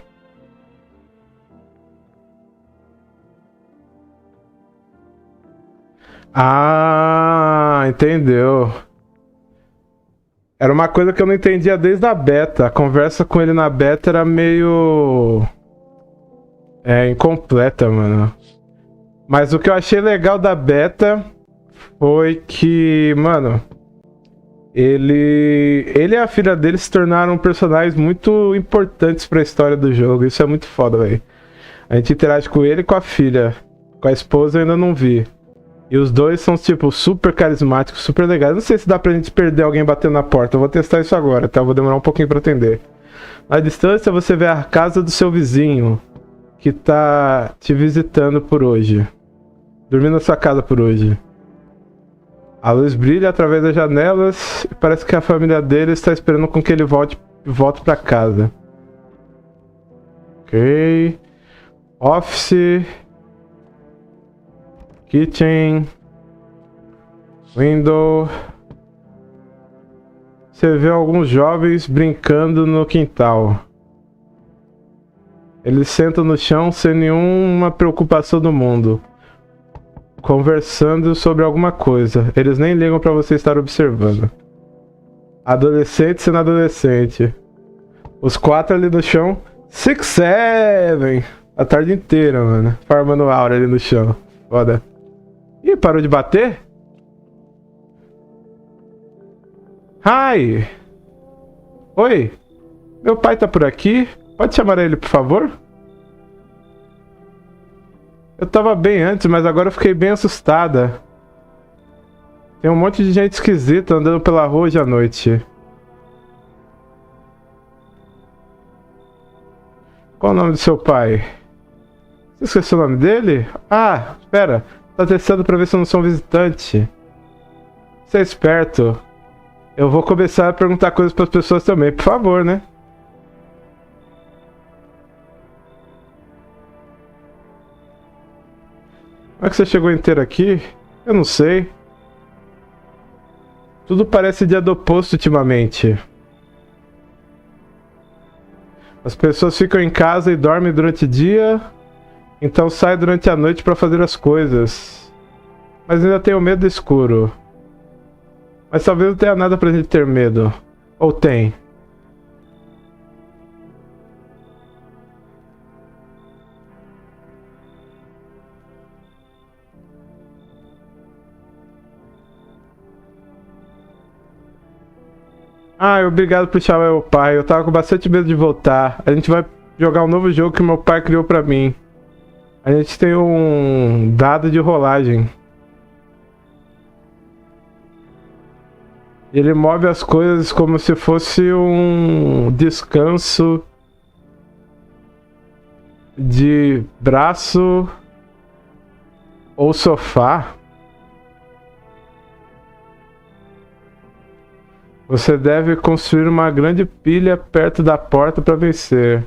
Ah, entendeu. Era uma coisa que eu não entendia desde a beta. A conversa com ele na beta era meio... incompleta, mano. Mas o que eu achei legal da beta foi que, mano... Ele e a filha dele se tornaram personagens muito importantes pra história do jogo. Isso é muito foda, velho. A gente interage com ele e com a filha. Com a esposa eu ainda não vi. E os dois são, tipo, super carismáticos, super legais. Não sei se dá pra gente perder alguém batendo na porta. Eu vou testar isso agora, tá? Eu vou demorar um pouquinho pra atender. Na distância você vê a casa do seu vizinho, que tá te visitando por hoje. Dormindo na sua casa por hoje. A luz brilha através das janelas e parece que a família dele está esperando com que ele volte pra casa. Ok. Office... Kitchen, window. Você vê alguns jovens brincando no quintal. Eles sentam no chão sem nenhuma preocupação do mundo, conversando sobre alguma coisa. Eles nem ligam pra você estar observando. Adolescente sendo adolescente. Os quatro ali no chão. 6, 7. A tarde inteira, mano. Farmando aura ali no chão. Foda. Ih, parou de bater? Hi! Oi! Meu pai tá por aqui? Pode chamar ele, por favor? Eu tava bem antes, mas agora eu fiquei bem assustada. Tem um monte de gente esquisita andando pela rua hoje à noite. Qual o nome do seu pai? Você esqueceu o nome dele? Ah, espera. Tá testando pra ver se eu não sou um visitante. Você é esperto. Eu vou começar a perguntar coisas pras pessoas também, por favor, né? Como é que você chegou inteiro aqui? Eu não sei. Tudo parece dia do oposto ultimamente. As pessoas ficam em casa e dormem durante o dia... Então sai durante a noite pra fazer as coisas. Mas ainda tenho medo do escuro. Mas talvez não tenha nada pra gente ter medo. Ou tem? Ah, obrigado por chamar meu pai. Eu tava com bastante medo de voltar. A gente vai jogar um novo jogo que meu pai criou pra mim. A gente tem um dado de rolagem. Ele move as coisas como se fosse um descanso de braço ou sofá. Você deve construir uma grande pilha perto da porta para vencer.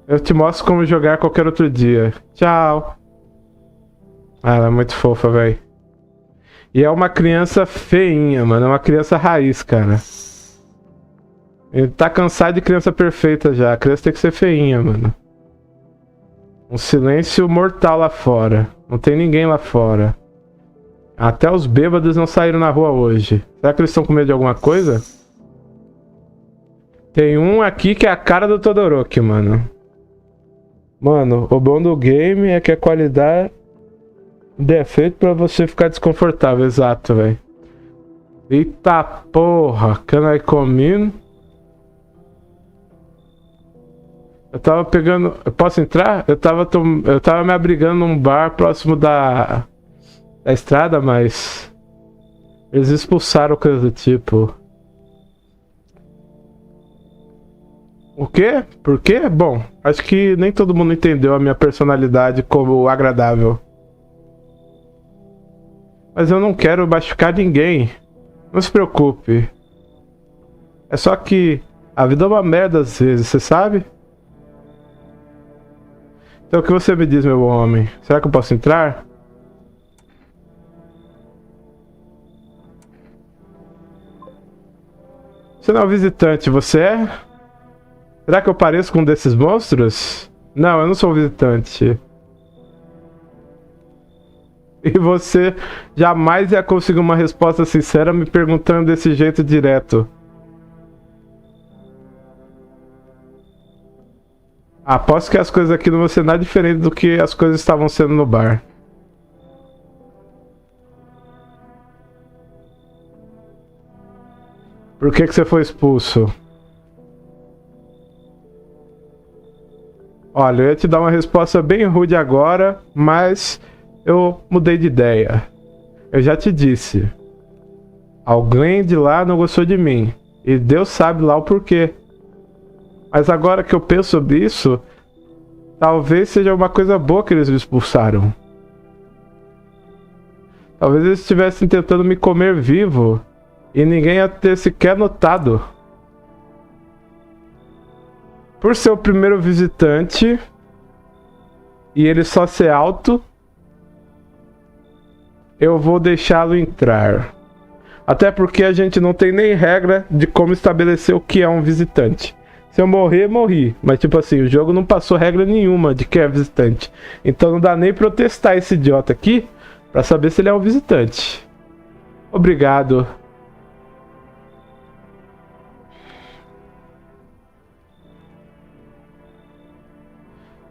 Eu te mostro como jogar qualquer outro dia. Tchau. Ah, ela é muito fofa, velho. E é uma criança feinha, mano. É uma criança raiz, cara. Ele tá cansado de criança perfeita já. A criança tem que ser feinha, mano. Um silêncio mortal lá fora. Não tem ninguém lá fora. Até os bêbados não saíram na rua hoje. Será que eles estão com medo de alguma coisa? Tem um aqui que é a cara do Todoroki, mano. Mano, o bom do game é que a qualidade é feita pra você ficar desconfortável. Exato, velho. Eita porra. Can I come in? Eu tava pegando... Eu posso entrar? Eu tava me abrigando num bar próximo da estrada, mas... Eles expulsaram coisa do tipo. O quê? Por quê? Bom, acho que nem todo mundo entendeu a minha personalidade como agradável. Mas eu não quero machucar ninguém. Não se preocupe. É só que a vida é uma merda às vezes, você sabe? Então o que você me diz, meu homem? Será que eu posso entrar? Você não é um visitante, você é? Será que eu pareço com um desses monstros? Não, eu não sou um visitante. E você jamais ia conseguir uma resposta sincera me perguntando desse jeito direto. Aposto que as coisas aqui não vão ser nada diferente do que as coisas estavam sendo no bar. Por que você foi expulso? Olha, eu ia te dar uma resposta bem rude agora, mas eu mudei de ideia. Eu já te disse. Alguém de lá não gostou de mim. E Deus sabe lá o porquê. Mas agora que eu penso sobre isso, talvez seja uma coisa boa que eles me expulsaram. Talvez eles estivessem tentando me comer vivo e ninguém ia ter sequer notado. Por ser o primeiro visitante e ele só ser alto, eu vou deixá-lo entrar. Até porque a gente não tem nem regra de como estabelecer o que é um visitante. Se eu morrer, morri. Mas tipo assim, o jogo não passou regra nenhuma de que é visitante. Então não dá nem pra eu testar esse idiota aqui pra saber se ele é um visitante. Obrigado.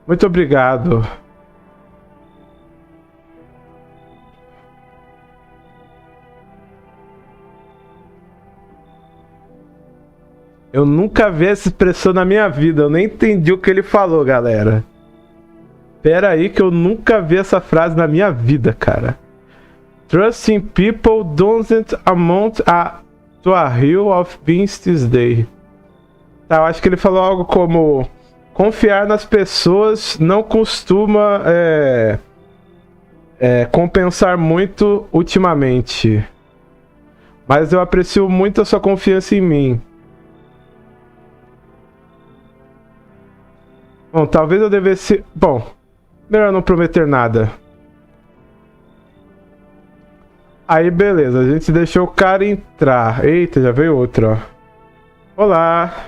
Muito obrigado. Eu nunca vi essa expressão na minha vida. Eu nem entendi o que ele falou, galera. Pera aí que eu nunca vi essa frase na minha vida, cara. Trusting people doesn't amount to a hill of beans this day. Tá, eu acho que ele falou algo como... Confiar nas pessoas não costuma compensar muito ultimamente. Mas eu aprecio muito a sua confiança em mim. Bom, talvez eu devesse... Bom, melhor não prometer nada. Aí, beleza. A gente deixou o cara entrar. Eita, já veio outro, ó. Olá.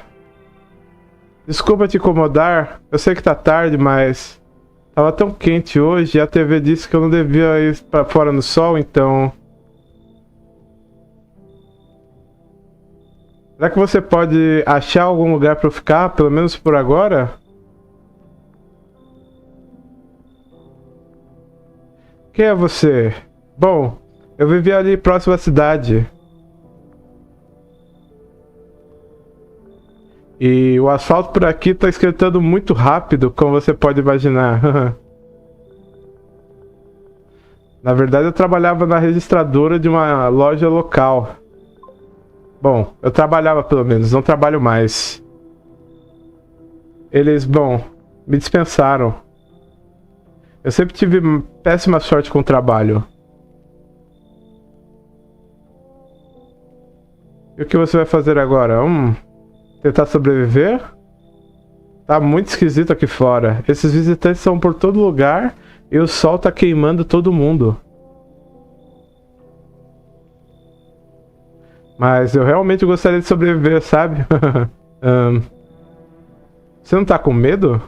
Desculpa te incomodar. Eu sei que tá tarde, mas... Tava tão quente hoje e a TV disse que eu não devia ir pra fora no sol, então... Será que você pode achar algum lugar pra eu ficar, pelo menos por agora? Quem é você? Bom, eu vivia ali próximo à cidade. E o asfalto por aqui tá esquentando muito rápido, como você pode imaginar. Na verdade, eu trabalhava na registradora de uma loja local. Bom, eu trabalhava pelo menos, não trabalho mais. Eles, bom, me dispensaram. Eu sempre tive péssima sorte com o trabalho. E o que você vai fazer agora? Tentar sobreviver? Tá muito esquisito aqui fora. Esses visitantes são por todo lugar e o sol tá queimando todo mundo. Mas eu realmente gostaria de sobreviver, sabe? Você não tá com medo?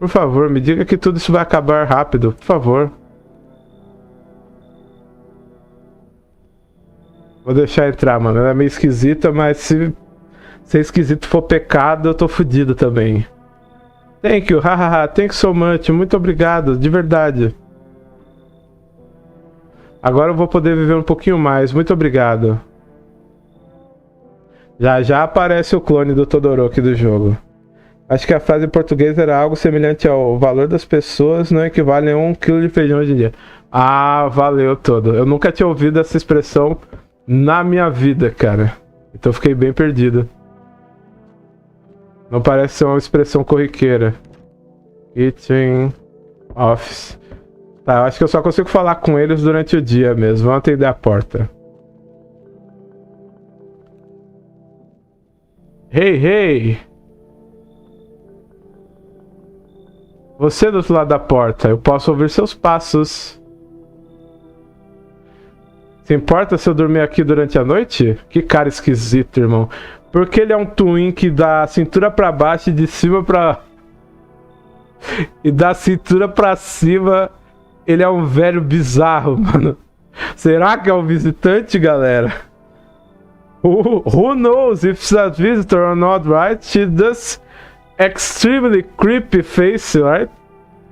Por favor, me diga que tudo isso vai acabar rápido, por favor. Vou deixar entrar, mano. Ela é meio esquisita, mas se ser esquisito for pecado, eu tô fudido também. Thank you, hahaha, thank you so much. Muito obrigado, de verdade. Agora eu vou poder viver um pouquinho mais. Muito obrigado. Já já aparece o clone do Todoroki do jogo. Acho que a frase em português era algo semelhante ao valor das pessoas não equivale a 1 kg de feijão hoje em dia. Ah, valeu todo. Eu nunca tinha ouvido essa expressão na minha vida, cara. Então eu fiquei bem perdido. Não parece ser uma expressão corriqueira. Kitchen, office. Tá, eu acho que eu só consigo falar com eles durante o dia mesmo. Vamos atender a porta. Hey, hey! Você do outro lado da porta, eu posso ouvir seus passos. Se importa se eu dormir aqui durante a noite? Que cara esquisito, irmão. Porque ele é um twink da cintura pra baixo e de cima pra... E da cintura pra cima, ele é um velho bizarro, mano. Será que é um visitante, galera? Who knows if it's a visitor or not, right? She does extremely creepy face, right?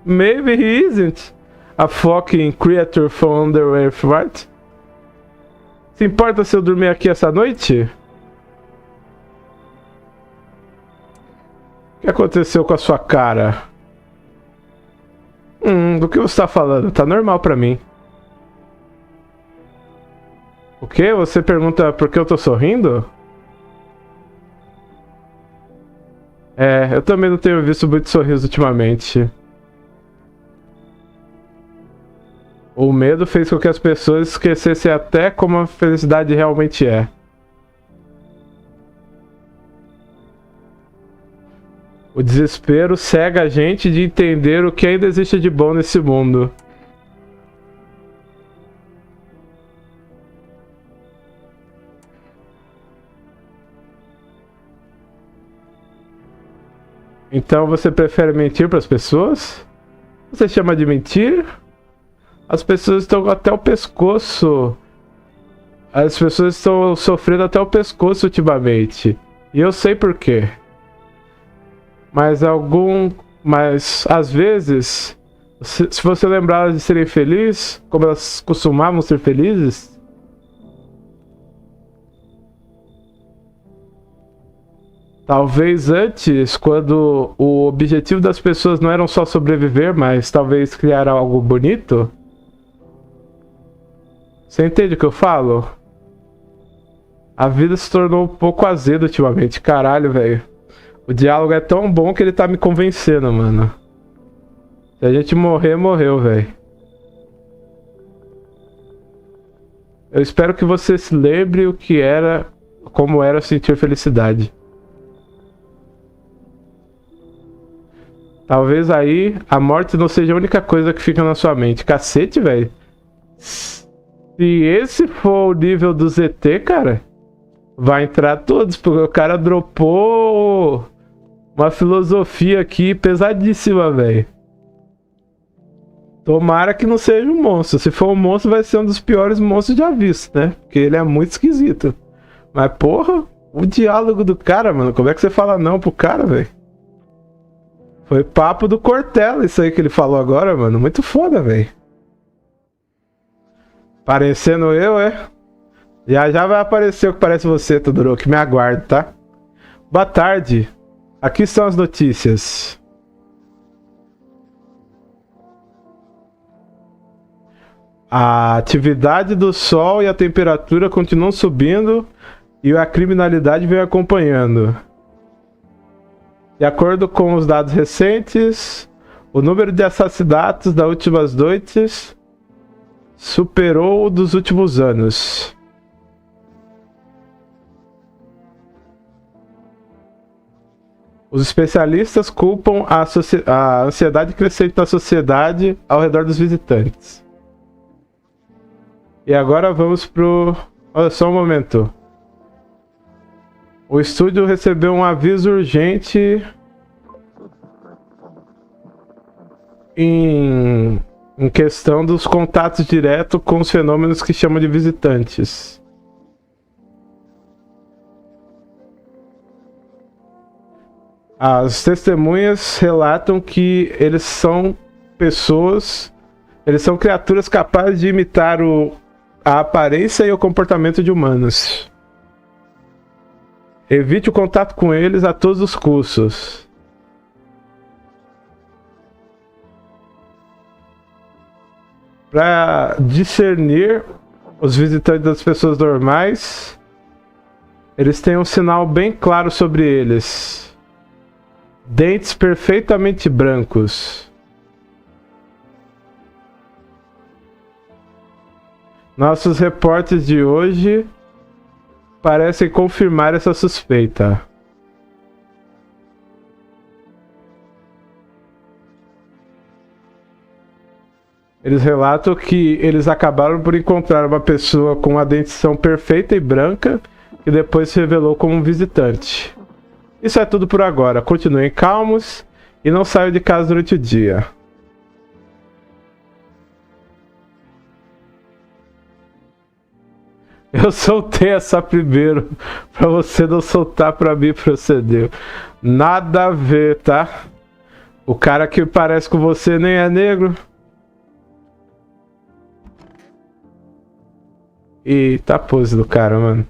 Maybe he isn't a fucking creature from the earth, right? Se importa se eu dormir aqui essa noite? O que aconteceu com a sua cara? Do que você tá falando? Tá normal pra mim. O quê? Você pergunta por que eu tô sorrindo? É, eu também não tenho visto muito sorriso ultimamente. O medo fez com que as pessoas esquecessem até como a felicidade realmente é. O desespero cega a gente de entender o que ainda existe de bom nesse mundo. Então você prefere mentir para as pessoas? Você chama de mentir? As pessoas estão até o pescoço. As pessoas estão sofrendo até o pescoço ultimamente. E eu sei por quê. Mas às vezes, se você lembrar elas de serem felizes, como elas costumavam ser felizes, talvez antes, quando o objetivo das pessoas não era só sobreviver, mas talvez criar algo bonito. Você entende o que eu falo? A vida se tornou um pouco azeda ultimamente, caralho, velho. O diálogo é tão bom que ele tá me convencendo, mano. Se a gente morrer, morreu, velho. Eu espero que você se lembre o que era, como era sentir felicidade. Talvez aí a morte não seja a única coisa que fica na sua mente. Cacete, velho. Se esse for o nível do ZT, cara, vai entrar todos, porque o cara dropou uma filosofia aqui pesadíssima, velho. Tomara que não seja um monstro. Se for um monstro, vai ser um dos piores monstros já vistos, né? Porque ele é muito esquisito. Mas, porra, o diálogo do cara, mano. Como é que você fala não pro cara, velho? Foi papo do Cortella isso aí que ele falou agora, mano. Muito foda, velho. Parecendo eu, é? Já já vai aparecer o que parece você, Todoroki. Me aguarde, tá? Boa tarde. Aqui estão as notícias. A atividade do Sol e a temperatura continuam subindo e a criminalidade vem acompanhando. De acordo com os dados recentes, o número de assassinatos das últimas noites superou o dos últimos anos. Os especialistas culpam a ansiedade crescente da sociedade ao redor dos visitantes. E agora vamos pro... Olha só um momento. O estúdio recebeu um aviso urgente em questão dos contatos diretos com os fenômenos que chamam de visitantes. As testemunhas relatam que eles são pessoas, eles são criaturas capazes de imitar a aparência e o comportamento de humanos. Evite o contato com eles a todos os custos. Para discernir os visitantes das pessoas normais, eles têm um sinal bem claro sobre eles. Dentes perfeitamente brancos. Nossos reportes de hoje parecem confirmar essa suspeita. Eles relatam que eles acabaram por encontrar uma pessoa com a dentição perfeita e branca, que depois se revelou como um visitante. Isso é tudo por agora. Continuem calmos e não saiam de casa durante o dia. Eu soltei essa primeiro, pra você não soltar pra mim, procedeu. Nada a ver, tá? O cara que parece com você nem é negro. E tá a pose do cara, mano.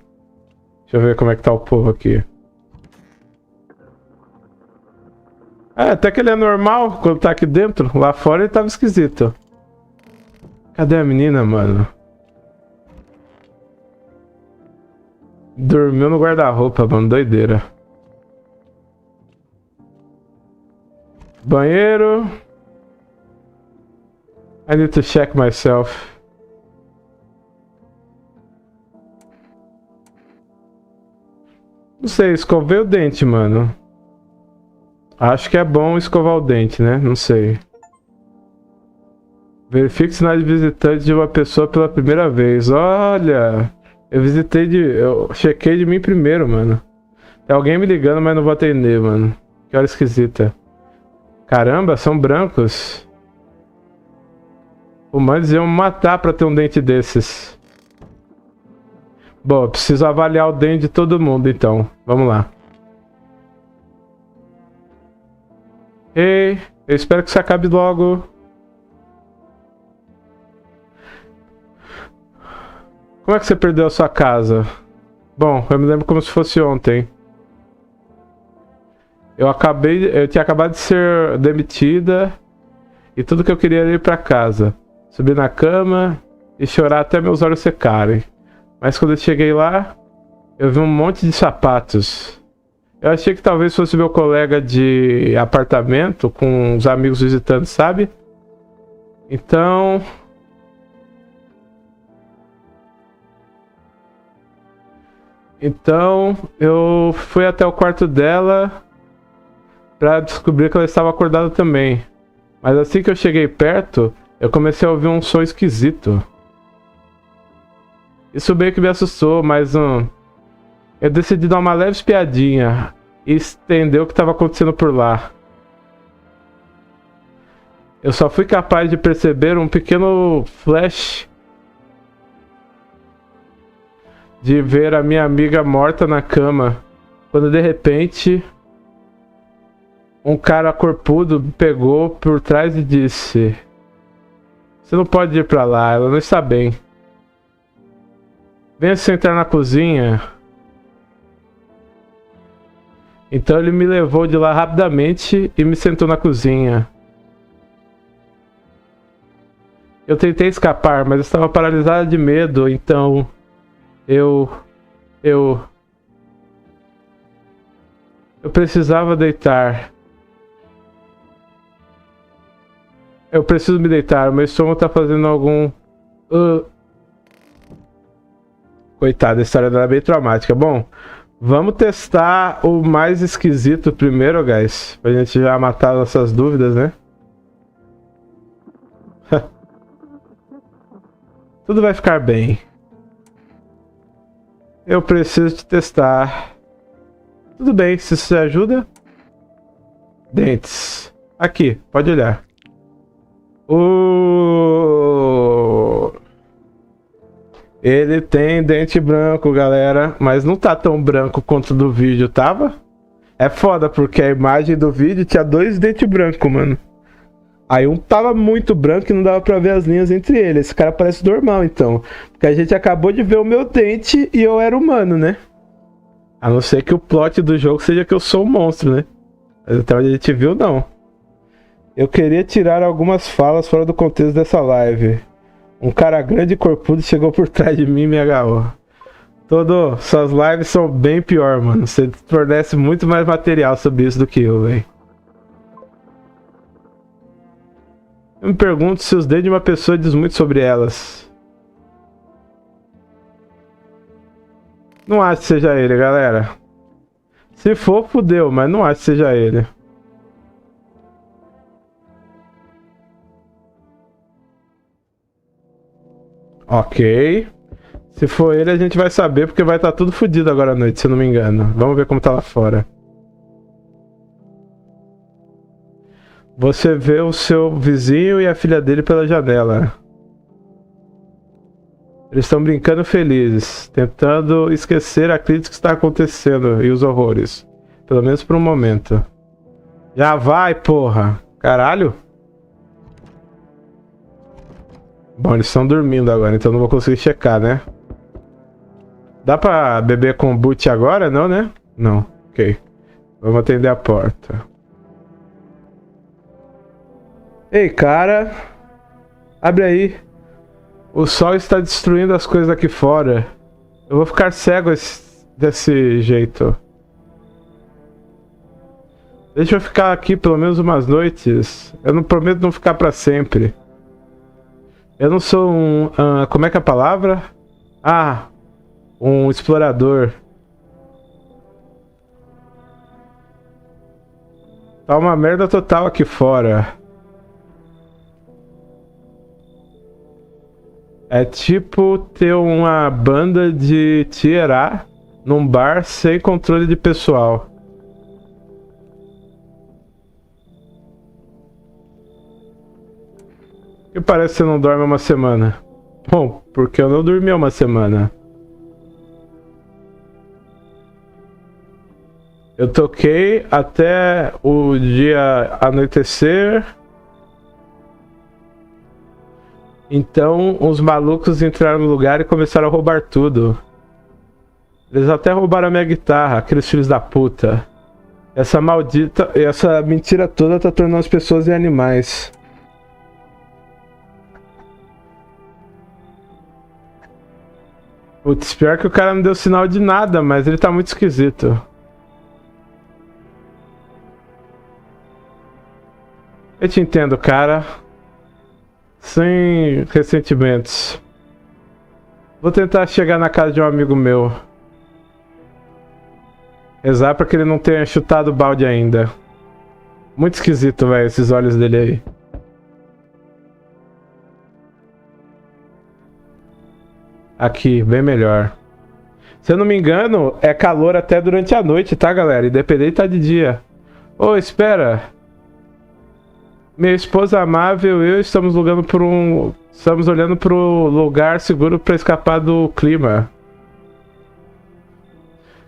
Deixa eu ver como é que tá o povo aqui. É, até que ele é normal quando tá aqui dentro. Lá fora ele tava esquisito. Cadê a menina, mano? Dormiu no guarda-roupa, mano. Doideira. Banheiro. I need to check myself. Não sei, escovei o dente, mano. Acho que é bom escovar o dente, né? Não sei. Verifique sinais de visitante de uma pessoa pela primeira vez. Olha! Eu chequei de mim primeiro, mano. Tem alguém me ligando, mas não vou atender, mano. Que hora esquisita. Caramba, são brancos. Humanos iam me matar pra ter um dente desses. Bom, eu preciso avaliar o dente de todo mundo, então. Vamos lá. Ei, eu espero que isso acabe logo. Como é que você perdeu a sua casa? Bom, eu me lembro como se fosse ontem. Eu tinha acabado de ser demitida e tudo que eu queria era ir pra casa. Subir na cama e chorar até meus olhos secarem. Mas quando eu cheguei lá, eu vi um monte de sapatos. Eu achei que talvez fosse meu colega de apartamento com os amigos visitantes, sabe? Então eu fui até o quarto dela pra descobrir que ela estava acordada também. Mas assim que eu cheguei perto, eu comecei a ouvir um som esquisito. Isso meio que me assustou, mas eu decidi dar uma leve espiadinha e entender o que estava acontecendo por lá. Eu só fui capaz de perceber um pequeno flash de ver a minha amiga morta na cama, quando de repente um cara corpudo me pegou por trás e disse: "Você não pode ir pra lá, ela não está bem. Venha sentar na cozinha." Então ele me levou de lá rapidamente e me sentou na cozinha. Eu tentei escapar, mas estava paralisada de medo, então eu precisava deitar. Eu preciso me deitar, meu estômago tá fazendo algum... Coitada, a história dela é bem traumática. Bom, vamos testar o mais esquisito primeiro, guys. Pra gente já matar nossas dúvidas, né? Tudo vai ficar bem. Eu preciso te testar. Tudo bem, se isso te ajuda. Dentes. Aqui, pode olhar. Ele tem dente branco, galera, mas não tá tão branco quanto do vídeo, tava? É foda, porque a imagem do vídeo tinha 2 dentes brancos, mano. Aí um tava muito branco e não dava pra ver as linhas entre eles. Esse cara parece normal, então. Porque a gente acabou de ver o meu dente e eu era humano, né? A não ser que o plot do jogo seja que eu sou um monstro, né? Mas até onde a gente viu, não. Eu queria tirar algumas falas fora do contexto dessa live. Um cara grande e corpudo chegou por trás de mim e me agarrou. Suas lives são bem pior, mano. Você fornece muito mais material sobre isso do que eu, velho. Eu me pergunto se os dedos de uma pessoa diz muito sobre elas. Não acho que seja ele, galera. Se for, fudeu, mas não acho que seja ele. Ok. Se for ele, a gente vai saber, porque vai estar tudo fodido agora à noite, se eu não me engano. Vamos ver como tá lá fora. Você vê o seu vizinho e a filha dele pela janela. Eles estão brincando felizes, tentando esquecer a crise que está acontecendo e os horrores. Pelo menos por um momento. Já vai, porra! Caralho! Bom, eles estão dormindo agora, então não vou conseguir checar, né? Dá pra beber com boot agora? Não, né? Não. Ok. Vamos atender a porta. Ei, cara. Abre aí. O sol está destruindo as coisas aqui fora. Eu vou ficar cego desse jeito. Deixa eu ficar aqui pelo menos umas noites. Eu não prometo não ficar pra sempre. Eu não sou um... como é que é a palavra? Ah, um explorador. Tá uma merda total aqui fora. É tipo ter uma banda de tirar num bar sem controle de pessoal. Que parece que você não dorme uma semana. Bom, porque eu não dormi uma semana. Eu toquei até o dia anoitecer. Então os malucos entraram no lugar e começaram a roubar tudo. Eles até roubaram a minha guitarra, aqueles filhos da puta. Essa mentira toda tá tornando as pessoas em animais. Putz, pior que o cara não deu sinal de nada, mas ele tá muito esquisito. Eu te entendo, cara. Sem ressentimentos. Vou tentar chegar na casa de um amigo meu. Rezar pra que ele não tenha chutado o balde ainda. Muito esquisito, velho, esses olhos dele aí. Aqui, bem melhor. Se eu não me engano, é calor até durante a noite, tá, galera? Independente tá de dia. Ô, espera. Minha esposa amável e eu estamos olhando pro lugar seguro para escapar do clima.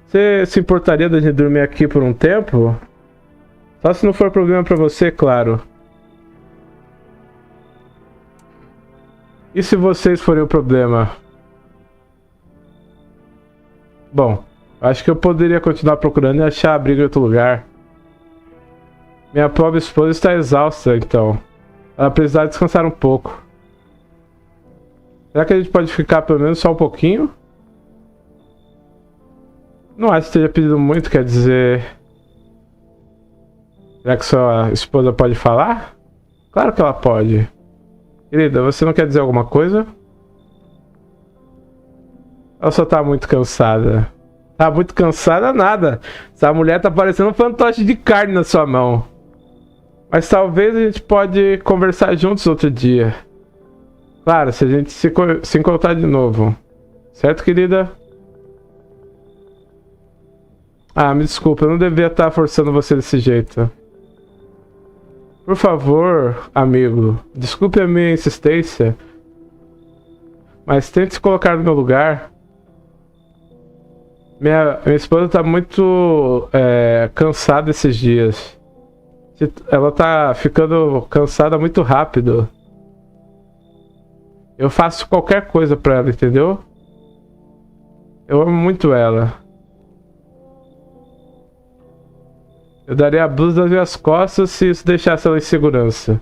Você se importaria de dormir aqui por um tempo? Só se não for problema para você, claro. E se vocês forem o problema? Bom, acho que eu poderia continuar procurando e achar abrigo em outro lugar. Minha pobre esposa está exausta, então. Ela precisa descansar um pouco. Será que a gente pode ficar pelo menos só um pouquinho? Não acho que esteja pedindo muito, quer dizer... Será que sua esposa pode falar? Claro que ela pode. Querida, você não quer dizer alguma coisa? Ela só tá muito cansada. Tá muito cansada nada. Essa mulher tá parecendo um fantoche de carne na sua mão. Mas talvez a gente pode conversar juntos outro dia. Claro, se a gente se encontrar de novo. Certo, querida? Ah, me desculpa, eu não devia estar forçando você desse jeito. Por favor, amigo, desculpe a minha insistência, mas tente se colocar no meu lugar. Minha esposa tá muito cansada esses dias. Ela tá ficando cansada muito rápido. Eu faço qualquer coisa pra ela, entendeu? Eu amo muito ela. Eu daria a blusa das minhas costas se isso deixasse ela em segurança.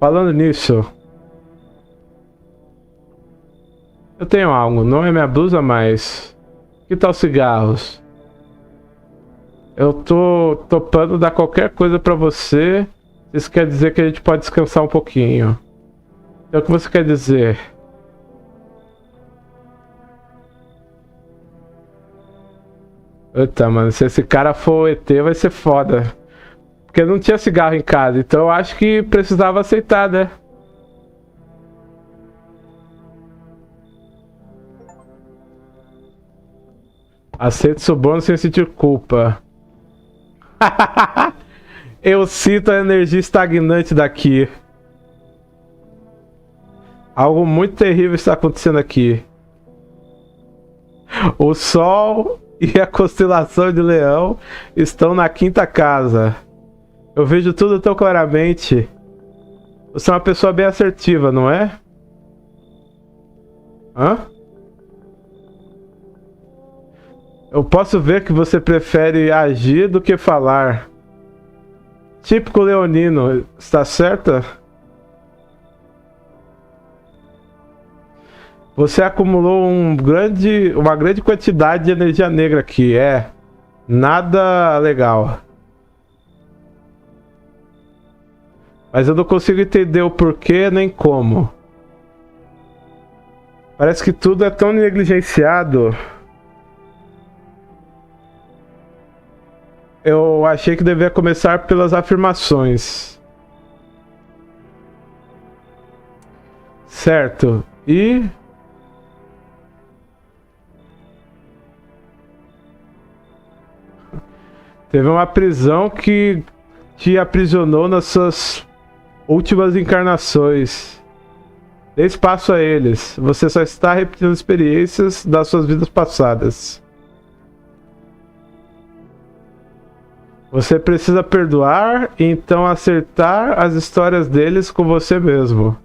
Falando nisso, eu tenho algo, não é minha blusa, mas... Que tal cigarros? Eu tô topando dar qualquer coisa pra você. Isso quer dizer que a gente pode descansar um pouquinho. Então o que você quer dizer? Eita, mano, se esse cara for o ET vai ser foda. Porque não tinha cigarro em casa, então eu acho que precisava aceitar, né? Aceite suborno sem sentir culpa. Eu sinto a energia estagnante daqui. Algo muito terrível está acontecendo aqui. O Sol e a constelação de Leão estão na quinta casa. Eu vejo tudo tão claramente. Você é uma pessoa bem assertiva, não é? Hã? Eu posso ver que você prefere agir do que falar. Típico leonino, está certa? Você acumulou uma grande quantidade de energia negra aqui, nada legal. Mas eu não consigo entender o porquê nem como. Parece que tudo é tão negligenciado. Eu achei que devia começar pelas afirmações. Certo. E... teve uma prisão que te aprisionou nas suas últimas encarnações. Dê espaço a eles. Você só está repetindo experiências das suas vidas passadas. Você precisa perdoar e então acertar as histórias deles com você mesmo.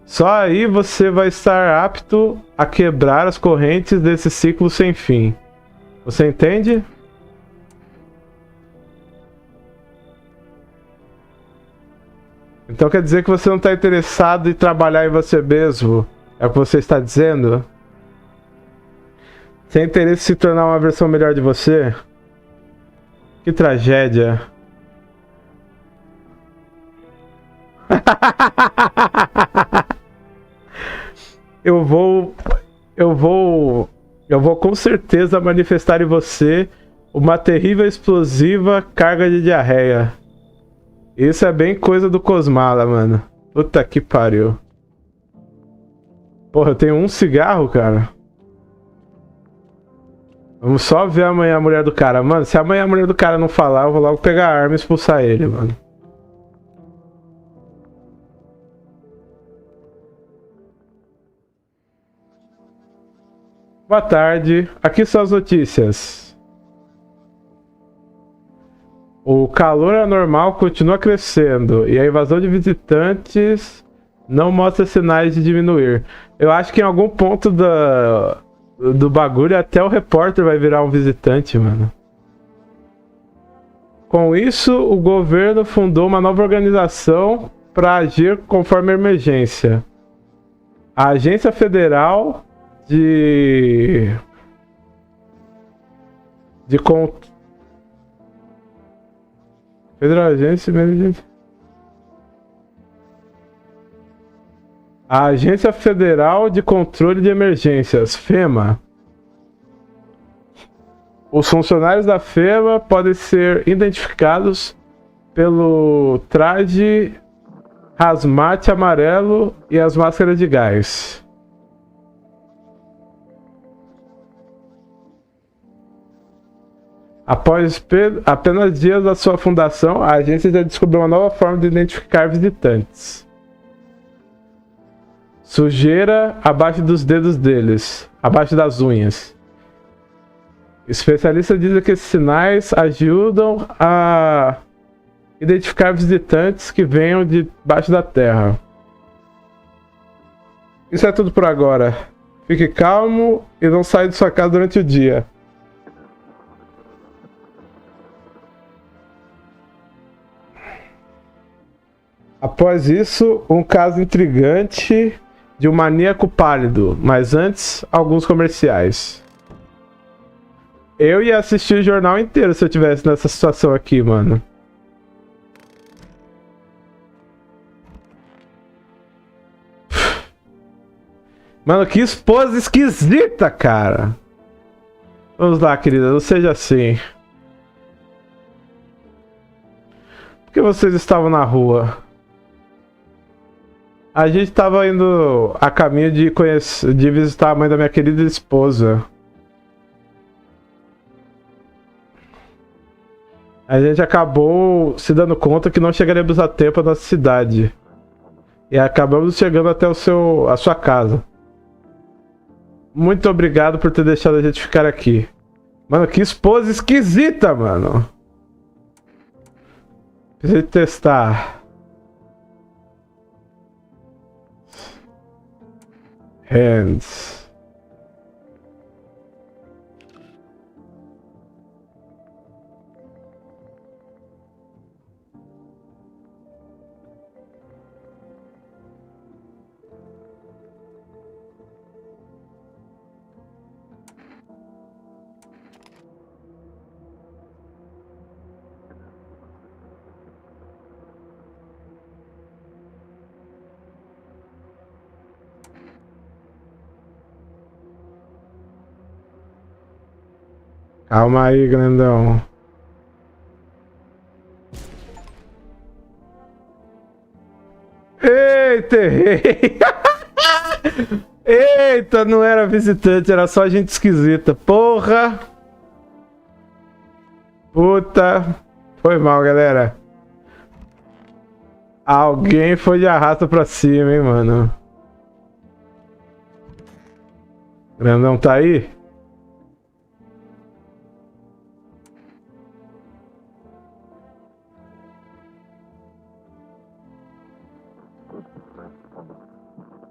Só aí você vai estar apto a quebrar as correntes desse ciclo sem fim. Você entende? Então quer dizer que você não está interessado em trabalhar em você mesmo? É o que você está dizendo? Tem interesse em se tornar uma versão melhor de você? Que tragédia. Eu vou com certeza manifestar em você uma terrível explosiva carga de diarreia. Isso é bem coisa do Cosmala, mano. Puta que pariu. Porra, eu tenho um cigarro, cara. Vamos só ver amanhã a mulher do cara. Mano, se amanhã a mulher do cara não falar, eu vou logo pegar a arma e expulsar ele, mano. Boa tarde. Aqui são as notícias. O calor anormal continua crescendo e a invasão de visitantes não mostra sinais de diminuir. Eu acho que em algum ponto do bagulho até o repórter vai virar um visitante, mano. Com isso, o governo fundou uma nova organização para agir conforme a emergência. A Agência Federal Federal Agência Emergência. A Agência Federal de Controle de Emergências, FEMA. Os funcionários da FEMA podem ser identificados pelo traje hazmat amarelo e as máscaras de gás. Apenas dias da sua fundação, a agência já descobriu uma nova forma de identificar visitantes. Sujeira abaixo dos dedos deles, abaixo das unhas. Especialistas dizem que esses sinais ajudam a identificar visitantes que venham de baixo da terra. Isso é tudo por agora. Fique calmo e não saia de sua casa durante o dia. Após isso, um caso intrigante de um maníaco pálido, mas antes, alguns comerciais. Eu ia assistir o jornal inteiro se eu tivesse nessa situação aqui, mano. Mano, que esposa esquisita, cara. Vamos lá, querida, não seja assim. Por que vocês estavam na rua? A gente estava indo a caminho de visitar a mãe da minha querida esposa. A gente acabou se dando conta que não chegaremos a tempo na cidade. E acabamos chegando até a sua casa. Muito obrigado por ter deixado a gente ficar aqui. Mano, que esposa esquisita, mano. Preciso testar. Hands. Calma aí, grandão. Eita, errei. Eita, não era visitante, era só gente esquisita. Porra. Puta. Foi mal, galera. Alguém foi de arrasta pra cima, hein, mano. Grandão tá aí?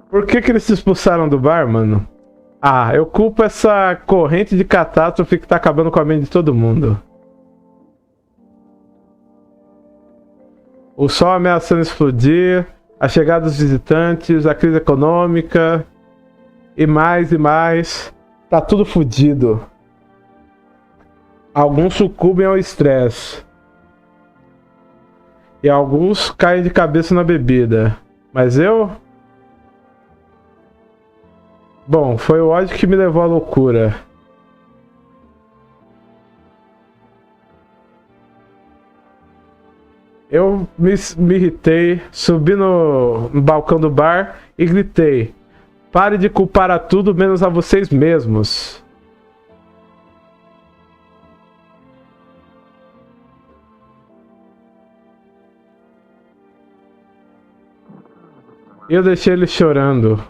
Por que eles se expulsaram do bar, mano? Ah, eu culpo essa corrente de catástrofe que tá acabando com a mente de todo mundo. O sol ameaçando explodir, a chegada dos visitantes, a crise econômica e mais e mais. Tá tudo fodido. Alguns sucumbem ao estresse. E alguns caem de cabeça na bebida. Mas eu... Bom, foi o ódio que me levou à loucura. Eu me irritei, subi no balcão do bar e gritei: pare de culpar a tudo menos a vocês mesmos. Eu deixei eles chorando.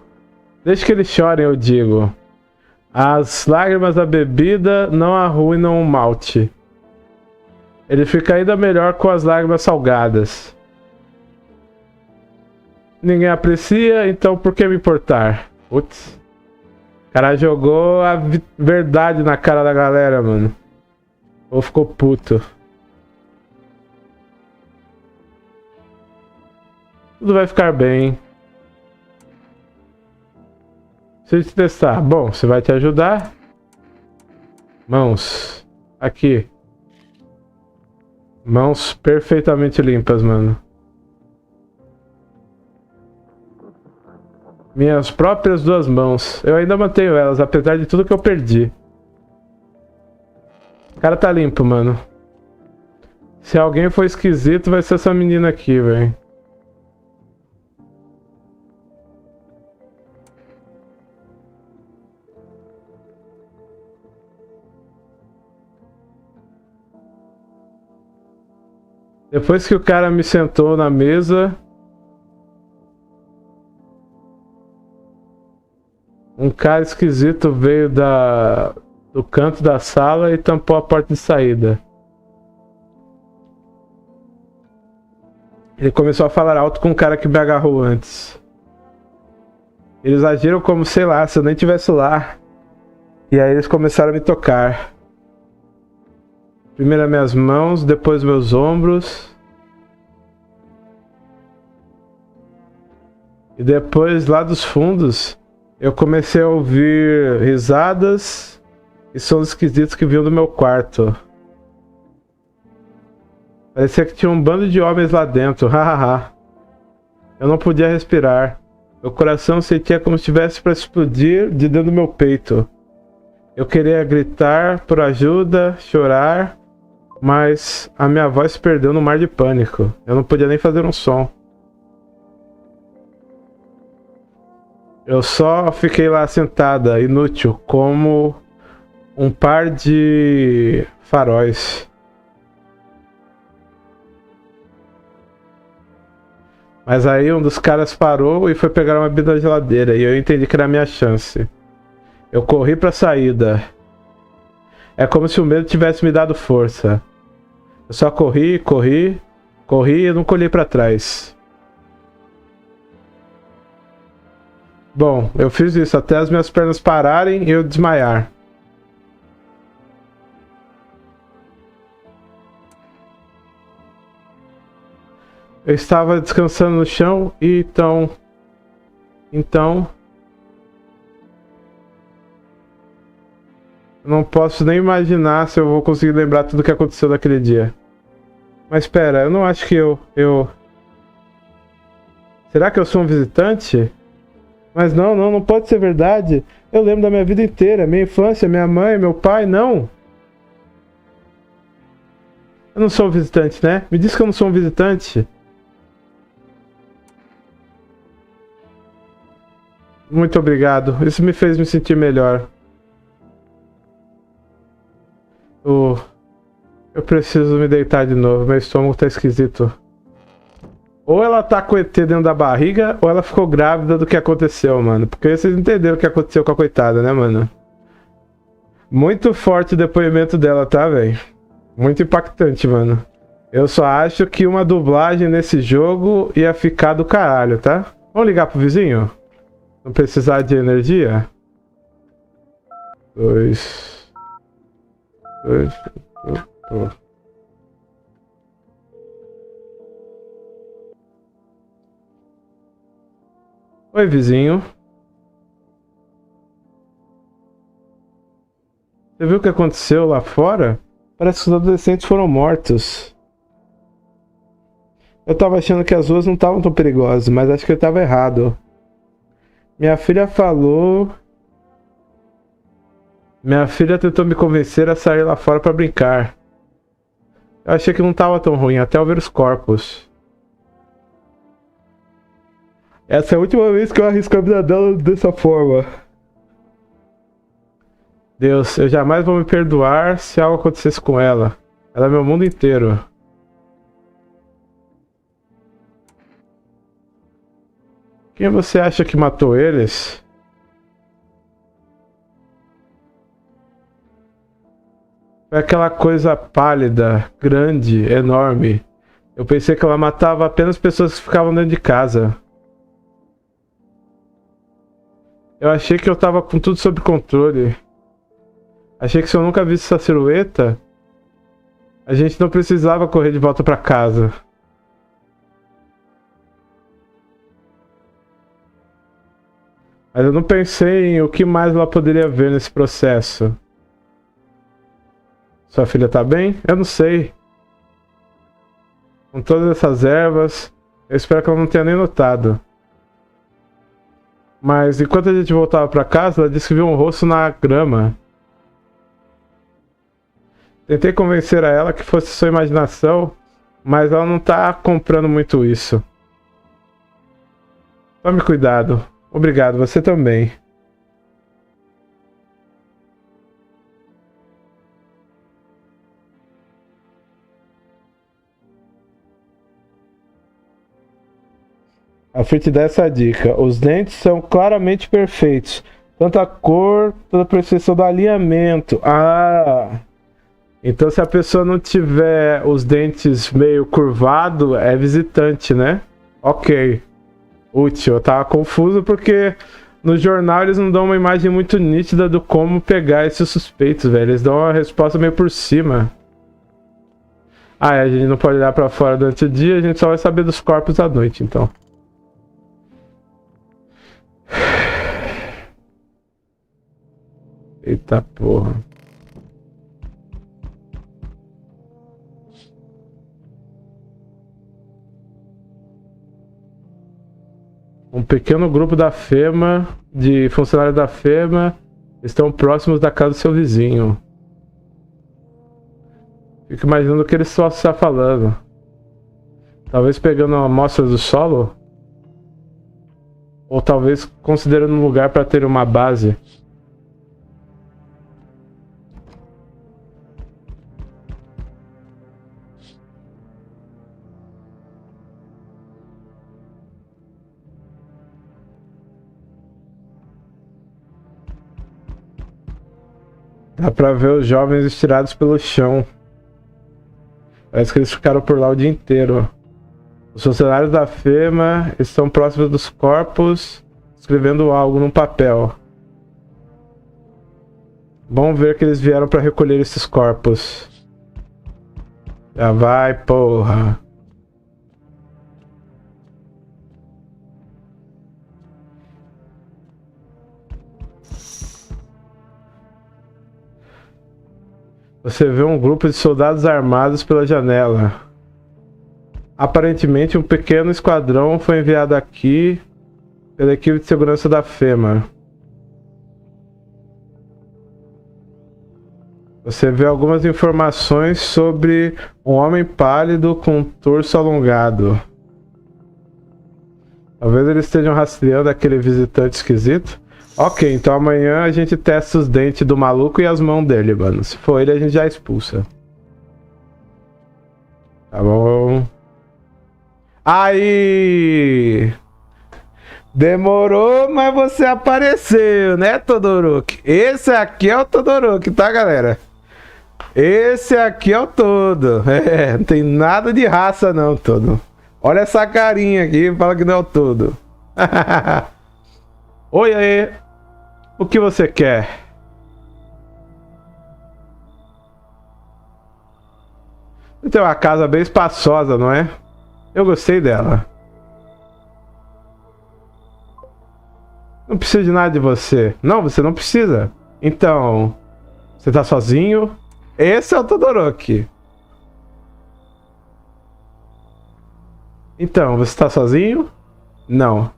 Deixe que eles chorem, eu digo. As lágrimas da bebida não arruinam o malte. Ele fica ainda melhor com as lágrimas salgadas. Ninguém aprecia, então por que me importar? Putz. O cara jogou a verdade na cara da galera, mano. Ou ficou puto. Tudo vai ficar bem. Preciso te testar. Bom, você vai te ajudar? Mãos. Aqui. Mãos perfeitamente limpas, mano. Minhas próprias duas mãos. Eu ainda mantenho elas, apesar de tudo que eu perdi. O cara tá limpo, mano. Se alguém for esquisito, vai ser essa menina aqui, velho. Depois que o cara me sentou na mesa, um cara esquisito veio do canto da sala e tampou a porta de saída. Ele começou a falar alto com o cara que me agarrou antes. Eles agiram como, sei lá, se eu nem estivesse lá. E aí eles começaram a me tocar. Primeiro as minhas mãos, depois meus ombros. E depois, lá dos fundos, eu comecei a ouvir risadas e sons esquisitos que vinham do meu quarto. Parecia que tinha um bando de homens lá dentro, hahaha. Eu não podia respirar. Meu coração sentia como se estivesse para explodir de dentro do meu peito. Eu queria gritar por ajuda, chorar, mas a minha voz se perdeu no mar de pânico. Eu não podia nem fazer um som. Eu só fiquei lá sentada, inútil, como um par de faróis. Mas aí um dos caras parou e foi pegar uma bebida na geladeira e eu entendi que era a minha chance. Eu corri para a saída. É como se o medo tivesse me dado força. Eu só corri e não olhei para trás. Bom, eu fiz isso até as minhas pernas pararem e eu desmaiar. Eu estava descansando no chão e então eu não posso nem imaginar se eu vou conseguir lembrar tudo o que aconteceu naquele dia. Mas espera, eu não acho que Será que eu sou um visitante? Mas não pode ser verdade. Eu lembro da minha vida inteira, minha infância, minha mãe, meu pai, não. Eu não sou um visitante, né? Me diz que eu não sou um visitante. Muito obrigado. Isso me fez me sentir melhor. Eu preciso me deitar de novo. Meu estômago tá esquisito. Ou ela tá com o ET dentro da barriga, ou ela ficou grávida do que aconteceu, mano. Porque vocês entenderam o que aconteceu com a coitada, né, mano? Muito forte o depoimento dela, tá, velho? Muito impactante, mano. Eu só acho que uma dublagem nesse jogo ia ficar do caralho, tá? Vamos ligar pro vizinho? Não precisar de energia? Dois. Oi, vizinho. Você viu o que aconteceu lá fora? Parece que os adolescentes foram mortos. Eu tava achando que as ruas não estavam tão perigosas, mas acho que eu tava errado. Minha filha falou... Minha filha tentou me convencer a sair lá fora pra brincar. Eu achei que não tava tão ruim, até eu ver os corpos. Essa é a última vez que eu arrisco a vida dela dessa forma. Deus, eu jamais vou me perdoar se algo acontecesse com ela. Ela é meu mundo inteiro. Quem você acha que matou eles? Foi aquela coisa pálida, grande, enorme. Eu pensei que ela matava apenas pessoas que ficavam dentro de casa. Eu achei que eu tava com tudo sob controle. Achei que se eu nunca visse essa silhueta, a gente não precisava correr de volta pra casa. Mas eu não pensei em o que mais ela poderia ver nesse processo. Sua filha tá bem? Eu não sei. Com todas essas ervas, eu espero que ela não tenha nem notado. Mas enquanto a gente voltava pra casa, ela disse que viu um rosto na grama. Tentei convencer a ela que fosse sua imaginação, mas ela não tá comprando muito isso. Tome cuidado. Obrigado, você também. A fim te dá essa dica. Os dentes são claramente perfeitos. Tanto a cor, toda a perfeição do alinhamento. Ah! Então se a pessoa não tiver os dentes meio curvado, é visitante, né? Ok. Útil. Eu tava confuso porque no jornal eles não dão uma imagem muito nítida do como pegar esses suspeitos, velho. Eles dão uma resposta meio por cima. Ah, a gente não pode olhar pra fora durante o dia, a gente só vai saber dos corpos à noite, então. Eita porra. Um pequeno grupo da FEMA, de funcionários da FEMA, estão próximos da casa do seu vizinho. Fico imaginando o que ele só está falando. Talvez pegando amostras do solo? Ou talvez considerando um lugar para ter uma base. Dá pra ver os jovens estirados pelo chão. Parece que eles ficaram por lá o dia inteiro. Os funcionários da FEMA estão próximos dos corpos, escrevendo algo num papel. Vamos ver que eles vieram para recolher esses corpos. Já vai, porra. Você vê um grupo de soldados armados pela janela. Aparentemente um pequeno esquadrão foi enviado aqui pela equipe de segurança da FEMA. Você vê algumas informações sobre um homem pálido com um torso alongado. Talvez eles estejam rastreando aquele visitante esquisito. Ok, então amanhã a gente testa os dentes do maluco e as mãos dele, mano. Se for ele, a gente já expulsa. Tá bom. Aí! Demorou, mas você apareceu, né, Todoroki? Esse aqui é o Todoroki, tá, galera? Esse aqui é o Todo. É, não tem nada de raça não, Todo. Olha essa carinha aqui, fala que não é o Todo. Oi aí. O que você quer? Você tem uma casa bem espaçosa, não é? Eu gostei dela. Não preciso de nada de você. Não, você não precisa. Então, você tá sozinho? Esse é o Todoroki. Então, você tá sozinho? Não.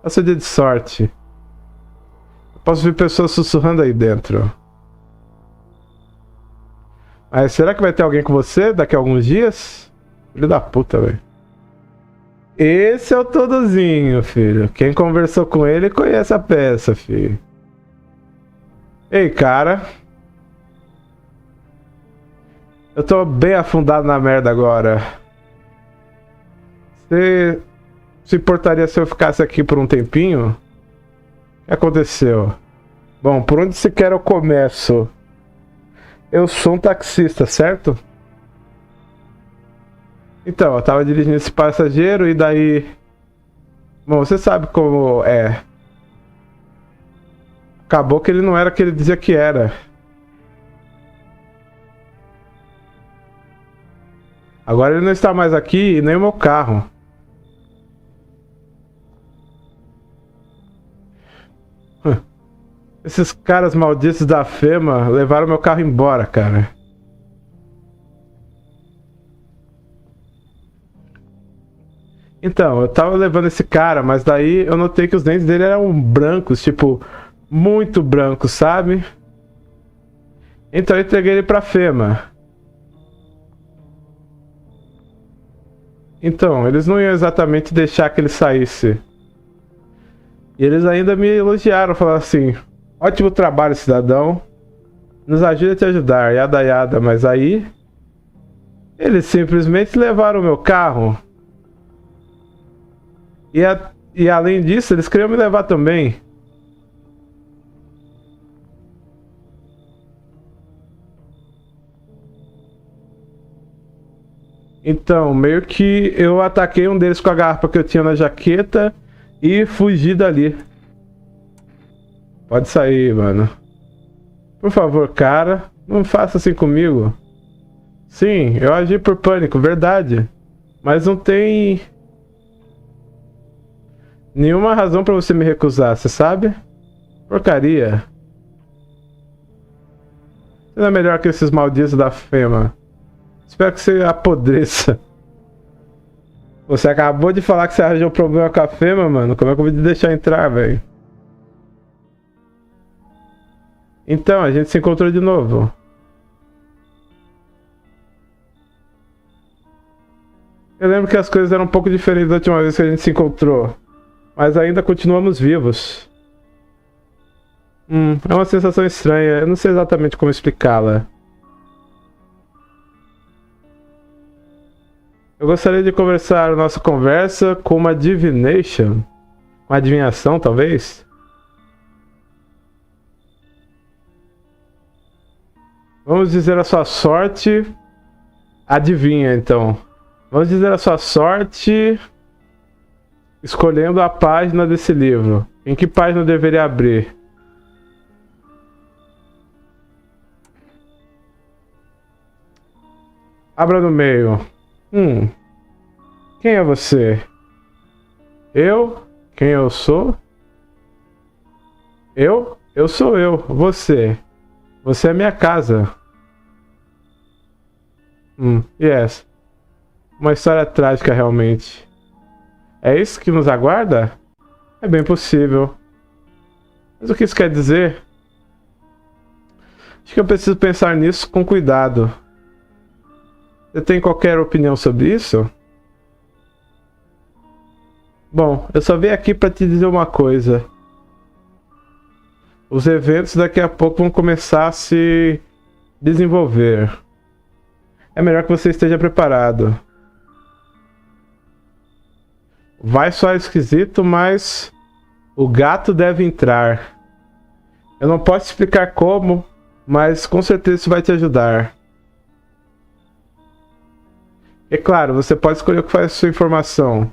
É seu dia de sorte. Eu posso ver pessoas sussurrando aí dentro. Mas será que vai ter alguém com você daqui a alguns dias? Filho da puta, velho. Esse é o Todozinho, filho. Quem conversou com ele conhece a peça, filho. Ei, cara. Eu tô bem afundado na merda agora. Você se importaria se eu ficasse aqui por um tempinho? O que aconteceu? Bom, por onde se quer eu começo? Eu sou um taxista, certo? Então, eu tava dirigindo esse passageiro e daí... Bom, você sabe como é. Acabou que ele não era o que ele dizia que era. Agora ele não está mais aqui e nem o meu carro. Esses caras malditos da FEMA levaram meu carro embora, cara. Então, eu tava levando esse cara, mas daí eu notei que os dentes dele eram brancos, tipo, muito brancos, sabe? Então eu entreguei ele pra FEMA. Então, eles não iam exatamente deixar que ele saísse. E eles ainda me elogiaram, falaram assim: ótimo trabalho, cidadão. Nos ajuda a te ajudar, yada yada. Mas aí... eles simplesmente levaram o meu carro. E além disso, eles queriam me levar também. Então, meio que eu ataquei um deles com a garrafa que eu tinha na jaqueta e fugi dali. Pode sair, mano. Por favor, cara, não faça assim comigo. Sim, eu agi por pânico, verdade. Mas não tem nenhuma razão pra você me recusar, você sabe? Porcaria. Você não é melhor que esses malditos da Fema. Espero que você apodreça. Você acabou de falar que você arranjou um problema com a Fema, mano. Como é que eu vou te deixar entrar, velho? Então, a gente se encontrou de novo. Eu lembro que as coisas eram um pouco diferentes da última vez que a gente se encontrou. Mas ainda continuamos vivos. É uma sensação estranha. Eu não sei exatamente como explicá-la. Eu gostaria de conversar a nossa conversa com uma divination. Uma adivinhação, talvez? Vamos dizer a sua sorte. Adivinha, então. Vamos dizer a sua sorte escolhendo a página desse livro. Em que página eu deveria abrir? Abra no meio. Quem é você? Eu? Quem eu sou? Eu? Eu sou eu. Você? Você é minha casa. Yes. Uma história trágica, realmente. É isso que nos aguarda? É bem possível. Mas o que isso quer dizer? Acho que eu preciso pensar nisso com cuidado. Você tem qualquer opinião sobre isso? Bom, eu só vim aqui para te dizer uma coisa. Os eventos daqui a pouco vão começar a se desenvolver. É melhor que você esteja preparado. Vai soar esquisito, mas o gato deve entrar. Eu não posso explicar como, mas com certeza isso vai te ajudar. É claro, você pode escolher o que faz a sua informação.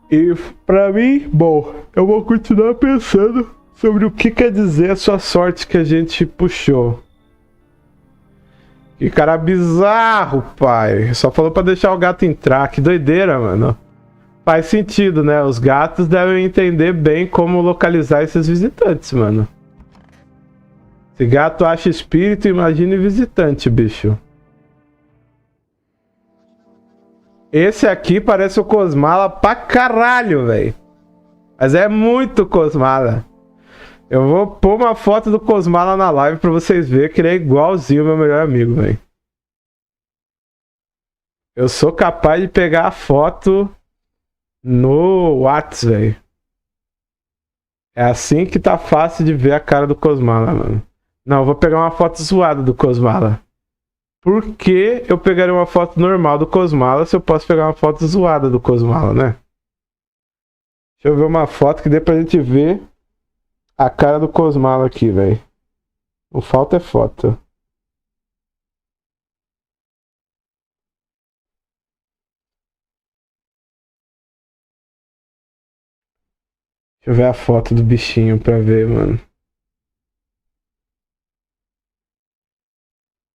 E pra mim, bom, eu vou continuar pensando sobre o que quer dizer a sua sorte que a gente puxou. Que cara bizarro, pai. Só falou pra deixar o gato entrar. Que doideira, mano. Faz sentido, né? Os gatos devem entender bem como localizar esses visitantes, mano. Se gato acha espírito, imagine visitante, bicho. Esse aqui parece o Cosmala pra caralho, velho. Mas é muito Cosmala. Eu vou pôr uma foto do Cosmala na live pra vocês verem que ele é igualzinho ao meu melhor amigo, velho. Eu sou capaz de pegar a foto no Whats, velho. É assim que tá fácil de ver a cara do Cosmala, mano. Não, eu vou pegar uma foto zoada do Cosmala. Por que eu pegaria uma foto normal do Cosmala se eu posso pegar uma foto zoada do Cosmala, né? Deixa eu ver uma foto que dê pra gente ver a cara do Cosmala aqui, velho. Não falta é foto. Deixa eu ver a foto do bichinho pra ver, mano.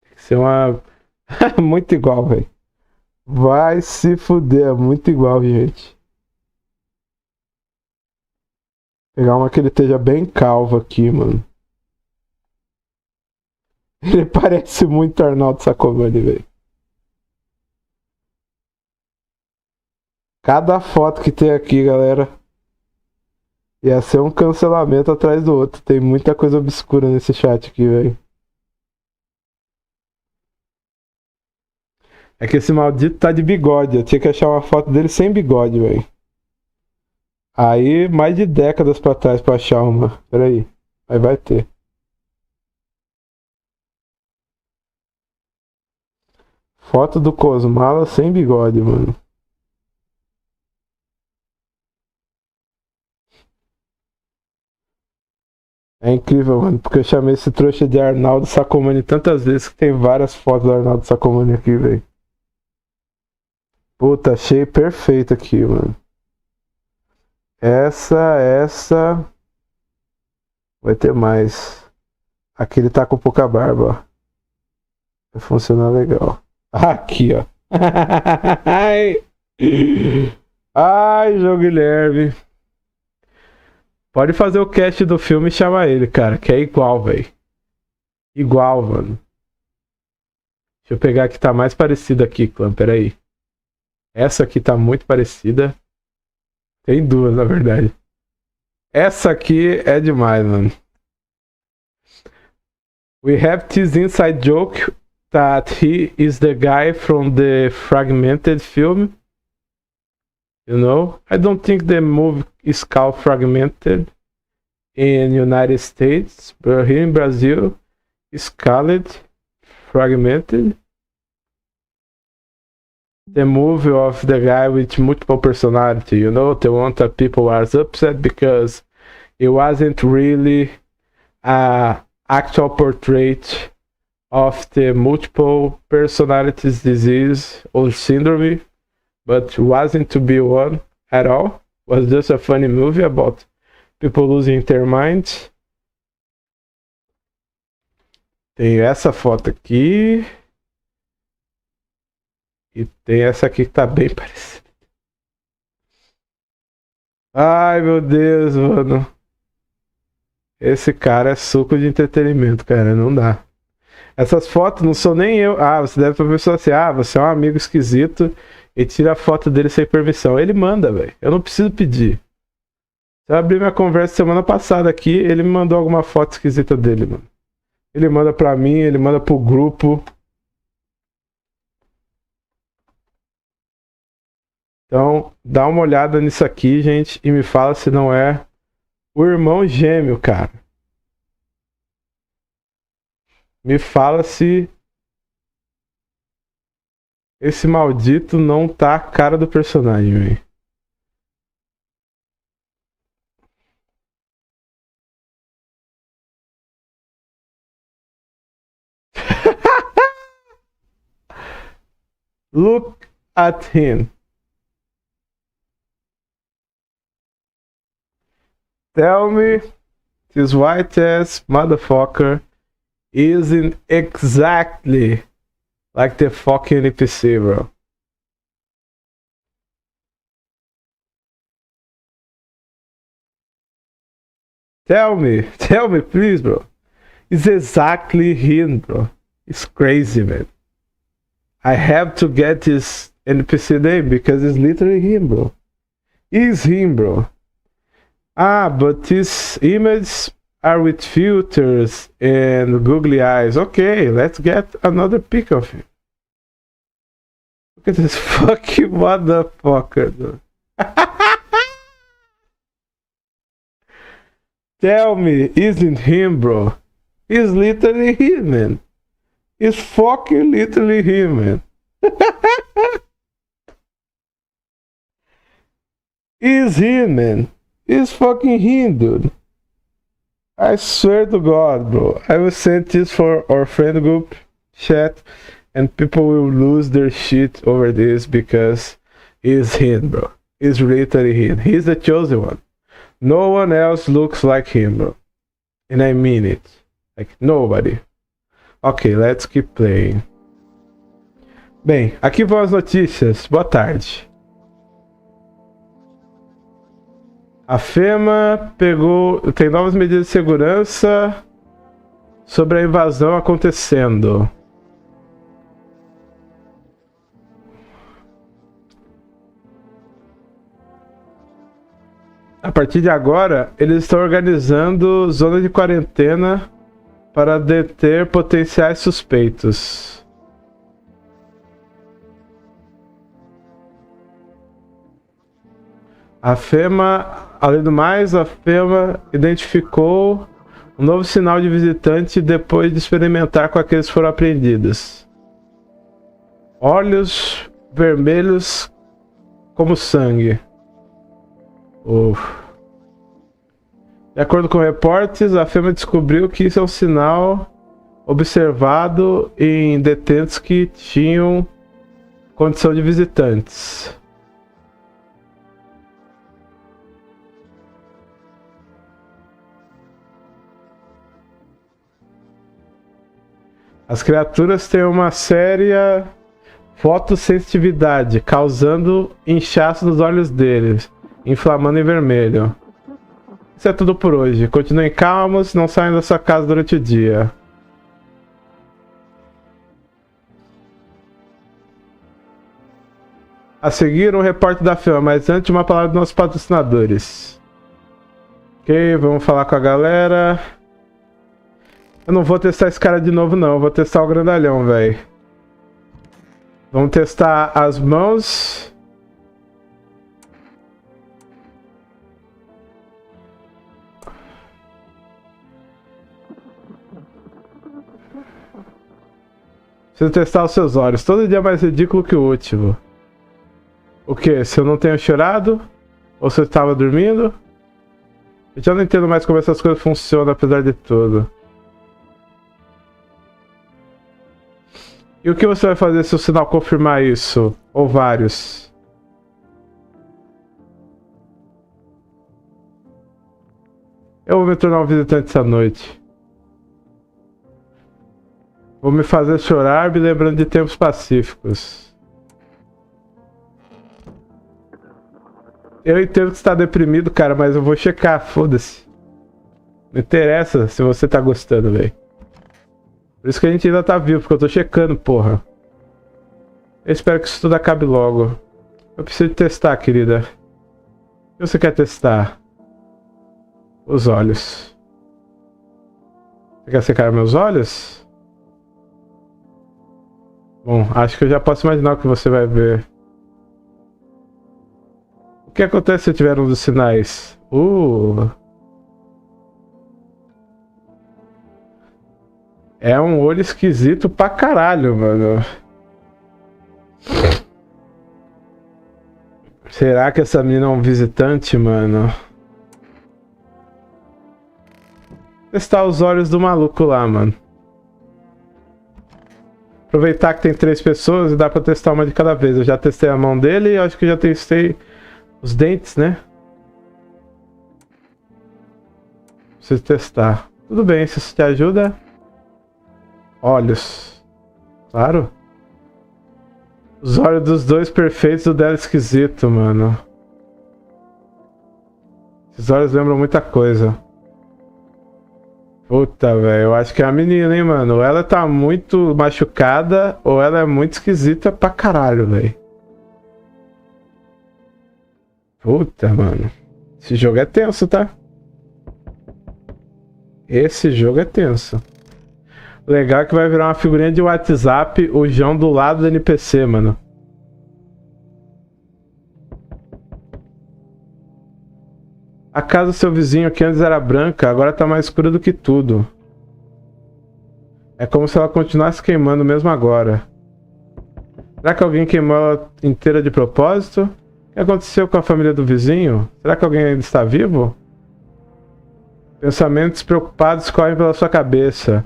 Tem que ser uma... muito igual, velho. Vai se fuder, é muito igual, gente. Pegar uma que ele esteja bem calvo aqui, mano. Ele parece muito Arnaldo Sacomani, velho. Cada foto que tem aqui, galera, ia ser um cancelamento atrás do outro. Tem muita coisa obscura nesse chat aqui, velho. É que esse maldito tá de bigode. Eu tinha que achar uma foto dele sem bigode, velho. Aí, mais de décadas pra trás pra achar uma. Pera aí. Aí vai ter. Foto do Cosmala sem bigode, mano. É incrível, mano, porque eu chamei esse trouxa de Arnaldo Sacomani tantas vezes que tem várias fotos do Arnaldo Sacomani aqui, velho. Puta, achei perfeito aqui, mano. Essa. Vai ter mais. Aqui ele tá com pouca barba, ó. Vai funcionar legal. Aqui, ó. Ai, ai, João Guilherme. Pode fazer o cast do filme e chamar ele, cara, que é igual, velho. Igual, mano. Deixa eu pegar que tá mais parecida aqui, clã, peraí. Essa aqui tá muito parecida. Tem duas, na verdade. Essa aqui é demais, mano. We have this inside joke that he is the guy from the Fragmented film. You know? I don't think the movie is called Fragmented in United States, but here in Brazil, it's called Fragmented. The movie of the guy with multiple personality, you know, the one that people was upset because it wasn't really a actual portrait of the multiple personalities disease or syndrome, but wasn't to be one at all. Was just a funny movie about people losing their minds. Tem essa foto aqui. E tem essa aqui que tá bem parecida. Ai, meu Deus, mano. Esse cara é suco de entretenimento, cara. Não dá. Essas fotos não sou nem eu. Ah, você deve pra pessoa assim. Ah, você é um amigo esquisito e tira a foto dele sem permissão. Ele manda, velho. Eu não preciso pedir. Se eu abrir minha conversa semana passada aqui, ele me mandou alguma foto esquisita dele, mano. Ele manda pra mim, ele manda pro grupo. Então, dá uma olhada nisso aqui, gente, e me fala se não é o irmão gêmeo, cara. Me fala se esse maldito não tá a cara do personagem, velho. Look at him. Tell me this white ass motherfucker isn't exactly like the fucking NPC, bro. Tell me please, bro. It's exactly him, bro. It's crazy, man. I have to get his NPC name because it's literally him, bro. It's him, bro. Ah, but these images are with filters and googly eyes. Okay, let's get another pic of him. Look at this fucking motherfucker, dude. Tell me, isn't him, bro? He's literally him, man. He's fucking literally him, man. He's him, man. He's fucking him, dude. I swear to God, bro. I will send this for our friend group chat and people will lose their shit over this because he's him, bro. He's literally him. He's the chosen one. No one else looks like him, bro. And I mean it. Like, nobody. Ok, let's keep playing. Bem, aqui vão as notícias. Boa tarde. A FEMA tem novas medidas de segurança sobre a invasão acontecendo. A partir de agora, eles estão organizando zona de quarentena para deter potenciais suspeitos. A FEMA, além do mais, a FEMA identificou um novo sinal de visitante depois de experimentar com aqueles que foram apreendidos. Olhos vermelhos como sangue. De acordo com reportes, a fêmea descobriu que isso é um sinal observado em detentos que tinham condição de visitantes. As criaturas têm uma séria fotossensitividade, causando inchaço nos olhos deles, inflamando em vermelho. Isso é tudo por hoje. Continuem calmos, não saiam da sua casa durante o dia. A seguir, um repórter da firma, mas antes uma palavra dos nossos patrocinadores. Ok, vamos falar com a galera. Eu não vou testar esse cara de novo não, eu vou testar o grandalhão, velho. Vamos testar as mãos. Preciso testar os seus olhos. Todo dia é mais ridículo que o último. O que? Se eu não tenho chorado? Ou se eu estava dormindo? Eu já não entendo mais como essas coisas funcionam, apesar de tudo. E o que você vai fazer se o sinal confirmar isso? Ou vários? Eu vou me tornar um visitante essa noite. Vou me fazer chorar me lembrando de tempos pacíficos. Eu entendo que você tá deprimido, cara, mas eu vou checar, foda-se. Não interessa se você tá gostando, velho. Por isso que a gente ainda tá vivo, porque eu tô checando, porra. Eu espero que isso tudo acabe logo. Eu preciso testar, querida. O que você quer testar? Os olhos. Você quer secar meus olhos? Bom, acho que eu já posso imaginar o que você vai ver. O que acontece se tiver um dos sinais? É um olho esquisito pra caralho, mano. Será que essa menina é um visitante, mano? Testar os olhos do maluco lá, mano. Aproveitar que tem 3 pessoas e dá pra testar uma de cada vez. Eu já testei a mão dele e acho que já testei os dentes, né? Preciso testar. Tudo bem, se isso te ajuda. Olhos. Claro. Os olhos dos dois perfeitos, o dela esquisito, mano. Esses olhos lembram muita coisa. Puta, velho. Eu acho que é a menina, hein, mano. Ou ela tá muito machucada, ou ela é muito esquisita pra caralho, velho. Puta, mano. Esse jogo é tenso, tá? Esse jogo é tenso. Legal que vai virar uma figurinha de WhatsApp, o João do lado do NPC, mano. A casa do seu vizinho, que antes era branca, agora tá mais escura do que tudo. É como se ela continuasse queimando mesmo agora. Será que alguém queimou ela inteira de propósito? O que aconteceu com a família do vizinho? Será que alguém ainda está vivo? Pensamentos preocupados correm pela sua cabeça.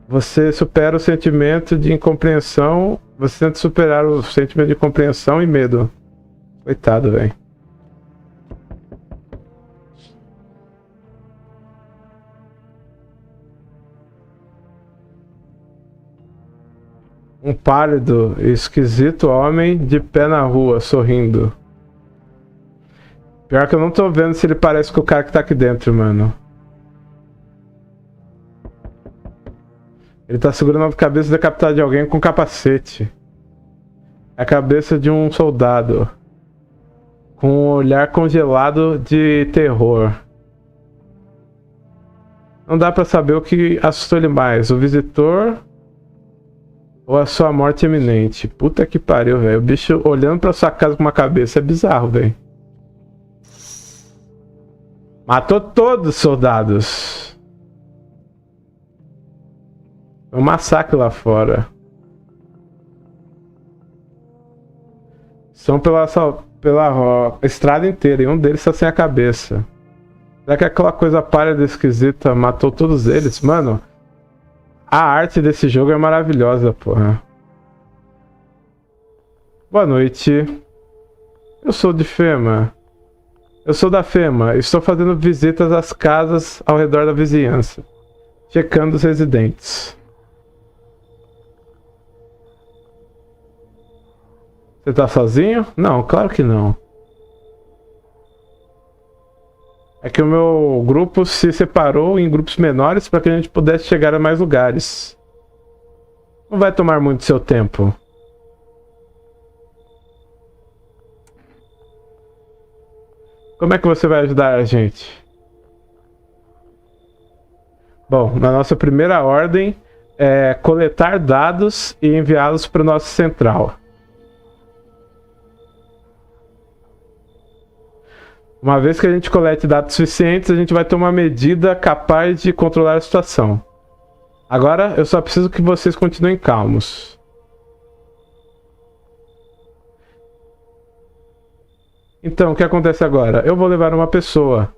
Você supera o sentimento de incompreensão. Você tenta superar o sentimento de compreensão e medo. Coitado, velho. Um pálido e esquisito homem de pé na rua, sorrindo. Pior que eu não tô vendo se ele parece com o cara que tá aqui dentro, mano. Ele tá segurando a cabeça decapitada de alguém com capacete. É a cabeça de um soldado. Com um olhar congelado de terror. Não dá pra saber o que assustou ele mais, o visitor ou a sua morte iminente. Puta que pariu, velho. O bicho olhando pra sua casa com uma cabeça é bizarro, velho. Matou todos os soldados. Foi um massacre lá fora. São pela estrada inteira e um deles tá sem a cabeça. Será que aquela coisa pálida esquisita matou todos eles? Mano, a arte desse jogo é maravilhosa, porra. Boa noite. Eu sou de Fema. Eu sou da Fema. Estou fazendo visitas às casas ao redor da vizinhança, checando os residentes. Você tá sozinho? Não, claro que não. É que o meu grupo se separou em grupos menores para que a gente pudesse chegar a mais lugares. Não vai tomar muito seu tempo. Como é que você vai ajudar a gente? Bom, na nossa primeira ordem é coletar dados e enviá-los para o nosso central. Uma vez que a gente colete dados suficientes, a gente vai ter uma medida capaz de controlar a situação. Agora, eu só preciso que vocês continuem calmos. Então, o que acontece agora? Eu vou levar uma pessoa.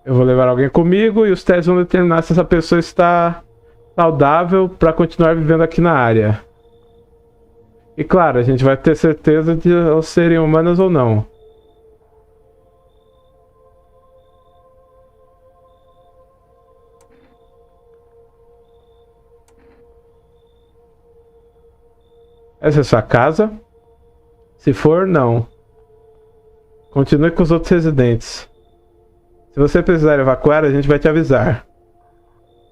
Eu vou levar alguém comigo e os testes vão determinar se essa pessoa está saudável para continuar vivendo aqui na área. E claro, a gente vai ter certeza de elas serem humanas ou não. Essa é sua casa? Se for, não. Continue com os outros residentes. Se você precisar evacuar, a gente vai te avisar.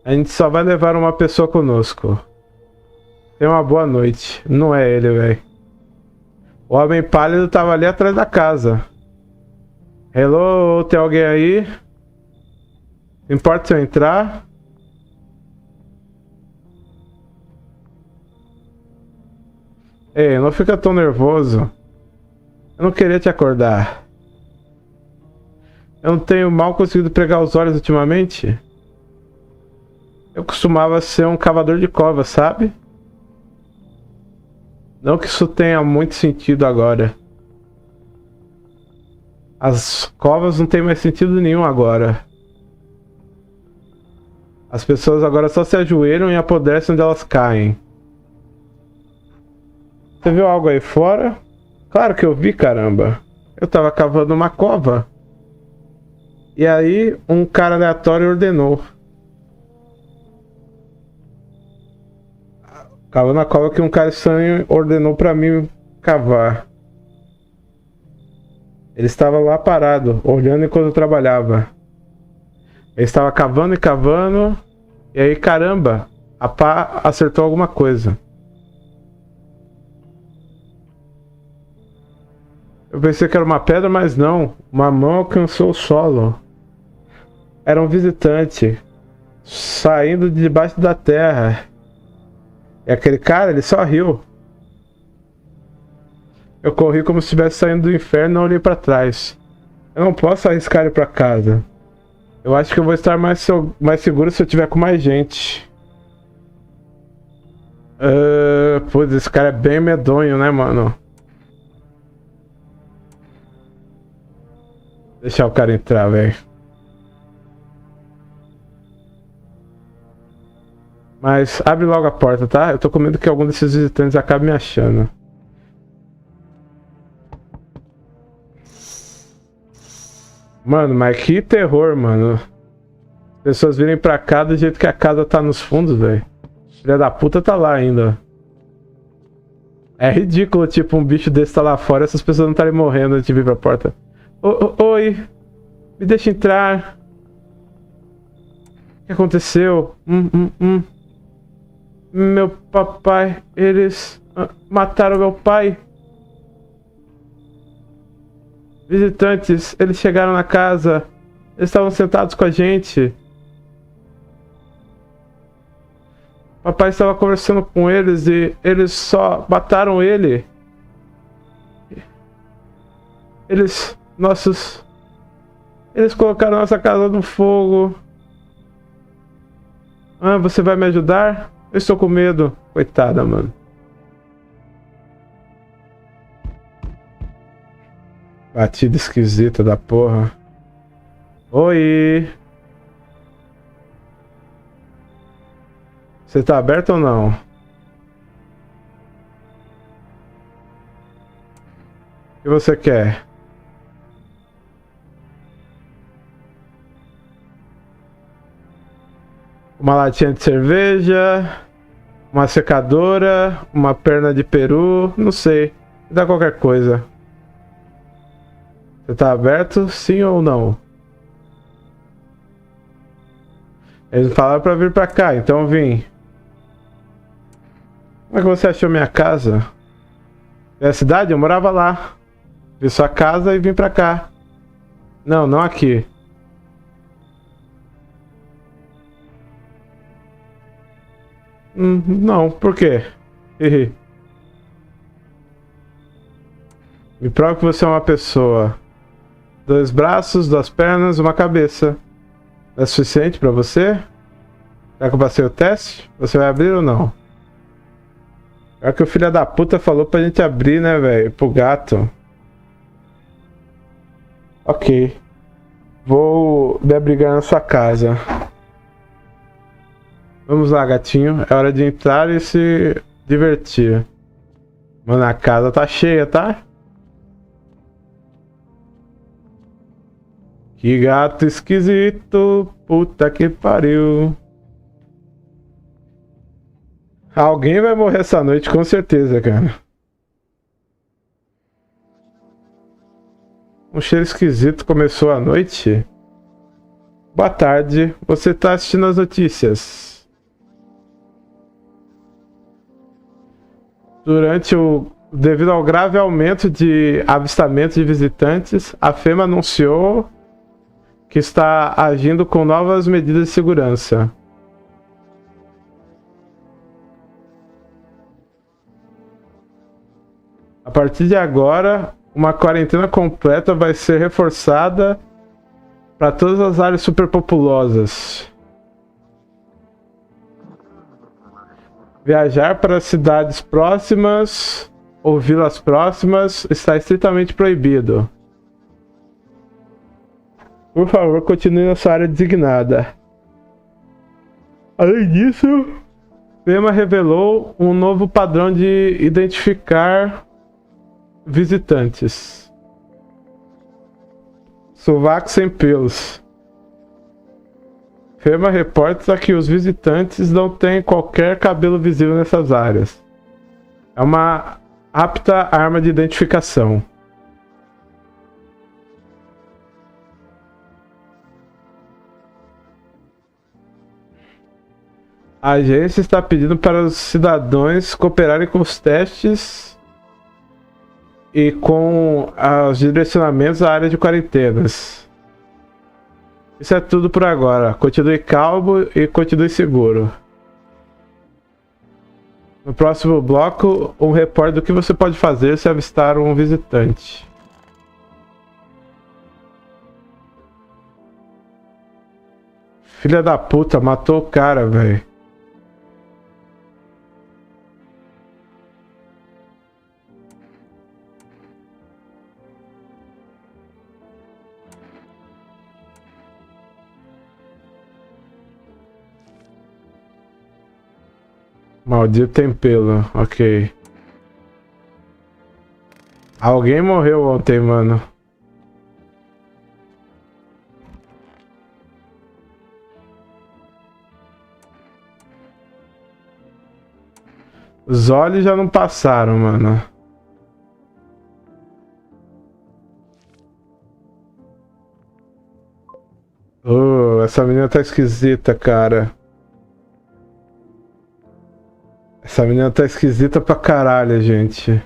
A gente só vai levar uma pessoa conosco. Tenha uma boa noite. Não é ele, velho. O homem pálido tava ali atrás da casa. Hello, tem alguém aí? Não importa se eu entrar? Ei, não fica tão nervoso. Eu não queria te acordar. Eu não tenho mal conseguido pregar os olhos ultimamente. Eu costumava ser um cavador de covas, sabe? Não que isso tenha muito sentido agora. As covas não tem mais sentido nenhum agora. As pessoas agora só se ajoelham e apodrecem onde elas caem. Você viu algo aí fora? Claro que eu vi, caramba. Eu tava cavando uma cova. E aí, um cara aleatório ordenou. Cavando a cova que um cara estranho ordenou pra mim cavar. Ele estava lá parado, olhando enquanto eu trabalhava. Ele estava cavando e cavando. E aí, caramba, a pá acertou alguma coisa. Eu pensei que era uma pedra, mas não. Uma mão alcançou o solo. Era um visitante saindo de debaixo da terra. E aquele cara, ele só riu. Eu corri como se estivesse saindo do inferno e não olhei para trás. Eu não posso arriscar ir para casa. Eu acho que eu vou estar mais seguro se eu tiver com mais gente. Putz, esse cara é bem medonho, né, mano? Deixar o cara entrar, velho. Mas abre logo a porta, tá? Eu tô com medo que algum desses visitantes acabe me achando. Mano, mas que terror, mano. As pessoas virem pra cá do jeito que a casa tá nos fundos, velho. Filha da puta tá lá ainda. É ridículo, tipo, um bicho desse tá lá fora e essas pessoas não estarem morrendo antes de vir pra porta. Oi, me deixa entrar. O que aconteceu? Meu papai, eles mataram meu pai. Visitantes, eles chegaram na casa. Eles estavam sentados com a gente. Papai estava conversando com eles e eles só mataram ele. Eles colocaram nossa casa no fogo. Você vai me ajudar? Eu estou com medo. Coitada, mano. Batida esquisita da porra. Oi. Você tá aberto ou não? O que você quer? Uma latinha de cerveja, uma secadora, uma perna de peru, não sei. Dá qualquer coisa. Você tá aberto? Sim ou não? Eles falaram pra vir pra cá, então eu vim. Como é que você achou minha casa? É a cidade? Eu morava lá. Vi sua casa e vim pra cá. Não, não aqui. Não, por quê? Me prova que você é uma pessoa. 2 braços, 2 pernas, uma cabeça. É suficiente pra você? Já que eu passei o teste? Você vai abrir ou não? É o que o filho da puta falou pra gente abrir, né, velho? Pro gato. Ok. Vou me abrigar na sua casa. Vamos lá, gatinho. É hora de entrar e se divertir. Mano, a casa tá cheia, tá? Que gato esquisito. Puta que pariu. Alguém vai morrer essa noite, com certeza, cara. Um cheiro esquisito começou a noite. Boa tarde. Você tá assistindo as notícias. Devido ao grave aumento de avistamento de visitantes, a FEMA anunciou que está agindo com novas medidas de segurança. A partir de agora, uma quarentena completa vai ser reforçada para todas as áreas superpopulosas. Viajar para cidades próximas ou vilas próximas está estritamente proibido. Por favor, continue na sua área designada. Além disso, FEMA revelou um novo padrão de identificar visitantes. Sovaco sem pelos. FEMA reporta que os visitantes não têm qualquer cabelo visível nessas áreas. É uma apta arma de identificação. A agência está pedindo para os cidadãos cooperarem com os testes e com os direcionamentos à área de quarentenas. Isso é tudo por agora. Continue calmo e continue seguro. No próximo bloco, um repórter do que você pode fazer se avistar um visitante. Filha da puta, matou o cara, velho. Maldito tem pelo, ok. Alguém morreu ontem, mano. Os olhos já não passaram, mano. Essa menina tá esquisita, cara. Essa menina tá esquisita pra caralho, gente.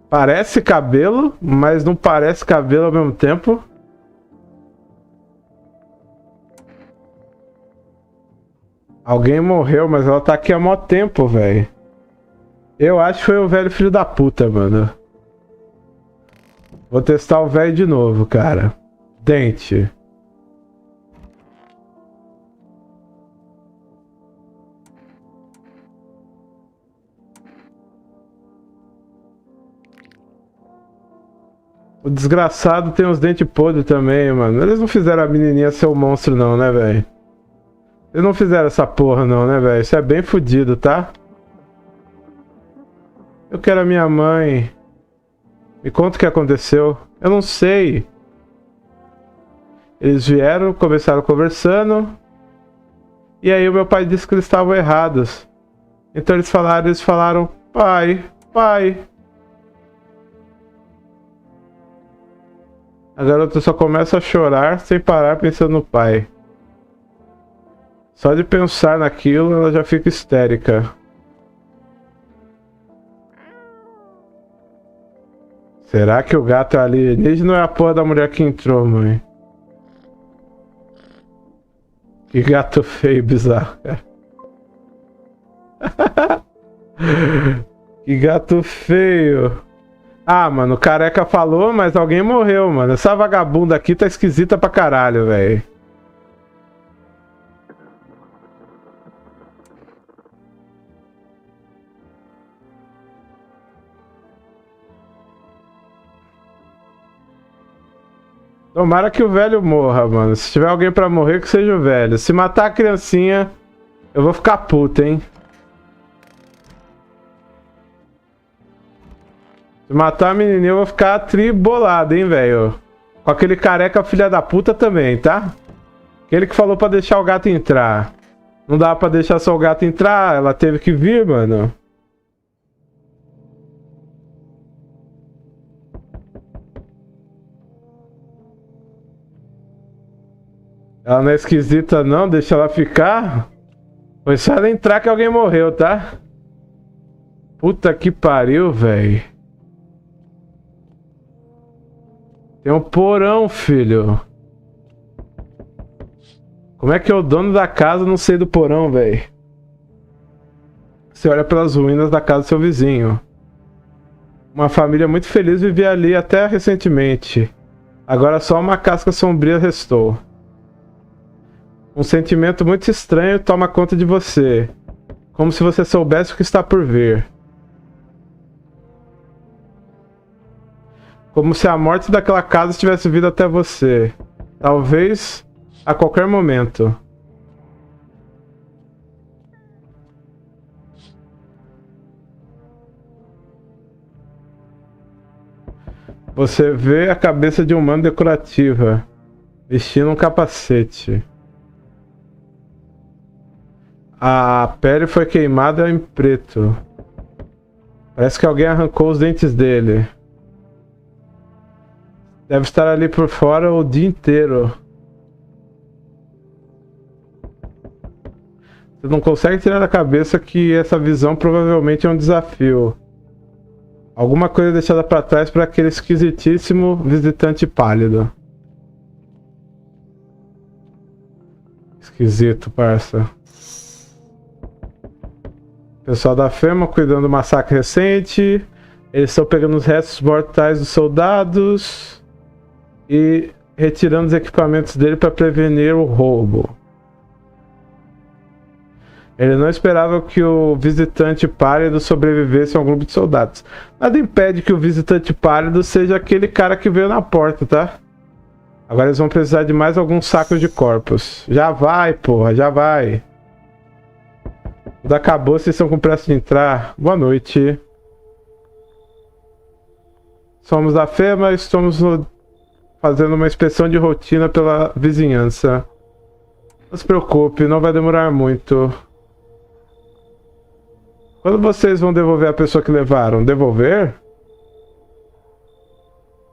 Parece cabelo, mas não parece cabelo ao mesmo tempo. Alguém morreu, mas ela tá aqui há mó tempo, velho. Eu acho que foi o velho filho da puta, mano. Vou testar o velho de novo, cara. Dente. O desgraçado tem os dentes podres também, mano. Eles não fizeram a menininha ser um monstro não, né, velho? Eles não fizeram essa porra não, né, velho? Isso é bem fodido, tá? Eu quero a minha mãe. Me conta o que aconteceu. Eu não sei. Eles vieram, começaram conversando. E aí o meu pai disse que eles estavam errados. Então eles falaram, pai, pai. A garota só começa a chorar sem parar pensando no pai. Só de pensar naquilo ela já fica histérica. Será que o gato é alienígena ou é a porra da mulher que entrou, mãe? Que gato feio e bizarro, cara. Que gato feio. Ah, mano, o careca falou, mas alguém morreu, mano. Essa vagabunda aqui tá esquisita pra caralho, velho. Tomara que o velho morra, mano. Se tiver alguém pra morrer, que seja o velho. Se matar a criancinha, eu vou ficar puto, hein. Se matar a menininha, eu vou ficar tribolado, hein, velho. Com aquele careca filha da puta também, tá? Aquele que falou pra deixar o gato entrar. Não dava pra deixar só o gato entrar, ela teve que vir, mano. Ela não é esquisita não, deixa ela ficar. Foi só ela entrar que alguém morreu, tá? Puta que pariu, velho. Tem um porão, filho. Como é que é o dono da casa não sei do porão, velho? Você olha pelas ruínas da casa do seu vizinho. Uma família muito feliz vivia ali até recentemente. Agora só uma casca sombria restou. Um sentimento muito estranho toma conta de você. Como se você soubesse o que está por vir. Como se a morte daquela casa tivesse vindo até você. Talvez a qualquer momento. Você vê a cabeça de um humano decorativa, vestindo um capacete. A pele foi queimada em preto. Parece que alguém arrancou os dentes dele. Deve estar ali por fora o dia inteiro. Você não consegue tirar da cabeça que essa visão provavelmente é um desafio. Alguma coisa deixada para trás para aquele esquisitíssimo visitante pálido. Esquisito, parça. Pessoal da FEMA cuidando do massacre recente. Eles estão pegando os restos mortais dos soldados e retirando os equipamentos dele para prevenir o roubo. Ele não esperava que o visitante pálido sobrevivesse a um grupo de soldados. Nada impede que o visitante pálido seja aquele cara que veio na porta, tá? Agora eles vão precisar de mais alguns sacos de corpos. Já vai, porra, já vai. Tudo acabou, vocês estão com pressa de entrar. Boa noite. Somos da FEMA, estamos fazendo uma inspeção de rotina pela vizinhança. Não se preocupe, não vai demorar muito. Quando vocês vão devolver a pessoa que levaram? Devolver?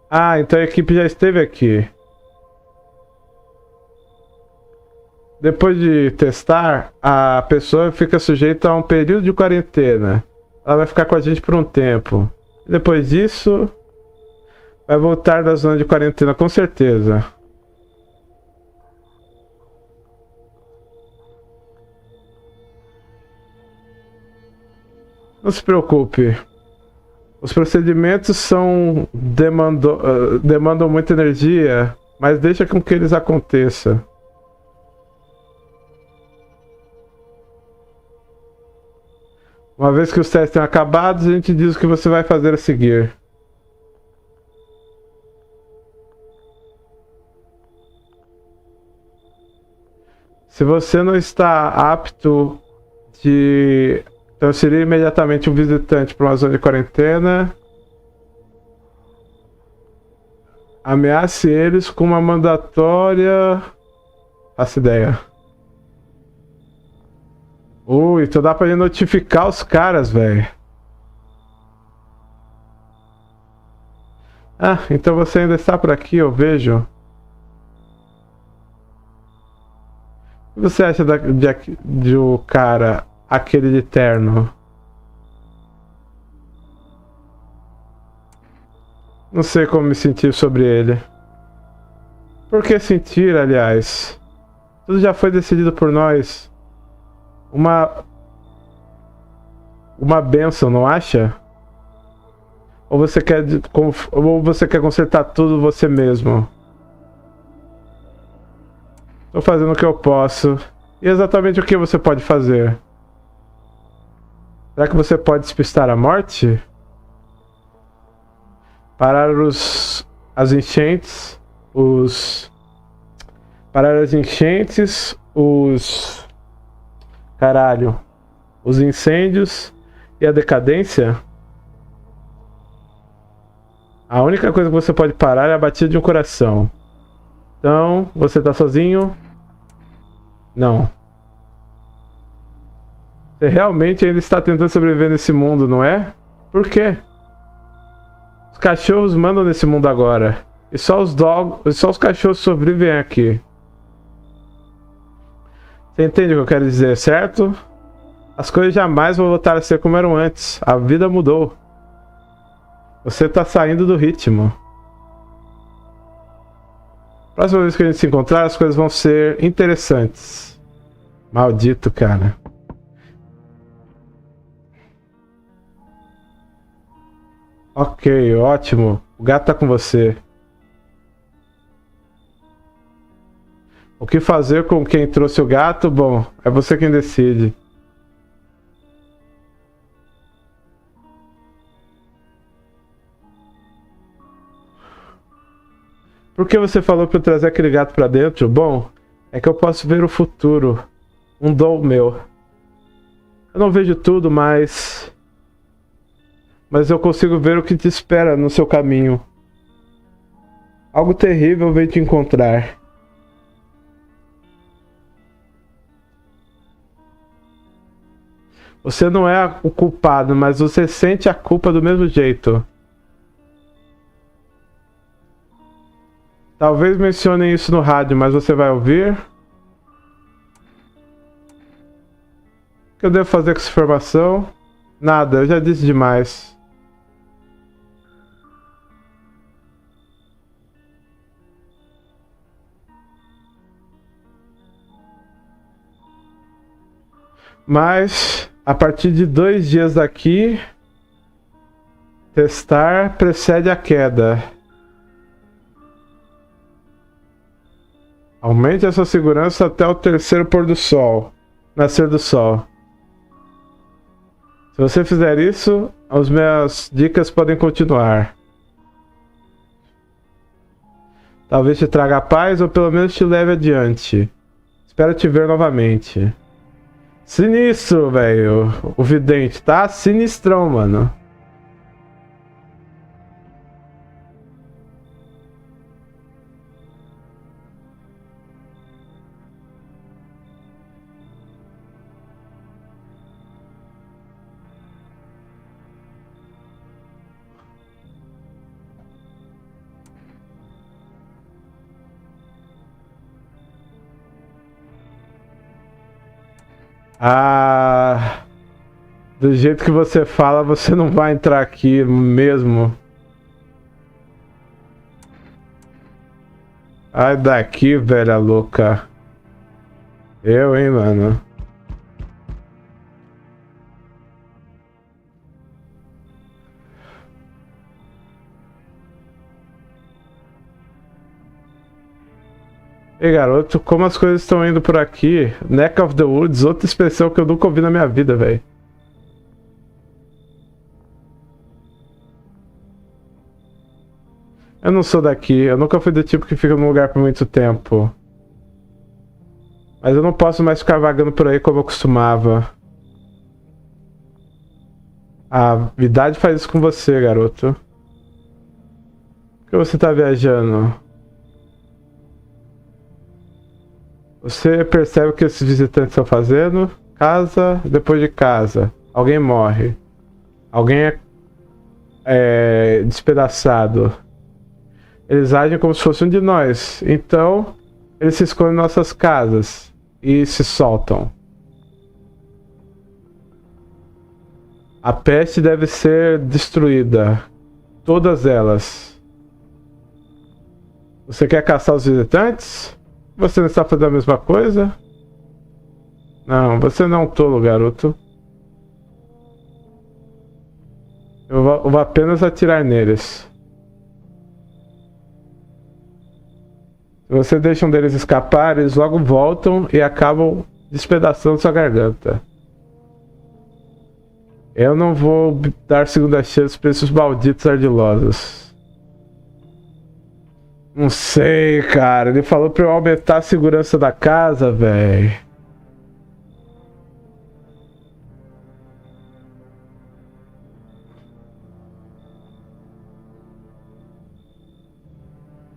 Ah, então a equipe já esteve aqui. Depois de testar, a pessoa fica sujeita a um período de quarentena. Ela vai ficar com a gente por um tempo. Depois disso, vai voltar da zona de quarentena com certeza. Não se preocupe. Os procedimentos demandam muita energia, mas deixa com que eles aconteçam. Uma vez que os testes tenham acabado, a gente diz o que você vai fazer a seguir. Se você não está apto de transferir imediatamente um visitante para uma zona de quarentena, ameace eles com uma mandatória. Faço ideia. Então dá pra ele notificar os caras, velho. Ah, então você ainda está por aqui, eu vejo. O que você acha de o cara, aquele de terno? Não sei como me sentir sobre ele. Por que sentir, aliás? Tudo já foi decidido por nós. Uma bênção, não acha? Ou você quer consertar tudo você mesmo? Estou fazendo o que eu posso. E exatamente o que você pode fazer? Será que você pode despistar a morte? Parar as enchentes, parar as enchentes, os incêndios e a decadência? A única coisa que você pode parar é a batida de um coração. Então, você tá sozinho? Não. Você realmente ainda está tentando sobreviver nesse mundo, não é? Por quê? Os cachorros mandam nesse mundo agora. E só os cachorros sobrevivem aqui. Você entende o que eu quero dizer, certo? As coisas jamais vão voltar a ser como eram antes. A vida mudou. Você tá saindo do ritmo. Próxima vez que a gente se encontrar, as coisas vão ser interessantes. Maldito, cara. Ok, ótimo. O gato tá com você. O que fazer com quem trouxe o gato? Bom, é você quem decide. Por que você falou para eu trazer aquele gato pra dentro? Bom, é que eu posso ver o futuro. Um dom meu. Eu não vejo tudo, mas eu consigo ver o que te espera no seu caminho. Algo terrível veio te encontrar. Você não é o culpado, mas você sente a culpa do mesmo jeito. Talvez mencionem isso no rádio, mas você vai ouvir? O que eu devo fazer com essa informação? Nada, eu já disse demais. Mas, a partir de 2 dias daqui, testar precede a queda. Aumente a sua segurança até o terceiro pôr do sol. Nascer do sol. Se você fizer isso, as minhas dicas podem continuar. Talvez te traga paz ou pelo menos te leve adiante. Espero te ver novamente. Sinistro, velho. O vidente tá sinistrão, mano. Ah, do jeito que você fala, você não vai entrar aqui mesmo. Ai daqui, velha louca. Eu, hein, mano. Ei, garoto, como as coisas estão indo por aqui? Neck of the Woods, outra expressão que eu nunca ouvi na minha vida, velho. Eu não sou daqui, eu nunca fui do tipo que fica num lugar por muito tempo. Mas eu não posso mais ficar vagando por aí como eu costumava. A idade faz isso com você, garoto. Por que você tá viajando? Você percebe o que esses visitantes estão fazendo? Casa depois de casa. Alguém morre. Alguém é despedaçado. Eles agem como se fosse um de nós. Então, eles se escondem em nossas casas e se soltam. A peste deve ser destruída. Todas elas. Você quer caçar os visitantes? Você não está fazendo a mesma coisa? Não, você não é um tolo, garoto. Eu vou apenas atirar neles. Se você deixa um deles escapar, eles logo voltam e acabam despedaçando sua garganta. Eu não vou dar segunda chance para esses malditos ardilosos. Não sei, cara. Ele falou pra eu aumentar a segurança da casa, velho.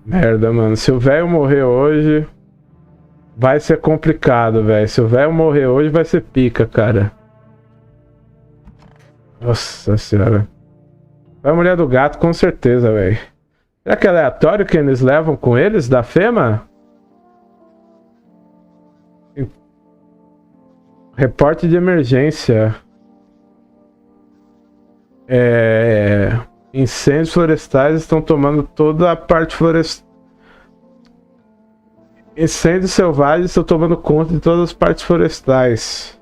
Merda, mano. Se o velho morrer hoje, vai ser complicado, velho. Se o velho morrer hoje, vai ser pica, cara. Nossa senhora. Vai a mulher do gato, com certeza, velho. Será que é aleatório que eles levam com eles da Fema? Reporte de emergência. Incêndios florestais estão tomando toda a parte florestal. Incêndios selvagens estão tomando conta de todas as partes florestais.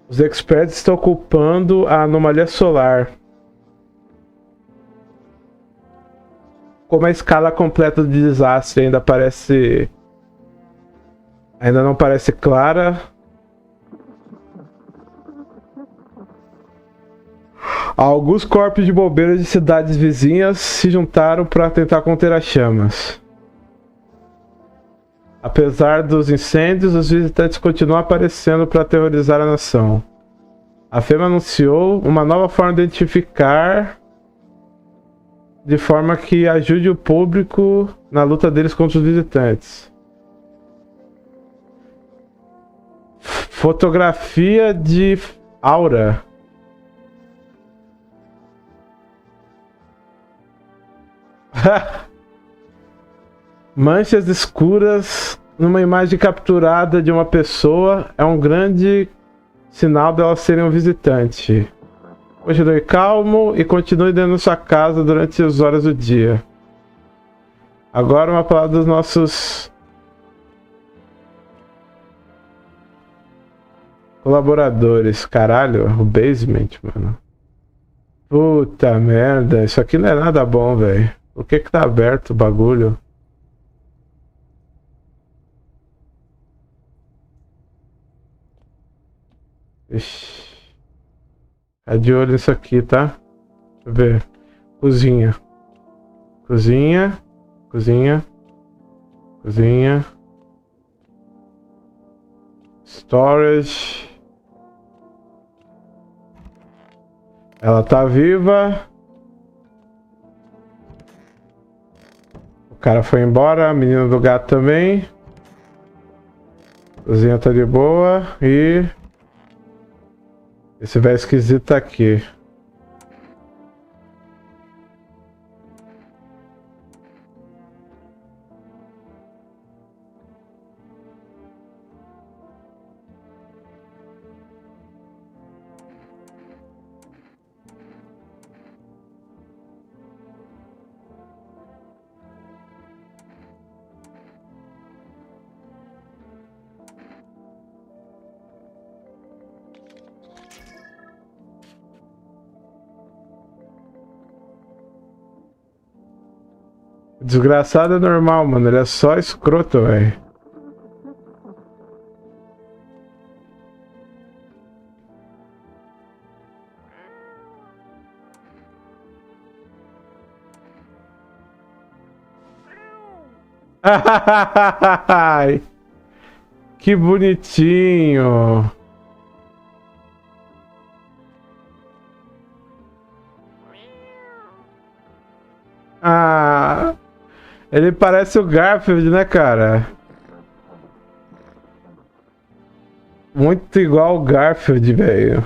Os experts estão culpando a anomalia solar. Como a escala completa do desastre ainda não parece clara. Alguns corpos de bombeiros de cidades vizinhas se juntaram para tentar conter as chamas. Apesar dos incêndios, os visitantes continuam aparecendo para aterrorizar a nação. A FEMA anunciou uma nova forma de identificar de forma que ajude o público na luta deles contra os visitantes. Fotografia de aura. Manchas escuras numa imagem capturada de uma pessoa é um grande sinal dela serem um visitante. Continue calmo e continue dentro da sua casa durante as horas do dia. Agora uma palavra dos nossos colaboradores. Caralho, o basement, mano. Puta merda, isso aqui não é nada bom, velho. Por que tá aberto o bagulho? Ixi. Tá de olho nisso aqui, tá? Deixa eu ver. Cozinha. Cozinha. Cozinha. Cozinha. Storage. Ela tá viva. O cara foi embora. A menina do gato também. Cozinha tá de boa. E... esse velho esquisito tá aqui. Desgraçado é normal, mano. Ele é só escroto, velho. Ai, que bonitinho. Ah, ele parece o Garfield, né, cara? Muito igual o Garfield, velho.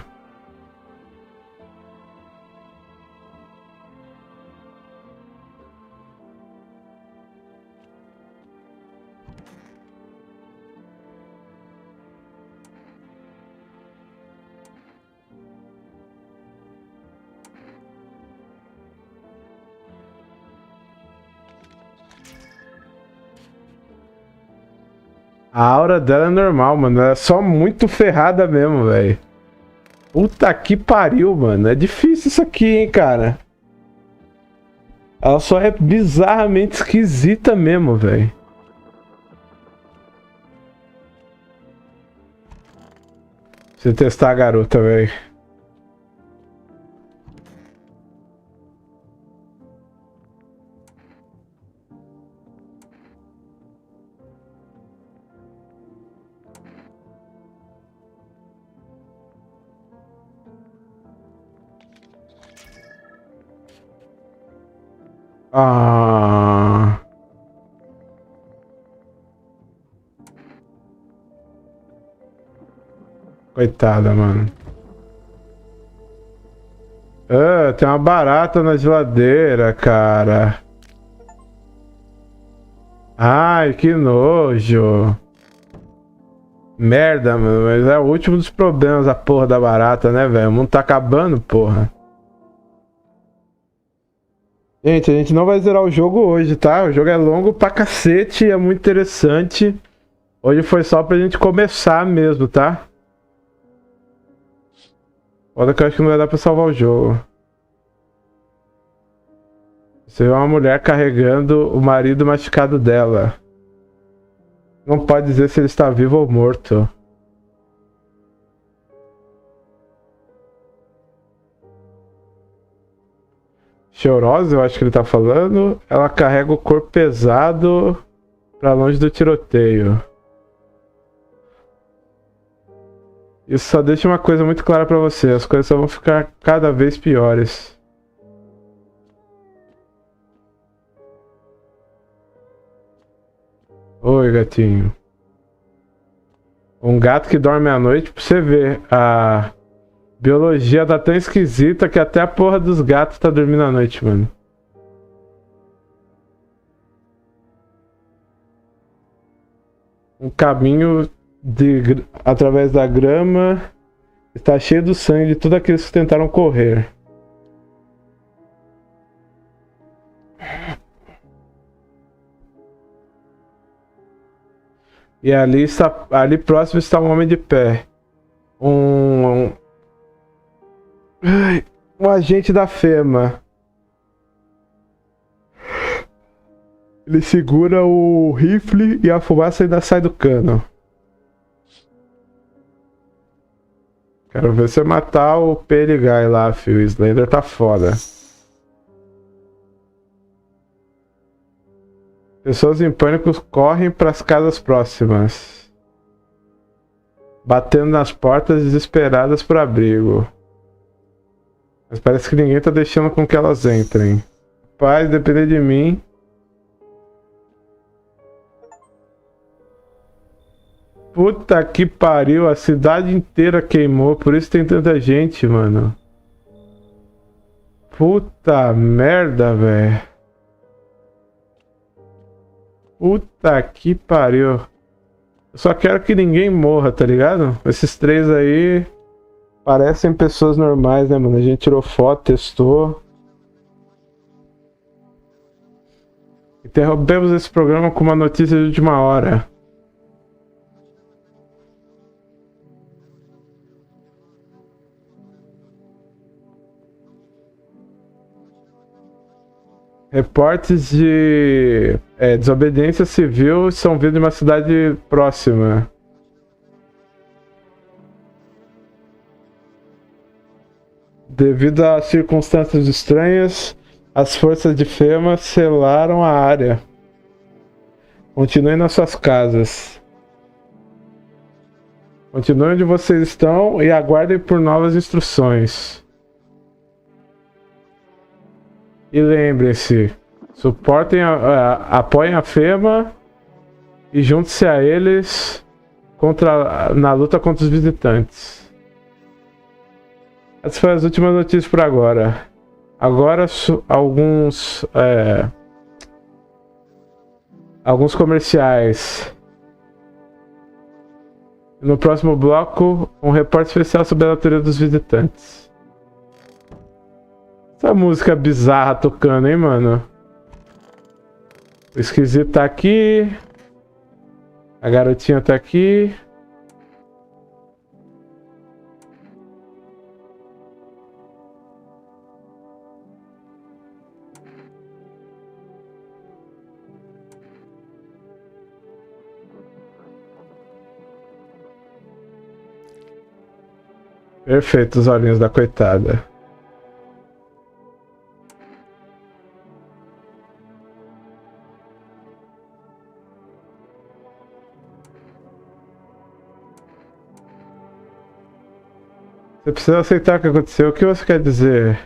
A aura dela é normal, mano. Ela é só muito ferrada mesmo, velho. Puta que pariu, mano. É difícil isso aqui, hein, cara. Ela só é bizarramente esquisita mesmo, velho. Você testar a garota, velho. Ah. Coitada, mano. Ah, tem uma barata na geladeira, cara. Ai, que nojo. Merda, mano. Mas é o último dos problemas a porra da barata, né, velho? O mundo tá acabando, porra. Gente, a gente não vai zerar o jogo hoje, tá? O jogo é longo pra cacete, é muito interessante. Hoje foi só pra gente começar mesmo, tá? Olha que eu acho que não vai dar pra salvar o jogo. Você vê uma mulher carregando o marido machucado dela. Não pode dizer se ele está vivo ou morto. Chorosa, eu acho que ele tá falando. Ela carrega o corpo pesado pra longe do tiroteio. Isso só deixa uma coisa muito clara pra você. As coisas só vão ficar cada vez piores. Oi, gatinho. Um gato que dorme à noite, pra você ver. A biologia tá tão esquisita que até a porra dos gatos tá dormindo à noite, mano. Um caminho através da grama está cheio do sangue de todos aqueles que tentaram correr. E ali próximo está um homem de pé. Um agente da FEMA. Ele segura o rifle e a fumaça ainda sai do cano. Quero ver você matar o Penny Guy lá, filho. O Slender tá foda. Pessoas em pânico correm para as casas próximas, batendo nas portas desesperadas por abrigo. Mas parece que ninguém tá deixando com que elas entrem. Paz, depender de mim. Puta que pariu, a cidade inteira queimou, por isso tem tanta gente, mano. Puta merda, velho. Puta que pariu. Eu só quero que ninguém morra, tá ligado? Esses três aí parecem pessoas normais, né, mano? A gente tirou foto, testou. Interrompemos esse programa com uma notícia de última hora. Reportes de desobediência civil são vindos de uma cidade próxima. Devido a circunstâncias estranhas, as forças de FEMA selaram a área. Continuem nas suas casas. Continuem onde vocês estão e aguardem por novas instruções. E lembrem-se, apoiem a FEMA e junte-se a eles na luta contra os visitantes. Essas foram as últimas notícias por agora. Agora alguns comerciais. No próximo bloco, um repórter especial sobre a natureza dos visitantes. Essa música bizarra tocando, hein, mano? O esquisito tá aqui. A garotinha tá aqui. Perfeito, os olhinhos da coitada. Você precisa aceitar o que aconteceu. O que você quer dizer?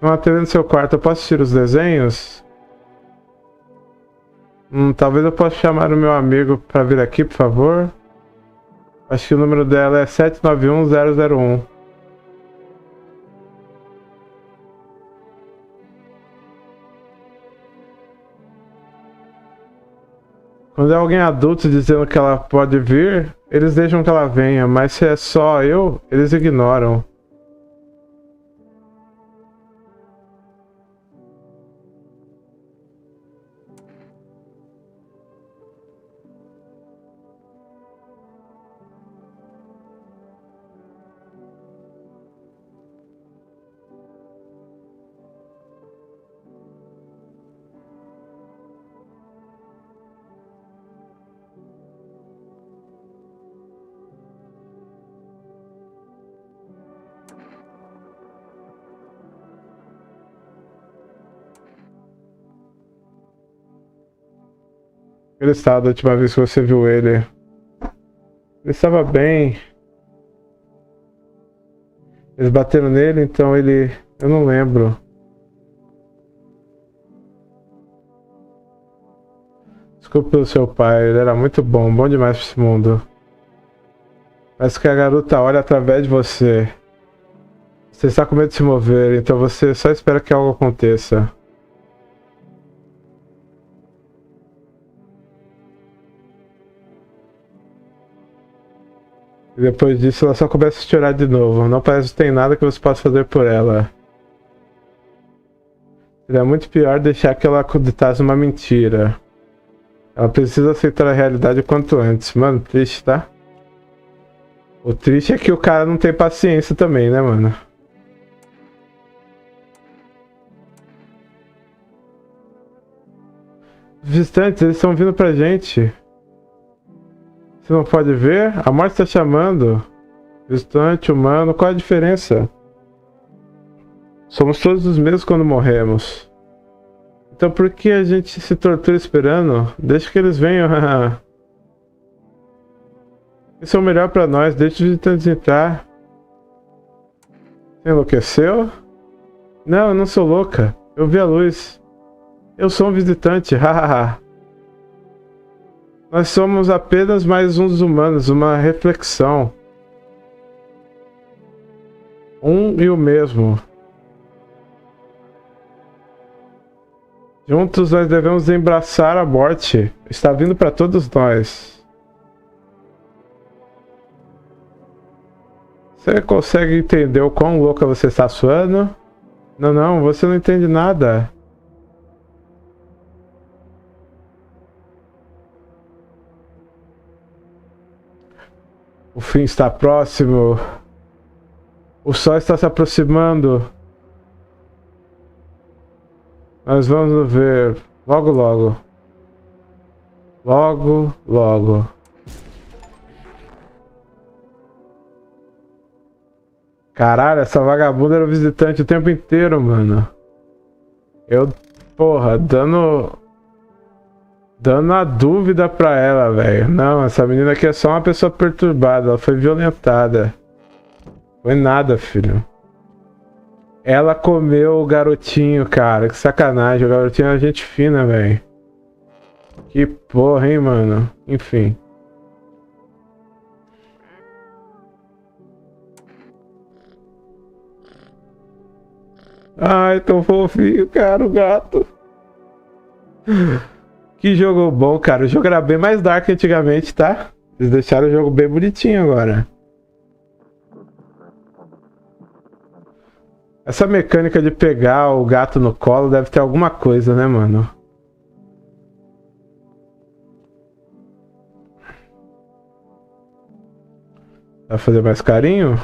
Uma TV no seu quarto, eu posso assistir os desenhos? Talvez eu possa chamar o meu amigo para vir aqui, por favor. Acho que o número dela é 791001. Quando é alguém adulto dizendo que ela pode vir, eles deixam que ela venha, mas se é só eu, eles ignoram. Ele estava da última vez que você viu ele. Ele estava bem. Eles bateram nele, então ele... Eu não lembro. Desculpe pelo seu pai, ele era muito bom, bom demais pra esse mundo. Mas que a garota olha através de você. Você está com medo de se mover, então você só espera que algo aconteça. E depois disso ela só começa a chorar de novo. Não parece que tem nada que você possa fazer por ela. Seria muito pior deixar que ela acreditasse numa mentira. Ela precisa aceitar a realidade o quanto antes. Mano, triste, tá? O triste é que o cara não tem paciência também, né, mano? Os visitantes, eles estão vindo pra gente. Você não pode ver? A morte está chamando. Visitante, humano, qual a diferença? Somos todos os mesmos quando morremos. Então por que a gente se tortura esperando? Deixa que eles venham. Isso é o melhor pra nós, deixa os visitantes entrar. Você enlouqueceu? Não, eu não sou louca. Eu vi a luz. Eu sou um visitante, hahaha. Nós somos apenas mais uns humanos, uma reflexão. Um e o mesmo. Juntos nós devemos embraçar a morte. Está vindo para todos nós. Você consegue entender o quão louca você está suando? Não, não, você não entende nada. O fim está próximo. O sol está se aproximando. Nós vamos ver logo, logo. Logo, logo. Caralho, essa vagabunda era o visitante o tempo inteiro, mano. Porra, dando Dando a dúvida pra ela, velho. Não, essa menina aqui é só uma pessoa perturbada. Ela foi violentada. Foi nada, filho. Ela comeu o garotinho, cara. Que sacanagem. O garotinho é gente fina, velho. Que porra, hein, mano. Enfim. Ai, tão fofinho, cara, o gato. Que jogo bom, cara. O jogo era bem mais dark antigamente, tá? Eles deixaram o jogo bem bonitinho agora. Essa mecânica de pegar o gato no colo deve ter alguma coisa, né, mano? Vai fazer mais carinho?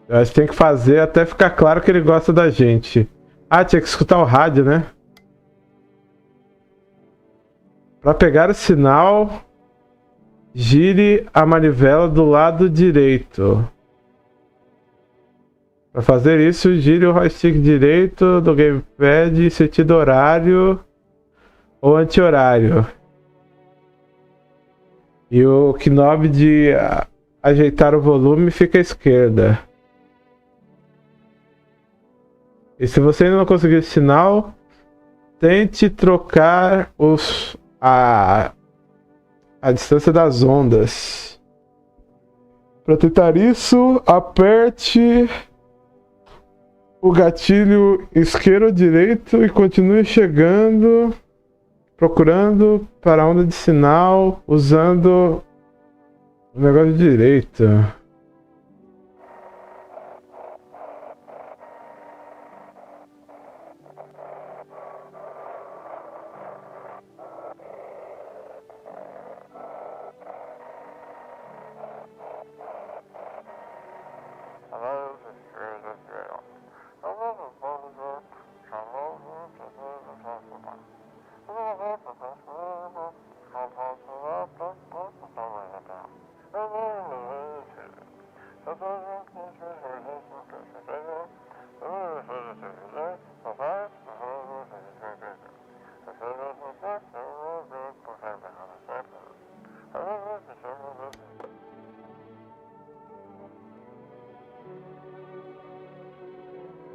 Eu acho que tem que fazer até ficar claro que ele gosta da gente. Ah, tinha que escutar o rádio, né? Para pegar o sinal, gire a manivela do lado direito. Para fazer isso, gire o joystick direito do gamepad em sentido horário ou anti-horário. E o knob de ajeitar o volume fica à esquerda. E se você ainda não conseguir esse sinal, tente trocar a distância das ondas. Para tentar isso, aperte o gatilho esquerdo ou direito e continue chegando, procurando para a onda de sinal, usando o negócio direito.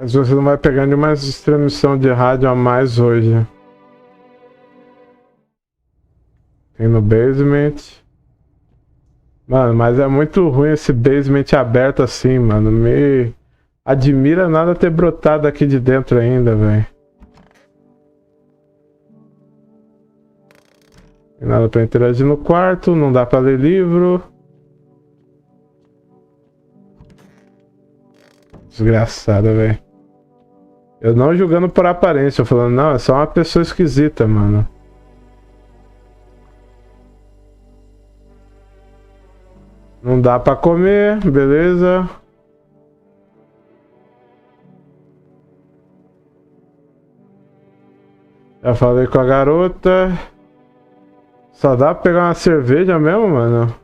Mas você não vai pegar nenhuma transmissão de rádio a mais hoje. Tem no basement. Mano, mas é muito ruim esse basement aberto assim, mano. Me admira nada ter brotado aqui de dentro ainda, velho. Tem nada pra interagir no quarto, não dá pra ler livro. Desgraçada, velho. Eu não julgando por aparência, eu falando, não, é só uma pessoa esquisita, mano. Não dá pra comer, beleza. Já falei com a garota. Só dá pra pegar uma cerveja mesmo, mano?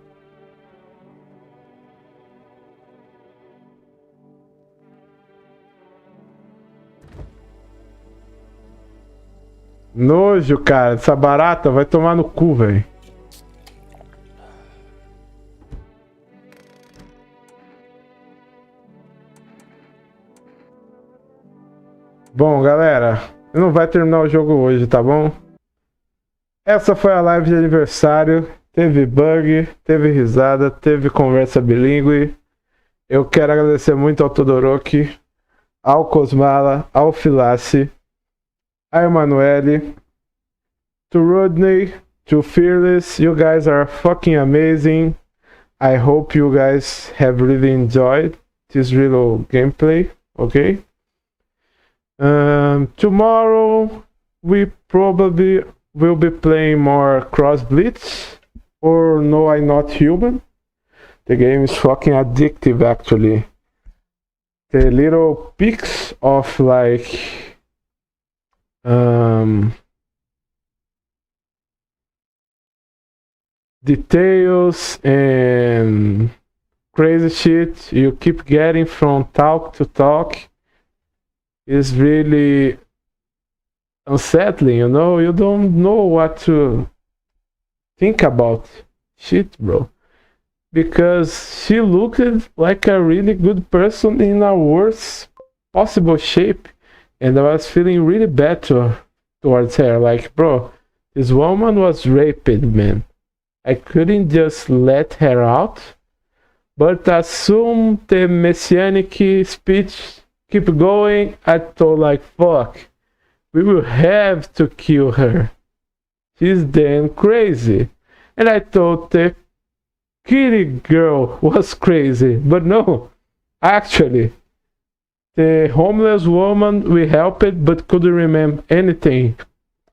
Nojo, cara. Essa barata vai tomar no cu, velho. Bom, galera, não vai terminar o jogo hoje, tá bom? Essa foi a live de aniversário. Teve bug, teve risada, teve conversa bilíngue. Eu quero agradecer muito ao Todoroki, ao Cosmala, ao Filace, a Emanuele, to Rodney, to Fearless. You guys are fucking amazing. I hope you guys have really enjoyed this little gameplay, okay? Tomorrow we probably will be playing more Cross Blitz or No I'm Not Human. The game is fucking addictive actually. The little peaks of like details and crazy shit you keep getting from talk to talk is really unsettling, you know? You don't know what to think about shit, bro. Because she looked like a really good person in a worst possible shape, and I was feeling really bad towards her. Like, bro, this woman was raped, man. I couldn't just let her out. But as soon the messianic speech keep going, I thought like, fuck, we will have to kill her. She's damn crazy. And I thought the kitty girl was crazy, but no, actually, the homeless woman we helped but couldn't remember anything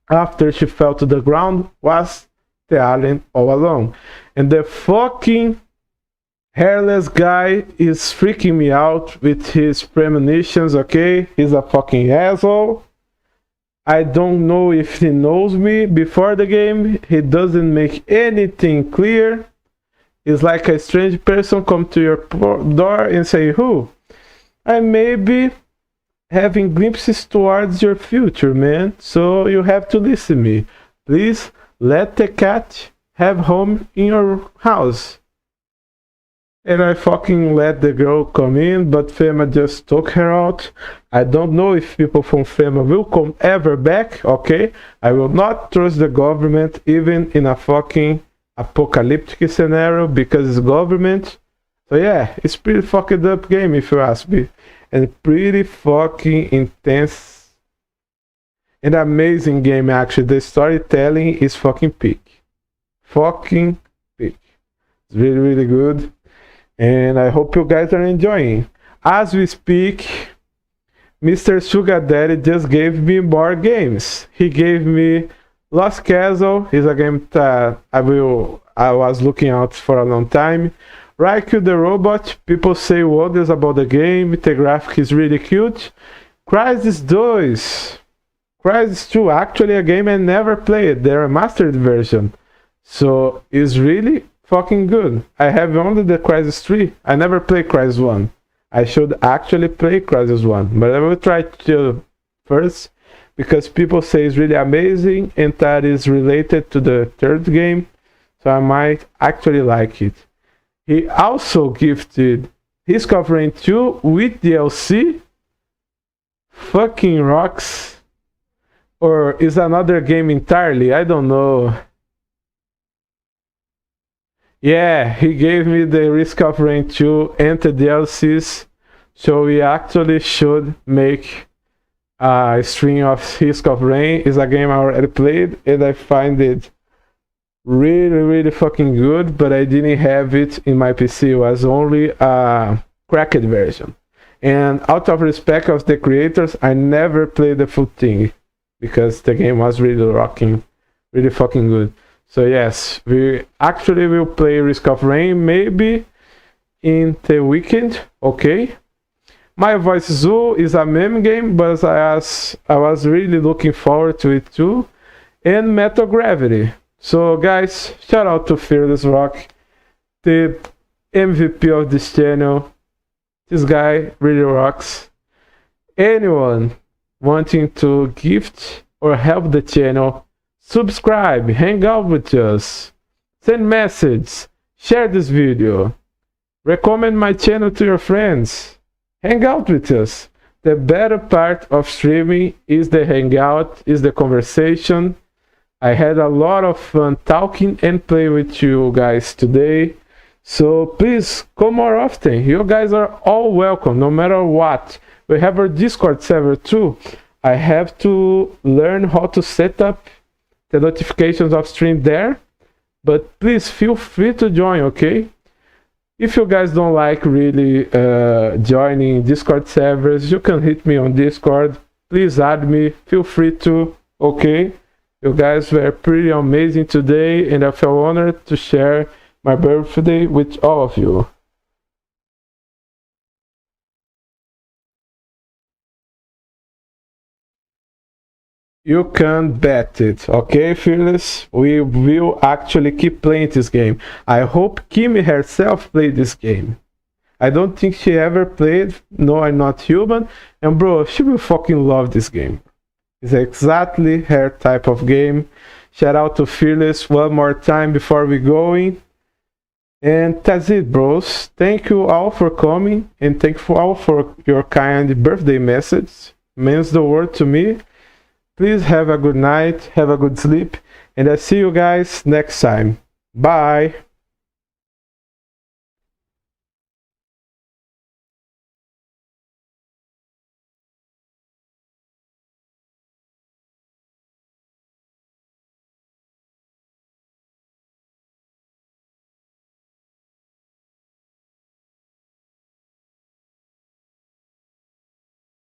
after she fell to the ground was the alien all along. And the fucking hairless guy is freaking me out with his premonitions, okay? He's a fucking asshole. I don't know if he knows me before the game. He doesn't make anything clear. It's like a strange person come to your door and say, who? I may be having glimpses towards your future, man. So you have to listen to me. Please let the cat have home in your house. And I fucking let the girl come in, but FEMA just took her out. I don't know if people from FEMA will come ever back, okay? I will not trust the government even in a fucking apocalyptic scenario because it's government. So yeah, it's pretty fucking up game if you ask me. And pretty fucking intense and amazing game actually. The storytelling is fucking peak. Fucking peak. It's really, really good. And I hope you guys are enjoying. As we speak, Mr. Sugar Daddy just gave me more games. He gave me Lost Castle. Is a game that I was looking out for a long time. Raikou the Robot. People say wonders about the game. The graphic is really cute. Crysis 2. Crysis 2, actually a game I never played. They're a mastered version. So it's really fucking good. I have only the Crysis 3. I never played Crysis 1. I should actually play Crysis 1. But I will try to first because people say it's really amazing and that is related to the third game. So I might actually like it. He also gifted his covering 2 with DLC. Fucking rocks. Or is another game entirely? I don't know. Yeah, he gave me the Risk of Rain 2 and the DLCs. So we actually should make a stream of Risk of Rain. It's a game I already played and I find it really, really fucking good, but I didn't have it in my PC. It was only a cracked version. And out of respect of the creators, I never played the full thing because the game was really rocking, really fucking good. So yes, we actually will play Risk of Rain maybe in the weekend, okay? My Voice Zoo is a meme game, but I was really looking forward to it too. And Metal Gravity. So guys, shout out to Fearless Rock, the MVP of this channel. This guy really rocks. Anyone wanting to gift or help the channel, subscribe, hang out with us, send messages, share this video, recommend my channel to your friends, hang out with us. The better part of streaming is the hangout, is the conversation. I had a lot of fun talking and playing with you guys today. So please come more often. You guys are all welcome, no matter what. We have our Discord server too. I have to learn how to set up the notifications of stream there, but please feel free to join, okay? If you guys don't like really joining Discord servers, you can hit me on Discord. Please add me, feel free to, okay? You guys were pretty amazing today and I feel honored to share my birthday with all of you. You can bet it, okay, Fearless? We will actually keep playing this game. I hope Kimi herself played this game. I don't think she ever played No, I'm Not Human. And bro, she will fucking love this game. It's exactly her type of game. Shout out to Fearless one more time before we going. And that's it, bros. Thank you all for coming, and thank you all for your kind birthday message. Means the world to me. Please have a good night, have a good sleep, and I'll see you guys next time. Bye.